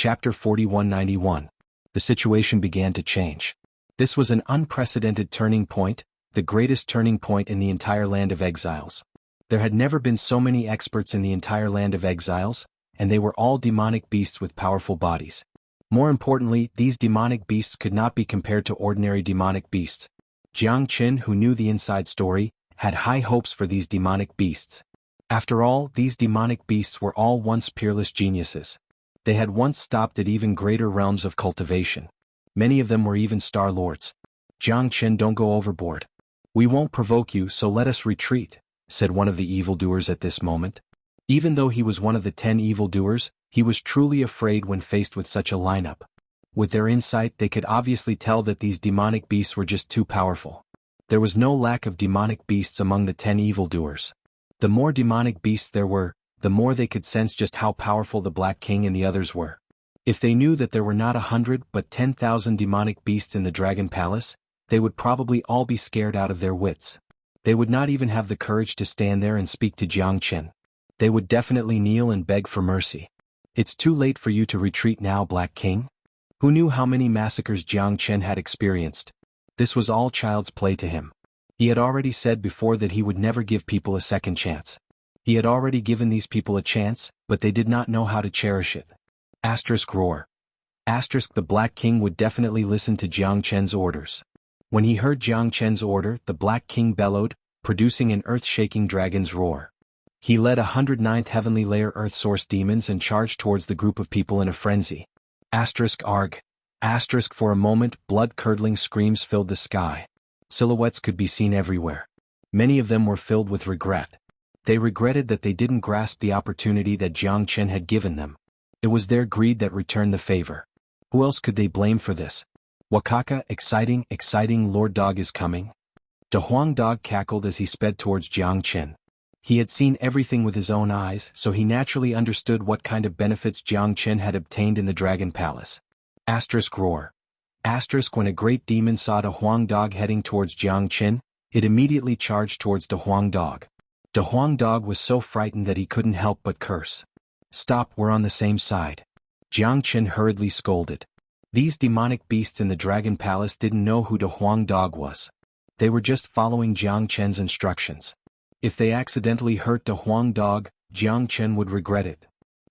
Chapter 4191. The situation began to change. This was an unprecedented turning point, the greatest turning point in the entire land of exiles. There had never been so many experts in the entire land of exiles, and they were all demonic beasts with powerful bodies. More importantly, these demonic beasts could not be compared to ordinary demonic beasts. Jiang Qin, who knew the inside story, had high hopes for these demonic beasts. After all, these demonic beasts were all once peerless geniuses. They had once stopped at even greater realms of cultivation. Many of them were even star lords. Jiang Qin, don't go overboard. We won't provoke you, so let us retreat, said one of the evildoers at this moment. Even though he was one of the 10 evildoers, he was truly afraid when faced with such a lineup. With their insight, they could obviously tell that these demonic beasts were just too powerful. There was no lack of demonic beasts among the 10 evildoers. The more demonic beasts there were, the more they could sense just how powerful the Black King and the others were. If they knew that there were not 100 but 10,000 demonic beasts in the Dragon Palace, they would probably all be scared out of their wits. They would not even have the courage to stand there and speak to Jiang Qin. They would definitely kneel and beg for mercy. It's too late for you to retreat now, Black King. Who knew how many massacres Jiang Qin had experienced? This was all child's play to him. He had already said before that he would never give people a second chance. He had already given these people a chance, but they did not know how to cherish it. Roar. The Black King would definitely listen to Jiang Qin's orders. When he heard Jiang Qin's order, the Black King bellowed, producing an earth-shaking dragon's roar. He led 109th heavenly layer earth source demons and charged towards the group of people in a frenzy. Arg. For a moment, blood-curdling screams filled the sky. Silhouettes could be seen everywhere. Many of them were filled with regret. They regretted that they didn't grasp the opportunity that Jiang Qin had given them. It was their greed that returned the favor. Who else could they blame for this? Wakaka, exciting, Lord Dog is coming. De Huang Dog cackled as he sped towards Jiang Qin. He had seen everything with his own eyes, so he naturally understood what kind of benefits Jiang Qin had obtained in the Dragon Palace. Roar. When a great demon saw De Huang Dog heading towards Jiang Qin, it immediately charged towards De Huang Dog. De Huang Dog was so frightened that he couldn't help but curse. Stop, we're on the same side. Jiang Qin hurriedly scolded. These demonic beasts in the Dragon Palace didn't know who De Huang Dog was. They were just following Jiang Qin's instructions. If they accidentally hurt De Huang Dog, Jiang Qin would regret it.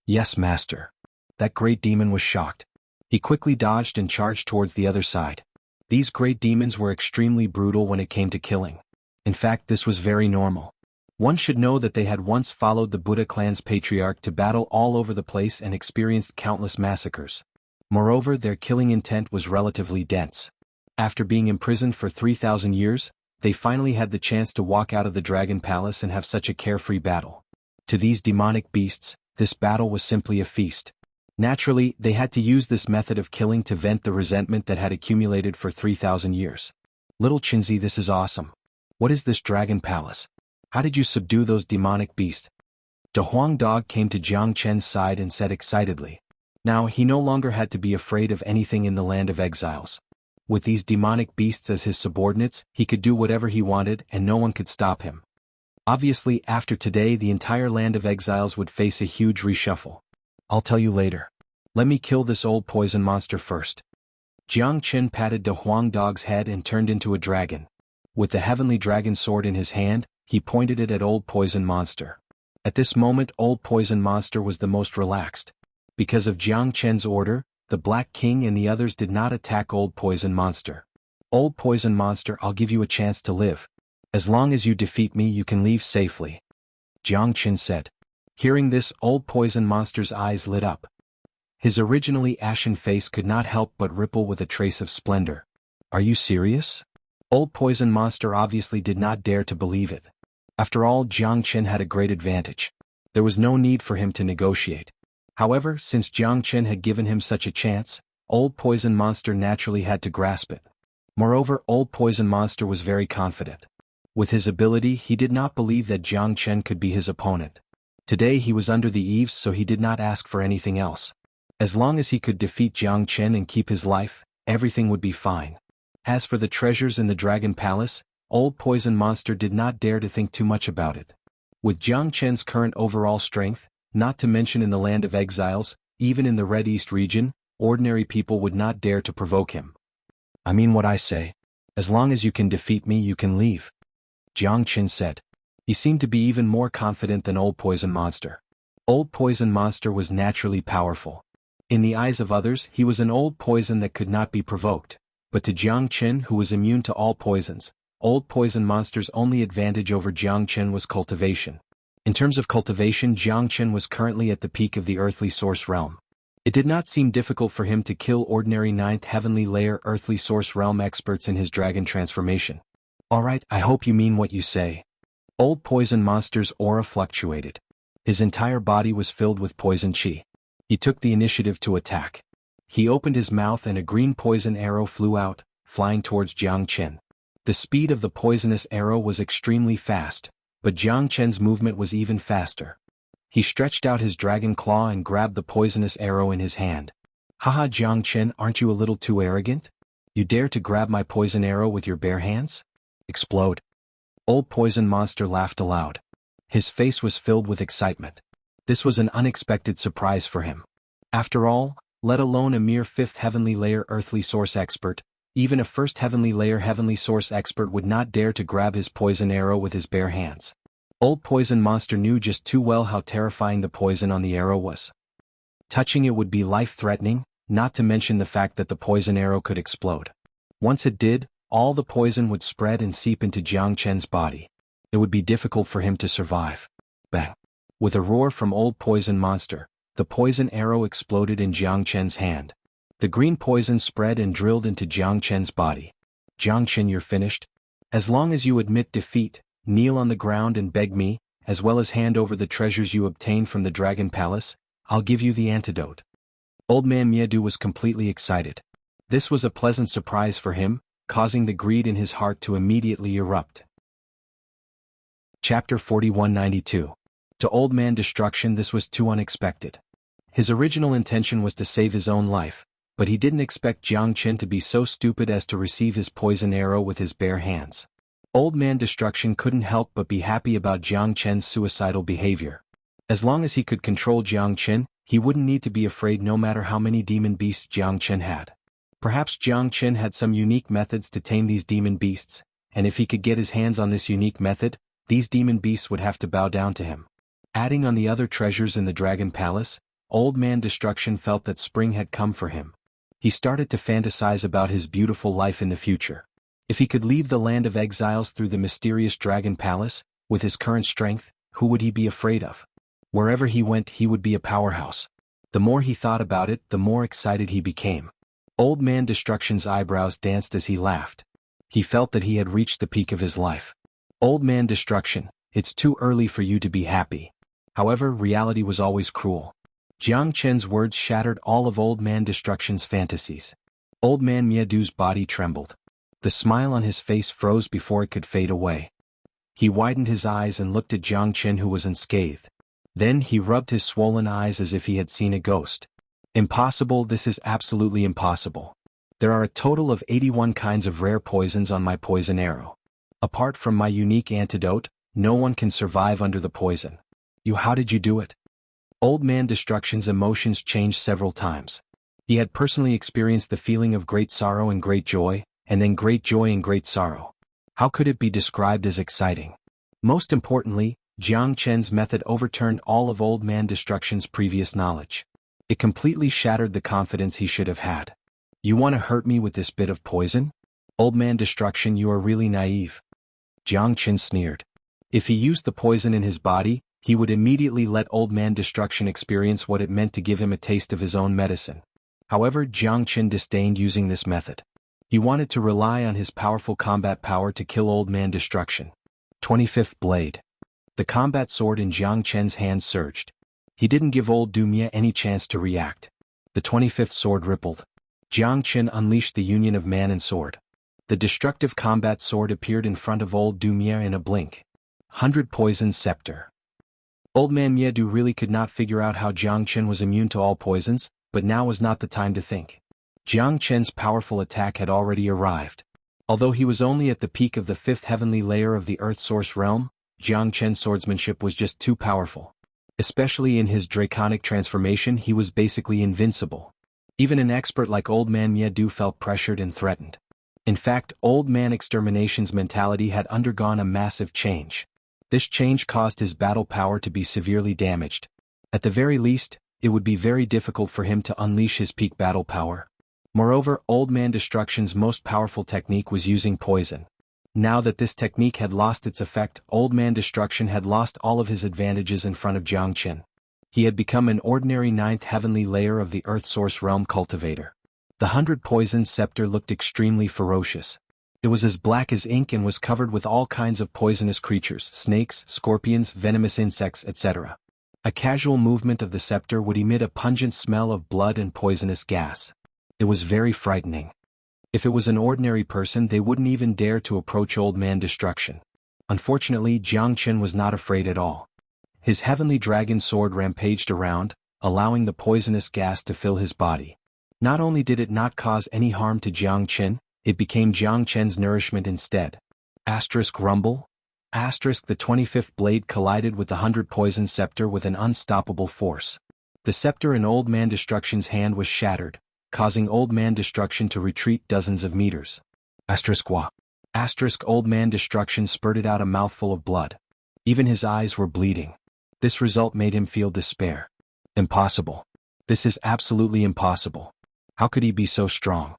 Yes, master. That great demon was shocked. He quickly dodged and charged towards the other side. These great demons were extremely brutal when it came to killing. In fact, this was very normal. One should know that they had once followed the Buddha clan's patriarch to battle all over the place and experienced countless massacres. Moreover, their killing intent was relatively dense. After being imprisoned for 3,000 years, they finally had the chance to walk out of the Dragon Palace and have such a carefree battle. To these demonic beasts, this battle was simply a feast. Naturally, they had to use this method of killing to vent the resentment that had accumulated for 3,000 years. Little Chinzi, this is awesome. What is this Dragon Palace? How did you subdue those demonic beasts? De Huang Dog came to Jiang Qin's side and said excitedly. Now he no longer had to be afraid of anything in the land of exiles. With these demonic beasts as his subordinates, he could do whatever he wanted and no one could stop him. Obviously, after today the entire land of exiles would face a huge reshuffle. I'll tell you later. Let me kill this old poison monster first. Jiang Qin patted De Huang Dog's head and turned into a dragon. With the heavenly dragon sword in his hand, he pointed it at Old Poison Monster. At this moment, Old Poison Monster was the most relaxed. Because of Jiang Qin's order, the Black King and the others did not attack Old Poison Monster. Old Poison Monster, I'll give you a chance to live. As long as you defeat me, you can leave safely. Jiang Qin said. Hearing this, Old Poison Monster's eyes lit up. His originally ashen face could not help but ripple with a trace of splendor. Are you serious? Old Poison Monster obviously did not dare to believe it. After all, Jiang Qin had a great advantage. There was no need for him to negotiate. However, since Jiang Qin had given him such a chance, Old Poison Monster naturally had to grasp it. Moreover, Old Poison Monster was very confident. With his ability, he did not believe that Jiang Qin could be his opponent. Today he was under the eaves, so he did not ask for anything else. As long as he could defeat Jiang Qin and keep his life, everything would be fine. As for the treasures in the Dragon Palace, Old Poison Monster did not dare to think too much about it. With Jiang Qin's current overall strength, not to mention in the land of exiles, even in the Red East region, ordinary people would not dare to provoke him. I mean what I say. As long as you can defeat me, you can leave, Jiang Qin said. He seemed to be even more confident than Old Poison Monster. Old Poison Monster was naturally powerful. In the eyes of others, he was an old poison that could not be provoked. But to Jiang Qin, who was immune to all poisons, Old Poison Monster's only advantage over Jiang Qin was cultivation. In terms of cultivation, Jiang Qin was currently at the peak of the earthly source realm. It did not seem difficult for him to kill ordinary 9th heavenly layer earthly source realm experts in his dragon transformation. Alright, I hope you mean what you say. Old Poison Monster's aura fluctuated. His entire body was filled with poison chi. He took the initiative to attack. He opened his mouth and a green poison arrow flew out, flying towards Jiang Qin. The speed of the poisonous arrow was extremely fast, but Jiang Qin's movement was even faster. He stretched out his dragon claw and grabbed the poisonous arrow in his hand. Haha, Jiang Qin, aren't you a little too arrogant? You dare to grab my poison arrow with your bare hands? Explode. Old Poison Monster laughed aloud. His face was filled with excitement. This was an unexpected surprise for him. After all, let alone a mere 5th heavenly layer earthly source expert, even a 1st heavenly layer heavenly source expert would not dare to grab his poison arrow with his bare hands. Old Poison Monster knew just too well how terrifying the poison on the arrow was. Touching it would be life-threatening, not to mention the fact that the poison arrow could explode. Once it did, all the poison would spread and seep into Jiang Qin's body. It would be difficult for him to survive. Bang! With a roar from Old Poison Monster, the poison arrow exploded in Jiang Qin's hand. The green poison spread and drilled into Jiang Qin's body. Jiang Qin, you're finished? As long as you admit defeat, kneel on the ground and beg me, as well as hand over the treasures you obtained from the Dragon Palace, I'll give you the antidote. Old Man Miedu was completely excited. This was a pleasant surprise for him, causing the greed in his heart to immediately erupt. Chapter 4192. To Old Man Destruction, this was too unexpected. His original intention was to save his own life, but he didn't expect Jiang Qin to be so stupid as to receive his poison arrow with his bare hands. Old Man Destruction couldn't help but be happy about Jiang Qin's suicidal behavior. As long as he could control Jiang Qin, he wouldn't need to be afraid no matter how many demon beasts Jiang Qin had. Perhaps Jiang Qin had some unique methods to tame these demon beasts, and if he could get his hands on this unique method, these demon beasts would have to bow down to him. Adding on the other treasures in the Dragon Palace, Old Man Destruction felt that spring had come for him. He started to fantasize about his beautiful life in the future. If he could leave the land of exiles through the mysterious Dragon Palace, with his current strength, who would he be afraid of? Wherever he went, he would be a powerhouse. The more he thought about it, the more excited he became. Old Man Destruction's eyebrows danced as he laughed. He felt that he had reached the peak of his life. Old Man Destruction, it's too early for you to be happy. However, reality was always cruel. Jiang Qin's words shattered all of Old Man Destruction's fantasies. Old Man Miedu's body trembled. The smile on his face froze before it could fade away. He widened his eyes and looked at Jiang Qin, who was unscathed. Then he rubbed his swollen eyes as if he had seen a ghost. Impossible, this is absolutely impossible. There are a total of 81 kinds of rare poisons on my poison arrow. Apart from my unique antidote, no one can survive under the poison. How did you do it? Old Man Destruction's emotions changed several times. He had personally experienced the feeling of great sorrow and great joy, and then great joy and great sorrow. How could it be described as exciting? Most importantly, Jiang Qin's method overturned all of Old Man Destruction's previous knowledge. It completely shattered the confidence he should have had. You want to hurt me with this bit of poison? Old Man Destruction, you are really naive. Jiang Qin sneered. If he used the poison in his body, he would immediately let Old Man Destruction experience what it meant to give him a taste of his own medicine. However, Jiang Qin disdained using this method. He wanted to rely on his powerful combat power to kill Old Man Destruction. 25th Blade. The combat sword in Jiang Qin's hand surged. He didn't give Old Dumia any chance to react. The 25th sword rippled. Jiang Qin unleashed the union of man and sword. The destructive combat sword appeared in front of Old Dumia in a blink. 100 Poison Scepter. Old Man Miedu really could not figure out how Jiang Qin was immune to all poisons, but now was not the time to think. Jiang Qin's powerful attack had already arrived. Although he was only at the peak of the 5th heavenly layer of the Earth Source realm, Jiang Qin's swordsmanship was just too powerful. Especially in his draconic transformation, he was basically invincible. Even an expert like Old Man Miedu felt pressured and threatened. In fact, Old Man Extermination's mentality had undergone a massive change. This change caused his battle power to be severely damaged. At the very least, it would be very difficult for him to unleash his peak battle power. Moreover, Old Man Destruction's most powerful technique was using poison. Now that this technique had lost its effect, Old Man Destruction had lost all of his advantages in front of Jiangchen. He had become an ordinary ninth heavenly layer of the Earth Source Realm cultivator. The 100 Poison Scepter looked extremely ferocious. It was as black as ink and was covered with all kinds of poisonous creatures, snakes, scorpions, venomous insects, etc. A casual movement of the scepter would emit a pungent smell of blood and poisonous gas. It was very frightening. If it was an ordinary person, they wouldn't even dare to approach Old Man Destruction. Unfortunately, Jiangchen was not afraid at all. His heavenly dragon sword rampaged around, allowing the poisonous gas to fill his body. Not only did it not cause any harm to Jiangchen, it became Jiangchen's nourishment instead. Rumble. The 25th blade collided with the 100 Poison Scepter with an unstoppable force. The scepter in Old Man Destruction's hand was shattered, causing Old Man Destruction to retreat dozens of meters. Old Man Destruction spurted out a mouthful of blood. Even his eyes were bleeding. This result made him feel despair. Impossible. This is absolutely impossible. How could he be so strong?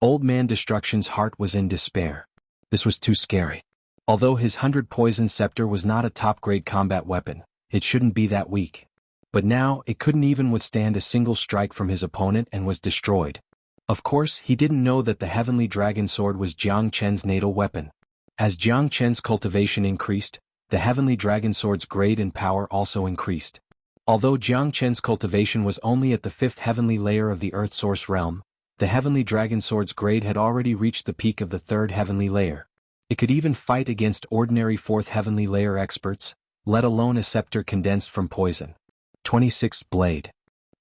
Old Man Destruction's heart was in despair. This was too scary. Although his 100 Poison Scepter was not a top-grade combat weapon, it shouldn't be that weak. But now, it couldn't even withstand a single strike from his opponent and was destroyed. Of course, he didn't know that the Heavenly Dragon Sword was Jiangchen's natal weapon. As Jiangchen's cultivation increased, the Heavenly Dragon Sword's grade and power also increased. Although Jiangchen's cultivation was only at the 5th heavenly layer of the Earth Source realm, the Heavenly Dragon Sword's grade had already reached the peak of the 3rd heavenly layer. It could even fight against ordinary 4th heavenly layer experts, let alone a scepter condensed from poison. 26th blade.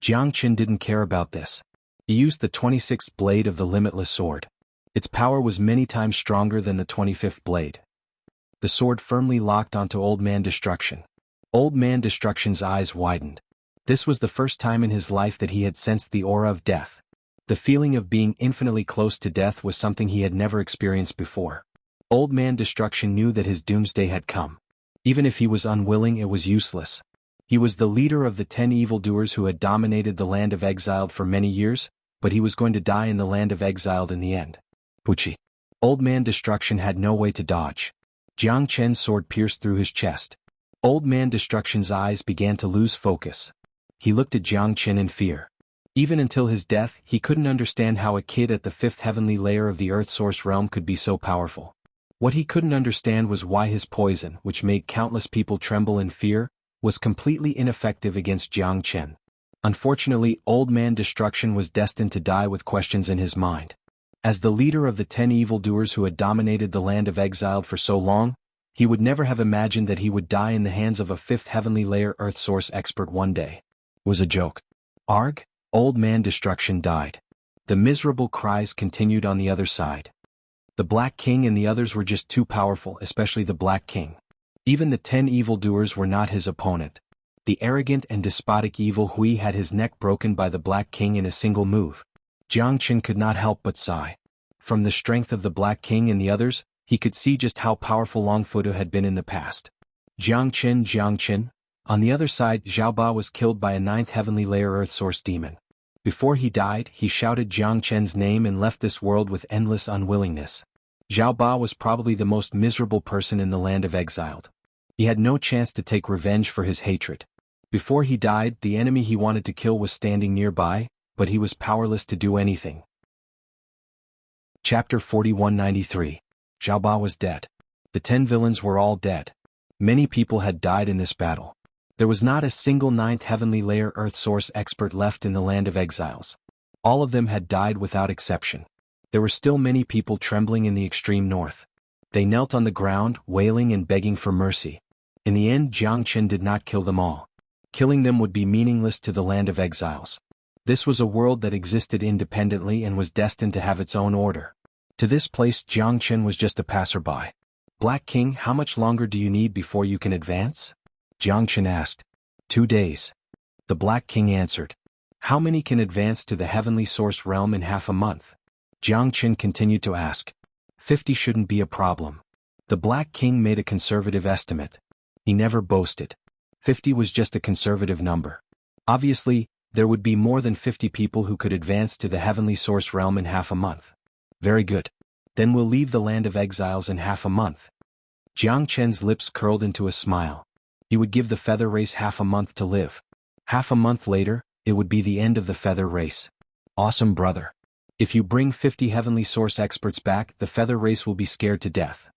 Jiangchen didn't care about this. He used the 26th blade of the limitless sword. Its power was many times stronger than the 25th blade. The sword firmly locked onto Old Man Destruction. Old Man Destruction's eyes widened. This was the first time in his life that he had sensed the aura of death. The feeling of being infinitely close to death was something he had never experienced before. Old Man Destruction knew that his doomsday had come. Even if he was unwilling, it was useless. He was the leader of the 10 evildoers who had dominated the land of exiled for many years, but he was going to die in the land of exiled in the end. Puchi. Old Man Destruction had no way to dodge. Jiangchen's sword pierced through his chest. Old Man Destruction's eyes began to lose focus. He looked at Jiangchen in fear. Even until his death, he couldn't understand how a kid at the 5th heavenly layer of the Earth Source realm could be so powerful. What he couldn't understand was why his poison, which made countless people tremble in fear, was completely ineffective against Jiangchen. Unfortunately, Old Man Destruction was destined to die with questions in his mind. As the leader of the 10 evildoers who had dominated the land of exiled for so long, he would never have imagined that he would die in the hands of a 5th heavenly layer Earth Source expert one day. It was a joke. Arg? Old Man Destruction died. The miserable cries continued on the other side. The Black King and the others were just too powerful, especially the Black King. Even the 10 evildoers were not his opponent. The arrogant and despotic Evil Hui had his neck broken by the Black King in a single move. Jiangchen could not help but sigh. From the strength of the Black King and the others, he could see just how powerful Longfudo had been in the past. Jiangchen. On the other side, Xiaoba was killed by a 9th heavenly layer Earth Source demon. Before he died, he shouted Jiangchen's name and left this world with endless unwillingness. Xiaoba was probably the most miserable person in the land of exiled. He had no chance to take revenge for his hatred. Before he died, the enemy he wanted to kill was standing nearby, but he was powerless to do anything. Chapter 4193. Xiaoba was dead. The 10 villains were all dead. Many people had died in this battle. There was not a single 9th heavenly layer Earth Source expert left in the land of exiles. All of them had died without exception. There were still many people trembling in the extreme north. They knelt on the ground, wailing and begging for mercy. In the end, Jiangchen did not kill them all. Killing them would be meaningless to the land of exiles. This was a world that existed independently and was destined to have its own order. To this place, Jiangchen was just a passerby. Black King, how much longer do you need before you can advance? Jiangchen asked. 2 days. The Black King answered. How many can advance to the heavenly source realm in half a month? Jiang Qin continued to ask. 50 shouldn't be a problem. The Black King made a conservative estimate. He never boasted. 50 was just a conservative number. Obviously, there would be more than 50 people who could advance to the heavenly source realm in half a month. Very good. Then we'll leave the land of exiles in half a month. Jiang Chen's lips curled into a smile. He would give the feather race half a month to live. Half a month later, it would be the end of the feather race. Awesome, brother. If you bring 50 heavenly source experts back, the feather race will be scared to death.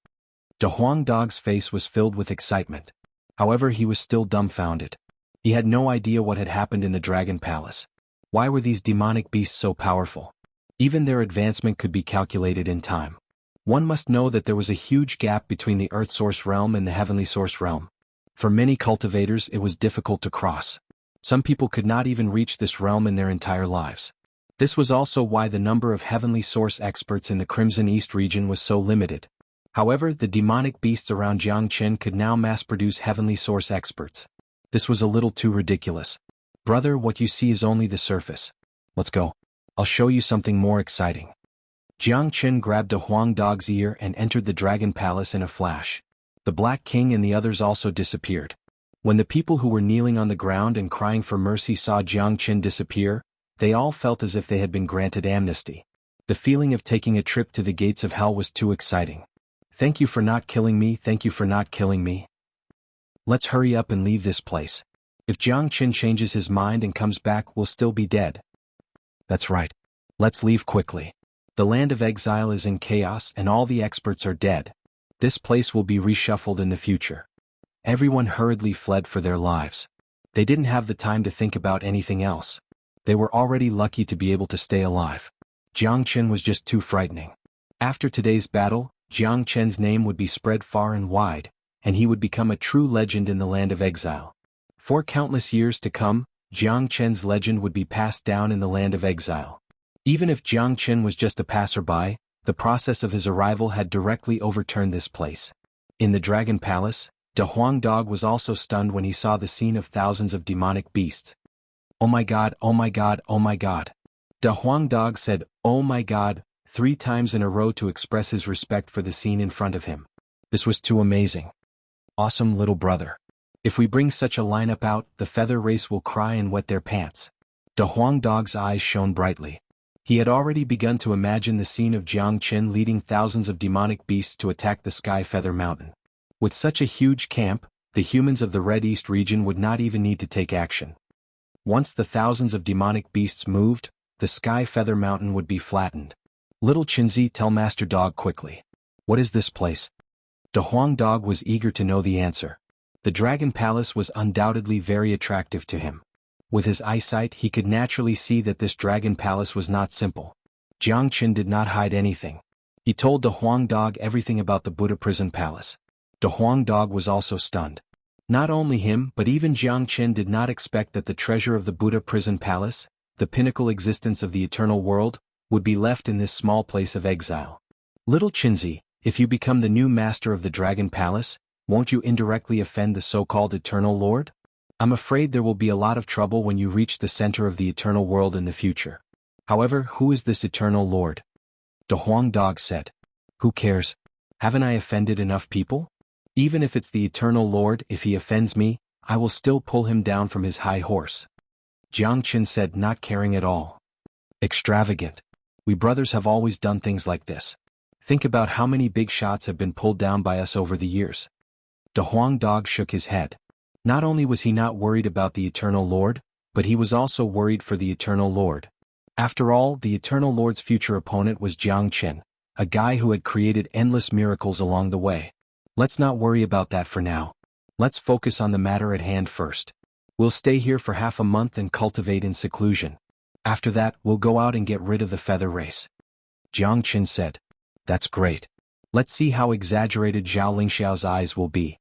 De Huang Dog's face was filled with excitement. However, he was still dumbfounded. He had no idea what had happened in the Dragon Palace. Why were these demonic beasts so powerful? Even their advancement could be calculated in time. One must know that there was a huge gap between the Earth Source realm and the Heavenly Source realm. For many cultivators, it was difficult to cross. Some people could not even reach this realm in their entire lives. This was also why the number of Heavenly Source experts in the Crimson East region was so limited. However, the demonic beasts around Jiangchen could now mass-produce Heavenly Source experts. This was a little too ridiculous. Brother, what you see is only the surface. Let's go. I'll show you something more exciting. Jiang Qin grabbed a Huang Dog's ear and entered the Dragon Palace in a flash. The Black King and the others also disappeared. When the people who were kneeling on the ground and crying for mercy saw Jiang Qin disappear, they all felt as if they had been granted amnesty. The feeling of taking a trip to the gates of hell was too exciting. Thank you for not killing me, thank you for not killing me. Let's hurry up and leave this place. If Jiang Qin changes his mind and comes back, we'll still be dead. That's right. Let's leave quickly. The land of exile is in chaos and all the experts are dead. This place will be reshuffled in the future. Everyone hurriedly fled for their lives. They didn't have the time to think about anything else. They were already lucky to be able to stay alive. Jiang Qin was just too frightening. After today's battle, Jiang Chen's name would be spread far and wide, and he would become a true legend in the land of exile. For countless years to come, Jiang Chen's legend would be passed down in the land of exile. Even if Jiang Chen was just a passerby, the process of his arrival had directly overturned this place. In the Dragon Palace, De Huang Dog was also stunned when he saw the scene of thousands of demonic beasts. Oh my god, oh my god, oh my god. De Huang Dog said, oh my god, 3 times in a row to express his respect for the scene in front of him. This was too amazing. Awesome, little brother. If we bring such a lineup out, the feather race will cry and wet their pants. De Huang Dog's eyes shone brightly. He had already begun to imagine the scene of Jiang Qin leading thousands of demonic beasts to attack the Sky Feather Mountain. With such a huge camp, the humans of the Red East region would not even need to take action. Once the thousands of demonic beasts moved, the Sky Feather Mountain would be flattened. Little Qinzi, tell Master Dog quickly. What is this place? De Huang Dog was eager to know the answer. The Dragon Palace was undoubtedly very attractive to him. With his eyesight, he could naturally see that this Dragon Palace was not simple. Jiang Qin did not hide anything. He told De Huang Dog everything about the Buddha Prison Palace. De Huang Dog was also stunned. Not only him, but even Jiang Qin did not expect that the treasure of the Buddha Prison Palace, the pinnacle existence of the eternal world, would be left in this small place of exile. Little Qinzi, if you become the new master of the Dragon Palace, won't you indirectly offend the so-called Eternal Lord? I'm afraid there will be a lot of trouble when you reach the center of the eternal world in the future. However, who is this Eternal Lord? De Huang Dog said. Who cares? Haven't I offended enough people? Even if it's the Eternal Lord, if he offends me, I will still pull him down from his high horse. Jiang Qin said, not caring at all. Extravagant. We brothers have always done things like this. Think about how many big shots have been pulled down by us over the years. De Huang Dog shook his head. Not only was he not worried about the Eternal Lord, but he was also worried for the Eternal Lord. After all, the Eternal Lord's future opponent was Jiang Qin, a guy who had created endless miracles along the way. Let's not worry about that for now. Let's focus on the matter at hand first. We'll stay here for half a month and cultivate in seclusion. After that, we'll go out and get rid of the feather race. Jiang Qin said. That's great. Let's see how exaggerated Zhao Lingxiao's eyes will be.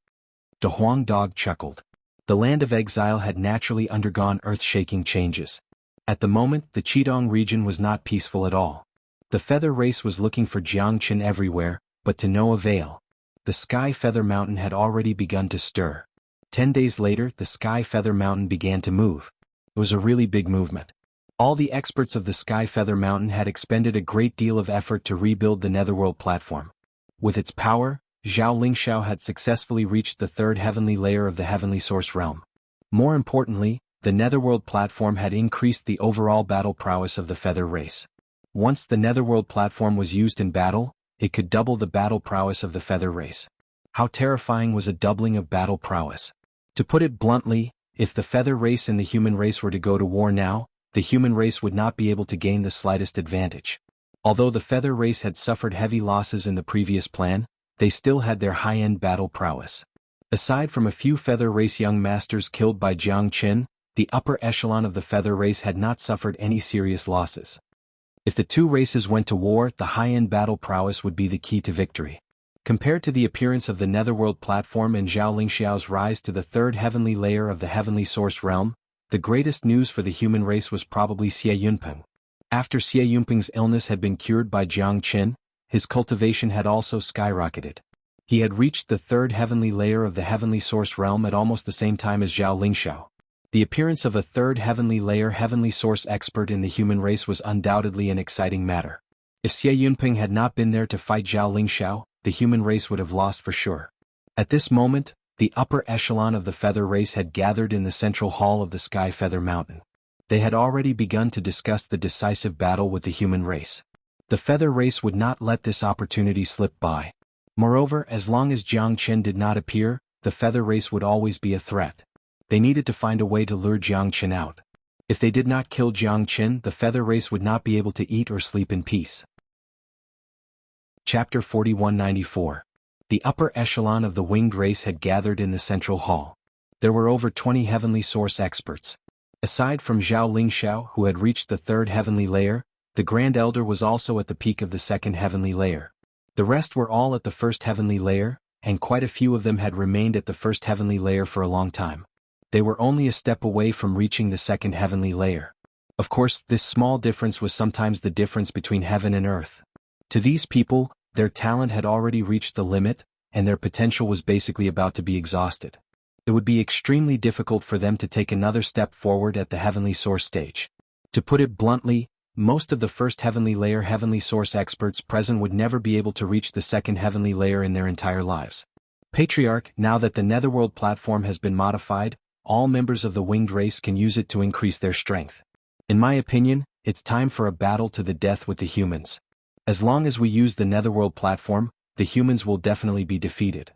De Huang Dog chuckled. The land of exile had naturally undergone earth-shaking changes. At the moment, the Qidong region was not peaceful at all. The feather race was looking for Jiang Qin everywhere, but to no avail. The Sky Feather Mountain had already begun to stir. 10 days later, the Sky Feather Mountain began to move. It was a really big movement. All the experts of the Sky Feather Mountain had expended a great deal of effort to rebuild the Netherworld platform. With its power, Xianxia had successfully reached the third heavenly layer of the heavenly source realm. More importantly, the Netherworld platform had increased the overall battle prowess of the Feather race. Once the Netherworld platform was used in battle, it could double the battle prowess of the Feather race. How terrifying was a doubling of battle prowess? To put it bluntly, if the Feather race and the human race were to go to war now, the human race would not be able to gain the slightest advantage. Although the Feather race had suffered heavy losses in the previous plan, they still had their high-end battle prowess. Aside from a few Feather race young masters killed by Jiang Qin, the upper echelon of the Feather race had not suffered any serious losses. If the two races went to war, the high-end battle prowess would be the key to victory. Compared to the appearance of the Netherworld platform and Xiaoxiao's rise to the third heavenly layer of the heavenly source realm, the greatest news for the human race was probably Xie Yunpeng. After Xie Yunpeng's illness had been cured by Jiang Qin, his cultivation had also skyrocketed. He had reached the third heavenly layer of the heavenly source realm at almost the same time as Zhao Lingxiao. The appearance of a third heavenly layer heavenly source expert in the human race was undoubtedly an exciting matter. If Xie Yunpeng had not been there to fight Zhao Lingxiao, the human race would have lost for sure. At this moment, the upper echelon of the Feather race had gathered in the central hall of the Sky Feather Mountain. They had already begun to discuss the decisive battle with the human race. The Feather race would not let this opportunity slip by. Moreover, as long as Jiang Qin did not appear, the Feather race would always be a threat. They needed to find a way to lure Jiang Qin out. If they did not kill Jiang Qin, the Feather race would not be able to eat or sleep in peace. Chapter 4194. The upper echelon of the winged race had gathered in the central hall. There were over 20 heavenly source experts. Aside from Zhao Lingxiao, who had reached the third heavenly layer, the Grand Elder was also at the peak of the second heavenly layer. The rest were all at the first heavenly layer, and quite a few of them had remained at the first heavenly layer for a long time. They were only a step away from reaching the second heavenly layer. Of course, this small difference was sometimes the difference between heaven and earth. To these people, their talent had already reached the limit, and their potential was basically about to be exhausted. It would be extremely difficult for them to take another step forward at the heavenly source stage. To put it bluntly, most of the first heavenly layer heavenly source experts present would never be able to reach the second heavenly layer in their entire lives. Patriarch, now that the Netherworld platform has been modified, all members of the winged race can use it to increase their strength. In my opinion, it's time for a battle to the death with the humans. As long as we use the Netherworld platform, the humans will definitely be defeated.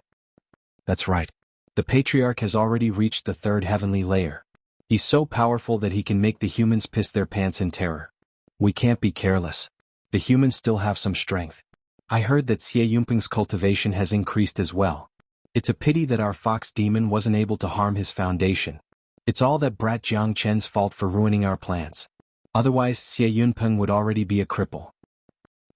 That's right. The Patriarch has already reached the third heavenly layer. He's so powerful that he can make the humans piss their pants in terror. We can't be careless. The humans still have some strength. I heard that Xie Yunpeng's cultivation has increased as well. It's a pity that our fox demon wasn't able to harm his foundation. It's all that brat Jiang Chen's fault for ruining our plans. Otherwise, Xie Yunpeng would already be a cripple.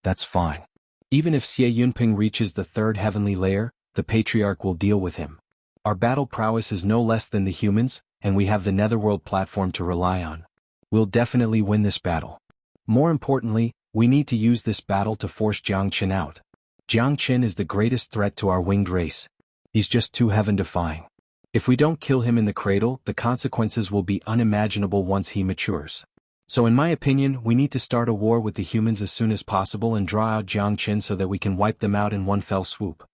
That's fine. Even if Xie Yunpeng reaches the third heavenly layer, the Patriarch will deal with him. Our battle prowess is no less than the humans, and we have the Netherworld platform to rely on. We'll definitely win this battle. More importantly, we need to use this battle to force Jiang Qin out. Jiang Qin is the greatest threat to our winged race. He's just too heaven-defying. If we don't kill him in the cradle, the consequences will be unimaginable once he matures. So in my opinion, we need to start a war with the humans as soon as possible and draw out Jiang Qin so that we can wipe them out in one fell swoop.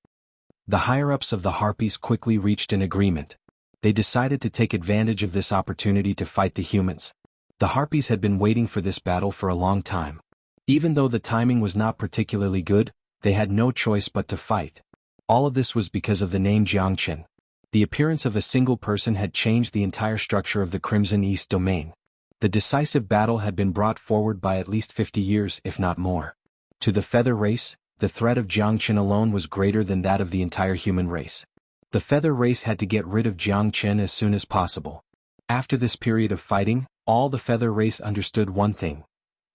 The higher-ups of the Harpies quickly reached an agreement. They decided to take advantage of this opportunity to fight the humans. The Harpies had been waiting for this battle for a long time. Even though the timing was not particularly good, they had no choice but to fight. All of this was because of the name Jiang Qin. The appearance of a single person had changed the entire structure of the Crimson East domain. The decisive battle had been brought forward by at least 50 years, if not more. To the Feather race, the threat of Jiang Qin alone was greater than that of the entire human race. The Feather race had to get rid of Jiang Qin as soon as possible. After this period of fighting, all the Feather race understood one thing.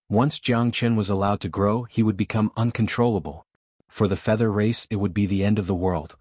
Once Jiang Qin was allowed to grow, he would become uncontrollable. For the Feather race, it would be the end of the world.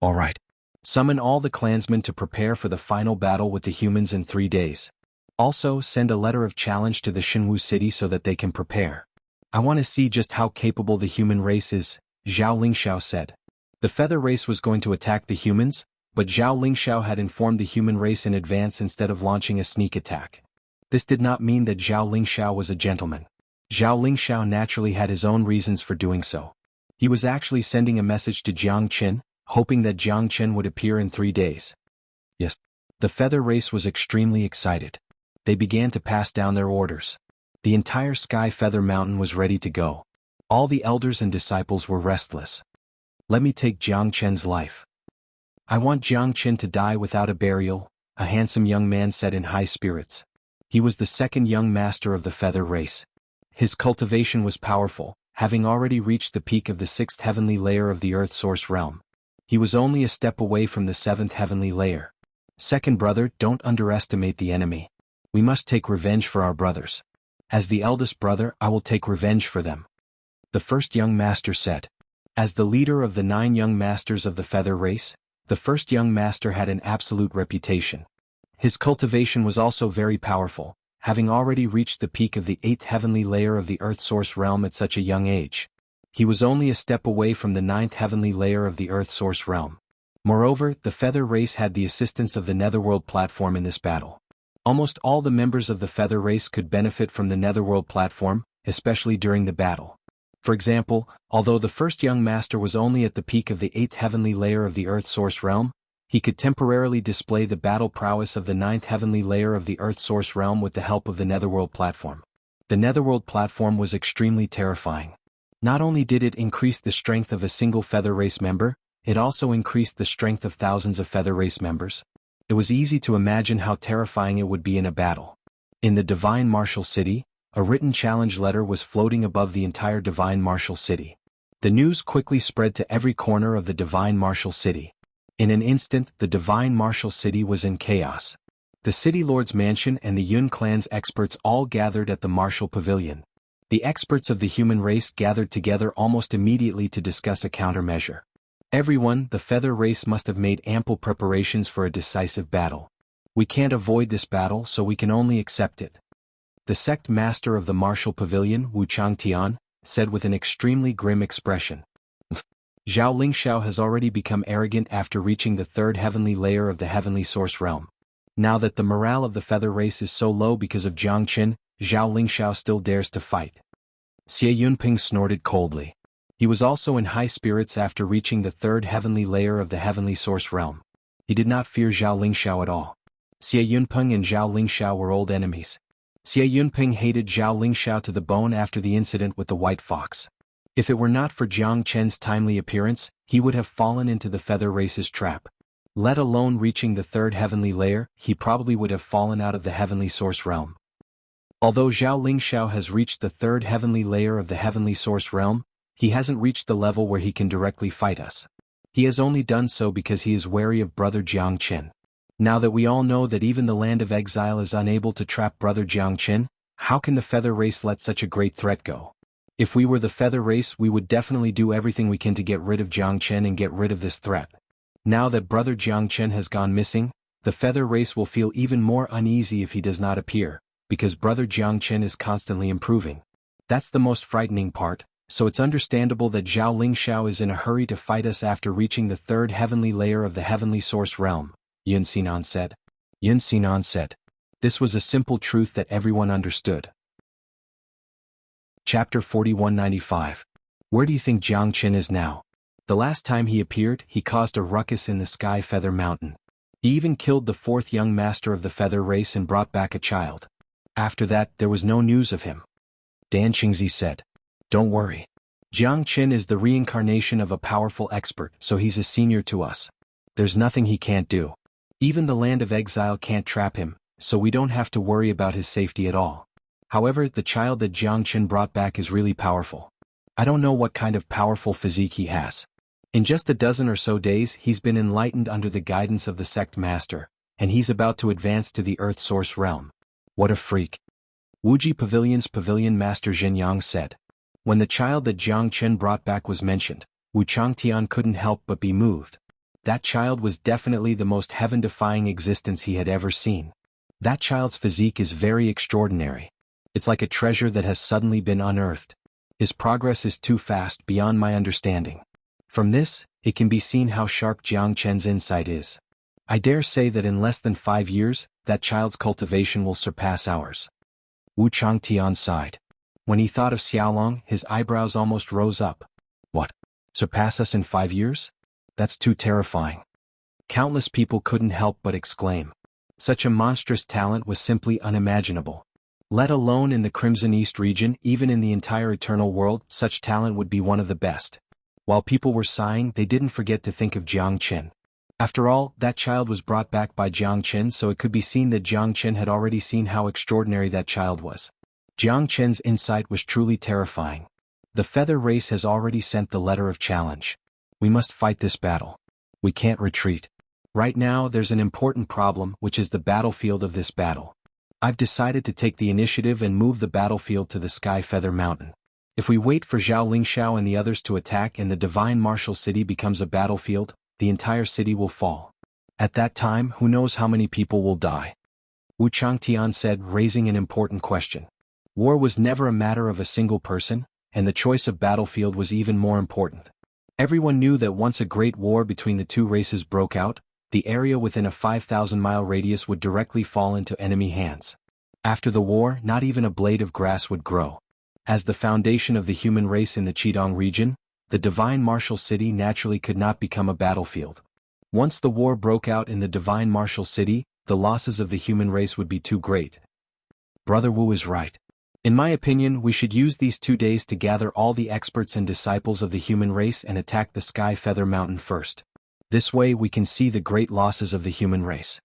All right. Summon all the clansmen to prepare for the final battle with the humans in 3 days. Also, send a letter of challenge to the Xuanhu city so that they can prepare. I want to see just how capable the human race is, Zhao Lingxiao said. The Feather race was going to attack the humans, but Zhao Lingxiao had informed the human race in advance instead of launching a sneak attack. This did not mean that Zhao Lingxiao was a gentleman. Zhao Lingxiao naturally had his own reasons for doing so. He was actually sending a message to Jiang Qin, hoping that Jiang Qin would appear in 3 days. Yes. The feather race was extremely excited. They began to pass down their orders. The entire Sky Feather Mountain was ready to go. All the elders and disciples were restless. Let me take Jiang Qin's life. I want Jiang Qin to die without a burial, a handsome young man said in high spirits. He was the second young master of the feather race. His cultivation was powerful, having already reached the peak of the 6th heavenly layer of the Earth Source realm. He was only a step away from the 7th heavenly layer. Second brother, don't underestimate the enemy. We must take revenge for our brothers. As the eldest brother, I will take revenge for them. The first young master said. As the leader of the 9 young masters of the feather race, the first young master had an absolute reputation. His cultivation was also very powerful, having already reached the peak of the 8th heavenly layer of the Earth Source realm at such a young age. He was only a step away from the 9th heavenly layer of the Earth Source realm. Moreover, the feather race had the assistance of the Netherworld platform in this battle. Almost all the members of the feather race could benefit from the Netherworld platform, especially during the battle. For example, although the first young master was only at the peak of the 8th heavenly layer of the Earth Source realm, he could temporarily display the battle prowess of the 9th heavenly layer of the Earth Source realm with the help of the Netherworld platform. The Netherworld platform was extremely terrifying. Not only did it increase the strength of a single feather race member, it also increased the strength of thousands of feather race members. It was easy to imagine how terrifying it would be in a battle. In the Divine Martial City, a written challenge letter was floating above the entire Divine Martial City. The news quickly spread to every corner of the Divine Martial City. In an instant, the Divine Martial City was in chaos. The City Lord's mansion and the Yun clan's experts all gathered at the Martial Pavilion. The experts of the human race gathered together almost immediately to discuss a countermeasure. Everyone, the feather race must have made ample preparations for a decisive battle. We can't avoid this battle, so we can only accept it. The sect master of the Martial Pavilion, Wu Changtian, said with an extremely grim expression. Zhao Lingxiao has already become arrogant after reaching the 3rd heavenly layer of the heavenly source realm. Now that the morale of the feather race is so low because of Jiang Qin, Zhao Lingxiao still dares to fight. Xie Yunping snorted coldly. He was also in high spirits after reaching the 3rd heavenly layer of the heavenly source realm. He did not fear Zhao Lingxiao at all. Xie Yunping and Zhao Lingxiao were old enemies. Xie Yunping hated Zhao Lingxiao to the bone after the incident with the white fox. If it were not for Jiang Chen's timely appearance, he would have fallen into the feather race's trap. Let alone reaching the 3rd heavenly layer, he probably would have fallen out of the heavenly source realm. Although Zhao Lingxiao has reached the 3rd heavenly layer of the heavenly source realm, he hasn't reached the level where he can directly fight us. He has only done so because he is wary of brother Jiang Qin. Now that we all know that even the land of exile is unable to trap brother Jiang Qin, how can the feather race let such a great threat go? If we were the feather race, we would definitely do everything we can to get rid of Jiang Qin and get rid of this threat. Now that brother Jiang Qin has gone missing, the feather race will feel even more uneasy if he does not appear, because brother Jiang Qin is constantly improving. That's the most frightening part, so it's understandable that Zhao Lingxiao is in a hurry to fight us after reaching the 3rd heavenly layer of the heavenly source realm, Yun Xinan said. Yun Xinan said. This was a simple truth that everyone understood. Chapter 4195. Where do you think Jiang Qin is now? The last time he appeared, he caused a ruckus in the Sky Feather Mountain. He even killed the 4th young master of the feather race and brought back a child. After that, there was no news of him. Dan Qingzi said. Don't worry. Jiang Qin is the reincarnation of a powerful expert, so he's a senior to us. There's nothing he can't do. Even the land of exile can't trap him, so we don't have to worry about his safety at all. However, the child that Jiang Qin brought back is really powerful. I don't know what kind of powerful physique he has. In just a dozen or so days, he's been enlightened under the guidance of the sect master, and he's about to advance to the Earth Source realm. What a freak. Wuji Pavilion's Pavilion Master Xianyang said. When the child that Jiang Qin brought back was mentioned, Wu Changtian couldn't help but be moved. That child was definitely the most heaven-defying existence he had ever seen. That child's physique is very extraordinary. It's like a treasure that has suddenly been unearthed. His progress is too fast beyond my understanding. From this, it can be seen how sharp Jiang Chen's insight is. I dare say that in less than 5 years, that child's cultivation will surpass ours. Wu Changtian sighed. When he thought of Xiaolong, his eyebrows almost rose up. What? Surpass us in 5 years? That's too terrifying. Countless people couldn't help but exclaim. Such a monstrous talent was simply unimaginable. Let alone in the Crimson East region, even in the entire Eternal World, such talent would be one of the best. While people were sighing, they didn't forget to think of Jiang Qin. After all, that child was brought back by Jiang Qin, so it could be seen that Jiang Qin had already seen how extraordinary that child was. Jiang Qin's insight was truly terrifying. The feather race has already sent the letter of challenge. We must fight this battle. We can't retreat. Right now there's an important problem, which is the battlefield of this battle. I've decided to take the initiative and move the battlefield to the Sky Feather Mountain. If we wait for Zhao Lingxiao and the others to attack and the Divine Martial City becomes a battlefield, the entire city will fall. At that time, who knows how many people will die? Wu Changtian said, raising an important question. War was never a matter of a single person, and the choice of battlefield was even more important. Everyone knew that once a great war between the two races broke out, the area within a 5,000-mile radius would directly fall into enemy hands. After the war, not even a blade of grass would grow. As the foundation of the human race in the Qidong region, the Divine Martial City naturally could not become a battlefield. Once the war broke out in the Divine Martial City, the losses of the human race would be too great. Brother Wu is right. In my opinion, we should use these 2 days to gather all the experts and disciples of the human race and attack the Sky Feather Mountain first. This way we can see the great losses of the human race.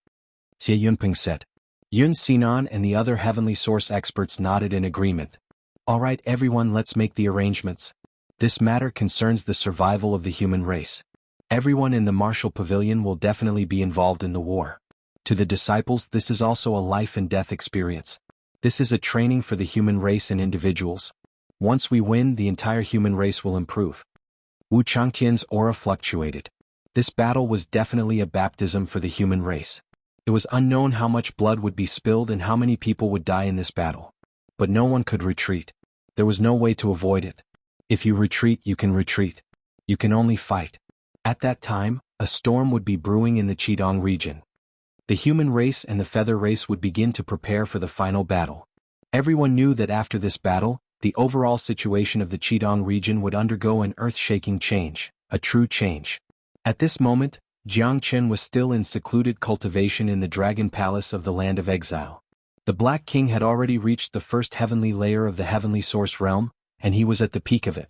Xie Yunping said. Yun Sinan and the other Heavenly Source experts nodded in agreement. All right everyone, let's make the arrangements. This matter concerns the survival of the human race. Everyone in the martial pavilion will definitely be involved in the war. To the disciples, this is also a life and death experience. This is a training for the human race and individuals. Once we win, the entire human race will improve. Wu Changtian's aura fluctuated. This battle was definitely a baptism for the human race. It was unknown how much blood would be spilled and how many people would die in this battle. But no one could retreat. There was no way to avoid it. If you retreat, you can retreat. You can only fight. At that time, a storm would be brewing in the Qidong region. The human race and the feather race would begin to prepare for the final battle. Everyone knew that after this battle, the overall situation of the Qidong region would undergo an earth-shaking change, a true change. At this moment, Jiang Qin was still in secluded cultivation in the Dragon Palace of the Land of Exile. The Black King had already reached the first heavenly layer of the Heavenly Source realm, and he was at the peak of it.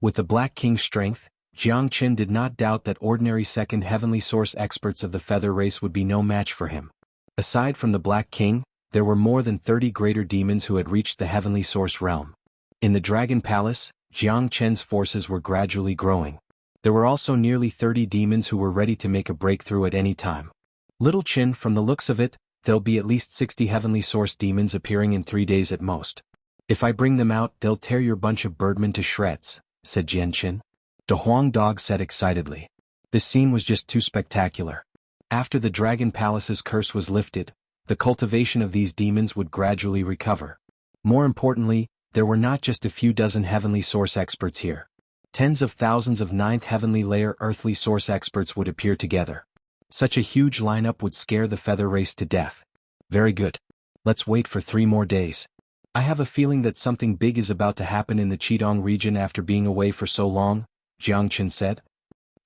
With the Black King's strength, Jiang Qin did not doubt that ordinary second Heavenly Source experts of the Feather race would be no match for him. Aside from the Black King, there were more than 30 greater demons who had reached the Heavenly Source realm. In the Dragon Palace, Jiang Qin's forces were gradually growing. There were also nearly 30 demons who were ready to make a breakthrough at any time. Little Qin, from the looks of it, there'll be at least 60 Heavenly Source demons appearing in 3 days at most. If I bring them out, they'll tear your bunch of birdmen to shreds, said Jian Qin. De Huang Dog said excitedly. This scene was just too spectacular. After the Dragon Palace's curse was lifted, the cultivation of these demons would gradually recover. More importantly, there were not just a few dozen Heavenly Source experts here. Tens of thousands of 9th Heavenly Layer Earthly Source experts would appear together. Such a huge lineup would scare the Feather race to death. Very good. Let's wait for 3 more days. I have a feeling that something big is about to happen in the Qidong region after being away for so long, Jiang Qin said.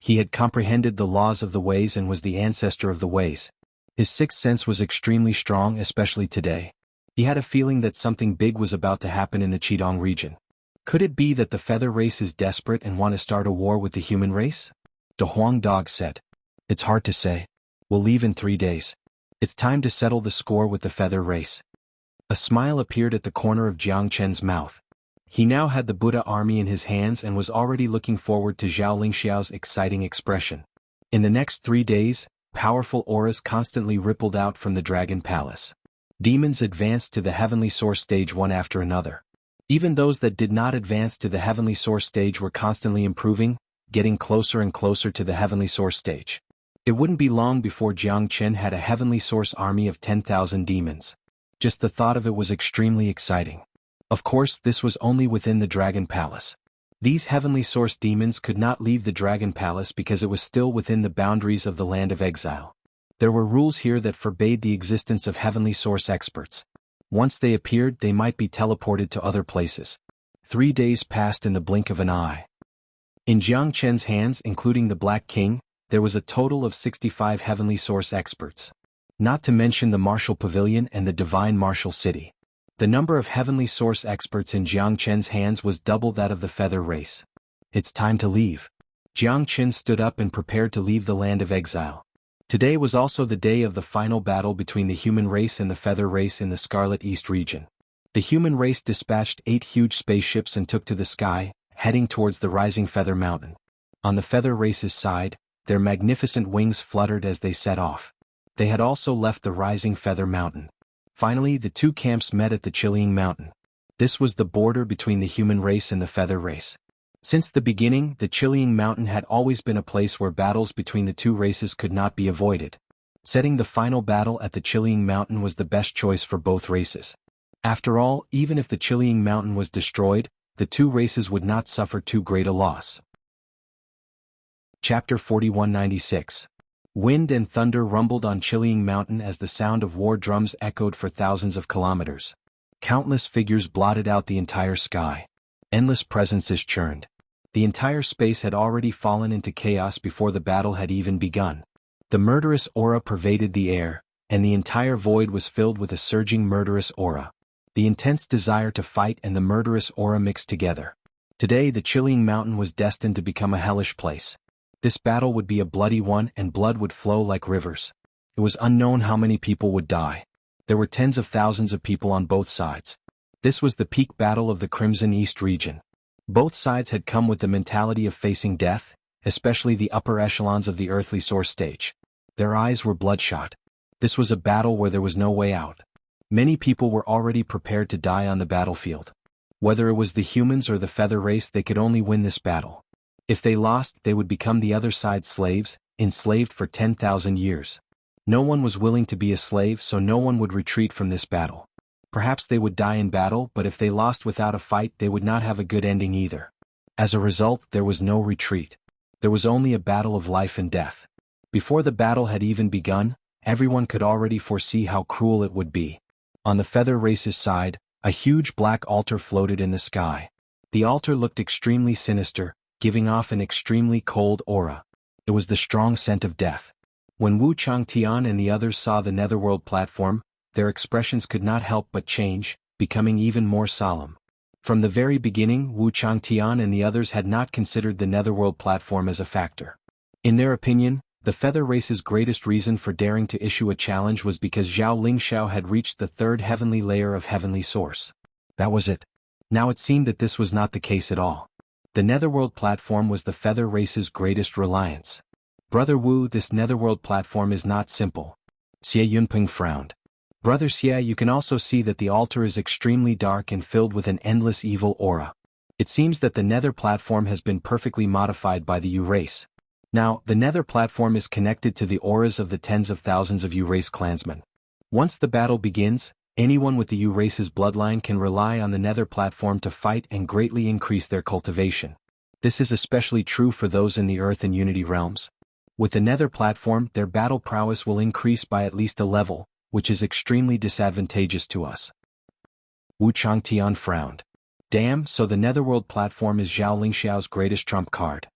He had comprehended the laws of the ways and was the ancestor of the ways. His sixth sense was extremely strong, especially today. He had a feeling that something big was about to happen in the Qidong region. Could it be that the Feather race is desperate and want to start a war with the human race? De Huang Dog said. It's hard to say. We'll leave in 3 days. It's time to settle the score with the Feather race. A smile appeared at the corner of Jiang Qin's mouth. He now had the Buddha army in his hands and was already looking forward to Zhao Lingxiao's exciting expression. In the next 3 days, powerful auras constantly rippled out from the Dragon Palace. Demons advanced to the Heavenly Source stage one after another. Even those that did not advance to the Heavenly Source stage were constantly improving, getting closer and closer to the Heavenly Source stage. It wouldn't be long before Jiang Qin had a Heavenly Source army of 10,000 demons. Just the thought of it was extremely exciting. Of course, this was only within the Dragon Palace. These Heavenly Source demons could not leave the Dragon Palace because it was still within the boundaries of the Land of Exile. There were rules here that forbade the existence of heavenly source experts. Once they appeared, they might be teleported to other places. 3 days passed in the blink of an eye. In Jiang Chen's hands, including the Black King, there was a total of 65 heavenly source experts. Not to mention the martial pavilion and the divine martial city. The number of heavenly source experts in Jiang Chen's hands was double that of the feather race. It's time to leave. Jiang Chen stood up and prepared to leave the land of exile. Today was also the day of the final battle between the human race and the feather race in the Scarlet East region. The human race dispatched 8 huge spaceships and took to the sky, heading towards the rising feather mountain. On the feather race's side, their magnificent wings fluttered as they set off. They had also left the rising feather mountain. Finally, the two camps met at the Chilling Mountain. This was the border between the human race and the feather race. Since the beginning, the Chilling Mountain had always been a place where battles between the two races could not be avoided. Setting the final battle at the Chilling Mountain was the best choice for both races. After all, even if the Chilling Mountain was destroyed, the two races would not suffer too great a loss. Chapter 4196. Wind and thunder rumbled on Chilling Mountain as the sound of war drums echoed for thousands of kilometers. Countless figures blotted out the entire sky. Endless presences churned. The entire space had already fallen into chaos before the battle had even begun. The murderous aura pervaded the air, and the entire void was filled with a surging murderous aura. The intense desire to fight and the murderous aura mixed together. Today the Chilling Mountain was destined to become a hellish place. This battle would be a bloody one and blood would flow like rivers. It was unknown how many people would die. There were tens of thousands of people on both sides. This was the peak battle of the Crimson East region. Both sides had come with the mentality of facing death, especially the upper echelons of the earthly source stage. Their eyes were bloodshot. This was a battle where there was no way out. Many people were already prepared to die on the battlefield. Whether it was the humans or the feather race, they could only win this battle. If they lost, they would become the other side's slaves, enslaved for 10,000 years. No one was willing to be a slave, so no one would retreat from this battle. Perhaps they would die in battle, but if they lost without a fight, they would not have a good ending either. As a result, there was no retreat. There was only a battle of life and death. Before the battle had even begun, everyone could already foresee how cruel it would be. On the feather race's side, a huge black altar floated in the sky. The altar looked extremely sinister, giving off an extremely cold aura. It was the strong scent of death. When Wu Changtian and the others saw the Netherworld platform, their expressions could not help but change, becoming even more solemn. From the very beginning, Wu Changtian and the others had not considered the Netherworld platform as a factor. In their opinion, the feather race's greatest reason for daring to issue a challenge was because Zhao Lingxiao had reached the third heavenly layer of heavenly source. That was it. Now it seemed that this was not the case at all. The Netherworld platform was the feather race's greatest reliance. Brother Wu, this Netherworld platform is not simple. Xie Yunping frowned. Brother Xie, you can also see that the altar is extremely dark and filled with an endless evil aura. It seems that the Nether platform has been perfectly modified by the Yu race. Now, the Nether platform is connected to the auras of the tens of thousands of Yu race clansmen. Once the battle begins, anyone with the Yu race's bloodline can rely on the Nether platform to fight and greatly increase their cultivation. This is especially true for those in the Earth and Unity realms. With the Nether platform, their battle prowess will increase by at least a level, which is extremely disadvantageous to us. Wu Changtian frowned. Damn, so the Netherworld platform is Zhao Lingxiao's greatest trump card.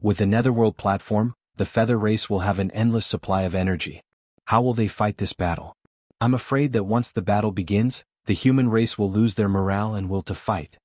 With the Netherworld platform, the feather race will have an endless supply of energy. How will they fight this battle? I'm afraid that once the battle begins, the human race will lose their morale and will to fight.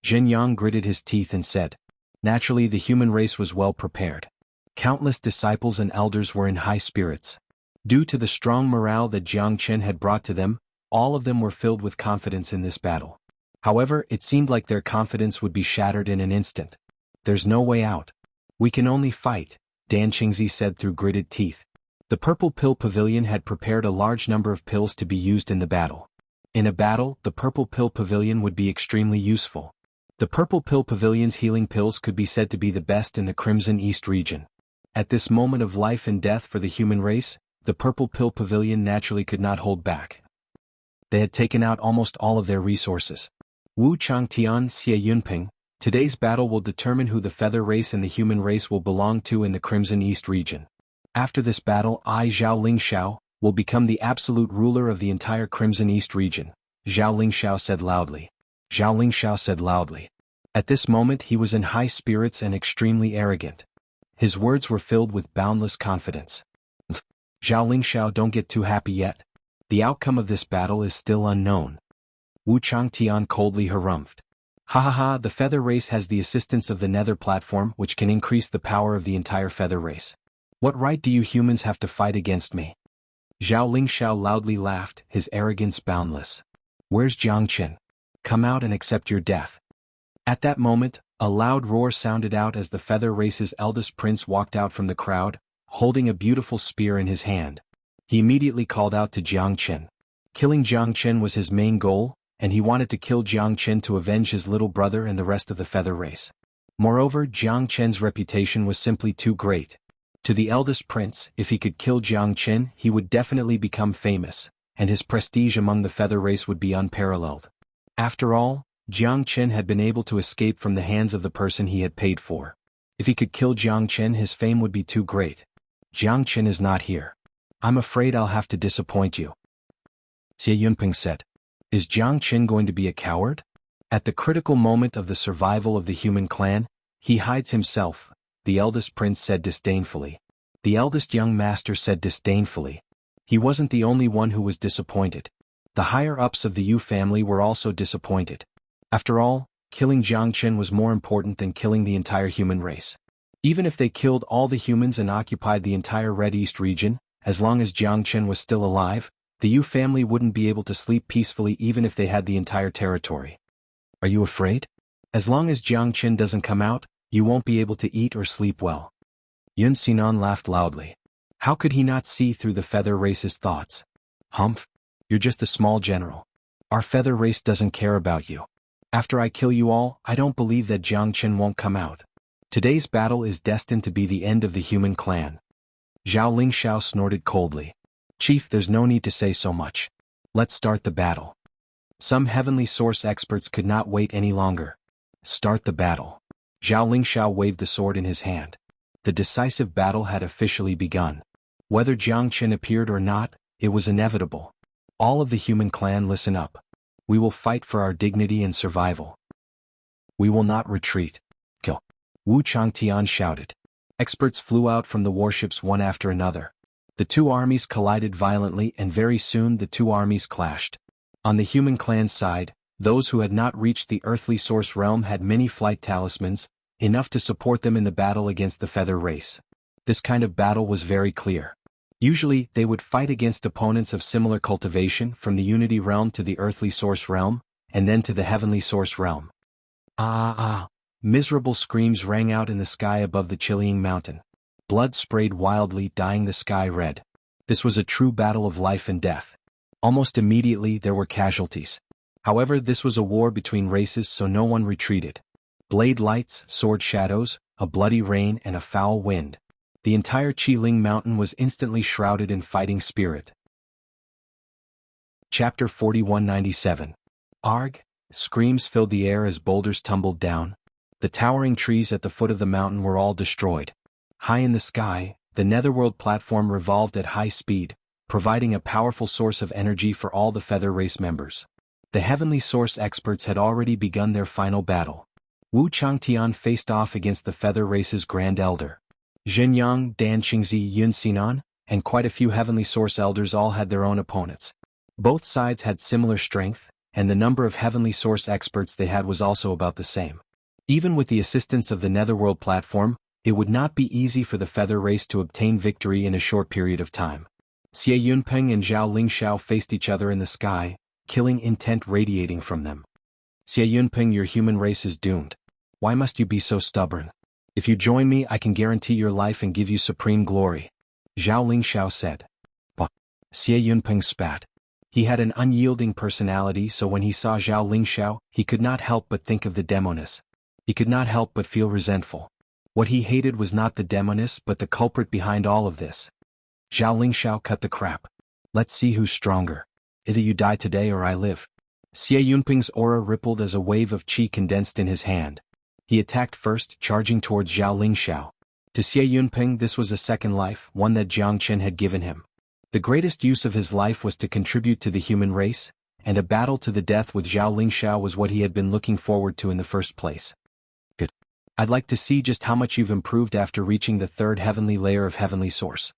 Zhen Yang gritted his teeth and said. Naturally, the human race was well prepared. Countless disciples and elders were in high spirits. Due to the strong morale that Jiang Chen had brought to them, all of them were filled with confidence in this battle. However, it seemed like their confidence would be shattered in an instant. There's no way out. We can only fight, Dan Qingzi said through gritted teeth. The Purple Pill Pavilion had prepared a large number of pills to be used in the battle. In a battle, the Purple Pill Pavilion would be extremely useful. The Purple Pill Pavilion's healing pills could be said to be the best in the Crimson East region. At this moment of life and death for the human race, the Purple Pill Pavilion naturally could not hold back. They had taken out almost all of their resources. Wu Changtian, Xie Yunping, today's battle will determine who the feather race and the human race will belong to in the Crimson East region. After this battle, I, Zhao Lingxiao, will become the absolute ruler of the entire Crimson East region, Zhao Lingxiao said loudly. Zhao Lingxiao said loudly. At this moment he was in high spirits and extremely arrogant. His words were filled with boundless confidence. Zhao Lingxiao, don't get too happy yet. The outcome of this battle is still unknown. Wu Changtian coldly harumphed. Ha ha ha, the feather race has the assistance of the nether platform which can increase the power of the entire feather race. What right do you humans have to fight against me? Zhao Lingxiao loudly laughed, his arrogance boundless. Where's Jiang Qin? Come out and accept your death. At that moment, a loud roar sounded out as the feather race's eldest prince walked out from the crowd, holding a beautiful spear in his hand. He immediately called out to Jiang Qin. Killing Jiang Qin was his main goal, and he wanted to kill Jiang Qin to avenge his little brother and the rest of the feather race. Moreover, Jiang Qin's reputation was simply too great. To the eldest prince, if he could kill Jiang Qin, he would definitely become famous, and his prestige among the feather race would be unparalleled. After all, Jiang Qin had been able to escape from the hands of the person he had paid for. If he could kill Jiang Qin, his fame would be too great. Jiang Qin is not here. I'm afraid I'll have to disappoint you, Xie Yunping said. Is Jiang Qin going to be a coward? At the critical moment of the survival of the human clan, he hides himself, the eldest prince said disdainfully. The eldest young master said disdainfully. He wasn't the only one who was disappointed. The higher-ups of the Yu family were also disappointed. After all, killing Jiang Qin was more important than killing the entire human race. Even if they killed all the humans and occupied the entire Red East region, as long as Jiang Qin was still alive, the Yu family wouldn't be able to sleep peacefully even if they had the entire territory. Are you afraid? As long as Jiang Qin doesn't come out, you won't be able to eat or sleep well. Yun Xinan laughed loudly. How could he not see through the feather race's thoughts? Humph, you're just a small general. Our feather race doesn't care about you. After I kill you all, I don't believe that Jiang Qin won't come out. Today's battle is destined to be the end of the human clan. Zhao Lingxiao snorted coldly. Chief, there's no need to say so much. Let's start the battle. Some heavenly source experts could not wait any longer. Start the battle. Zhao Lingxiao waved the sword in his hand. The decisive battle had officially begun. Whether Jiang Qin appeared or not, it was inevitable. All of the human clan, listen up. We will fight for our dignity and survival. We will not retreat. Kill. Wu Changtian shouted. Experts flew out from the warships one after another. The two armies collided violently and very soon the two armies clashed. On the human clan's side, those who had not reached the earthly source realm had many flight talismans, enough to support them in the battle against the feather race. This kind of battle was very clear. Usually, they would fight against opponents of similar cultivation from the unity realm to the earthly source realm, and then to the heavenly source realm. Miserable screams rang out in the sky above the Chiliang mountain. Blood sprayed wildly, dyeing the sky red. This was a true battle of life and death. Almost immediately there were casualties. However, this was a war between races, so no one retreated. Blade lights, sword shadows, a bloody rain and a foul wind. The entire Chiliang mountain was instantly shrouded in fighting spirit. Chapter 4197. Arg! Screams filled the air as boulders tumbled down. The towering trees at the foot of the mountain were all destroyed. High in the sky, the netherworld platform revolved at high speed, providing a powerful source of energy for all the feather race members. The heavenly source experts had already begun their final battle. Wu Changtian faced off against the feather race's grand elder. Zhenyang, Dan Qingzi, Yun Xinan, and quite a few heavenly source elders all had their own opponents. Both sides had similar strength, and the number of heavenly source experts they had was also about the same. Even with the assistance of the netherworld platform, it would not be easy for the feather race to obtain victory in a short period of time. Xie Yunpeng and Zhao Lingxiao faced each other in the sky, killing intent radiating from them. Xie Yunpeng, your human race is doomed. Why must you be so stubborn? If you join me, I can guarantee your life and give you supreme glory. Zhao Lingxiao said. But Xie Yunpeng spat. He had an unyielding personality, so when he saw Zhao Lingxiao, he could not help but think of the demoness. He could not help but feel resentful. What he hated was not the demoness but the culprit behind all of this. Zhao Lingxiao, cut the crap. Let's see who's stronger. Either you die today or I live. Xie Yunpeng's aura rippled as a wave of qi condensed in his hand. He attacked first, charging towards Zhao Lingxiao. To Xie Yunping this was a second life, one that Jiang Qin had given him. The greatest use of his life was to contribute to the human race, and a battle to the death with Zhao Lingxiao was what he had been looking forward to in the first place. Good. I'd like to see just how much you've improved after reaching the third heavenly layer of heavenly source.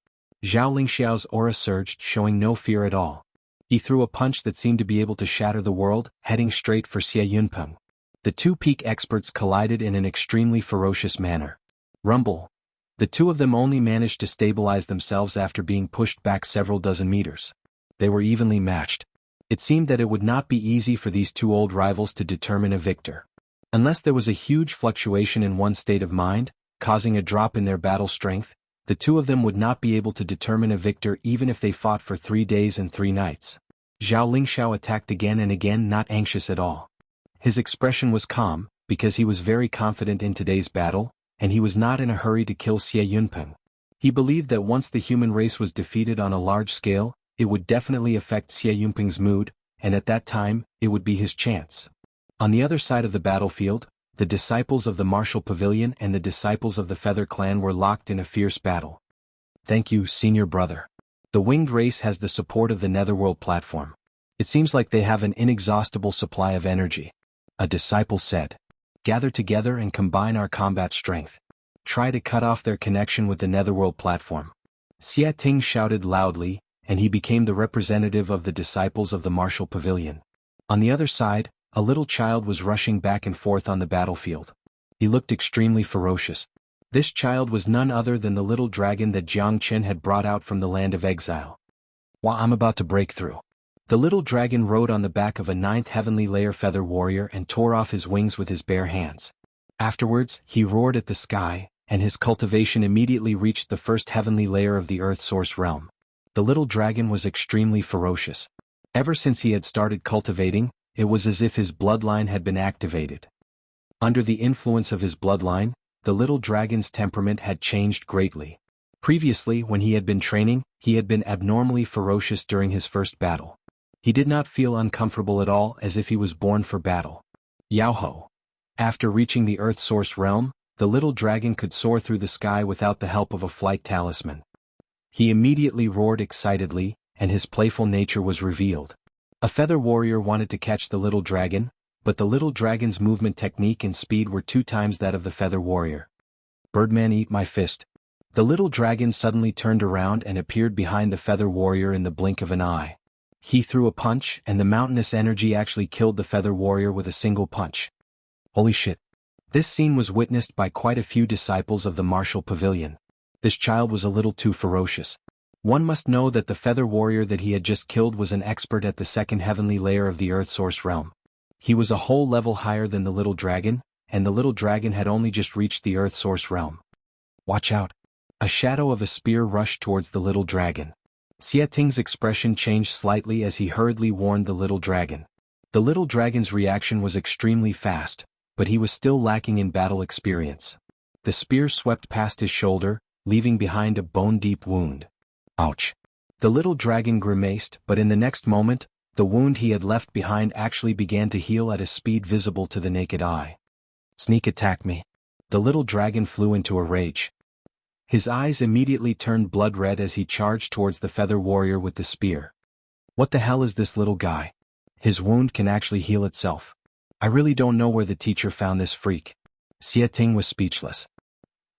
Zhao Lingxiao's aura surged, showing no fear at all. He threw a punch that seemed to be able to shatter the world, heading straight for Xie Yunping. The two peak experts collided in an extremely ferocious manner. Rumble. The two of them only managed to stabilize themselves after being pushed back several dozen meters. They were evenly matched. It seemed that it would not be easy for these two old rivals to determine a victor. Unless there was a huge fluctuation in one's state of mind, causing a drop in their battle strength, the two of them would not be able to determine a victor even if they fought for 3 days and 3 nights. Zhao Lingxiao attacked again and again, not anxious at all. His expression was calm, because he was very confident in today's battle, and he was not in a hurry to kill Xie Yunping. He believed that once the human race was defeated on a large scale, it would definitely affect Xie Yunping's mood, and at that time, it would be his chance. On the other side of the battlefield, the disciples of the martial pavilion and the disciples of the Feather Clan were locked in a fierce battle. Thank you, senior brother. The winged race has the support of the Netherworld platform. It seems like they have an inexhaustible supply of energy. A disciple said. Gather together and combine our combat strength. Try to cut off their connection with the Netherworld platform. Xie Ting shouted loudly, and he became the representative of the disciples of the martial pavilion. On the other side, a little child was rushing back and forth on the battlefield. He looked extremely ferocious. This child was none other than the little dragon that Jiang Qin had brought out from the land of exile. While I'm about to break through. The little dragon rode on the back of a 9th heavenly layer feather warrior and tore off his wings with his bare hands. Afterwards, he roared at the sky, and his cultivation immediately reached the 1st heavenly layer of the earth source realm. The little dragon was extremely ferocious. Ever since he had started cultivating, it was as if his bloodline had been activated. Under the influence of his bloodline, the little dragon's temperament had changed greatly. Previously, when he had been training, he had been abnormally ferocious during his first battle. He did not feel uncomfortable at all, as if he was born for battle. Yaoho. After reaching the Earth Source realm, the little dragon could soar through the sky without the help of a flight talisman. He immediately roared excitedly, and his playful nature was revealed. A feather warrior wanted to catch the little dragon, but the little dragon's movement technique and speed were 2 times that of the feather warrior. Birdman, eat my fist. The little dragon suddenly turned around and appeared behind the feather warrior in the blink of an eye. He threw a punch, and the mountainous energy actually killed the feather warrior with a single punch. Holy shit. This scene was witnessed by quite a few disciples of the martial pavilion. This child was a little too ferocious. One must know that the feather warrior that he had just killed was an expert at the 2nd heavenly layer of the earth source realm. He was a whole level higher than the little dragon, and the little dragon had only just reached the earth source realm. Watch out. A shadow of a spear rushed towards the little dragon. Xie Ting's expression changed slightly as he hurriedly warned the little dragon. The little dragon's reaction was extremely fast, but he was still lacking in battle experience. The spear swept past his shoulder, leaving behind a bone-deep wound. Ouch. The little dragon grimaced, but in the next moment, the wound he had left behind actually began to heal at a speed visible to the naked eye. Sneak attack me. The little dragon flew into a rage. His eyes immediately turned blood red as he charged towards the feather warrior with the spear. What the hell is this little guy? His wound can actually heal itself. I really don't know where the teacher found this freak. Xie Ting was speechless.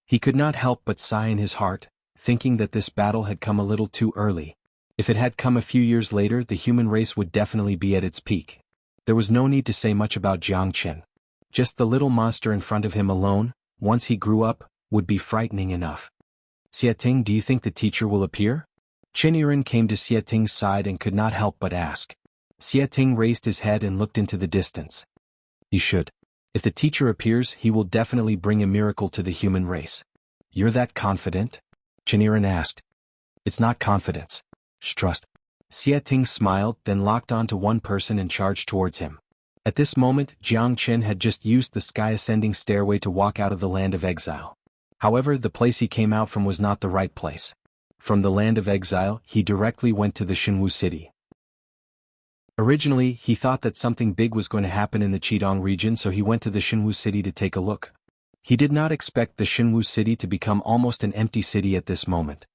He could not help but sigh in his heart, thinking that this battle had come a little too early. If it had come a few years later, the human race would definitely be at its peak. There was no need to say much about Jiang Qin. Just the little monster in front of him alone, once he grew up, would be frightening enough. Xie Ting, do you think the teacher will appear? Qin came to Xie Ting's side and could not help but ask. Xie Ting raised his head and looked into the distance. He should. If the teacher appears, he will definitely bring a miracle to the human race. You're that confident? Qin asked. It's not confidence. It's trust. Xie Ting smiled, then locked on to one person and charged towards him. At this moment, Jiang Qin had just used the sky-ascending stairway to walk out of the land of exile. However, the place he came out from was not the right place. From the land of exile, he directly went to the Xuanhu city. Originally, he thought that something big was going to happen in the Qidong region, so he went to the Xuanhu city to take a look. He did not expect the Xianhu city to become almost an empty city at this moment.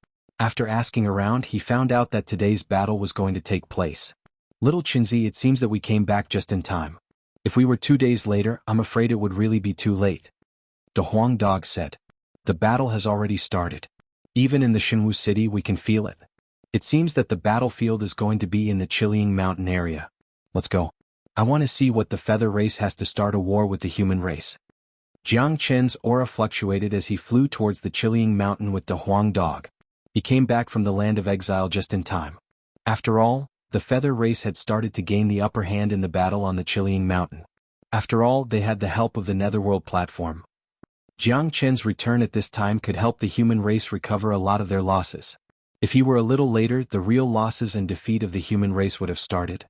After asking around, he found out that today's battle was going to take place. Little Qinzi, it seems that we came back just in time. If we were 2 days later, I'm afraid it would really be too late. The Huang dog said. The battle has already started. Even in the Xianhu city we can feel it. It seems that the battlefield is going to be in the Qiliang mountain area. Let's go. I want to see what the feather race has to start a war with the human race. Jiang Chen's aura fluctuated as he flew towards the Qiliang mountain with the Huang dog. He came back from the land of exile just in time. After all, the feather race had started to gain the upper hand in the battle on the Qiliang mountain. After all, they had the help of the netherworld platform. Jiang Chen's return at this time could help the human race recover a lot of their losses. If he were a little later, the real losses and defeat of the human race would have started.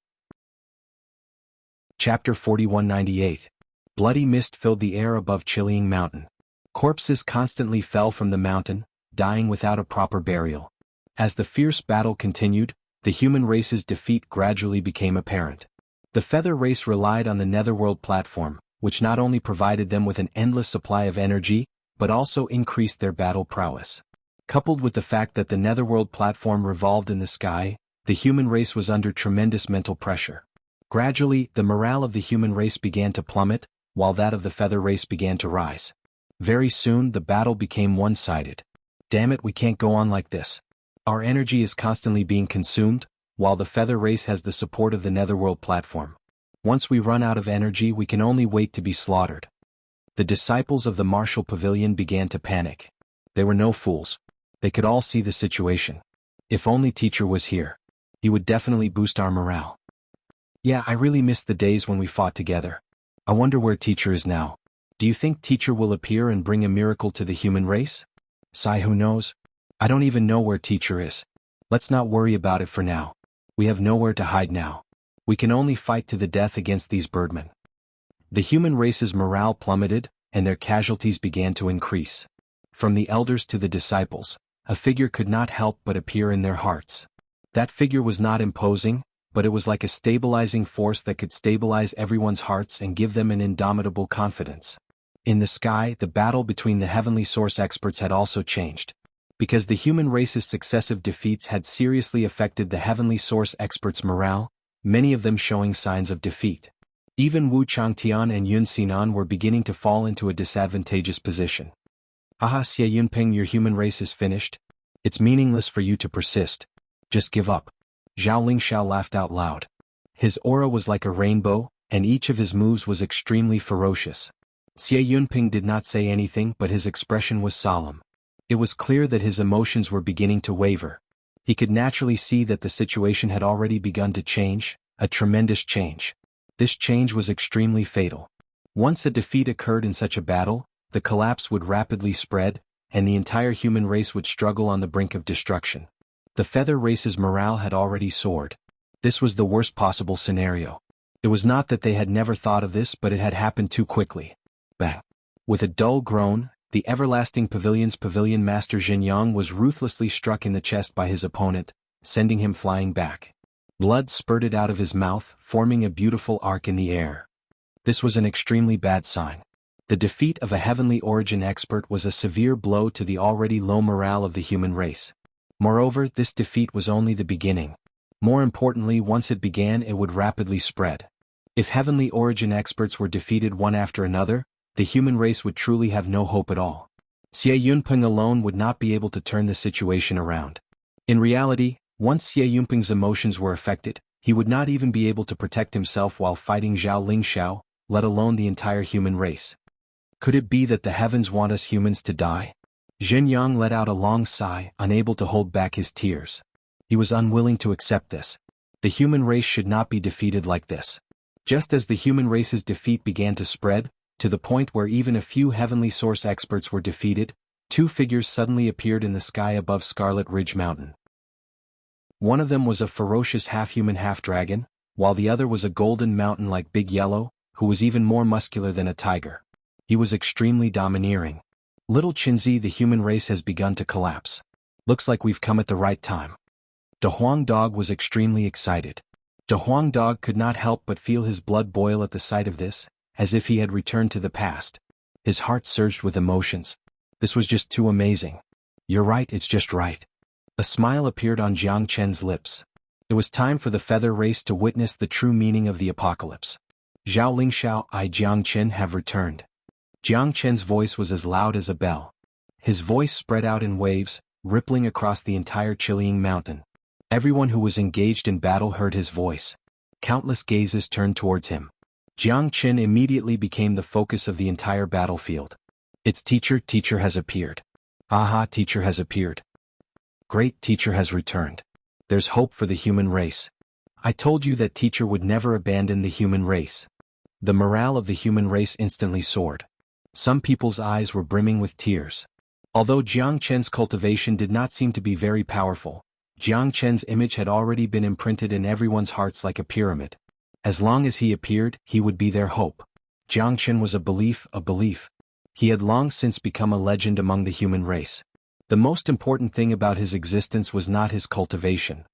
Chapter 4198. Bloody mist filled the air above Qiliang mountain. Corpses constantly fell from the mountain, dying without a proper burial. As the fierce battle continued, the human race's defeat gradually became apparent. The feather race relied on the netherworld platform, which not only provided them with an endless supply of energy, but also increased their battle prowess. Coupled with the fact that the netherworld platform revolved in the sky, the human race was under tremendous mental pressure. Gradually, the morale of the human race began to plummet, while that of the feather race began to rise. Very soon, the battle became one-sided. Damn it, we can't go on like this. Our energy is constantly being consumed, while the feather race has the support of the netherworld platform. Once we run out of energy, we can only wait to be slaughtered. The disciples of the martial pavilion began to panic. They were no fools. They could all see the situation. If only teacher was here. He would definitely boost our morale. Yeah, I really missed the days when we fought together. I wonder where teacher is now. Do you think teacher will appear and bring a miracle to the human race? Sigh, who knows? I don't even know where teacher is. Let's not worry about it for now. We have nowhere to hide now. We can only fight to the death against these birdmen. The human race's morale plummeted, and their casualties began to increase. From the elders to the disciples, a figure could not help but appear in their hearts. That figure was not imposing, but it was like a stabilizing force that could stabilize everyone's hearts and give them an indomitable confidence. In the sky, the battle between the heavenly source experts had also changed. Because the human race's successive defeats had seriously affected the heavenly source experts' morale, many of them showing signs of defeat. Even Wu Changtian and Yun Xinan were beginning to fall into a disadvantageous position. Haha, Xie Yunping, your human race is finished. It's meaningless for you to persist. Just give up. Zhao Lingxiao laughed out loud. His aura was like a rainbow, and each of his moves was extremely ferocious. Xie Yunping did not say anything, but his expression was solemn. It was clear that his emotions were beginning to waver. He could naturally see that the situation had already begun to change, a tremendous change. This change was extremely fatal. Once a defeat occurred in such a battle, the collapse would rapidly spread, and the entire human race would struggle on the brink of destruction. The feather race's morale had already soared. This was the worst possible scenario. It was not that they had never thought of this, but it had happened too quickly. Bang! With a dull groan, the everlasting pavilion's pavilion master Xianyang was ruthlessly struck in the chest by his opponent, sending him flying back. Blood spurted out of his mouth, forming a beautiful arc in the air. This was an extremely bad sign. The defeat of a heavenly origin expert was a severe blow to the already low morale of the human race. Moreover, this defeat was only the beginning. More importantly, once it began, it would rapidly spread. If heavenly origin experts were defeated one after another, the human race would truly have no hope at all. Xie Yunping alone would not be able to turn the situation around. In reality, once Xie Yunping's emotions were affected, he would not even be able to protect himself while fighting Zhao Lingxiao, let alone the entire human race. Could it be that the heavens want us humans to die? Xianyang let out a long sigh, unable to hold back his tears. He was unwilling to accept this. The human race should not be defeated like this. Just as the human race's defeat began to spread, to the point where even a few heavenly source experts were defeated, two figures suddenly appeared in the sky above Scarlet Ridge Mountain. One of them was a ferocious half-human half-dragon, while the other was a golden mountain like Big Yellow, who was even more muscular than a tiger. He was extremely domineering. Little Qinzi, the human race has begun to collapse. Looks like we've come at the right time. The Huang dog was extremely excited. The Huang dog could not help but feel his blood boil at the sight of this, as if he had returned to the past. His heart surged with emotions. This was just too amazing. You're right, it's just right. A smile appeared on Jiang Chen's lips. It was time for the feather race to witness the true meaning of the apocalypse. Zhao Lingxiao, I Jiang Chen have returned. Jiang Chen's voice was as loud as a bell. His voice spread out in waves, rippling across the entire Chilean mountain. Everyone who was engaged in battle heard his voice. Countless gazes turned towards him. Jiang Chen immediately became the focus of the entire battlefield. Its teacher has appeared. Aha, teacher has appeared. Great teacher has returned. There's hope for the human race. I told you that teacher would never abandon the human race. The morale of the human race instantly soared. Some people's eyes were brimming with tears. Although Jiang Chen's cultivation did not seem to be very powerful, Jiang Chen's image had already been imprinted in everyone's hearts like a pyramid. As long as he appeared, he would be their hope. Jiang Chen was a belief. He had long since become a legend among the human race. The most important thing about his existence was not his cultivation.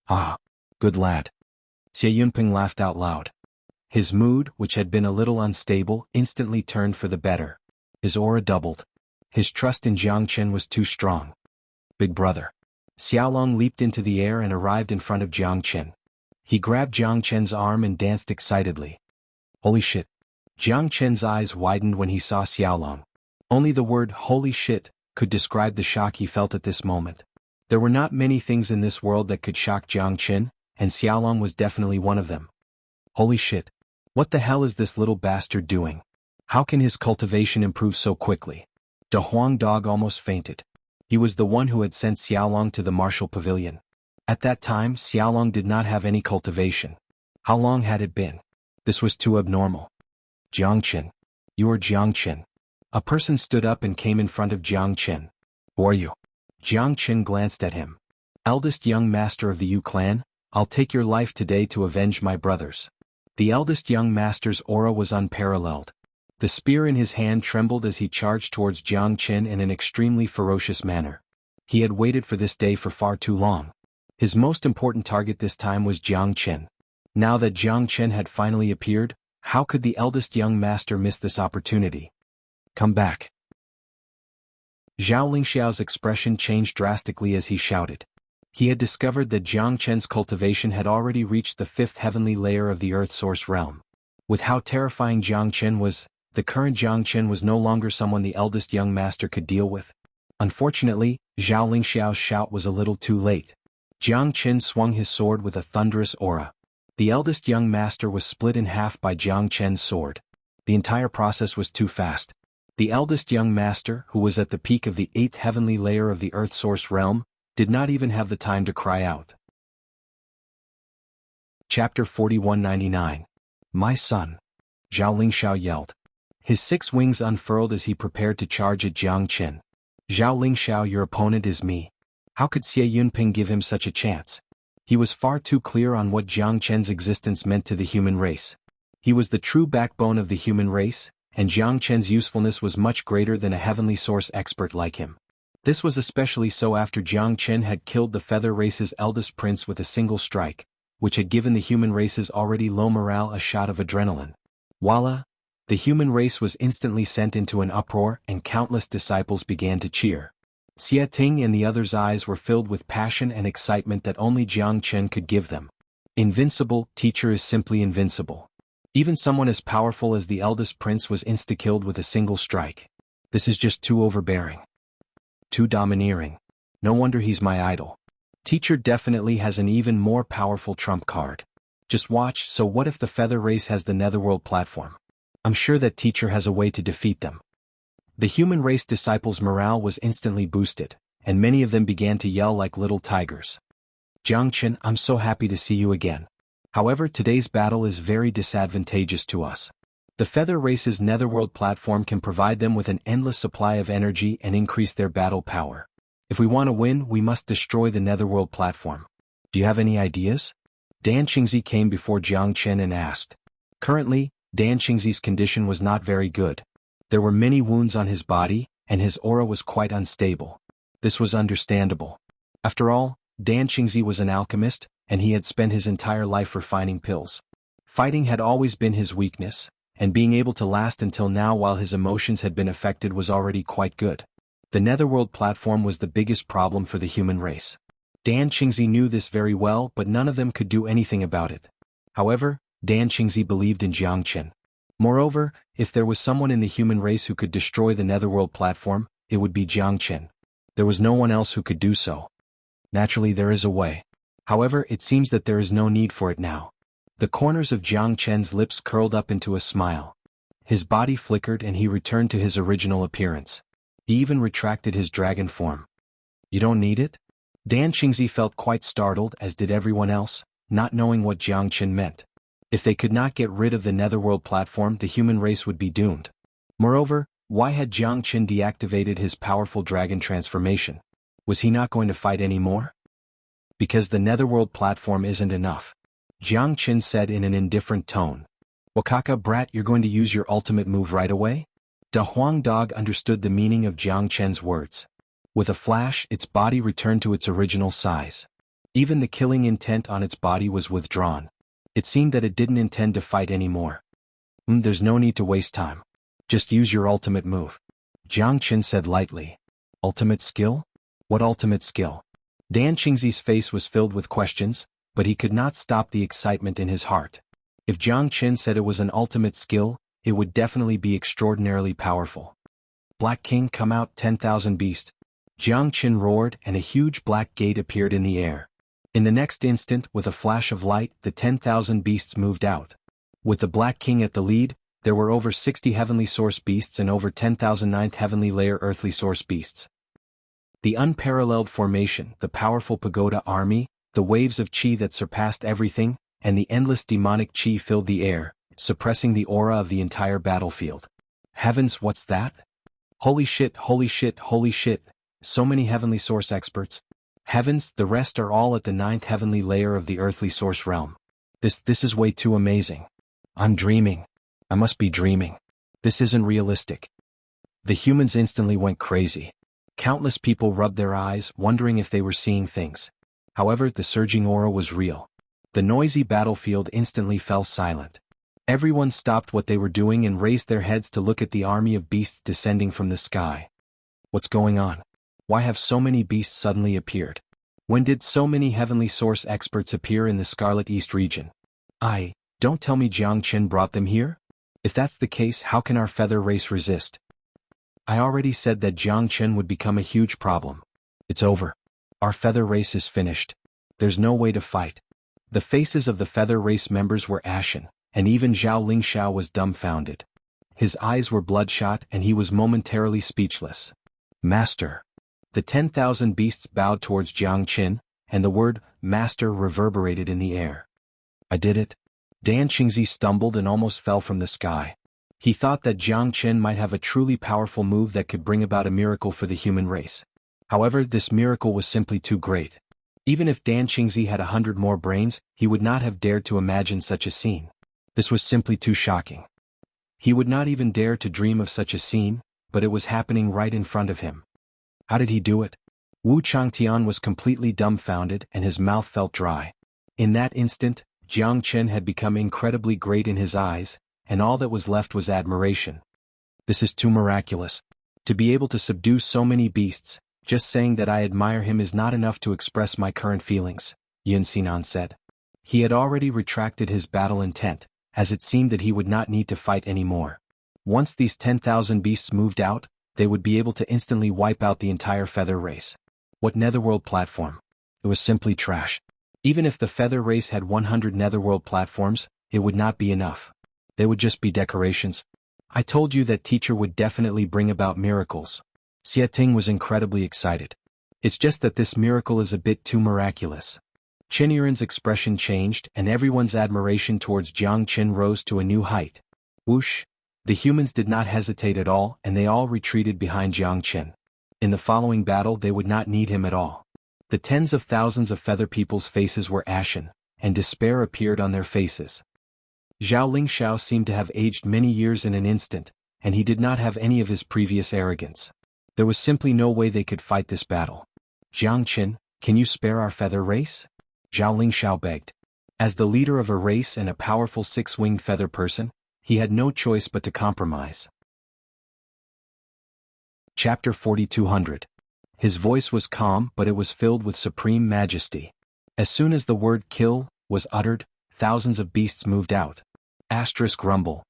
Ah, good lad. Xie Yunping laughed out loud. His mood, which had been a little unstable, instantly turned for the better. His aura doubled. His trust in Jiang Chen was too strong. Big brother. Xiaolong leaped into the air and arrived in front of Jiang Chen. He grabbed Jiang Chen's arm and danced excitedly. Holy shit. Jiang Chen's eyes widened when he saw Xiaolong. Only the word holy shit could describe the shock he felt at this moment. There were not many things in this world that could shock Jiang Chen, and Xiaolong was definitely one of them. Holy shit. What the hell is this little bastard doing? How can his cultivation improve so quickly? De Huang Dog almost fainted. He was the one who had sent Xiaolong to the martial pavilion. At that time, Xiaolong did not have any cultivation. How long had it been? This was too abnormal. Jiang Chen. You are Jiang Chen. A person stood up and came in front of Jiang Chen. Who are you? Jiang Chen glanced at him. Eldest young master of the Yu clan, I'll take your life today to avenge my brothers. The eldest young master's aura was unparalleled. The spear in his hand trembled as he charged towards Jiang Chen in an extremely ferocious manner. He had waited for this day for far too long. His most important target this time was Jiang Chen. Now that Jiang Chen had finally appeared, how could the eldest young master miss this opportunity? Come back. Zhao Lingxiao's expression changed drastically as he shouted. He had discovered that Jiang Chen's cultivation had already reached the 5th heavenly layer of the Earth Source realm. With how terrifying Jiang Chen was, the current Jiang Chen was no longer someone the eldest young master could deal with. Unfortunately, Zhao Lingxiao's shout was a little too late. Jiang Chen swung his sword with a thunderous aura. The eldest young master was split in half by Jiang Chen's sword. The entire process was too fast. The eldest young master, who was at the peak of the 8th heavenly layer of the Earth Source realm, did not even have the time to cry out. Chapter 4199. My son. Zhao Lingxiao yelled. His 6 wings unfurled as he prepared to charge at Jiang Chen. Zhao Lingxiao, your opponent is me. How could Xie Yunping give him such a chance? He was far too clear on what Jiang Chen's existence meant to the human race. He was the true backbone of the human race, and Jiang Chen's usefulness was much greater than a heavenly source expert like him. This was especially so after Jiang Chen had killed the feather race's eldest prince with a single strike, which had given the human race's already low morale a shot of adrenaline. Voila! The human race was instantly sent into an uproar and countless disciples began to cheer. Xie Ting and the others' eyes were filled with passion and excitement that only Jiang Chen could give them. Invincible, teacher is simply invincible. Even someone as powerful as the eldest prince was insta-killed with a single strike. This is just too overbearing. Too domineering. No wonder he's my idol. Teacher definitely has an even more powerful trump card. Just watch. So what if the feather race has the netherworld platform? I'm sure that teacher has a way to defeat them. The human race disciples' morale was instantly boosted, and many of them began to yell like little tigers. Jiang Chen, I'm so happy to see you again. However, today's battle is very disadvantageous to us. The feather race's netherworld platform can provide them with an endless supply of energy and increase their battle power. If we want to win, we must destroy the netherworld platform. Do you have any ideas? Dan Qingzi came before Jiang Chen and asked. Currently, Dan Qingzi's condition was not very good. There were many wounds on his body, and his aura was quite unstable. This was understandable. After all, Dan Qingzi was an alchemist, and he had spent his entire life refining pills. Fighting had always been his weakness, and being able to last until now while his emotions had been affected was already quite good. The netherworld platform was the biggest problem for the human race. Dan Qingzi knew this very well, but none of them could do anything about it. However, Dan Qingzi believed in Jiang Qin. Moreover, if there was someone in the human race who could destroy the netherworld platform, it would be Jiang Qin. There was no one else who could do so. Naturally, there is a way. However, it seems that there is no need for it now. The corners of Jiang Qin's lips curled up into a smile. His body flickered and he returned to his original appearance. He even retracted his dragon form. You don't need it? Dan Qingzi felt quite startled, as did everyone else, not knowing what Jiang Qin meant. If they could not get rid of the netherworld platform, the human race would be doomed. Moreover, why had Jiang Qin deactivated his powerful dragon transformation? Was he not going to fight anymore? Because the netherworld platform isn't enough. Jiang Qin said in an indifferent tone. Wakaka brat, you're going to use your ultimate move right away? Da Huang Dog understood the meaning of Jiang Qin's words. With a flash, its body returned to its original size. Even the killing intent on its body was withdrawn. It seemed that it didn't intend to fight anymore. There's no need to waste time. Just use your ultimate move. Jiang Qin said lightly. Ultimate skill? What ultimate skill? Dan Qingzi's face was filled with questions, but he could not stop the excitement in his heart. If Jiang Qin said it was an ultimate skill, it would definitely be extraordinarily powerful. Black King, come out, 10,000 beast. Jiang Qin roared, and a huge black gate appeared in the air. In the next instant, with a flash of light, the 10,000 beasts moved out. With the Black King at the lead, there were over 60 heavenly source beasts and over 10,000 ninth heavenly layer earthly source beasts. The unparalleled formation, the powerful pagoda army, the waves of qi that surpassed everything, and the endless demonic qi filled the air, suppressing the aura of the entire battlefield. Heavens, what's that? Holy shit, holy shit, holy shit. So many heavenly source experts. Heavens, the rest are all at the 9th heavenly layer of the earthly source realm. This is way too amazing. I'm dreaming. I must be dreaming. This isn't realistic. The humans instantly went crazy. Countless people rubbed their eyes, wondering if they were seeing things. However, the surging aura was real. The noisy battlefield instantly fell silent. Everyone stopped what they were doing and raised their heads to look at the army of beasts descending from the sky. What's going on? Why have so many beasts suddenly appeared? When did so many heavenly source experts appear in the Scarlet East region? Don't tell me Jiang Qin brought them here? If that's the case, how can our feather race resist? I already said that Jiang Qin would become a huge problem. It's over. Our feather race is finished. There's no way to fight. The faces of the feather race members were ashen, and even Zhao Lingxiao was dumbfounded. His eyes were bloodshot and he was momentarily speechless. Master. The 10,000 beasts bowed towards Jiang Qin, and the word, Master, reverberated in the air. I did it. Dan Qingzi stumbled and almost fell from the sky. He thought that Jiang Qin might have a truly powerful move that could bring about a miracle for the human race. However, this miracle was simply too great. Even if Dan Qingzi had 100 more brains, he would not have dared to imagine such a scene. This was simply too shocking. He would not even dare to dream of such a scene, but it was happening right in front of him. How did he do it? Wu Changtian was completely dumbfounded and his mouth felt dry. In that instant, Jiang Qin had become incredibly great in his eyes, and all that was left was admiration. This is too miraculous. To be able to subdue so many beasts, just saying that I admire him is not enough to express my current feelings, Yin Xinan said. He had already retracted his battle intent, as it seemed that he would not need to fight anymore. Once these 10,000 beasts moved out, they would be able to instantly wipe out the entire feather race. What netherworld platform? It was simply trash. Even if the feather race had 100 netherworld platforms, it would not be enough. They would just be decorations. I told you that teacher would definitely bring about miracles. Xie Ting was incredibly excited. It's just that this miracle is a bit too miraculous. Qin Yiren's expression changed and everyone's admiration towards Jiang Qin rose to a new height. Whoosh! The humans did not hesitate at all and they all retreated behind Jiang Qin. In the following battle they would not need him at all. The tens of thousands of feather people's faces were ashen, and despair appeared on their faces. Zhao Lingxiao seemed to have aged many years in an instant, and he did not have any of his previous arrogance. There was simply no way they could fight this battle. Jiang Qin, can you spare our feather race? Zhao Lingxiao begged. As the leader of a race and a powerful six-winged feather person, he had no choice but to compromise. Chapter 4200. His voice was calm, but it was filled with supreme majesty. As soon as the word kill was uttered, thousands of beasts moved out. Asterisk rumble.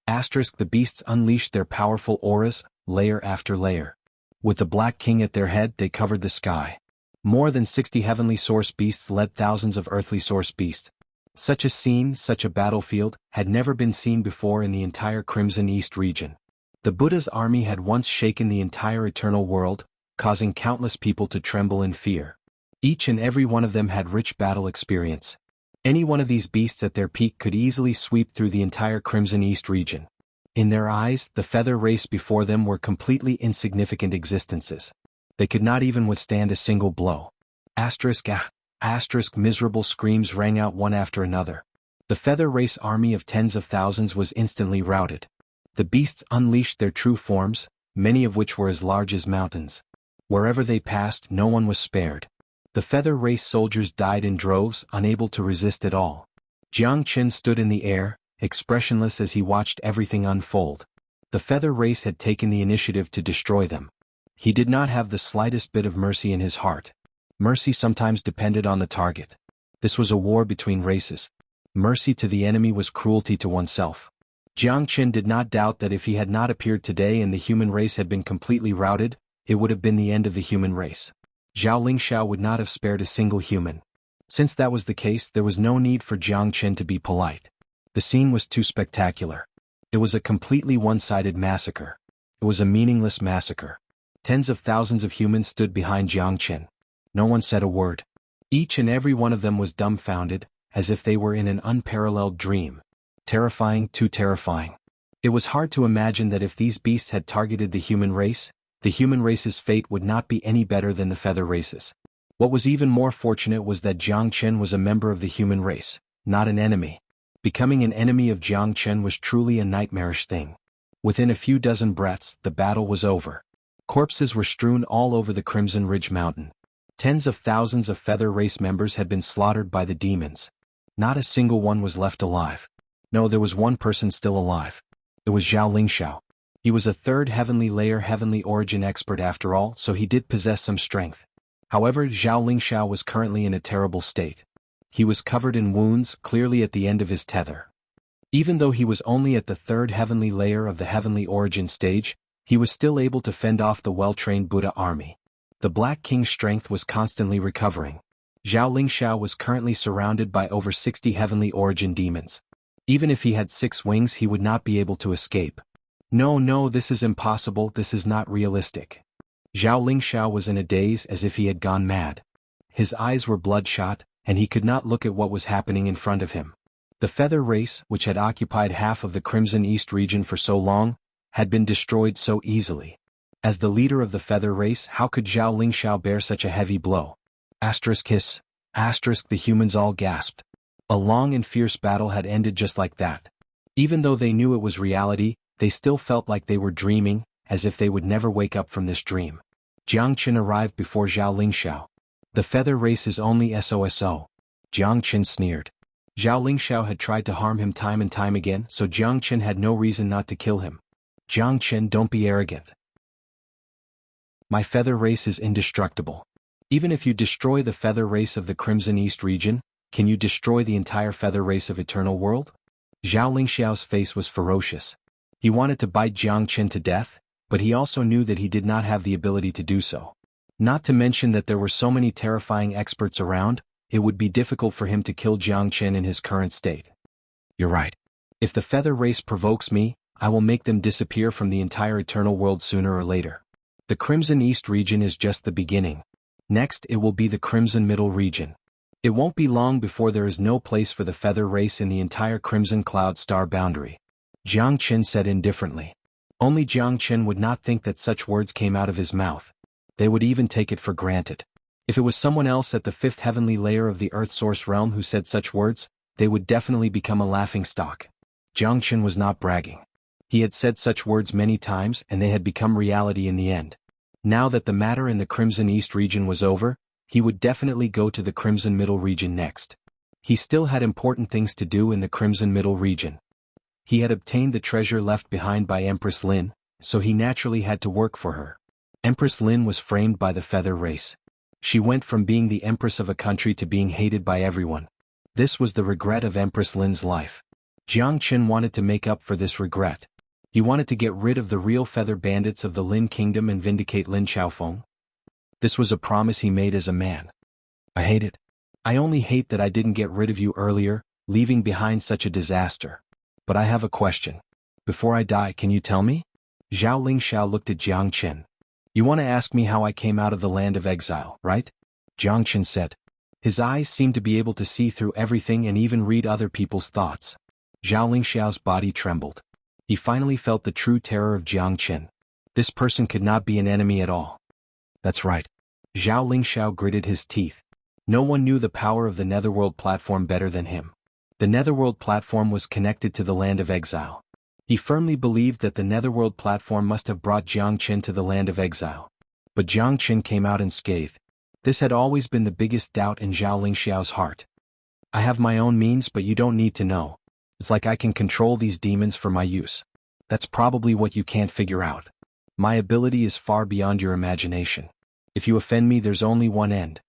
Asterisk the beasts unleashed their powerful auras, layer after layer. With the Black King at their head, they covered the sky. More than 60 heavenly source beasts led thousands of earthly source beasts. Such a scene, such a battlefield, had never been seen before in the entire Crimson East region. The Buddha's army had once shaken the entire eternal world, causing countless people to tremble in fear. Each and every one of them had rich battle experience. Any one of these beasts at their peak could easily sweep through the entire Crimson East region. In their eyes, the feather race before them were completely insignificant existences. They could not even withstand a single blow. Asterisk miserable screams rang out one after another. The feather race army of tens of thousands was instantly routed. The beasts unleashed their true forms, many of which were as large as mountains. Wherever they passed, no one was spared. The feather race soldiers died in droves, unable to resist at all. Jiang Qin stood in the air, expressionless as he watched everything unfold. The feather race had taken the initiative to destroy them. He did not have the slightest bit of mercy in his heart. Mercy sometimes depended on the target. This was a war between races. Mercy to the enemy was cruelty to oneself. Jiang Qin did not doubt that if he had not appeared today and the human race had been completely routed, it would have been the end of the human race. Zhao Lingxiao would not have spared a single human. Since that was the case, there was no need for Jiang Qin to be polite. The scene was too spectacular. It was a completely one-sided massacre. It was a meaningless massacre. Tens of thousands of humans stood behind Jiang Qin. No one said a word. Each and every one of them was dumbfounded, as if they were in an unparalleled dream. Terrifying, too terrifying. It was hard to imagine that if these beasts had targeted the human race's fate would not be any better than the feather races. What was even more fortunate was that Jiang Qin was a member of the human race, not an enemy. Becoming an enemy of Jiang Qin was truly a nightmarish thing. Within a few dozen breaths, the battle was over. Corpses were strewn all over the Crimson Ridge Mountain. Tens of thousands of feather race members had been slaughtered by the demons. Not a single one was left alive. No, there was one person still alive. It was Zhao Lingxiao. He was a third heavenly layer heavenly origin expert after all, so he did possess some strength. However, Zhao Lingxiao was currently in a terrible state. He was covered in wounds, clearly at the end of his tether. Even though he was only at the third heavenly layer of the heavenly origin stage, he was still able to fend off the well-trained Buddha army. The Black King's strength was constantly recovering. Zhao Lingxiao was currently surrounded by over 60 heavenly origin demons. Even if he had 6 wings, he would not be able to escape. No, this is impossible, this is not realistic. Zhao Lingxiao was in a daze as if he had gone mad. His eyes were bloodshot, and he could not look at what was happening in front of him. The feather race, which had occupied half of the Crimson East region for so long, had been destroyed so easily. As the leader of the feather race, how could Zhao Lingxiao bear such a heavy blow? Asterisk the humans all gasped. A long and fierce battle had ended just like that. Even though they knew it was reality, they still felt like they were dreaming, as if they would never wake up from this dream. Jiang Qin arrived before Zhao Lingxiao. The feather race is only SOSO. Jiang Qin sneered. Zhao Lingxiao had tried to harm him time and time again, so Jiang Qin had no reason not to kill him. Jiang Qin, don't be arrogant. My feather race is indestructible. Even if you destroy the feather race of the Crimson East region, can you destroy the entire feather race of Eternal World? Zhao Lingxiao's face was ferocious. He wanted to bite Jiang Qin to death, but he also knew that he did not have the ability to do so. Not to mention that there were so many terrifying experts around, it would be difficult for him to kill Jiang Qin in his current state. You're right. If the feather race provokes me, I will make them disappear from the entire Eternal World sooner or later. The Crimson East region is just the beginning. Next, it will be the Crimson Middle region. It won't be long before there is no place for the feather race in the entire Crimson Cloud Star boundary. Jiang Qin said indifferently. Only Jiang Qin would not think that such words came out of his mouth. They would even take it for granted. If it was someone else at the 5th heavenly layer of the Earth Source realm who said such words, they would definitely become a laughingstock. Jiang Qin was not bragging. He had said such words many times and they had become reality in the end. Now that the matter in the Crimson East region was over, he would definitely go to the Crimson Middle region next. He still had important things to do in the Crimson Middle region. He had obtained the treasure left behind by Empress Lin, so he naturally had to work for her. Empress Lin was framed by the feather race. She went from being the empress of a country to being hated by everyone. This was the regret of Empress Lin's life. Jiang Qin wanted to make up for this regret. He wanted to get rid of the real feather bandits of the Lin kingdom and vindicate Lin Xiaofeng. This was a promise he made as a man. I hate it. I only hate that I didn't get rid of you earlier, leaving behind such a disaster. But I have a question. Before I die, can you tell me? Zhao Lingxiao looked at Jiang Qin. You want to ask me how I came out of the land of exile, right? Jiang Qin said. His eyes seemed to be able to see through everything and even read other people's thoughts. Zhao Lingxiao's body trembled. He finally felt the true terror of Jiang Qin. This person could not be an enemy at all. That's right. Zhao Lingxiao gritted his teeth. No one knew the power of the Netherworld platform better than him. The Netherworld platform was connected to the land of exile. He firmly believed that the Netherworld platform must have brought Jiang Qin to the land of exile. But Jiang Qin came out unscathed. This had always been the biggest doubt in Zhao Lingxiao's heart. I have my own means, but you don't need to know. It's like I can control these demons for my use. That's probably what you can't figure out. My ability is far beyond your imagination. If you offend me, there's only one end.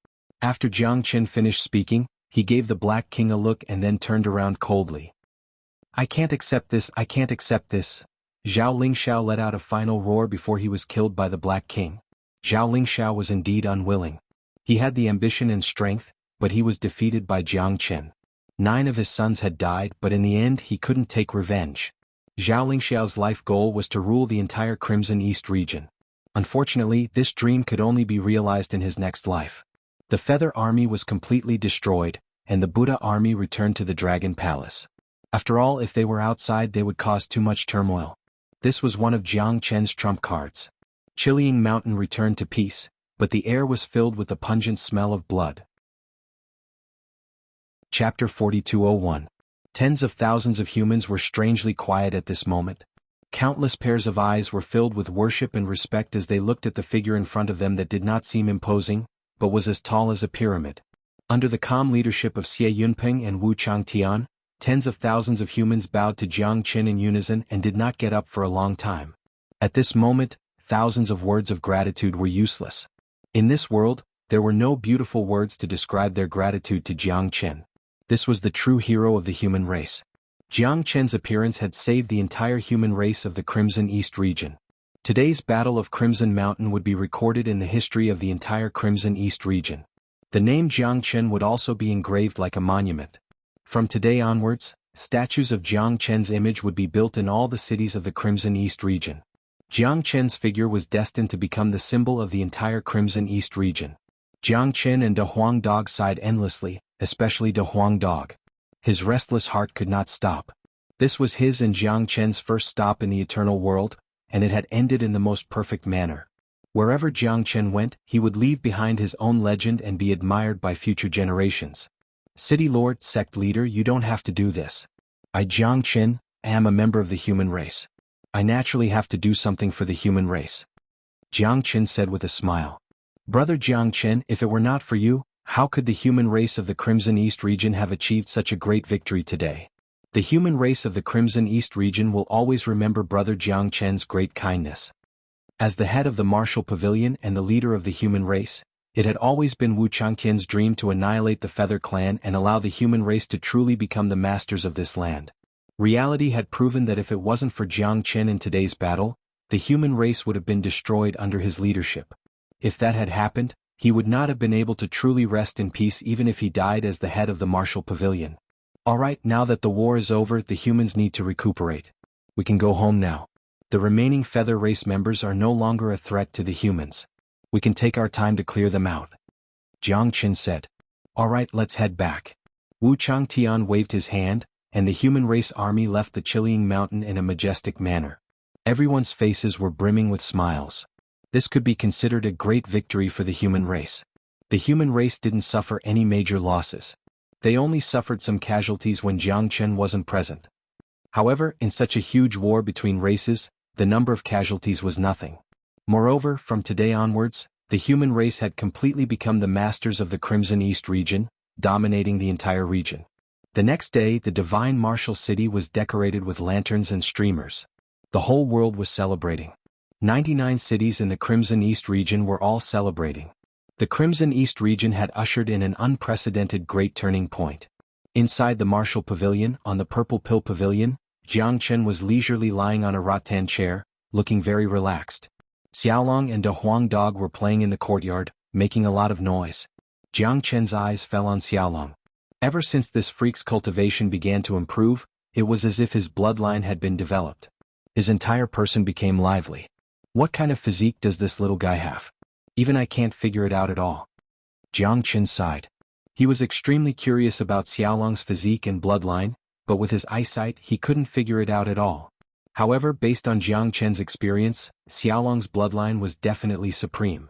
After Jiang Qin finished speaking, he gave the Black King a look and then turned around coldly. I can't accept this, I can't accept this. Zhao Lingxiao let out a final roar before he was killed by the Black King. Zhao Lingxiao was indeed unwilling. He had the ambition and strength, but he was defeated by Jiang Qin. 9 of his sons had died, but in the end he couldn't take revenge. Zhao Lingxiao's life goal was to rule the entire Crimson East region. Unfortunately, this dream could only be realized in his next life. The Feather Army was completely destroyed, and the Buddha army returned to the Dragon Palace. After all, if they were outside, they would cause too much turmoil. This was one of Jiang Qin's trump cards. Qiliang Mountain returned to peace, but the air was filled with the pungent smell of blood. Chapter 4201. Tens of thousands of humans were strangely quiet at this moment. Countless pairs of eyes were filled with worship and respect as they looked at the figure in front of them that did not seem imposing, but was as tall as a pyramid. Under the calm leadership of Xie Yunping and Wu Changtian, tens of thousands of humans bowed to Jiang Qin in unison and did not get up for a long time. At this moment, thousands of words of gratitude were useless. In this world, there were no beautiful words to describe their gratitude to Jiang Qin. This was the true hero of the human race. Jiang Qin's appearance had saved the entire human race of the Crimson East region. Today's Battle of Crimson Mountain would be recorded in the history of the entire Crimson East region. The name Jiang Qin would also be engraved like a monument. From today onwards, statues of Jiang Qin's image would be built in all the cities of the Crimson East region. Jiang Qin's figure was destined to become the symbol of the entire Crimson East region. Jiang Qin and De Huang Dog sighed endlessly, especially De Huang Dog. His restless heart could not stop. This was his and Jiang Qin's first stop in the eternal world, and it had ended in the most perfect manner. Wherever Jiang Qin went, he would leave behind his own legend and be admired by future generations. City Lord, Sect Leader, you don't have to do this. I, Jiang Qin, am a member of the human race. I naturally have to do something for the human race. Jiang Qin said with a smile. Brother Jiang Qin, if it were not for you, how could the human race of the Crimson East region have achieved such a great victory today? The human race of the Crimson East region will always remember Brother Jiang Qin's great kindness. As the head of the martial pavilion and the leader of the human race, it had always been Wu Changqian's dream to annihilate the Feather Clan and allow the human race to truly become the masters of this land. Reality had proven that if it wasn't for Jiang Qin in today's battle, the human race would have been destroyed under his leadership. If that had happened, he would not have been able to truly rest in peace even if he died as the head of the martial pavilion. Alright, now that the war is over, the humans need to recuperate. We can go home now. The remaining Feather Race members are no longer a threat to the humans. We can take our time to clear them out. Jiang Qin said. Alright, let's head back. Wu Changtian waved his hand, and the human race army left the Qiliang Mountain in a majestic manner. Everyone's faces were brimming with smiles. This could be considered a great victory for the human race. The human race didn't suffer any major losses. They only suffered some casualties when Jiang Qin wasn't present. However, in such a huge war between races, the number of casualties was nothing. Moreover, from today onwards, the human race had completely become the masters of the Crimson East region, dominating the entire region. The next day, the divine martial city was decorated with lanterns and streamers. The whole world was celebrating. 99 cities in the Crimson East region were all celebrating. The Crimson East region had ushered in an unprecedented great turning point. Inside the martial pavilion, on the purple pill pavilion, Jiangchen was leisurely lying on a rattan chair, looking very relaxed. Xiaolong and De Huang dog were playing in the courtyard, making a lot of noise. Jiangchen's eyes fell on Xiaolong. Ever since this freak's cultivation began to improve, it was as if his bloodline had been developed. His entire person became lively. What kind of physique does this little guy have? Even I can't figure it out at all. Jiangchen sighed. He was extremely curious about Xiaolong's physique and bloodline, but with his eyesight he couldn't figure it out at all. However, based on Jiangchen's experience, Xiaolong's bloodline was definitely supreme.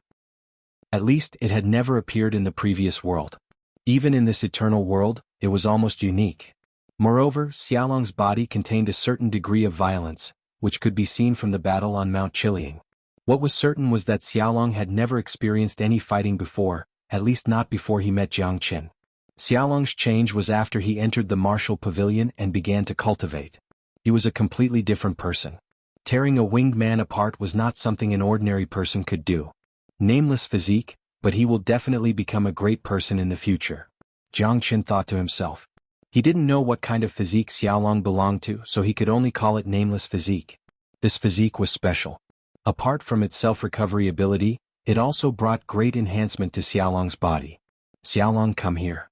At least it had never appeared in the previous world. Even in this eternal world, it was almost unique. Moreover, Xiaolong's body contained a certain degree of violence, which could be seen from the battle on Mount Chiliang. What was certain was that Xiaolong had never experienced any fighting before, at least not before he met Jiangchen. Xiaolong's change was after he entered the martial pavilion and began to cultivate. He was a completely different person. Tearing a winged man apart was not something an ordinary person could do. Nameless physique, but he will definitely become a great person in the future. Jiangchen thought to himself. He didn't know what kind of physique Xiaolong belonged to, so he could only call it nameless physique. This physique was special. Apart from its self-recovery ability, it also brought great enhancement to Xiaolong's body. Xiaolong, come here.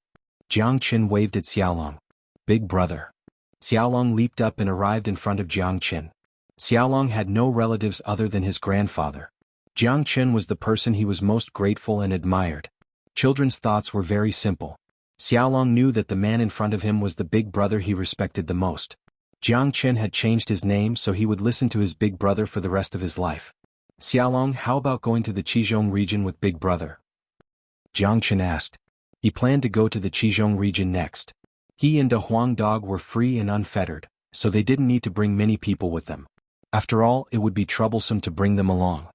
Jiangchen waved at Xiaolong. Big brother. Xiaolong leaped up and arrived in front of Jiangchen. Xiaolong had no relatives other than his grandfather. Jiangchen was the person he was most grateful and admired. Children's thoughts were very simple. Xiaolong knew that the man in front of him was the big brother he respected the most. Jiangchen had changed his name so he would listen to his big brother for the rest of his life. Xiaolong, how about going to the Qizhong region with big brother? Jiangchen asked. He planned to go to the Qizhong region next. He and De Huang dog were free and unfettered, so they didn't need to bring many people with them. After all, it would be troublesome to bring them along.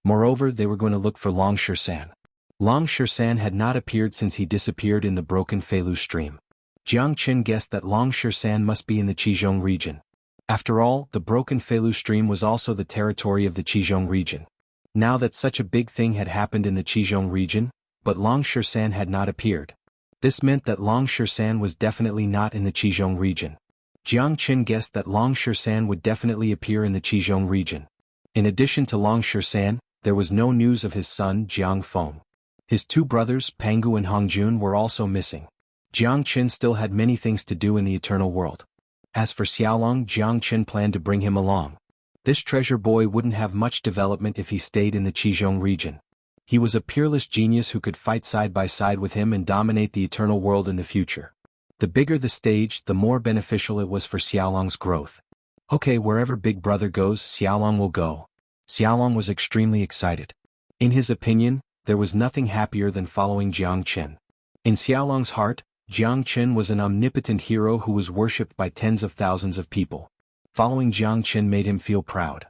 Moreover, they were going to look for Long Shisan. Long Shisan had not appeared since he disappeared in the broken Feilu stream. Jiangchen guessed that Long Shisan must be in the Qizhong region. After all, the broken Feilu stream was also the territory of the Qizhong region. Now that such a big thing had happened in the Qizhong region, but Long Shisan had not appeared. This meant that Long Shisan was definitely not in the Qizhong region. Jiangchen guessed that Long Shisan would definitely appear in the Qizhong region. In addition to Long Shisan, there was no news of his son Jiang Feng. His two brothers, Pangu and Hongjun, were also missing. Jiangchen still had many things to do in the eternal world. As for Xiaolong, Jiangchen planned to bring him along. This treasure boy wouldn't have much development if he stayed in the Qizhong region. He was a peerless genius who could fight side by side with him and dominate the eternal world in the future. The bigger the stage, the more beneficial it was for Xiaolong's growth. Okay, wherever big brother goes, Xiaolong will go. Xiaolong was extremely excited. In his opinion, there was nothing happier than following Jiangchen. In Xiaolong's heart, Jiangchen was an omnipotent hero who was worshipped by tens of thousands of people. Following Jiangchen made him feel proud.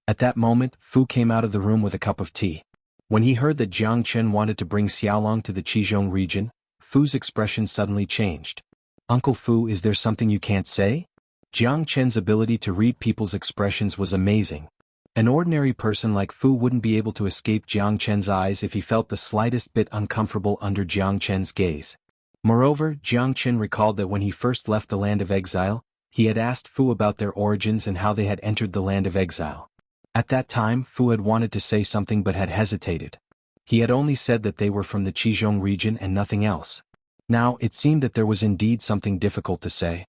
At that moment, Fu came out of the room with a cup of tea. When he heard that Jiangchen wanted to bring Xiaolong to the Qizhong region, Fu's expression suddenly changed. Uncle Fu, is there something you can't say? Jiangchen's ability to read people's expressions was amazing. An ordinary person like Fu wouldn't be able to escape Jiangchen's eyes if he felt the slightest bit uncomfortable under Jiangchen's gaze. Moreover, Jiangchen recalled that when he first left the land of exile, he had asked Fu about their origins and how they had entered the land of exile. At that time, Fu had wanted to say something but had hesitated. He had only said that they were from the Qizhong region and nothing else. Now, it seemed that there was indeed something difficult to say.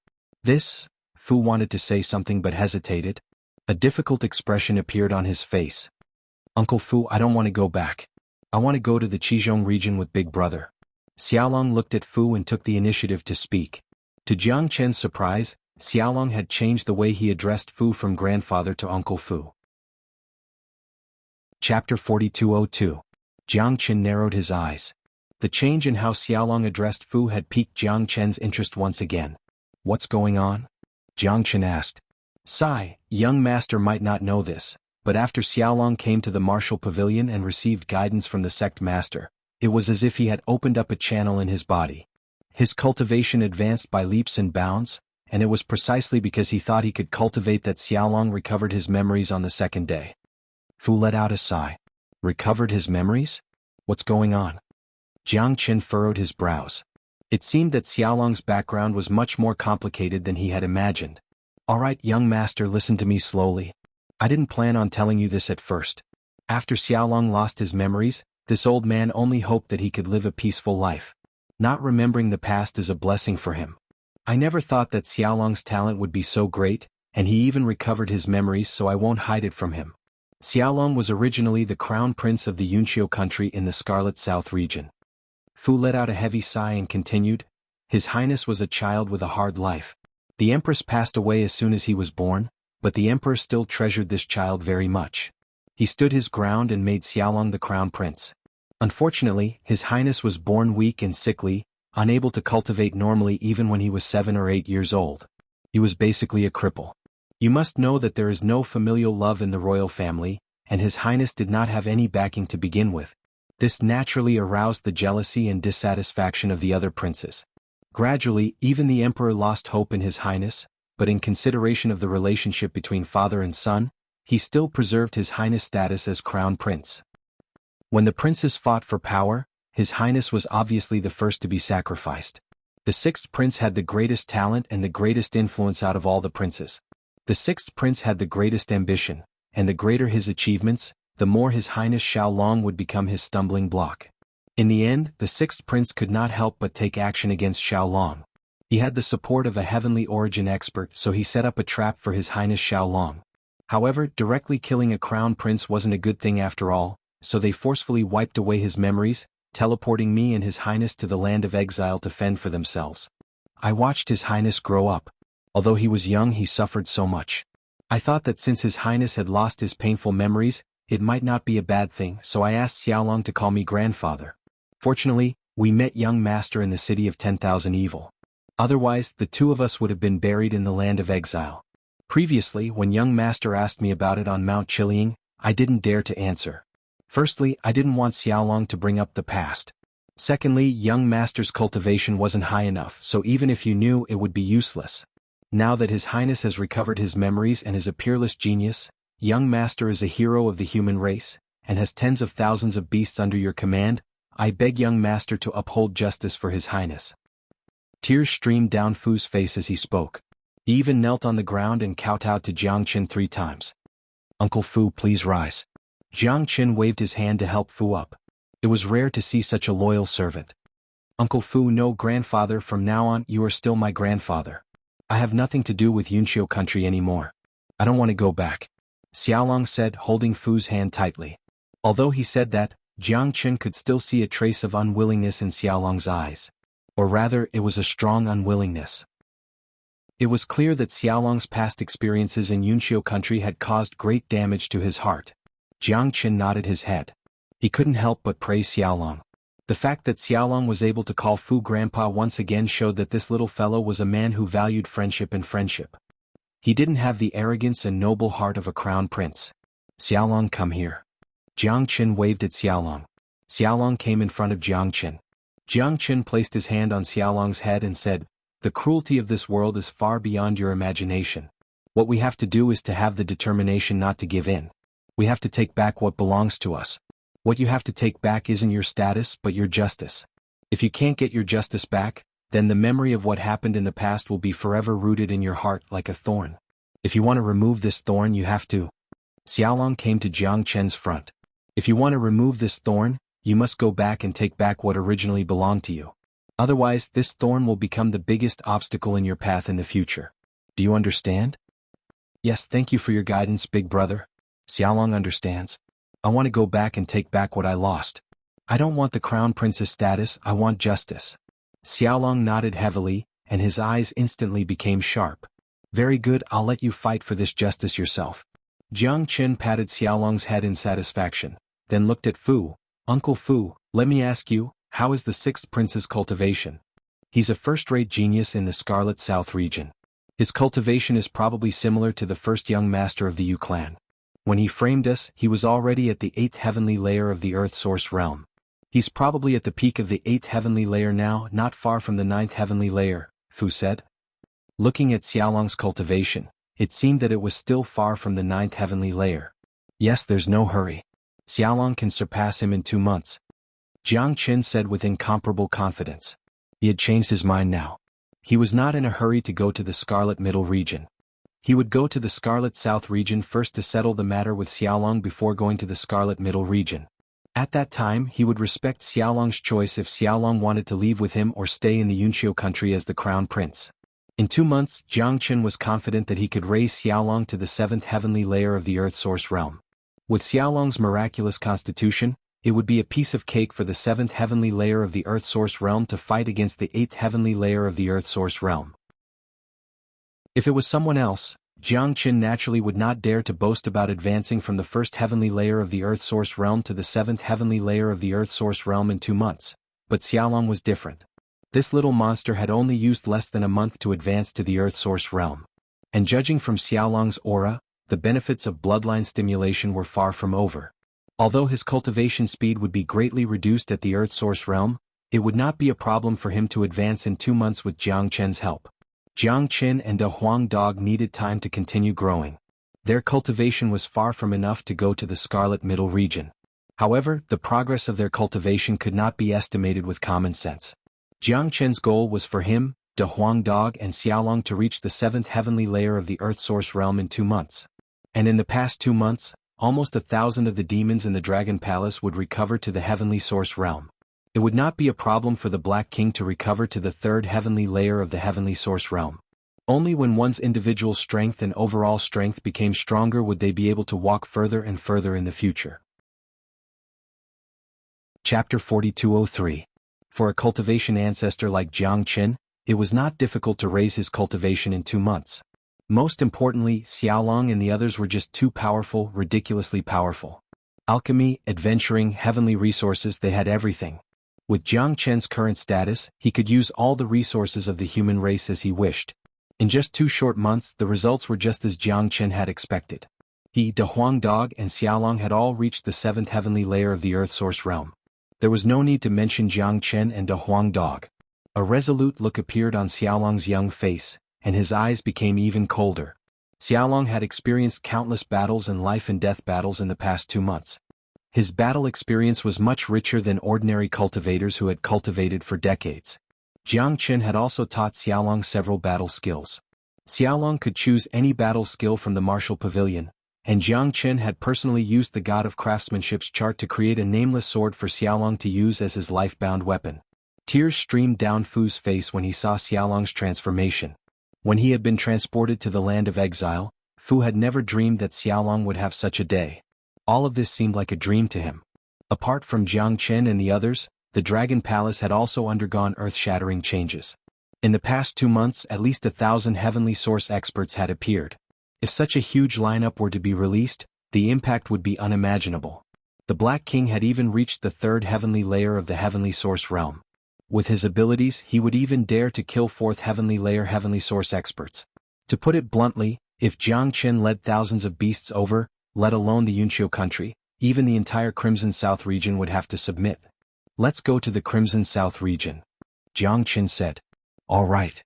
Fu wanted to say something but hesitated. A difficult expression appeared on his face. Uncle Fu, I don't want to go back. I want to go to the Qizhong region with big brother. Xiaolong looked at Fu and took the initiative to speak. To Jiangchen's surprise, Xiaolong had changed the way he addressed Fu from grandfather to Uncle Fu. Chapter 4202. Jiangchen narrowed his eyes. The change in how Xiaolong addressed Fu had piqued Jiangchen's interest once again. What's going on? Jiangchen asked. Sigh, young master might not know this, but after Xiaolong came to the martial pavilion and received guidance from the sect master, it was as if he had opened up a channel in his body. His cultivation advanced by leaps and bounds, and it was precisely because he thought he could cultivate that Xiaolong recovered his memories on the second day. Fu let out a sigh. Recovered his memories? What's going on? Jiang Qin furrowed his brows. It seemed that Xiaolong's background was much more complicated than he had imagined. All right, young master, listen to me slowly. I didn't plan on telling you this at first. After Xiaolong lost his memories, this old man only hoped that he could live a peaceful life. Not remembering the past is a blessing for him. I never thought that Xiaolong's talent would be so great, and he even recovered his memories, so I won't hide it from him. Xiaolong was originally the crown prince of the Yunqiu country in the Scarlet South region. Fu let out a heavy sigh and continued, His Highness was a child with a hard life. The Empress passed away as soon as he was born, but the Emperor still treasured this child very much. He stood his ground and made Xiaolong the crown prince. Unfortunately, His Highness was born weak and sickly, unable to cultivate normally even when he was 7 or 8 years old. He was basically a cripple. You must know that there is no familial love in the royal family, and His Highness did not have any backing to begin with. This naturally aroused the jealousy and dissatisfaction of the other princes. Gradually, even the Emperor lost hope in His Highness, but in consideration of the relationship between father and son, he still preserved His Highness' status as crown prince. When the princes fought for power, His Highness was obviously the first to be sacrificed. The sixth prince had the greatest talent and the greatest influence out of all the princes. The sixth prince had the greatest ambition, and the greater his achievements, the more His Highness Xiaolong would become his stumbling block. In the end, the sixth prince could not help but take action against Xiaolong. He had the support of a heavenly origin expert, so he set up a trap for His Highness Xiaolong. However, directly killing a crown prince wasn't a good thing after all, so they forcefully wiped away his memories, teleporting me and His Highness to the land of exile to fend for themselves. I watched His Highness grow up. Although he was young, he suffered so much. I thought that since His Highness had lost his painful memories, it might not be a bad thing, so I asked Xiaolong to call me grandfather. Fortunately, we met young master in the city of 10,000 evil. Otherwise, the two of us would have been buried in the land of exile. Previously, when young master asked me about it on Mount Chiliang, I didn't dare to answer. Firstly, I didn't want Xiaolong to bring up the past. Secondly, young master's cultivation wasn't high enough, so even if you knew, it would be useless. Now that His Highness has recovered his memories and is a peerless genius, young master is a hero of the human race, and has tens of thousands of beasts under your command, I beg young master to uphold justice for His Highness. Tears streamed down Fu's face as he spoke. He even knelt on the ground and kowtowed to Jiang Qin 3 times. Uncle Fu, please rise. Jiang Qin waved his hand to help Fu up. It was rare to see such a loyal servant. Uncle Fu, no, grandfather, from now on you are still my grandfather. I have nothing to do with Yunqiu country anymore. I don't want to go back, Xiaolong said, holding Fu's hand tightly. Although he said that, Jiang Qin could still see a trace of unwillingness in Xiaolong's eyes. Or rather, it was a strong unwillingness. It was clear that Xiaolong's past experiences in Yunqiu country had caused great damage to his heart. Jiang Qin nodded his head. He couldn't help but praise Xiaolong. The fact that Xiaolong was able to call Fu grandpa once again showed that this little fellow was a man who valued friendship and friendship. He didn't have the arrogance and noble heart of a crown prince. Xiaolong, come here. Jiang Qin waved at Xiaolong. Xiaolong came in front of Jiang Qin. Jiang Qin placed his hand on Xiaolong's head and said, The cruelty of this world is far beyond your imagination. What we have to do is to have the determination not to give in. We have to take back what belongs to us. What you have to take back isn't your status but your justice. If you can't get your justice back, then the memory of what happened in the past will be forever rooted in your heart like a thorn. If you want to remove this thorn, you have to. Xiaolong came to Jiang Qin's front. If you want to remove this thorn, you must go back and take back what originally belonged to you. Otherwise, this thorn will become the biggest obstacle in your path in the future. Do you understand? Yes, thank you for your guidance, big brother. Xiaolong understands. I want to go back and take back what I lost. I don't want the crown prince's status, I want justice. Xiaolong nodded heavily, and his eyes instantly became sharp. Very good, I'll let you fight for this justice yourself. Jiang Qin patted Xiaolong's head in satisfaction, then looked at Fu. Uncle Fu, let me ask you, how is the sixth prince's cultivation? He's a first-rate genius in the Scarlet South region. His cultivation is probably similar to the first young master of the Yu clan. When he framed us, he was already at the 8th heavenly layer of the Earth Source realm. He's probably at the peak of the 8th heavenly layer now, not far from the 9th heavenly layer, Fu said. Looking at Xiaolong's cultivation, it seemed that it was still far from the 9th heavenly layer. Yes, there's no hurry. Xiaolong can surpass him in 2 months. Jiang Qin said with incomparable confidence. He had changed his mind now. He was not in a hurry to go to the Scarlet Middle region. He would go to the Scarlet South region first to settle the matter with Xiaolong before going to the Scarlet Middle region. At that time, he would respect Xiaolong's choice if Xiaolong wanted to leave with him or stay in the Yunqiu country as the crown prince. In 2 months, Jiang Qin was confident that he could raise Xiaolong to the 7th heavenly layer of the Earth Source realm. With Xiaolong's miraculous constitution, it would be a piece of cake for the 7th heavenly layer of the Earth Source realm to fight against the 8th heavenly layer of the Earth Source realm. If it was someone else, Jiang Qin naturally would not dare to boast about advancing from the 1st heavenly layer of the Earth Source realm to the 7th heavenly layer of the Earth Source realm in 2 months, but Xiaolong was different. This little monster had only used less than a month to advance to the Earth Source realm. And judging from Xiaolong's aura, the benefits of bloodline stimulation were far from over. Although his cultivation speed would be greatly reduced at the Earth Source realm, it would not be a problem for him to advance in 2 months with Jiang Qin's help. Jiang Qin and De Huang Dog needed time to continue growing. Their cultivation was far from enough to go to the Scarlet Middle region. However, the progress of their cultivation could not be estimated with common sense. Jiang Qin's goal was for him, De Huang Dog and Xiaolong to reach the 7th heavenly layer of the Earth Source realm in 2 months. And in the past 2 months, almost 1,000 of the demons in the Dragon Palace would recover to the Heavenly Source realm. It would not be a problem for the Black King to recover to the 3rd heavenly layer of the Heavenly Source realm. Only when one's individual strength and overall strength became stronger would they be able to walk further and further in the future. Chapter 4203. For a cultivation ancestor like Jiang Qin, it was not difficult to raise his cultivation in 2 months. Most importantly, Xiaolong and the others were just too powerful, ridiculously powerful. Alchemy, adventuring, heavenly resources, they had everything. With Jiang Qin's current status, he could use all the resources of the human race as he wished. In just 2 short months, the results were just as Jiang Qin had expected. He, De Huang Dog and Xiaolong had all reached the 7th heavenly layer of the Earth Source realm. There was no need to mention Jiang Qin and De Huang Dog. A resolute look appeared on Xiaolong's young face, and his eyes became even colder. Xiaolong had experienced countless battles and life and death battles in the past 2 months. His battle experience was much richer than ordinary cultivators who had cultivated for decades. Jiang Qin had also taught Xiaolong several battle skills. Xiaolong could choose any battle skill from the martial pavilion, and Jiang Qin had personally used the God of Craftsmanship's chart to create a nameless sword for Xiaolong to use as his life-bound weapon. Tears streamed down Fu's face when he saw Xiaolong's transformation. When he had been transported to the land of exile, Fu had never dreamed that Xiaolong would have such a day. All of this seemed like a dream to him. Apart from Jiang Qin and the others, the Dragon Palace had also undergone earth-shattering changes. In the past 2 months, at least 1,000 heavenly source experts had appeared. If such a huge lineup were to be released, the impact would be unimaginable. The Black King had even reached the 3rd heavenly layer of the Heavenly Source realm. With his abilities, he would even dare to kill 4th heavenly layer heavenly source experts. To put it bluntly, if Jiang Qin led thousands of beasts over, let alone the Yunqiu country, even the entire Crimson South region would have to submit. Let's go to the Crimson South region, Jiang Qin said. All right.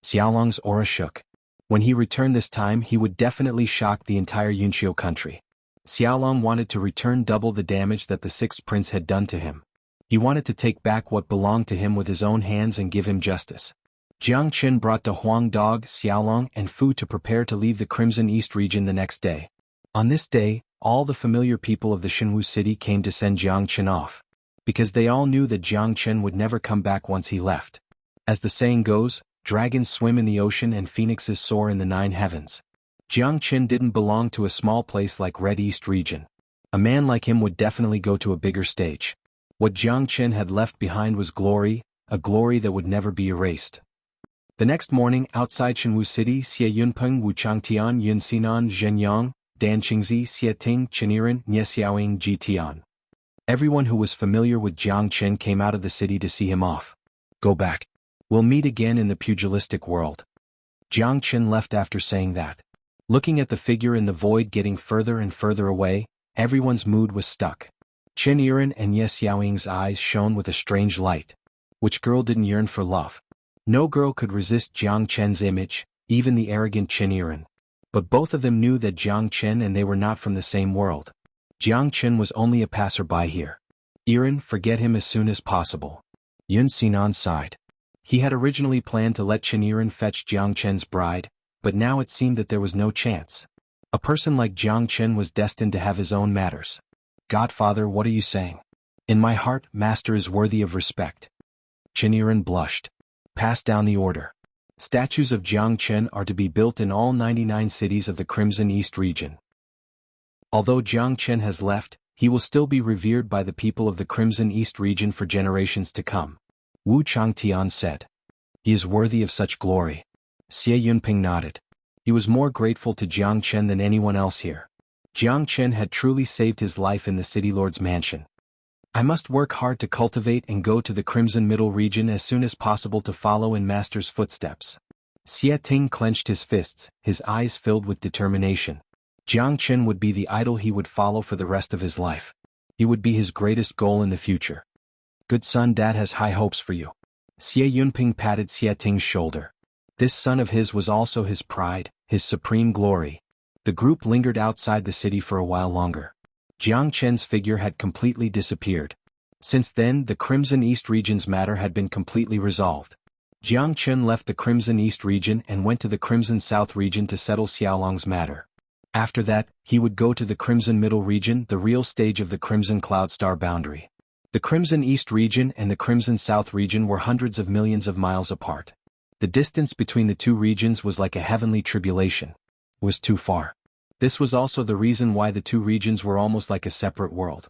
Xiaolong's aura shook. When he returned this time, he would definitely shock the entire Yunqiu country. Xiaolong wanted to return double the damage that the 6th prince had done to him. He wanted to take back what belonged to him with his own hands and give him justice. Jiang Qin brought De Huang Dog, Xiaolong and Fu to prepare to leave the Crimson East region the next day. On this day, all the familiar people of the Xuanhu city came to send Jiang Qin off, because they all knew that Jiang Qin would never come back once he left. As the saying goes, dragons swim in the ocean and phoenixes soar in the 9 heavens. Jiang Qin didn't belong to a small place like Red East region. A man like him would definitely go to a bigger stage. What Jiang Qin had left behind was glory, a glory that would never be erased. The next morning, outside Xuanhu City, Xie Yunpeng, Wu Changtian, Yun Xinan, Zhenyang, Dan Qingzi, Xie Ting, Cheniren, Nye Xiaoying, Jitian. Everyone who was familiar with Jiang Qin came out of the city to see him off. Go back. We'll meet again in the pugilistic world. Jiang Qin left after saying that. Looking at the figure in the void getting further and further away, everyone's mood was stuck. Chen Yiren and Ye Xiaoying's eyes shone with a strange light. Which girl didn't yearn for love? No girl could resist Jiang Chen's image, even the arrogant Chen Yiren. But both of them knew that Jiang Chen and they were not from the same world. Jiang Chen was only a passerby here. Yiren, forget him as soon as possible. Yun Xinan sighed. He had originally planned to let Chen Yiren fetch Jiang Chen's bride, but now it seemed that there was no chance. A person like Jiang Chen was destined to have his own matters. Godfather, what are you saying? In my heart, master is worthy of respect. Chen Yiren blushed. Pass down the order. Statues of Jiang Chen are to be built in all 99 cities of the Crimson East region. Although Jiang Chen has left, he will still be revered by the people of the Crimson East region for generations to come. Wu Changtian said. He is worthy of such glory. Xie Yunping nodded. He was more grateful to Jiang Chen than anyone else here. Jiang Chen had truly saved his life in the city lord's mansion. I must work hard to cultivate and go to the Crimson Middle region as soon as possible to follow in master's footsteps. Xie Ting clenched his fists, his eyes filled with determination. Jiang Chen would be the idol he would follow for the rest of his life. He would be his greatest goal in the future. Good son, Dad has high hopes for you. Xie Yunping patted Xie Ting's shoulder. This son of his was also his pride, his supreme glory. The group lingered outside the city for a while longer. Jiang Chen's figure had completely disappeared. Since then, the Crimson East region's matter had been completely resolved. Jiang Chen left the Crimson East region and went to the Crimson South region to settle Xiaolong's matter. After that, he would go to the Crimson Middle region, the real stage of the Crimson Cloud Star boundary. The Crimson East region and the Crimson South region were hundreds of millions of miles apart. The distance between the two regions was like a heavenly tribulation. It was too far. This was also the reason why the two regions were almost like a separate world.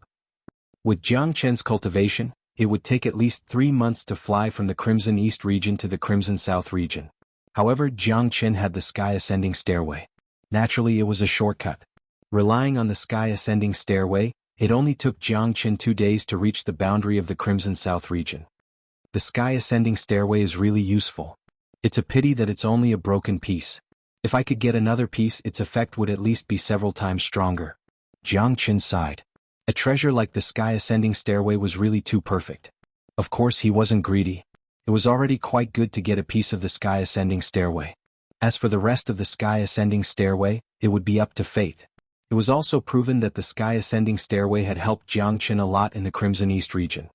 With Jiang Chen's cultivation, it would take at least 3 months to fly from the Crimson East region to the Crimson South region. However, Jiang Chen had the sky ascending stairway. Naturally, it was a shortcut. Relying on the sky ascending stairway, it only took Jiang Chen 2 days to reach the boundary of the Crimson South region. The sky ascending stairway is really useful. It's a pity that it's only a broken piece. If I could get another piece, its effect would at least be several times stronger. Jiang Chen sighed. A treasure like the sky ascending stairway was really too perfect. Of course, he wasn't greedy. It was already quite good to get a piece of the sky ascending stairway. As for the rest of the sky ascending stairway, it would be up to fate. It was also proven that the sky ascending stairway had helped Jiang Chen a lot in the Crimson East region.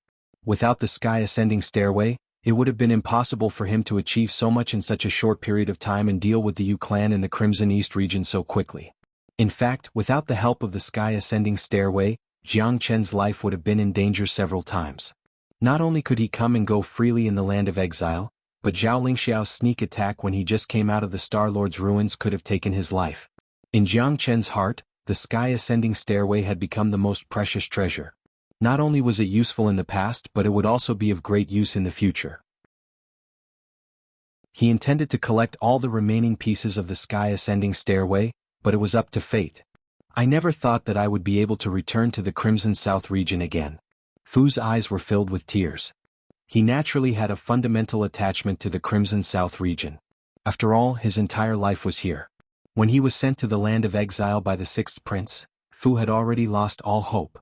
Without the sky ascending stairway, it would have been impossible for him to achieve so much in such a short period of time and deal with the Yu clan in the Crimson East region so quickly. In fact, without the help of the sky ascending stairway, Jiang Chen's life would have been in danger several times. Not only could he come and go freely in the land of exile, but Zhao Lingxiao's sneak attack when he just came out of the Star Lord's ruins could have taken his life. In Jiang Chen's heart, the sky ascending stairway had become the most precious treasure. Not only was it useful in the past, but it would also be of great use in the future. He intended to collect all the remaining pieces of the sky ascending stairway, but it was up to fate. I never thought that I would be able to return to the Crimson South region again. Fu's eyes were filled with tears. He naturally had a fundamental attachment to the Crimson South region. After all, his entire life was here. When he was sent to the land of exile by the sixth prince, Fu had already lost all hope.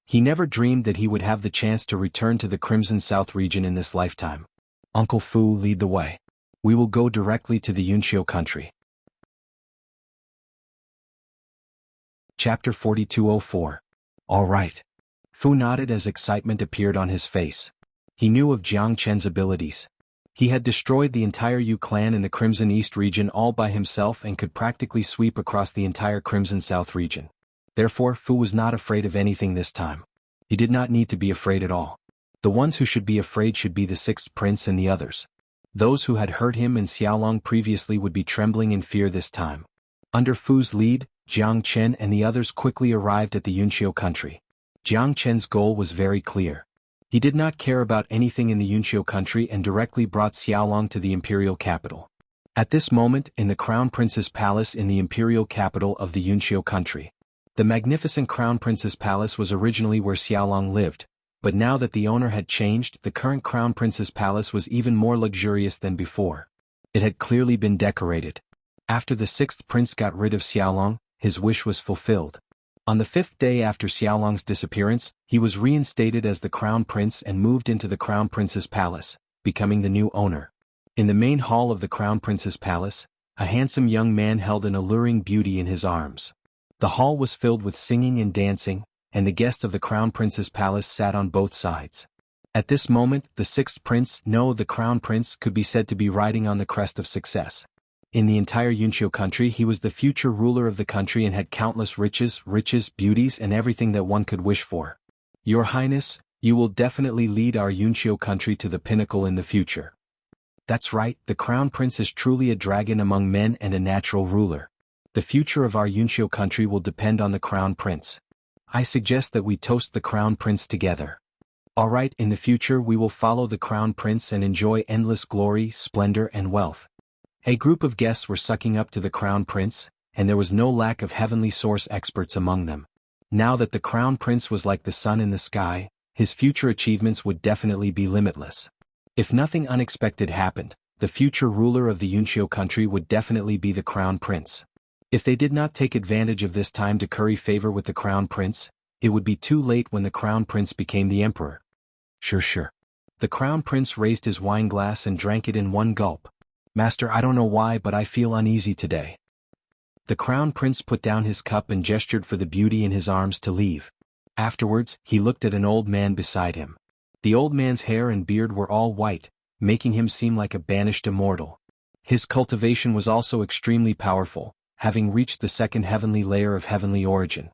He never dreamed that he would have the chance to return to the Crimson South region in this lifetime. Uncle Fu, lead the way. We will go directly to the Yunqiu country. Chapter 4204. All right. Fu nodded as excitement appeared on his face. He knew of Jiang Chen's abilities. He had destroyed the entire Yu clan in the Crimson East region all by himself and could practically sweep across the entire Crimson South region. Therefore, Fu was not afraid of anything this time. He did not need to be afraid at all. The ones who should be afraid should be the sixth prince and the others. Those who had hurt him and Xiaolong previously would be trembling in fear this time. Under Fu's lead, Jiang Chen and the others quickly arrived at the Yunqiu country. Jiang Chen's goal was very clear. He did not care about anything in the Yunqiu country and directly brought Xiaolong to the imperial capital. At this moment, in the Crown Prince's palace in the imperial capital of the Yunqiu country. The magnificent Crown Prince's palace was originally where Xiaolong lived, but now that the owner had changed, the current Crown Prince's palace was even more luxurious than before. It had clearly been decorated. After the sixth prince got rid of Xiaolong, his wish was fulfilled. On the 5th day after Xiaolong's disappearance, he was reinstated as the crown prince and moved into the crown prince's palace, becoming the new owner. In the main hall of the crown prince's palace, a handsome young man held an alluring beauty in his arms. The hall was filled with singing and dancing, and the guests of the crown prince's palace sat on both sides. At this moment, the 6th prince, the crown prince, could be said to be riding on the crest of success. In the entire Yunqiu country, he was the future ruler of the country and had countless riches, beauties, and everything that one could wish for. Your Highness, you will definitely lead our Yunqiu country to the pinnacle in the future. That's right, the crown prince is truly a dragon among men and a natural ruler. The future of our Yunqiu country will depend on the crown prince. I suggest that we toast the crown prince together. Alright, in the future we will follow the crown prince and enjoy endless glory, splendor, and wealth. A group of guests were sucking up to the crown prince, and there was no lack of heavenly source experts among them. Now that the crown prince was like the sun in the sky, his future achievements would definitely be limitless. If nothing unexpected happened, the future ruler of the Yunqiu country would definitely be the crown prince. If they did not take advantage of this time to curry favor with the crown prince, it would be too late when the crown prince became the emperor. Sure. The crown prince raised his wine glass and drank it in one gulp. Master, I don't know why, but I feel uneasy today. The crown prince put down his cup and gestured for the beauty in his arms to leave. Afterwards, he looked at an old man beside him. The old man's hair and beard were all white, making him seem like a banished immortal. His cultivation was also extremely powerful, having reached the 2nd heavenly layer of heavenly origin.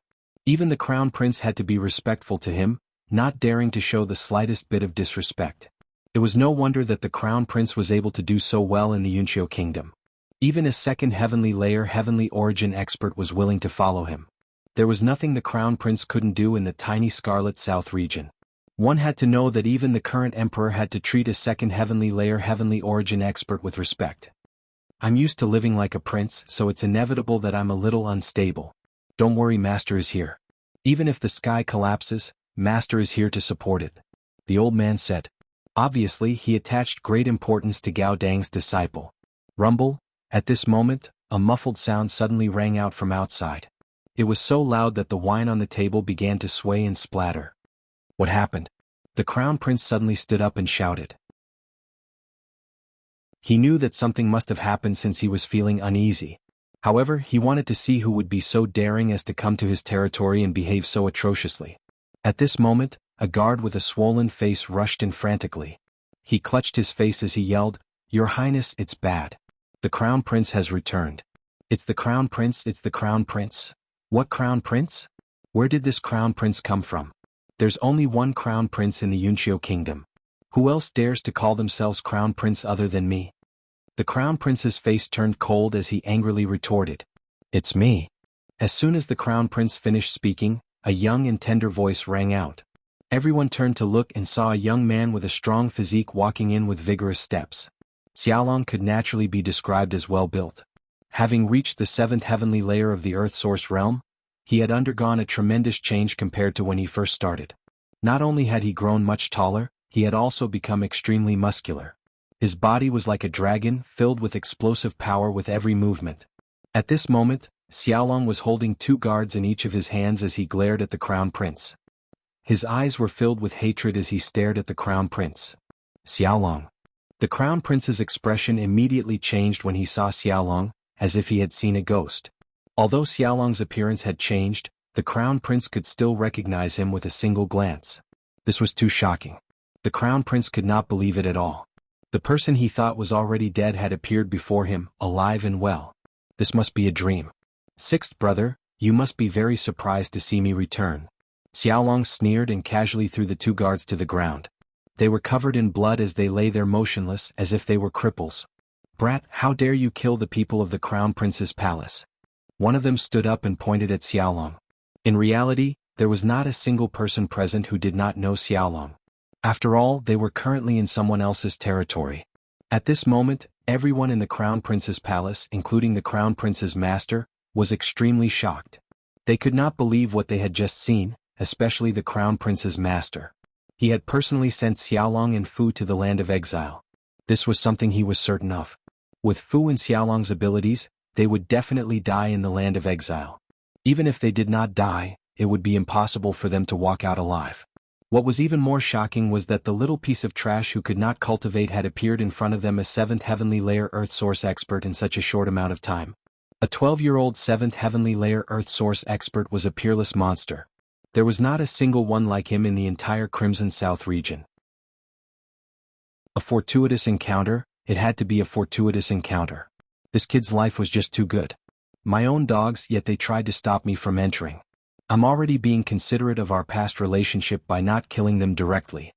Even the crown prince had to be respectful to him, not daring to show the slightest bit of disrespect. It was no wonder that the crown prince was able to do so well in the Yunqiu kingdom. Even a 2nd heavenly layer heavenly origin expert was willing to follow him. There was nothing the crown prince couldn't do in the tiny Scarlet South region. One had to know that even the current emperor had to treat a 2nd heavenly layer heavenly origin expert with respect. I'm used to living like a prince, so it's inevitable that I'm a little unstable. Don't worry, Master is here. Even if the sky collapses, Master is here to support it. The old man said. Obviously, he attached great importance to Gao Dang's disciple. Rumble. At this moment, a muffled sound suddenly rang out from outside. It was so loud that the wine on the table began to sway and splatter. What happened? The crown prince suddenly stood up and shouted. He knew that something must have happened since he was feeling uneasy. However, he wanted to see who would be so daring as to come to his territory and behave so atrociously. At this moment, a guard with a swollen face rushed in frantically. He clutched his face as he yelled, "Your Highness, it's bad. The crown prince has returned. It's the crown prince, it's the crown prince." What crown prince? Where did this crown prince come from? There's only one crown prince in the Yunqiu kingdom. Who else dares to call themselves crown prince other than me? The crown prince's face turned cold as he angrily retorted. It's me. As soon as the crown prince finished speaking, a young and tender voice rang out. Everyone turned to look and saw a young man with a strong physique walking in with vigorous steps. Xiaolong could naturally be described as well-built. Having reached the 7th heavenly layer of the Earth Source realm, he had undergone a tremendous change compared to when he first started. Not only had he grown much taller, he had also become extremely muscular. His body was like a dragon, filled with explosive power with every movement. At this moment, Xiaolong was holding 2 guards in each of his hands as he glared at the crown prince. His eyes were filled with hatred as he stared at the crown prince. Xiaolong. The crown prince's expression immediately changed when he saw Xiaolong, as if he had seen a ghost. Although Xiaolong's appearance had changed, the crown prince could still recognize him with a single glance. This was too shocking. The crown prince could not believe it at all. The person he thought was already dead had appeared before him, alive and well. This must be a dream. 6th brother, you must be very surprised to see me return. Xiaolong sneered and casually threw the 2 guards to the ground. They were covered in blood as they lay there motionless as if they were cripples. Brat, how dare you kill the people of the crown prince's palace? One of them stood up and pointed at Xiaolong. In reality, there was not a single person present who did not know Xiaolong. After all, they were currently in someone else's territory. At this moment, everyone in the crown prince's palace, including the crown prince's master, was extremely shocked. They could not believe what they had just seen, especially the crown prince's master. He had personally sent Xiaolong and Fu to the land of exile. This was something he was certain of. With Fu and Xiaolong's abilities, they would definitely die in the land of exile. Even if they did not die, it would be impossible for them to walk out alive. What was even more shocking was that the little piece of trash who could not cultivate had appeared in front of them, a 7th heavenly layer earth source expert, in such a short amount of time. A 12-year-old 7th heavenly layer earth source expert was a peerless monster. There was not a single one like him in the entire Crimson South region. A fortuitous encounter? It had to be a fortuitous encounter. This kid's life was just too good. My own dogs, yet they tried to stop me from entering. I'm already being considerate of our past relationship by not killing them directly.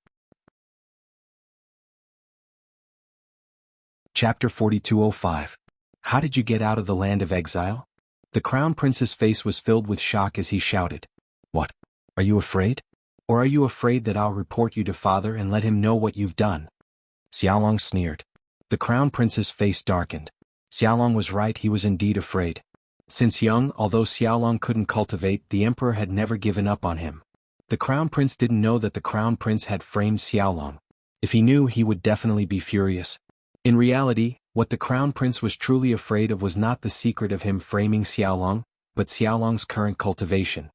Chapter 4205. How did you get out of the land of exile? The Crown Prince's face was filled with shock as he shouted. What? Are you afraid? Or are you afraid that I'll report you to Father and let him know what you've done? Xiaolong sneered. The Crown Prince's face darkened. Xiaolong was right, he was indeed afraid. Since young, although Xiaolong couldn't cultivate, the Emperor had never given up on him. The Crown Prince didn't know that the Crown Prince had framed Xiaolong. If he knew, he would definitely be furious. In reality, what the Crown Prince was truly afraid of was not the secret of him framing Xiaolong, but Xiaolong's current cultivation.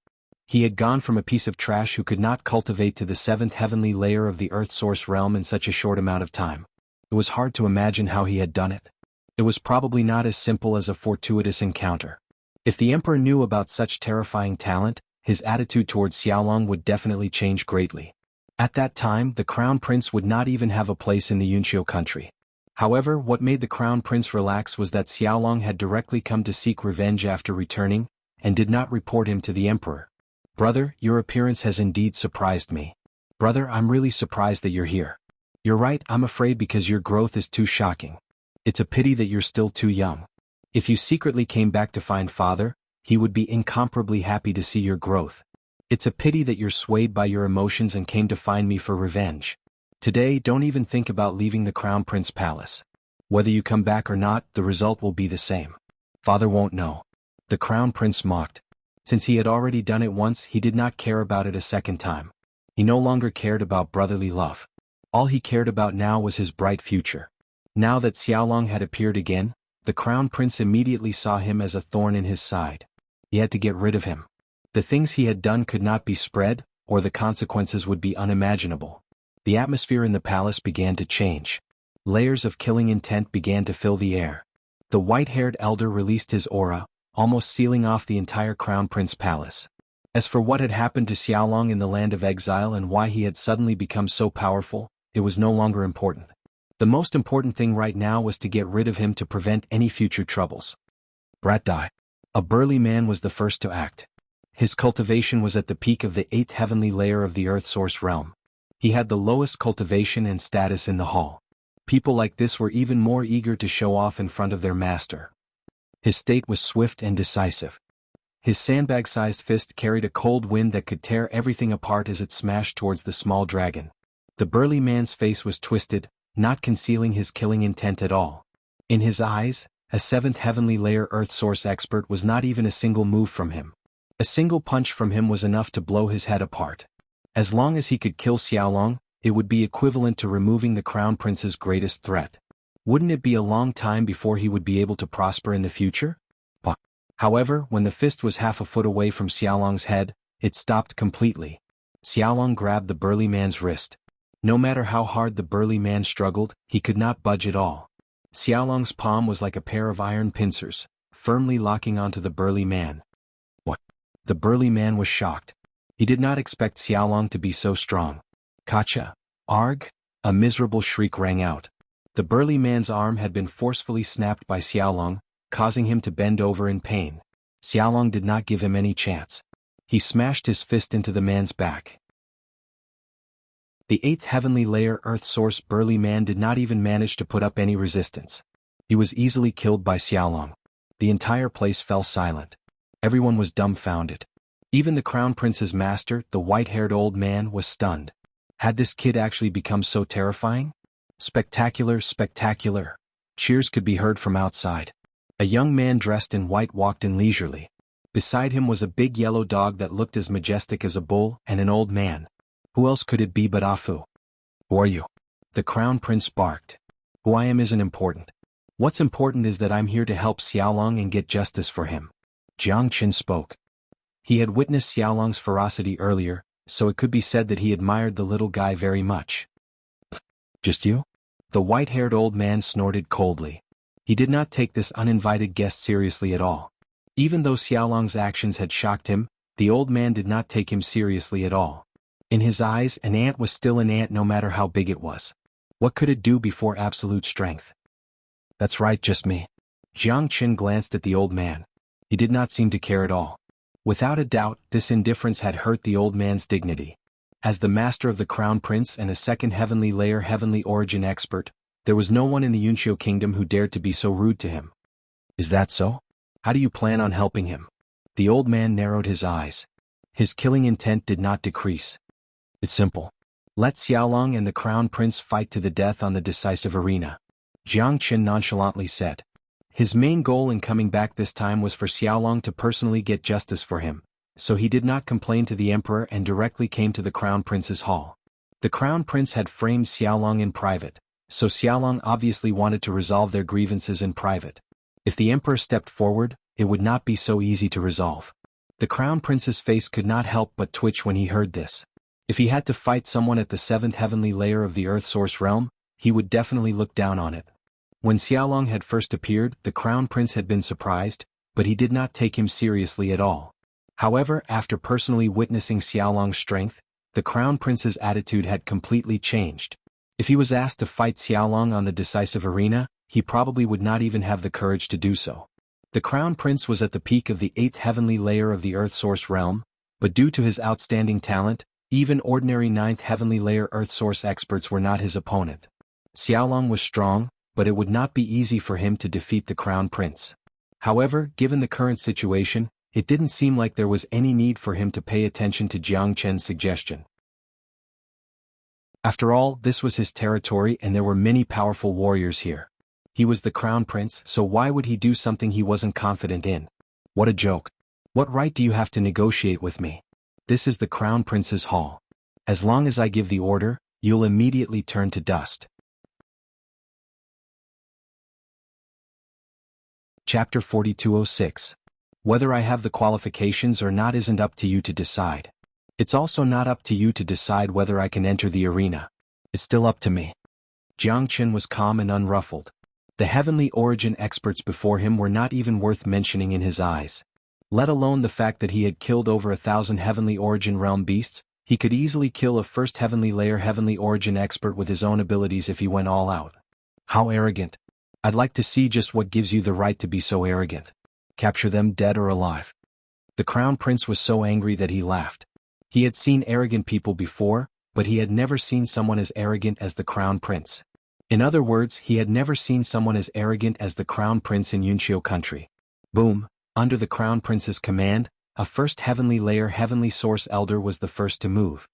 He had gone from a piece of trash who could not cultivate to the 7th heavenly layer of the Earth Source realm in such a short amount of time. It was hard to imagine how he had done it. It was probably not as simple as a fortuitous encounter. If the Emperor knew about such terrifying talent, his attitude towards Xiaolong would definitely change greatly. At that time, the Crown Prince would not even have a place in the Yunqiu country. However, what made the Crown Prince relax was that Xiaolong had directly come to seek revenge after returning, and did not report him to the Emperor. Brother, your appearance has indeed surprised me. Brother, I'm really surprised that you're here. You're right, I'm afraid because your growth is too shocking. It's a pity that you're still too young. If you secretly came back to find Father, he would be incomparably happy to see your growth. It's a pity that you're swayed by your emotions and came to find me for revenge. Today, don't even think about leaving the Crown Prince Palace. Whether you come back or not, the result will be the same. Father won't know. The Crown Prince mocked. Since he had already done it once, he did not care about it a second time. He no longer cared about brotherly love. All he cared about now was his bright future. Now that Xiaolong had appeared again, the Crown Prince immediately saw him as a thorn in his side. He had to get rid of him. The things he had done could not be spread, or the consequences would be unimaginable. The atmosphere in the palace began to change. Layers of killing intent began to fill the air. The white-haired elder released his aura, almost sealing off the entire Crown Prince Palace. As for what had happened to Xiaolong in the land of exile and why he had suddenly become so powerful, it was no longer important. The most important thing right now was to get rid of him to prevent any future troubles. Brat Dai. A burly man was the first to act. His cultivation was at the peak of the 8th heavenly layer of the Earth Source realm. He had the lowest cultivation and status in the hall. People like this were even more eager to show off in front of their master. His state was swift and decisive. His sandbag-sized fist carried a cold wind that could tear everything apart as it smashed towards the small dragon. The burly man's face was twisted, not concealing his killing intent at all. In his eyes, a 7th heavenly layer Earth Source expert was not even a single move from him. A single punch from him was enough to blow his head apart. As long as he could kill Xiaolong, it would be equivalent to removing the Crown Prince's greatest threat. Wouldn't it be a long time before he would be able to prosper in the future? However, when the fist was half a foot away from Xiaolong's head, it stopped completely. Xiaolong grabbed the burly man's wrist. No matter how hard the burly man struggled, he could not budge at all. Xiaolong's palm was like a pair of iron pincers, firmly locking onto the burly man. What? The burly man was shocked. He did not expect Xiaolong to be so strong. Kacha! Arg! A miserable shriek rang out. The burly man's arm had been forcefully snapped by Xiaolong, causing him to bend over in pain. Xiaolong did not give him any chance. He smashed his fist into the man's back. The 8th heavenly layer Earth Source burly man did not even manage to put up any resistance. He was easily killed by Xiaolong. The entire place fell silent. Everyone was dumbfounded. Even the Crown Prince's master, the white-haired old man, was stunned. Had this kid actually become so terrifying? Spectacular, spectacular. Cheers could be heard from outside. A young man dressed in white walked in leisurely. Beside him was a big yellow dog that looked as majestic as a bull and an old man. Who else could it be but Afu? Who are you? The Crown Prince barked. Who I am isn't important. What's important is that I'm here to help Xiaolong and get justice for him. Jiang Qin spoke. He had witnessed Xiaolong's ferocity earlier, so it could be said that he admired the little guy very much. Just you? The white-haired old man snorted coldly. He did not take this uninvited guest seriously at all. Even though Xiaolong's actions had shocked him, the old man did not take him seriously at all. In his eyes, an ant was still an ant no matter how big it was. What could it do before absolute strength? That's right, just me. Jiang Qin glanced at the old man. He did not seem to care at all. Without a doubt, this indifference had hurt the old man's dignity. As the master of the Crown Prince and a second heavenly layer heavenly origin expert, there was no one in the Yunqiu kingdom who dared to be so rude to him. Is that so? How do you plan on helping him? The old man narrowed his eyes. His killing intent did not decrease. It's simple. Let Xiaolong and the Crown Prince fight to the death on the decisive arena. Jiang Qin nonchalantly said. His main goal in coming back this time was for Xiaolong to personally get justice for him, so he did not complain to the emperor and directly came to the Crown Prince's hall. The Crown Prince had framed Xiaolong in private, so Xiaolong obviously wanted to resolve their grievances in private. If the emperor stepped forward, it would not be so easy to resolve. The Crown Prince's face could not help but twitch when he heard this. If he had to fight someone at the seventh heavenly layer of the Earth Source realm, he would definitely look down on it. When Xiaolong had first appeared, the Crown Prince had been surprised, but he did not take him seriously at all. However, after personally witnessing Xiaolong's strength, the Crown Prince's attitude had completely changed. If he was asked to fight Xiaolong on the decisive arena, he probably would not even have the courage to do so. The Crown Prince was at the peak of the 8th heavenly layer of the Earth Source realm, but due to his outstanding talent, even ordinary 9th heavenly layer Earth Source experts were not his opponent. Xiaolong was strong, but it would not be easy for him to defeat the Crown Prince. However, given the current situation, it didn't seem like there was any need for him to pay attention to Jiang Chen's suggestion. After all, this was his territory and there were many powerful warriors here. He was the Crown Prince, so why would he do something he wasn't confident in? What a joke. What right do you have to negotiate with me? This is the Crown Prince's hall. As long as I give the order, you'll immediately turn to dust. Chapter 4206. Whether I have the qualifications or not isn't up to you to decide. It's also not up to you to decide whether I can enter the arena. It's still up to me. Jiang Qin was calm and unruffled. The heavenly origin experts before him were not even worth mentioning in his eyes. Let alone the fact that he had killed over 1,000 heavenly origin realm beasts, he could easily kill a first heavenly layer heavenly origin expert with his own abilities if he went all out. How arrogant. I'd like to see just what gives you the right to be so arrogant. Capture them dead or alive. The Crown Prince was so angry that he laughed. He had seen arrogant people before, but he had never seen someone as arrogant as the Crown Prince. In other words, he had never seen someone as arrogant as the Crown Prince in Yunqiu country. Boom, under the Crown Prince's command, a first heavenly layer heavenly source elder was the first to move.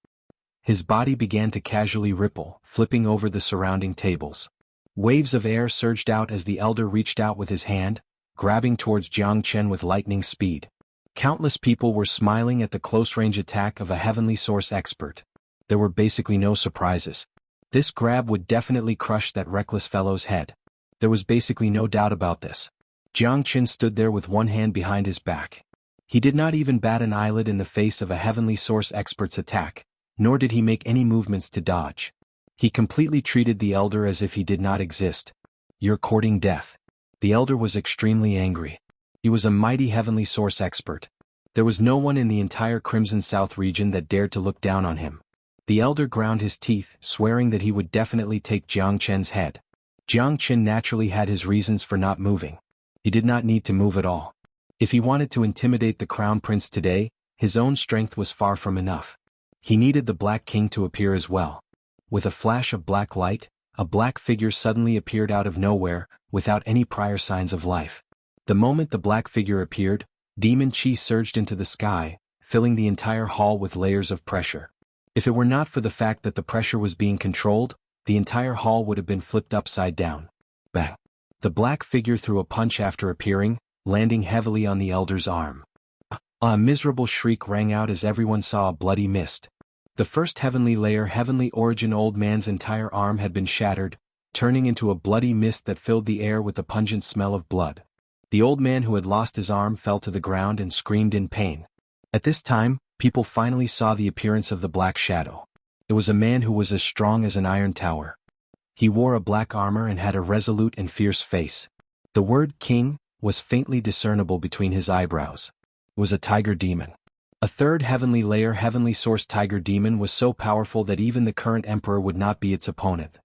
His body began to casually ripple, flipping over the surrounding tables. Waves of air surged out as the elder reached out with his hand, grabbing towards Jiang Chen with lightning speed. Countless people were smiling at the close-range attack of a heavenly source expert. There were basically no surprises. This grab would definitely crush that reckless fellow's head. There was basically no doubt about this. Jiang Chen stood there with one hand behind his back. He did not even bat an eyelid in the face of a heavenly source expert's attack, nor did he make any movements to dodge. He completely treated the elder as if he did not exist. You're courting death. The elder was extremely angry. He was a mighty heavenly source expert. There was no one in the entire Crimson South region that dared to look down on him. The elder ground his teeth, swearing that he would definitely take Jiang Chen's head. Jiang Chen naturally had his reasons for not moving. He did not need to move at all. If he wanted to intimidate the Crown Prince today, his own strength was far from enough. He needed the Black King to appear as well. With a flash of black light, a black figure suddenly appeared out of nowhere, without any prior signs of life. The moment the black figure appeared, demon chi surged into the sky, filling the entire hall with layers of pressure. If it were not for the fact that the pressure was being controlled, the entire hall would have been flipped upside down. Bang! The black figure threw a punch after appearing, landing heavily on the elder's arm. A miserable shriek rang out as everyone saw a bloody mist. The first heavenly layer heavenly origin old man's entire arm had been shattered, turning into a bloody mist that filled the air with a pungent smell of blood. The old man who had lost his arm fell to the ground and screamed in pain. At this time, people finally saw the appearance of the Black Shadow. It was a man who was as strong as an iron tower. He wore a black armor and had a resolute and fierce face. The word king was faintly discernible between his eyebrows. It was a tiger demon. A third heavenly layer heavenly source tiger demon was so powerful that even the current emperor would not be its opponent.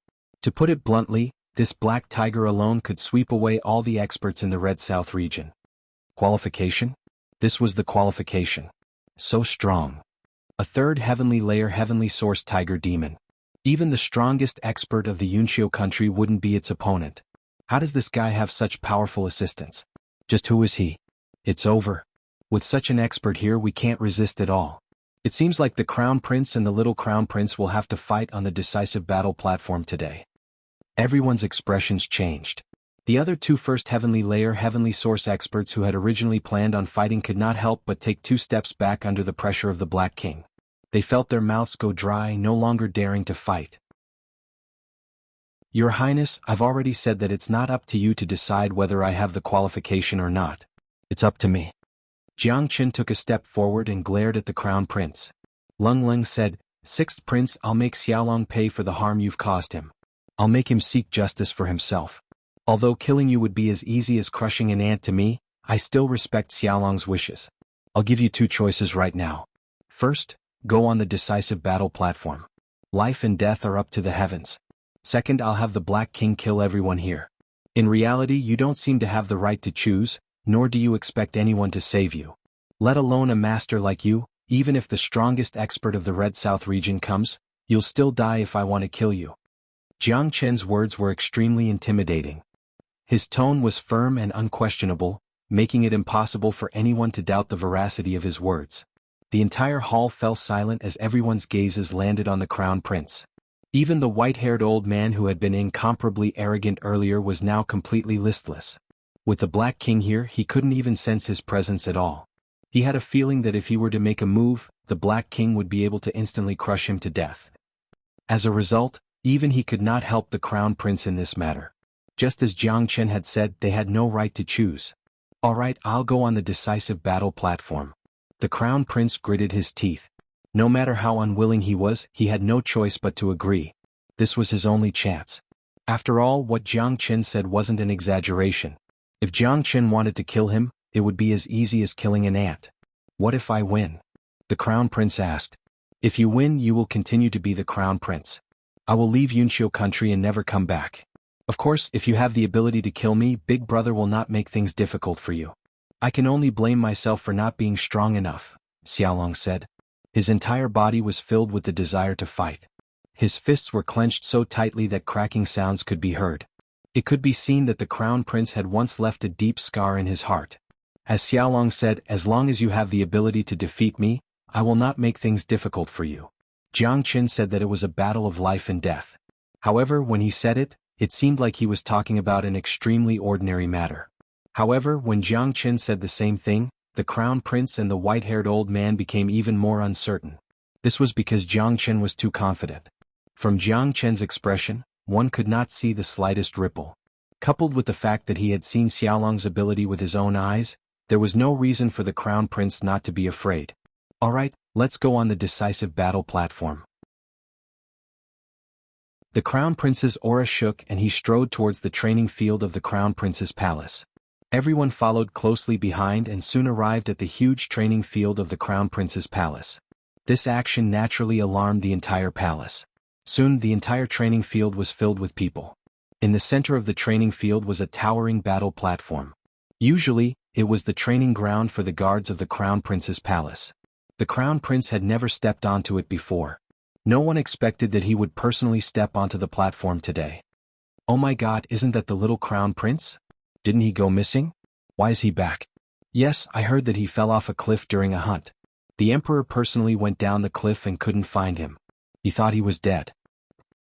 To put it bluntly, this black tiger alone could sweep away all the experts in the Red South region. Qualification? This was the qualification. So strong. A third heavenly layer heavenly source tiger demon. Even the strongest expert of the Yunqiu country wouldn't be its opponent. How does this guy have such powerful assistants? Just who is he? It's over. With such an expert here we can't resist at all. It seems like the Crown Prince and the little Crown Prince will have to fight on the decisive battle platform today. Everyone's expressions changed. The other two first heavenly layer heavenly source experts who had originally planned on fighting could not help but take 2 steps back under the pressure of the Black King. They felt their mouths go dry, no longer daring to fight. Your Highness, I've already said that it's not up to you to decide whether I have the qualification or not. It's up to me. Jiang Qin took a step forward and glared at the Crown Prince. Lung Leng said, "Sixth Prince, I'll make Xiaolong pay for the harm you've caused him. I'll make him seek justice for himself. Although killing you would be as easy as crushing an ant to me, I still respect Xiaolong's wishes. I'll give you 2 choices right now. First, go on the decisive battle platform. Life and death are up to the heavens. Second, I'll have the Black King kill everyone here. In reality, you don't seem to have the right to choose, nor do you expect anyone to save you. Let alone a master like you, even if the strongest expert of the Red South region comes, you'll still die if I want to kill you." Jiang Chen's words were extremely intimidating. His tone was firm and unquestionable, making it impossible for anyone to doubt the veracity of his words. The entire hall fell silent as everyone's gazes landed on the Crown Prince. Even the white-haired old man who had been incomparably arrogant earlier was now completely listless. With the Black King here, he couldn't even sense his presence at all. He had a feeling that if he were to make a move, the Black King would be able to instantly crush him to death. As a result, even he could not help the Crown Prince in this matter. Just as Jiang Chen had said, they had no right to choose. "All right, I'll go on the decisive battle platform." The Crown Prince gritted his teeth. No matter how unwilling he was, he had no choice but to agree. This was his only chance. After all, what Jiang Chen said wasn't an exaggeration. If Jiang Chen wanted to kill him, it would be as easy as killing an ant. "What if I win?" the Crown Prince asked. "If you win, you will continue to be the Crown Prince. I will leave Yunqiu country and never come back. Of course, if you have the ability to kill me, Big Brother will not make things difficult for you. I can only blame myself for not being strong enough," Xiaolong said. His entire body was filled with the desire to fight. His fists were clenched so tightly that cracking sounds could be heard. It could be seen that the Crown Prince had once left a deep scar in his heart. As Xiaolong said, "As long as you have the ability to defeat me, I will not make things difficult for you." Jiang Qin said that it was a battle of life and death. However, when he said it, it seemed like he was talking about an extremely ordinary matter. However, when Jiang Qin said the same thing, the Crown Prince and the white-haired old man became even more uncertain. This was because Jiang Qin was too confident. From Jiang Qin's expression, one could not see the slightest ripple. Coupled with the fact that he had seen Xiaolong's ability with his own eyes, there was no reason for the Crown Prince not to be afraid. "All right, let's go on the decisive battle platform." The Crown Prince's aura shook and he strode towards the training field of the Crown Prince's palace. Everyone followed closely behind and soon arrived at the huge training field of the Crown Prince's palace. This action naturally alarmed the entire palace. Soon the entire training field was filled with people. In the center of the training field was a towering battle platform. Usually, it was the training ground for the guards of the Crown Prince's palace. The Crown Prince had never stepped onto it before. No one expected that he would personally step onto the platform today. "Oh my God, isn't that the little Crown Prince? Didn't he go missing? Why is he back?" "Yes, I heard that he fell off a cliff during a hunt. The Emperor personally went down the cliff and couldn't find him. He thought he was dead."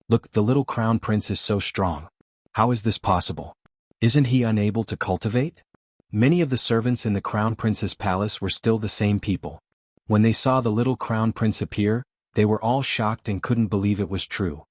"Look, the little Crown Prince is so strong. How is this possible? Isn't he unable to cultivate?" Many of the servants in the Crown Prince's palace were still the same people. When they saw the little Crown Prince appear, they were all shocked and couldn't believe it was true.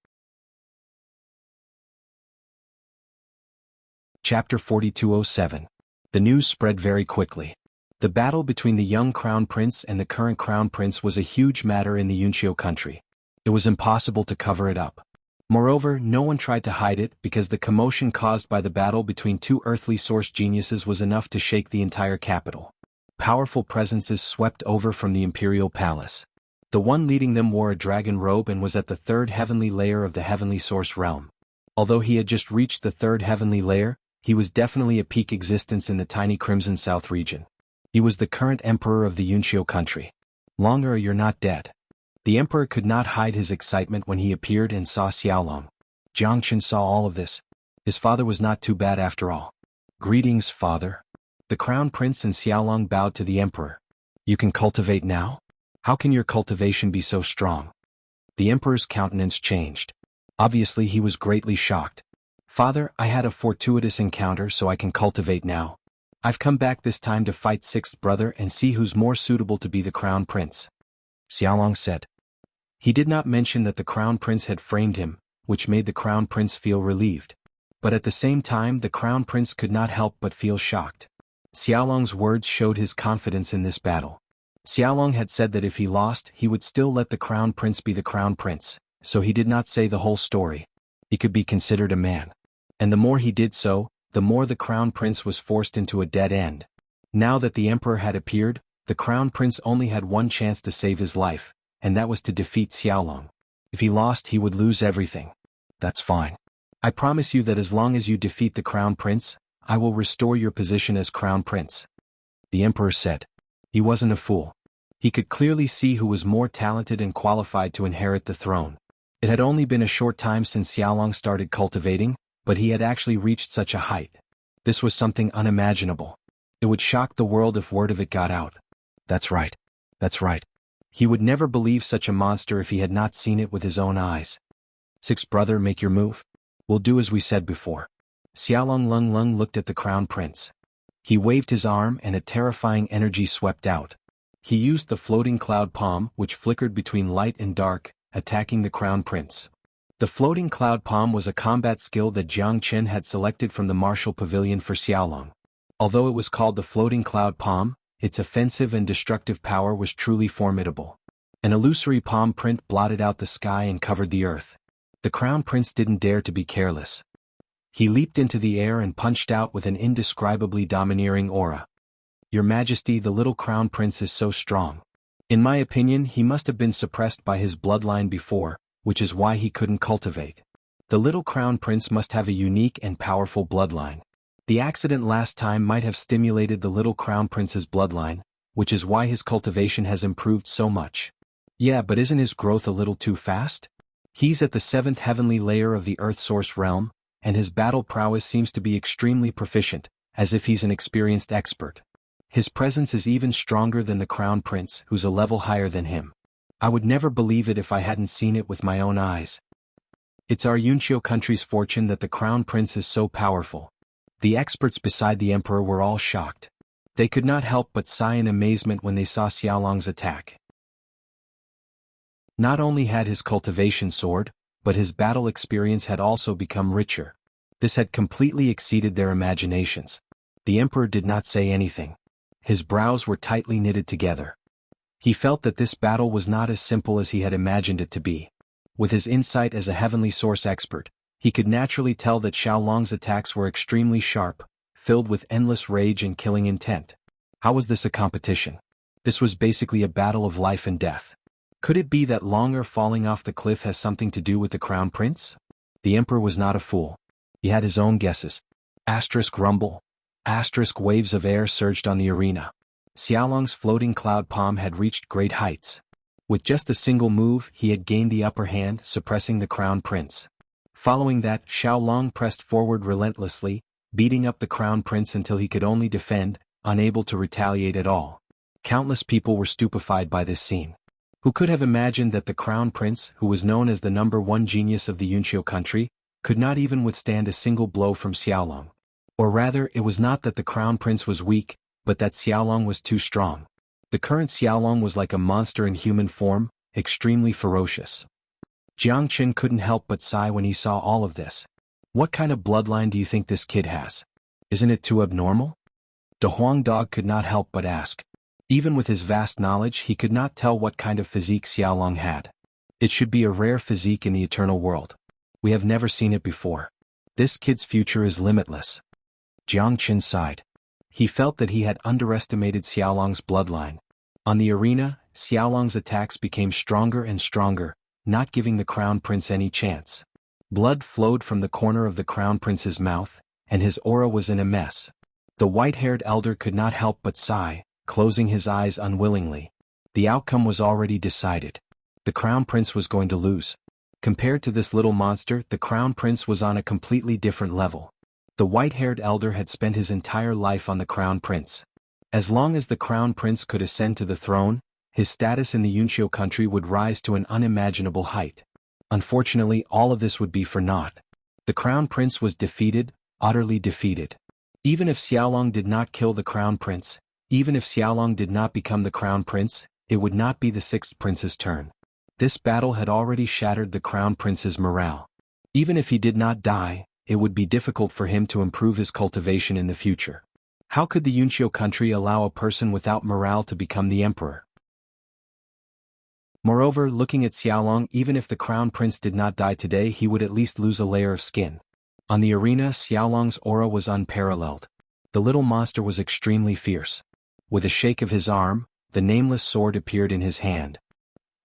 Chapter 4207. The news spread very quickly. The battle between the young crown prince and the current crown prince was a huge matter in the Yunqiu country. It was impossible to cover it up. Moreover, no one tried to hide it because the commotion caused by the battle between two earthly source geniuses was enough to shake the entire capital. Powerful presences swept over from the imperial palace. The one leading them wore a dragon robe and was at the third heavenly layer of the heavenly source realm. Although he had just reached the third heavenly layer, he was definitely a peak existence in the tiny Crimson South region. He was the current emperor of the Yunqiu country. Longer you're not dead. The emperor could not hide his excitement when he appeared and saw Xiaolong. Jiangchen saw all of this. His father was not too bad after all. Greetings, father. The crown prince and Xiaolong bowed to the emperor. You can cultivate now? How can your cultivation be so strong? The emperor's countenance changed. Obviously he was greatly shocked. Father, I had a fortuitous encounter so I can cultivate now. I've come back this time to fight sixth brother and see who's more suitable to be the crown prince. Xiaolong said. He did not mention that the crown prince had framed him, which made the crown prince feel relieved. But at the same time the crown prince could not help but feel shocked. Xiaolong's words showed his confidence in this battle. Xiaolong had said that if he lost he would still let the crown prince be the crown prince, so he did not say the whole story. He could be considered a man. And the more he did so, the more the crown prince was forced into a dead end. Now that the emperor had appeared, the crown prince only had one chance to save his life, and that was to defeat Xiaolong. If he lost he would lose everything. That's fine. I promise you that as long as you defeat the crown prince, I will restore your position as crown prince. The emperor said. He wasn't a fool. He could clearly see who was more talented and qualified to inherit the throne. It had only been a short time since Xiaolong started cultivating, but he had actually reached such a height. This was something unimaginable. It would shock the world if word of it got out. That's right. That's right. He would never believe such a monster if he had not seen it with his own eyes. Sixth brother, make your move. We'll do as we said before. Xiaolong Lung looked at the crown prince. He waved his arm and a terrifying energy swept out. He used the floating cloud palm, which flickered between light and dark, attacking the crown prince. The floating cloud palm was a combat skill that Jiang Chen had selected from the martial pavilion for Xiaolong. Although it was called the floating cloud palm, its offensive and destructive power was truly formidable. An illusory palm print blotted out the sky and covered the earth. The crown prince didn't dare to be careless. He leaped into the air and punched out with an indescribably domineering aura. Your Majesty, the little crown prince is so strong. In my opinion, he must have been suppressed by his bloodline before, which is why he couldn't cultivate. The little crown prince must have a unique and powerful bloodline. The accident last time might have stimulated the little crown prince's bloodline, which is why his cultivation has improved so much. Yeah, but isn't his growth a little too fast? He's at the 7th heavenly layer of the Earth Source realm, and his battle prowess seems to be extremely proficient, as if he's an experienced expert. His presence is even stronger than the crown prince, who's a level higher than him. I would never believe it if I hadn't seen it with my own eyes. It's our Yunqiu country's fortune that the crown prince is so powerful. The experts beside the emperor were all shocked. They could not help but sigh in amazement when they saw Xiaolong's attack. Not only had his cultivation soared, but his battle experience had also become richer. This had completely exceeded their imaginations. The emperor did not say anything. His brows were tightly knitted together. He felt that this battle was not as simple as he had imagined it to be. With his insight as a heavenly source expert, he could naturally tell that Xiaolong's attacks were extremely sharp, filled with endless rage and killing intent. How was this a competition? This was basically a battle of life and death. Could it be that Longer falling off the cliff has something to do with the crown prince? The emperor was not a fool. He had his own guesses. Asterisk rumble. Asterisk waves of air surged on the arena. Xiaolong's floating cloud palm had reached great heights. With just a single move, he had gained the upper hand, suppressing the crown prince. Following that, Xiaolong pressed forward relentlessly, beating up the crown prince until he could only defend, unable to retaliate at all. Countless people were stupefied by this scene. Who could have imagined that the crown prince, who was known as the #1 genius of the Yunqiu country, could not even withstand a single blow from Xiaolong? Or rather, it was not that the crown prince was weak, but that Xiaolong was too strong. The current Xiaolong was like a monster in human form, extremely ferocious. Jiang Chen couldn't help but sigh when he saw all of this. What kind of bloodline do you think this kid has? Isn't it too abnormal? The Huang dog could not help but ask. Even with his vast knowledge, he could not tell what kind of physique Xiaolong had. It should be a rare physique in the eternal world. We have never seen it before. This kid's future is limitless. Jiang Qin sighed. He felt that he had underestimated Xiaolong's bloodline. On the arena, Xiaolong's attacks became stronger and stronger, not giving the crown prince any chance. Blood flowed from the corner of the crown prince's mouth, and his aura was in a mess. The white-haired elder could not help but sigh, closing his eyes unwillingly. The outcome was already decided. The crown prince was going to lose. Compared to this little monster, the crown prince was on a completely different level. The white-haired elder had spent his entire life on the crown prince. As long as the crown prince could ascend to the throne, his status in the Yunqiu country would rise to an unimaginable height. Unfortunately, all of this would be for naught. The crown prince was defeated, utterly defeated. Even if Xiaolong did not kill the crown prince, even if Xiaolong did not become the crown prince, it would not be the sixth prince's turn. This battle had already shattered the crown prince's morale. Even if he did not die, it would be difficult for him to improve his cultivation in the future. How could the Yunqiu country allow a person without morale to become the emperor? Moreover, looking at Xiaolong, even if the crown prince did not die today, he would at least lose a layer of skin. On the arena, Xiaolong's aura was unparalleled. The little monster was extremely fierce. With a shake of his arm, the nameless sword appeared in his hand.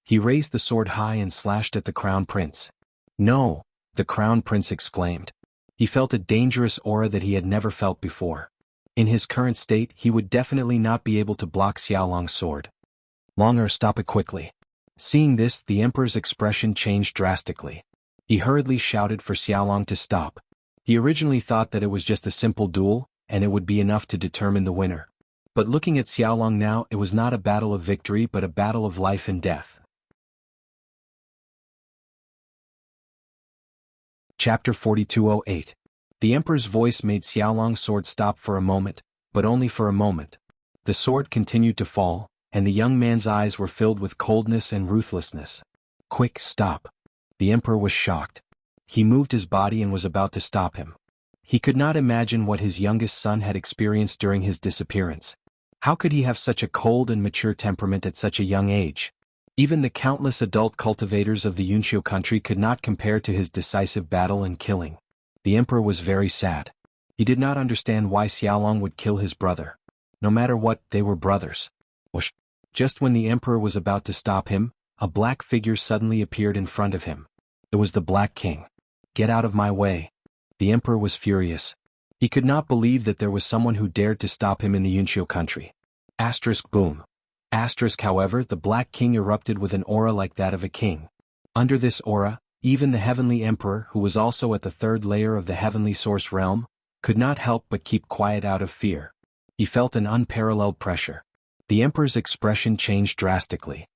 He raised the sword high and slashed at the crown prince. No, the crown prince exclaimed. He felt a dangerous aura that he had never felt before. In his current state, he would definitely not be able to block Xiaolong's sword. Longer, stop it quickly. Seeing this, the emperor's expression changed drastically. He hurriedly shouted for Xiaolong to stop. He originally thought that it was just a simple duel, and it would be enough to determine the winner. But looking at Xiaolong now, it was not a battle of victory but a battle of life and death. Chapter 4208. The emperor's voice made Xiaolong's sword stop for a moment, but only for a moment. The sword continued to fall, and the young man's eyes were filled with coldness and ruthlessness. Quick, stop. The emperor was shocked. He moved his body and was about to stop him. He could not imagine what his youngest son had experienced during his disappearance. How could he have such a cold and mature temperament at such a young age? Even the countless adult cultivators of the Yunqiu country could not compare to his decisive battle and killing. The emperor was very sad. He did not understand why Xiaolong would kill his brother. No matter what, they were brothers. Whoosh! Just when the emperor was about to stop him, a black figure suddenly appeared in front of him. It was the Black King. Get out of my way. The emperor was furious. He could not believe that there was someone who dared to stop him in the Yunqiu country. Boom. However, the Black King erupted with an aura like that of a king. Under this aura, even the Heavenly Emperor, who was also at the third layer of the Heavenly Source realm, could not help but keep quiet out of fear. He felt an unparalleled pressure. The Emperor's expression changed drastically.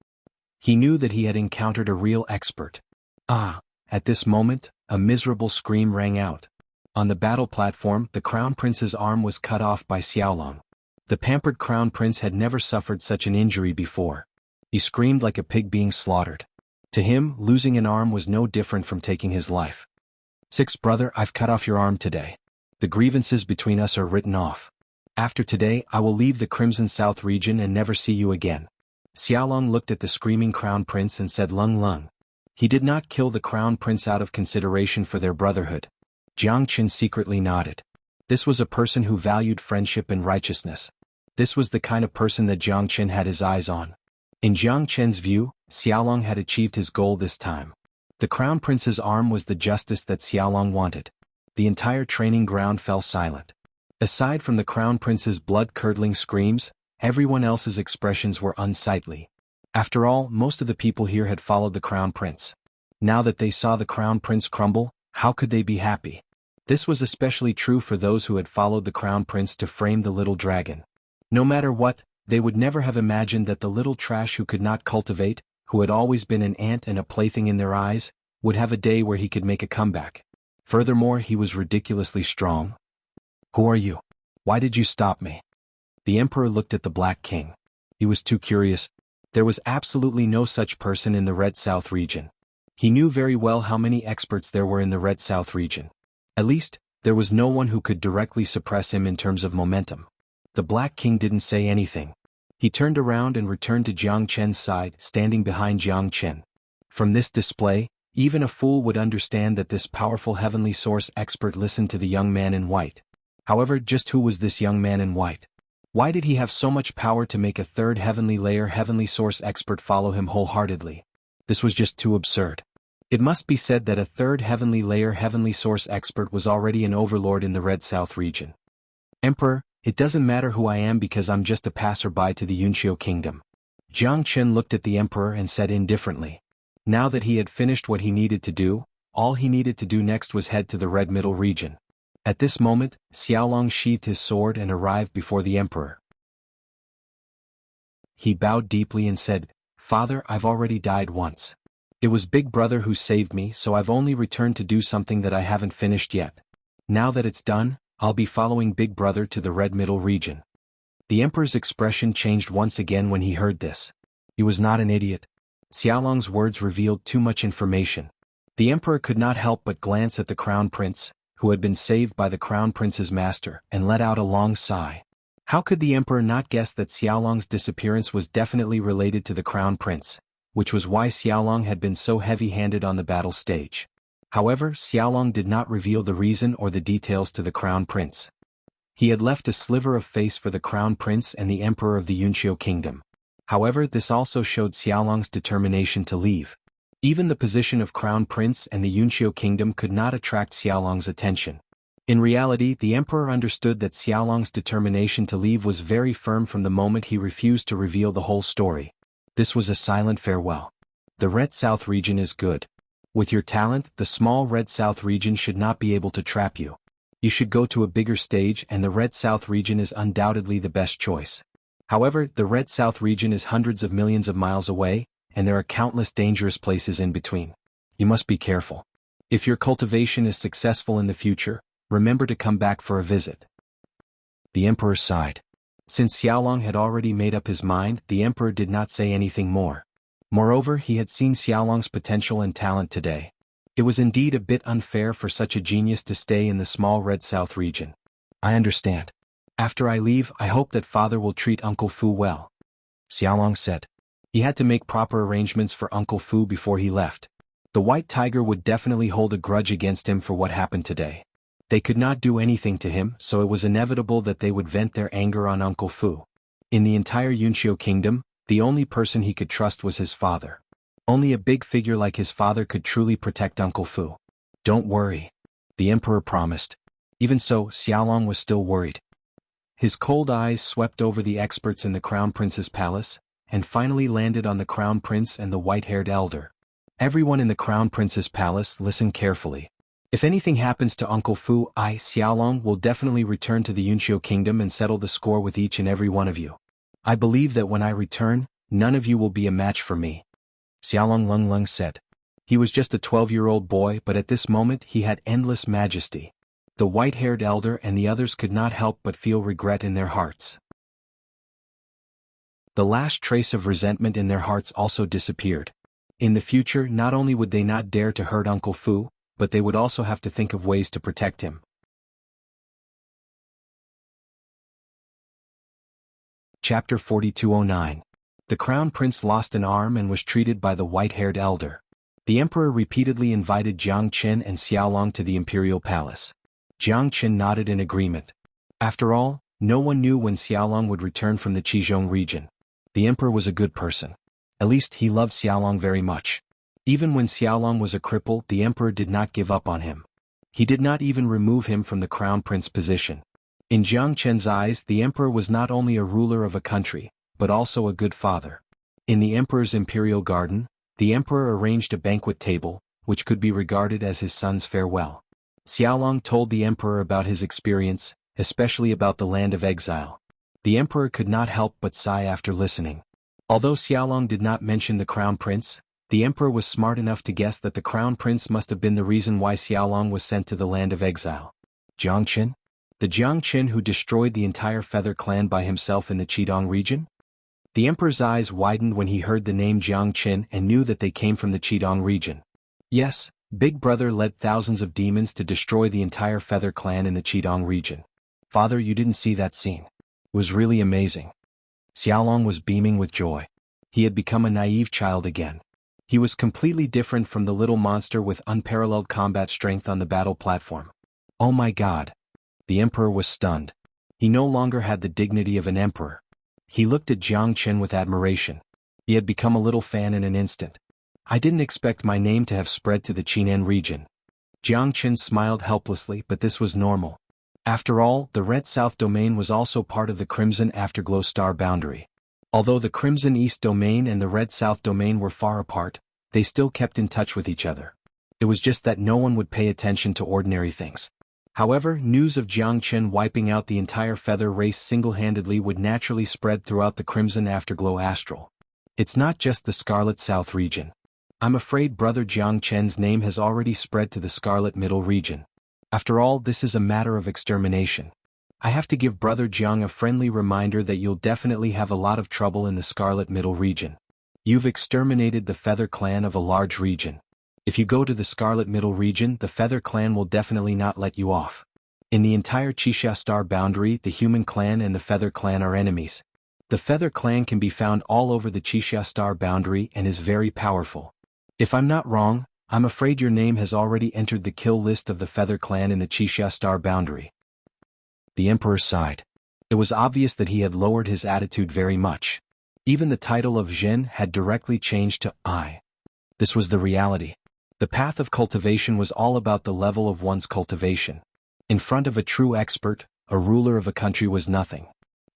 He knew that he had encountered a real expert. At this moment, a miserable scream rang out. On the battle platform, the Crown Prince's arm was cut off by Xiaolong. The pampered Crown Prince had never suffered such an injury before. He screamed like a pig being slaughtered. To him, losing an arm was no different from taking his life. Sixth brother, I've cut off your arm today. The grievances between us are written off. After today, I will leave the Crimson South region and never see you again. Xiaolong looked at the screaming Crown Prince and said Lung Lung. He did not kill the Crown Prince out of consideration for their brotherhood. Jiang Qin secretly nodded. This was a person who valued friendship and righteousness. This was the kind of person that Jiang Qin had his eyes on. In Jiang Qin's view, Xiaolong had achieved his goal this time. The Crown Prince's arm was the justice that Xiaolong wanted. The entire training ground fell silent. Aside from the Crown Prince's blood-curdling screams, everyone else's expressions were unsightly. After all, most of the people here had followed the Crown Prince. Now that they saw the Crown Prince crumble, how could they be happy? This was especially true for those who had followed the Crown Prince to frame the little dragon. No matter what, they would never have imagined that the little trash who could not cultivate, who had always been an ant and a plaything in their eyes, would have a day where he could make a comeback. Furthermore, he was ridiculously strong. Who are you? Why did you stop me? The Emperor looked at the Black King. He was too curious. There was absolutely no such person in the Red South region. He knew very well how many experts there were in the Red South region. At least, there was no one who could directly suppress him in terms of momentum. The Black King didn't say anything. He turned around and returned to Jiang Chen's side, standing behind Jiang Chen. From this display, even a fool would understand that this powerful heavenly source expert listened to the young man in white. However, just who was this young man in white? Why did he have so much power to make a third heavenly layer heavenly source expert follow him wholeheartedly? This was just too absurd. It must be said that a third heavenly layer heavenly source expert was already an overlord in the Red South region. Emperor, it doesn't matter who I am because I'm just a passerby to the Yunqiu kingdom. Jiang Chen looked at the emperor and said indifferently. Now that he had finished what he needed to do, all he needed to do next was head to the Red Middle region. At this moment, Xiaolong sheathed his sword and arrived before the emperor. He bowed deeply and said, "Father, I've already died once. It was Big Brother who saved me, so I've only returned to do something that I haven't finished yet. Now that it's done, I'll be following Big Brother to the Red Middle region." The emperor's expression changed once again when he heard this. He was not an idiot. Xiaolong's words revealed too much information. The emperor could not help but glance at the crown prince, who had been saved by the crown prince's master, and let out a long sigh. How could the emperor not guess that Xiaolong's disappearance was definitely related to the crown prince, which was why Xiaolong had been so heavy-handed on the battle stage? However, Xiaolong did not reveal the reason or the details to the crown prince. He had left a sliver of face for the crown prince and the emperor of the Yunqiu kingdom. However, this also showed Xiaolong's determination to leave. Even the position of crown prince and the Yunqiu kingdom could not attract Xiaolong's attention. In reality, the emperor understood that Xiaolong's determination to leave was very firm from the moment he refused to reveal the whole story. This was a silent farewell. The Red South region is good. With your talent, the small Red South region should not be able to trap you. You should go to a bigger stage, and the Red South region is undoubtedly the best choice. However, the Red South region is hundreds of millions of miles away, and there are countless dangerous places in between. You must be careful. If your cultivation is successful in the future, remember to come back for a visit. The emperor sighed. Since Xiaolong had already made up his mind, the emperor did not say anything more. Moreover, he had seen Xiaolong's potential and talent today. It was indeed a bit unfair for such a genius to stay in the small Red South region. I understand. After I leave, I hope that father will treat Uncle Fu well, Xiaolong said. He had to make proper arrangements for Uncle Fu before he left. The White Tiger would definitely hold a grudge against him for what happened today. They could not do anything to him, so it was inevitable that they would vent their anger on Uncle Fu. In the entire Yunqiu kingdom, the only person he could trust was his father. Only a big figure like his father could truly protect Uncle Fu. Don't worry, the emperor promised. Even so, Xiaolong was still worried. His cold eyes swept over the experts in the crown prince's palace, and finally landed on the crown prince and the white-haired elder. Everyone in the crown prince's palace listened carefully. If anything happens to Uncle Fu, I, Xiaolong, will definitely return to the Yunqiu kingdom and settle the score with each and every one of you. I believe that when I return, none of you will be a match for me, Xiaolong Lung said. He was just a 12-year-old boy, but at this moment he had endless majesty. The white-haired elder and the others could not help but feel regret in their hearts. The last trace of resentment in their hearts also disappeared. In the future, not only would they not dare to hurt Uncle Fu, but they would also have to think of ways to protect him. Chapter 4209. The Crown Prince lost an arm and was treated by the white-haired elder. The emperor repeatedly invited Jiang Chen and Xiaolong to the imperial palace. Jiang Chen nodded in agreement. After all, no one knew when Xiaolong would return from the Qizhong region. The emperor was a good person. At least he loved Xiaolong very much. Even when Xiaolong was a cripple, the emperor did not give up on him. He did not even remove him from the crown prince position. In Jiang Chen's eyes, the emperor was not only a ruler of a country, but also a good father. In the emperor's imperial garden, the emperor arranged a banquet table, which could be regarded as his son's farewell. Xiaolong told the emperor about his experience, especially about the land of exile. The emperor could not help but sigh after listening. Although Xiaolong did not mention the crown prince, the emperor was smart enough to guess that the crown prince must have been the reason why Xiaolong was sent to the land of exile. Jiang Chen? The Jiang Chen who destroyed the entire Feather clan by himself in the Qidong region? The emperor's eyes widened when he heard the name Jiang Chen and knew that they came from the Qidong region. Yes, Big Brother led thousands of demons to destroy the entire Feather clan in the Qidong region. Father, you didn't see that scene. was really amazing. Xiaolong was beaming with joy. He had become a naive child again. He was completely different from the little monster with unparalleled combat strength on the battle platform. Oh my god. The emperor was stunned. He no longer had the dignity of an emperor. He looked at Jiang Chen with admiration. He had become a little fan in an instant. I didn't expect my name to have spread to the Qinan region. Jiang Chen smiled helplessly, but this was normal. After all, the Red South domain was also part of the Crimson Afterglow star boundary. Although the Crimson East domain and the Red South domain were far apart, they still kept in touch with each other. It was just that no one would pay attention to ordinary things. However, news of Jiang Chen wiping out the entire feather race single-handedly would naturally spread throughout the Crimson Afterglow astral. It's not just the Scarlet South region. I'm afraid Brother Jiang Chen's name has already spread to the Scarlet Middle region. After all, this is a matter of extermination. I have to give Brother Jiang a friendly reminder that you'll definitely have a lot of trouble in the Scarlet Middle region. You've exterminated the Feather Clan of a large region. If you go to the Scarlet Middle region, the Feather Clan will definitely not let you off. In the entire Xianxia star boundary, the Human Clan and the Feather Clan are enemies. The Feather Clan can be found all over the Xianxia star boundary and is very powerful. If I'm not wrong, I'm afraid your name has already entered the kill list of the Feather Clan in the Xianxia star boundary. The Emperor sighed. It was obvious that he had lowered his attitude very much. Even the title of Zhen had directly changed to I. This was the reality. The path of cultivation was all about the level of one's cultivation. In front of a true expert, a ruler of a country was nothing.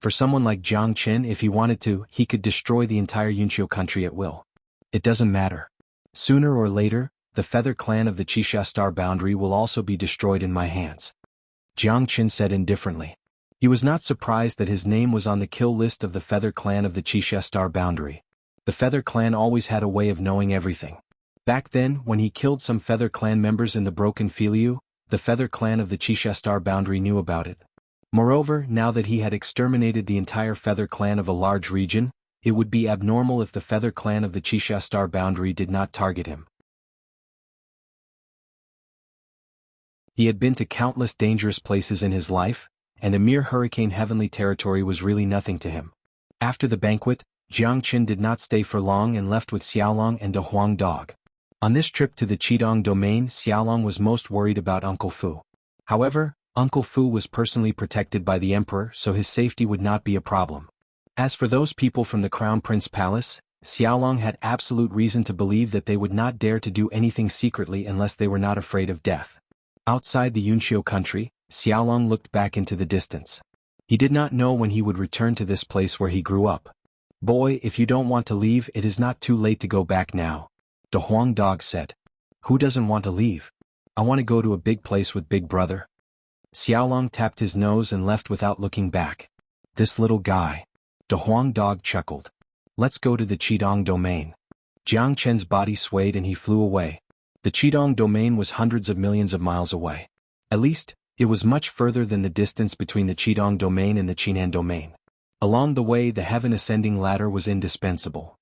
For someone like Jiang Chen, if he wanted to, he could destroy the entire Yunqiu country at will. It doesn't matter. Sooner or later, the Feather Clan of the Xianxia star boundary will also be destroyed in my hands. Jiang Chen said indifferently. He was not surprised that his name was on the kill list of the Feather Clan of the Xianxia star boundary. The Feather Clan always had a way of knowing everything. Back then, when he killed some Feather Clan members in the Broken Filiu, the Feather Clan of the Xianxia star boundary knew about it. Moreover, now that he had exterminated the entire Feather Clan of a large region, it would be abnormal if the Feather Clan of the Xianxia star boundary did not target him. He had been to countless dangerous places in his life, and a mere hurricane heavenly territory was really nothing to him. After the banquet, Jiang Chen did not stay for long and left with Xiaolong and De Huang Dog. On this trip to the Qidong domain, Xiaolong was most worried about Uncle Fu. However, Uncle Fu was personally protected by the Emperor, so his safety would not be a problem. As for those people from the Crown Prince Palace, Xiaolong had absolute reason to believe that they would not dare to do anything secretly unless they were not afraid of death. Outside the Yunqiu country, Xiaolong looked back into the distance. He did not know when he would return to this place where he grew up. Boy, if you don't want to leave, it is not too late to go back now. De Huang Dog said. Who doesn't want to leave? I want to go to a big place with Big Brother. Xiaolong tapped his nose and left without looking back. This little guy. De Huang Dog chuckled. Let's go to the Qidong domain. Jiang Chen's body swayed and he flew away. The Qidong domain was hundreds of millions of miles away. At least, it was much further than the distance between the Qidong domain and the Qinan domain. Along the way, the heaven ascending ladder was indispensable.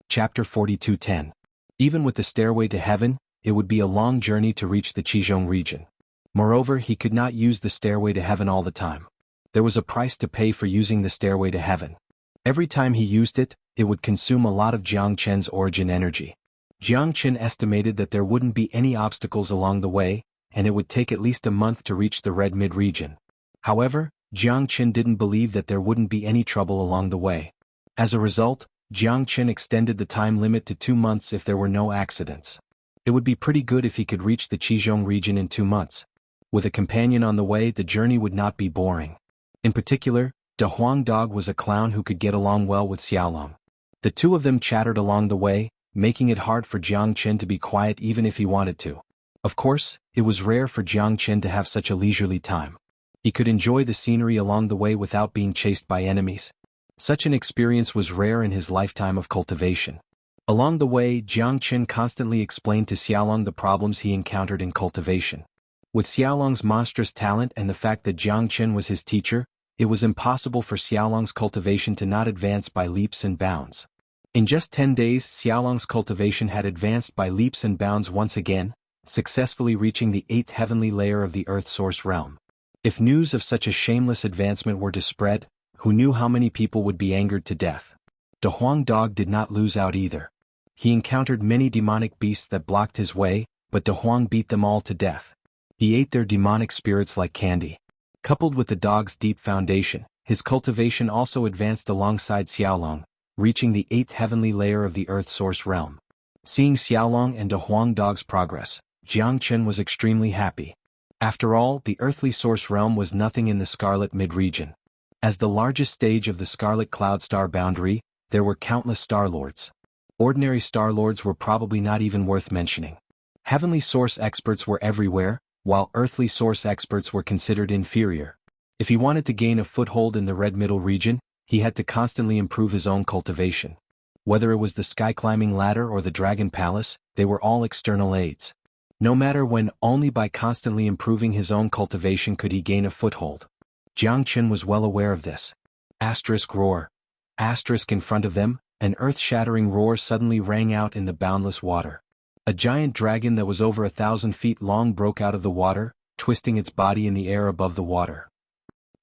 Chapter 42:10. Even with the stairway to heaven, it would be a long journey to reach the Qizhong region. Moreover, he could not use the stairway to heaven all the time. There was a price to pay for using the stairway to heaven. Every time he used it, it would consume a lot of Jiang Chen's origin energy. Jiang Chen estimated that there wouldn't be any obstacles along the way, and it would take at least a month to reach the Red Mid region. However, Jiang Chen didn't believe that there wouldn't be any trouble along the way. As a result, Jiang Chen extended the time limit to 2 months if there were no accidents. It would be pretty good if he could reach the Qizhong region in 2 months. With a companion on the way, the journey would not be boring. In particular, De Huang Dog was a clown who could get along well with Xiaolong. The two of them chattered along the way, making it hard for Jiang Chen to be quiet even if he wanted to. Of course, it was rare for Jiang Chen to have such a leisurely time. He could enjoy the scenery along the way without being chased by enemies. Such an experience was rare in his lifetime of cultivation. Along the way, Jiang Chen constantly explained to Xiaolong the problems he encountered in cultivation. With Xiaolong's monstrous talent and the fact that Jiang Chen was his teacher, it was impossible for Xiaolong's cultivation to not advance by leaps and bounds. In just 10 days, Xiaolong's cultivation had advanced by leaps and bounds once again, successfully reaching the 8th heavenly layer of the Earth Source realm. If news of such a shameless advancement were to spread, who knew how many people would be angered to death? De Huang Dog did not lose out either. He encountered many demonic beasts that blocked his way, but De Huang beat them all to death. He ate their demonic spirits like candy. Coupled with the dog's deep foundation, his cultivation also advanced alongside Xiaolong, reaching the 8th heavenly layer of the Earth Source realm. Seeing Xiaolong and De Huang Dog's progress, Jiangchen was extremely happy. After all, the earthly source realm was nothing in the Scarlet Mid-region. As the largest stage of the Scarlet Cloud Star boundary, there were countless Star Lords. Ordinary Star Lords were probably not even worth mentioning. Heavenly source experts were everywhere, while earthly source experts were considered inferior. If he wanted to gain a foothold in the Red Middle region, he had to constantly improve his own cultivation. Whether it was the sky-climbing ladder or the Dragon Palace, they were all external aids. No matter when, only by constantly improving his own cultivation could he gain a foothold. Jiang Qin was well aware of this. Asterisk roar. Asterisk in front of them, an earth-shattering roar suddenly rang out in the boundless water. A giant dragon that was over 1,000 feet long broke out of the water, twisting its body in the air above the water.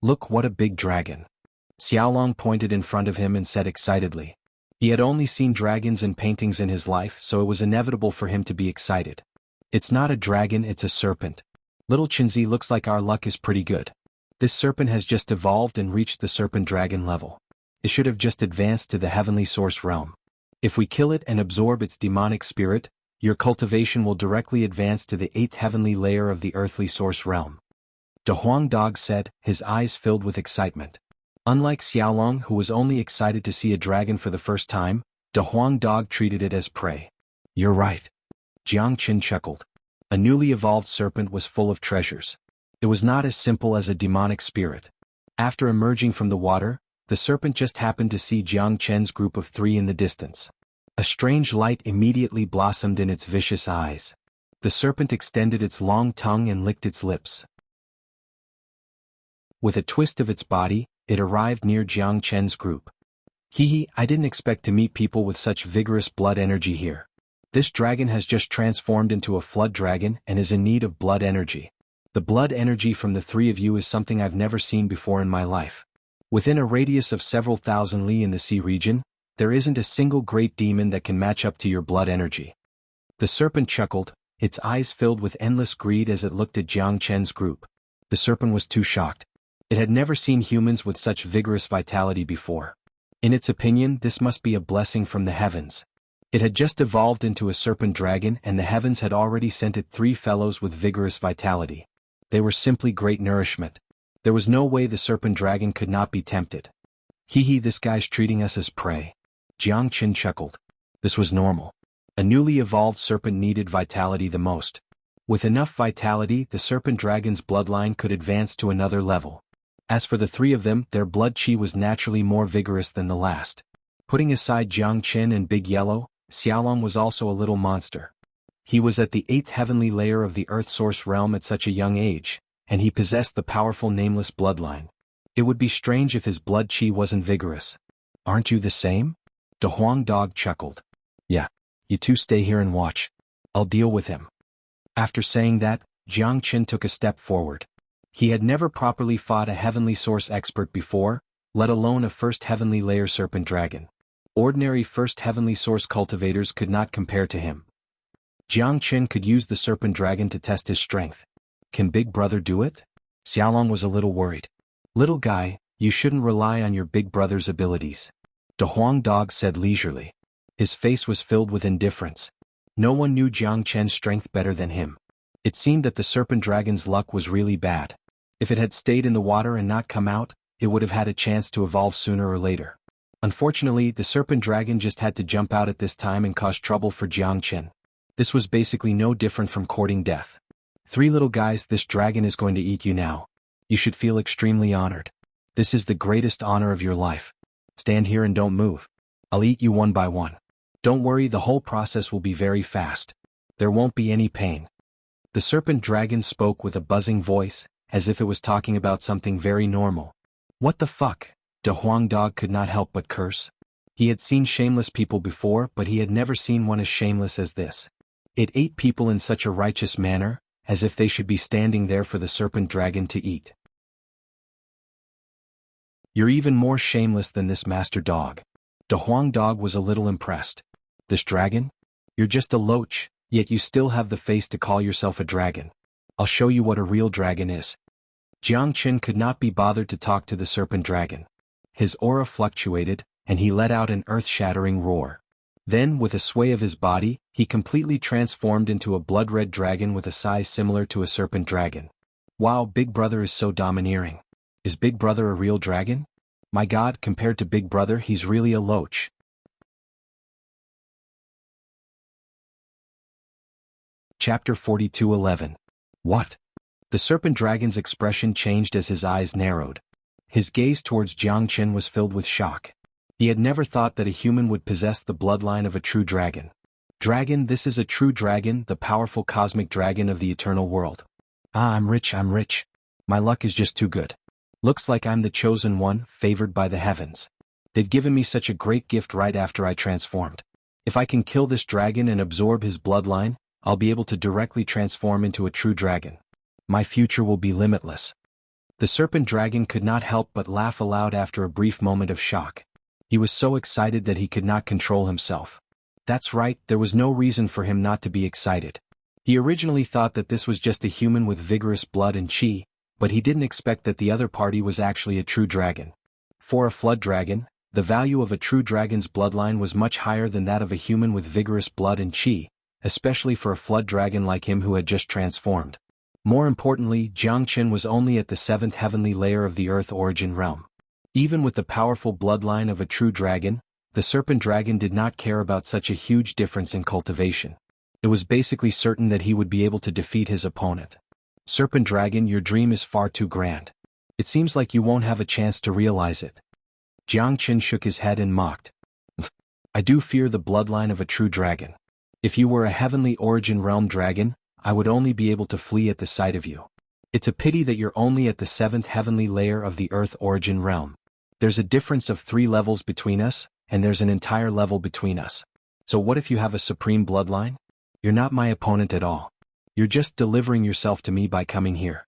Look, what a big dragon. Xiaolong pointed in front of him and said excitedly. He had only seen dragons in paintings in his life, so it was inevitable for him to be excited. It's not a dragon, it's a serpent. Little Qinzi, looks like our luck is pretty good. This serpent has just evolved and reached the serpent dragon level. It should have just advanced to the heavenly source realm. If we kill it and absorb its demonic spirit, your cultivation will directly advance to the 8th heavenly layer of the earthly source realm. De Huang Dog said, his eyes filled with excitement. Unlike Xiaolong, who was only excited to see a dragon for the first time, De Huang Dog treated it as prey. You're right. Jiang Qin chuckled. A newly evolved serpent was full of treasures. It was not as simple as a demonic spirit. After emerging from the water, the serpent just happened to see Jiang Chen's group of 3 in the distance. A strange light immediately blossomed in its vicious eyes. The serpent extended its long tongue and licked its lips. With a twist of its body, it arrived near Jiang Chen's group. Hee, I didn't expect to meet people with such vigorous blood energy here. This dragon has just transformed into a flood dragon and is in need of blood energy. The blood energy from the 3 of you is something I've never seen before in my life. Within a radius of several thousand li in the sea region, there isn't a single great demon that can match up to your blood energy. The serpent chuckled, its eyes filled with endless greed as it looked at Jiang Chen's group. The serpent was too shocked. It had never seen humans with such vigorous vitality before. In its opinion, this must be a blessing from the heavens. It had just evolved into a serpent dragon and the heavens had already sent it 3 fellows with vigorous vitality. They were simply great nourishment. There was no way the serpent dragon could not be tempted. Hee, this guy's treating us as prey. Jiang Qin chuckled. This was normal. A newly evolved serpent needed vitality the most. With enough vitality, the serpent dragon's bloodline could advance to another level. As for the 3 of them, their blood chi was naturally more vigorous than the last. Putting aside Jiang Qin and Big Yellow, Xiaolong was also a little monster. He was at the 8th heavenly layer of the Earth Source realm at such a young age, and he possessed the powerful nameless bloodline. It would be strange if his blood chi wasn't vigorous. Aren't you the same? De Huang Dog chuckled. Yeah. You 2 stay here and watch. I'll deal with him. After saying that, Jiang Qin took a step forward. He had never properly fought a heavenly source expert before, let alone a first heavenly layer serpent dragon. Ordinary first heavenly source cultivators could not compare to him. Jiang Qin could use the serpent dragon to test his strength. Can Big Brother do it? Xiaolong was a little worried. Little guy, you shouldn't rely on your big brother's abilities. De Huang Dog said leisurely. His face was filled with indifference. No one knew Jiang Chen's strength better than him. It seemed that the serpent dragon's luck was really bad. If it had stayed in the water and not come out, it would have had a chance to evolve sooner or later. Unfortunately, the serpent dragon just had to jump out at this time and cause trouble for Jiang Qin. This was basically no different from courting death. 3 little guys, this dragon is going to eat you now. You should feel extremely honored. This is the greatest honor of your life. Stand here and don't move. I'll eat you one by one. Don't worry, the whole process will be very fast. There won't be any pain. The serpent dragon spoke with a buzzing voice, as if it was talking about something very normal. What the fuck? De Huang Dog could not help but curse. He had seen shameless people before, but he had never seen one as shameless as this. It ate people in such a righteous manner, as if they should be standing there for the serpent dragon to eat. You're even more shameless than this master dog. The Huang dog was a little impressed. This dragon? You're just a loach, yet you still have the face to call yourself a dragon. I'll show you what a real dragon is. Jianghu could not be bothered to talk to the serpent dragon. His aura fluctuated, and he let out an earth-shattering roar. Then, with a sway of his body, he completely transformed into a blood-red dragon with a size similar to a serpent dragon. Wow, Big Brother is so domineering. Is Big Brother a real dragon? My God, compared to Big Brother, he's really a loach. Chapter 42:11. What? The serpent dragon's expression changed as his eyes narrowed. His gaze towards Jianghu was filled with shock. He had never thought that a human would possess the bloodline of a true dragon. Dragon, this is a true dragon, the powerful cosmic dragon of the eternal world. Ah, I'm rich. My luck is just too good. Looks like I'm the chosen one, favored by the heavens. They've given me such a great gift right after I transformed. If I can kill this dragon and absorb his bloodline, I'll be able to directly transform into a true dragon. My future will be limitless. The serpent dragon could not help but laugh aloud after a brief moment of shock. He was so excited that he could not control himself. That's right, there was no reason for him not to be excited. He originally thought that this was just a human with vigorous blood and chi, but he didn't expect that the other party was actually a true dragon. For a flood dragon, the value of a true dragon's bloodline was much higher than that of a human with vigorous blood and chi, especially for a flood dragon like him who had just transformed. More importantly, Jianghu was only at the 7th heavenly layer of the Earth origin realm. Even with the powerful bloodline of a true dragon, the serpent dragon did not care about such a huge difference in cultivation. It was basically certain that he would be able to defeat his opponent. Serpent dragon, your dream is far too grand. It seems like you won't have a chance to realize it. Jianghu shook his head and mocked. I do fear the bloodline of a true dragon. If you were a heavenly origin realm dragon, I would only be able to flee at the sight of you. It's a pity that you're only at the 7th heavenly layer of the Earth origin realm. There's a difference of 3 levels between us, and there's an entire level between us. So what if you have a supreme bloodline? You're not my opponent at all. You're just delivering yourself to me by coming here.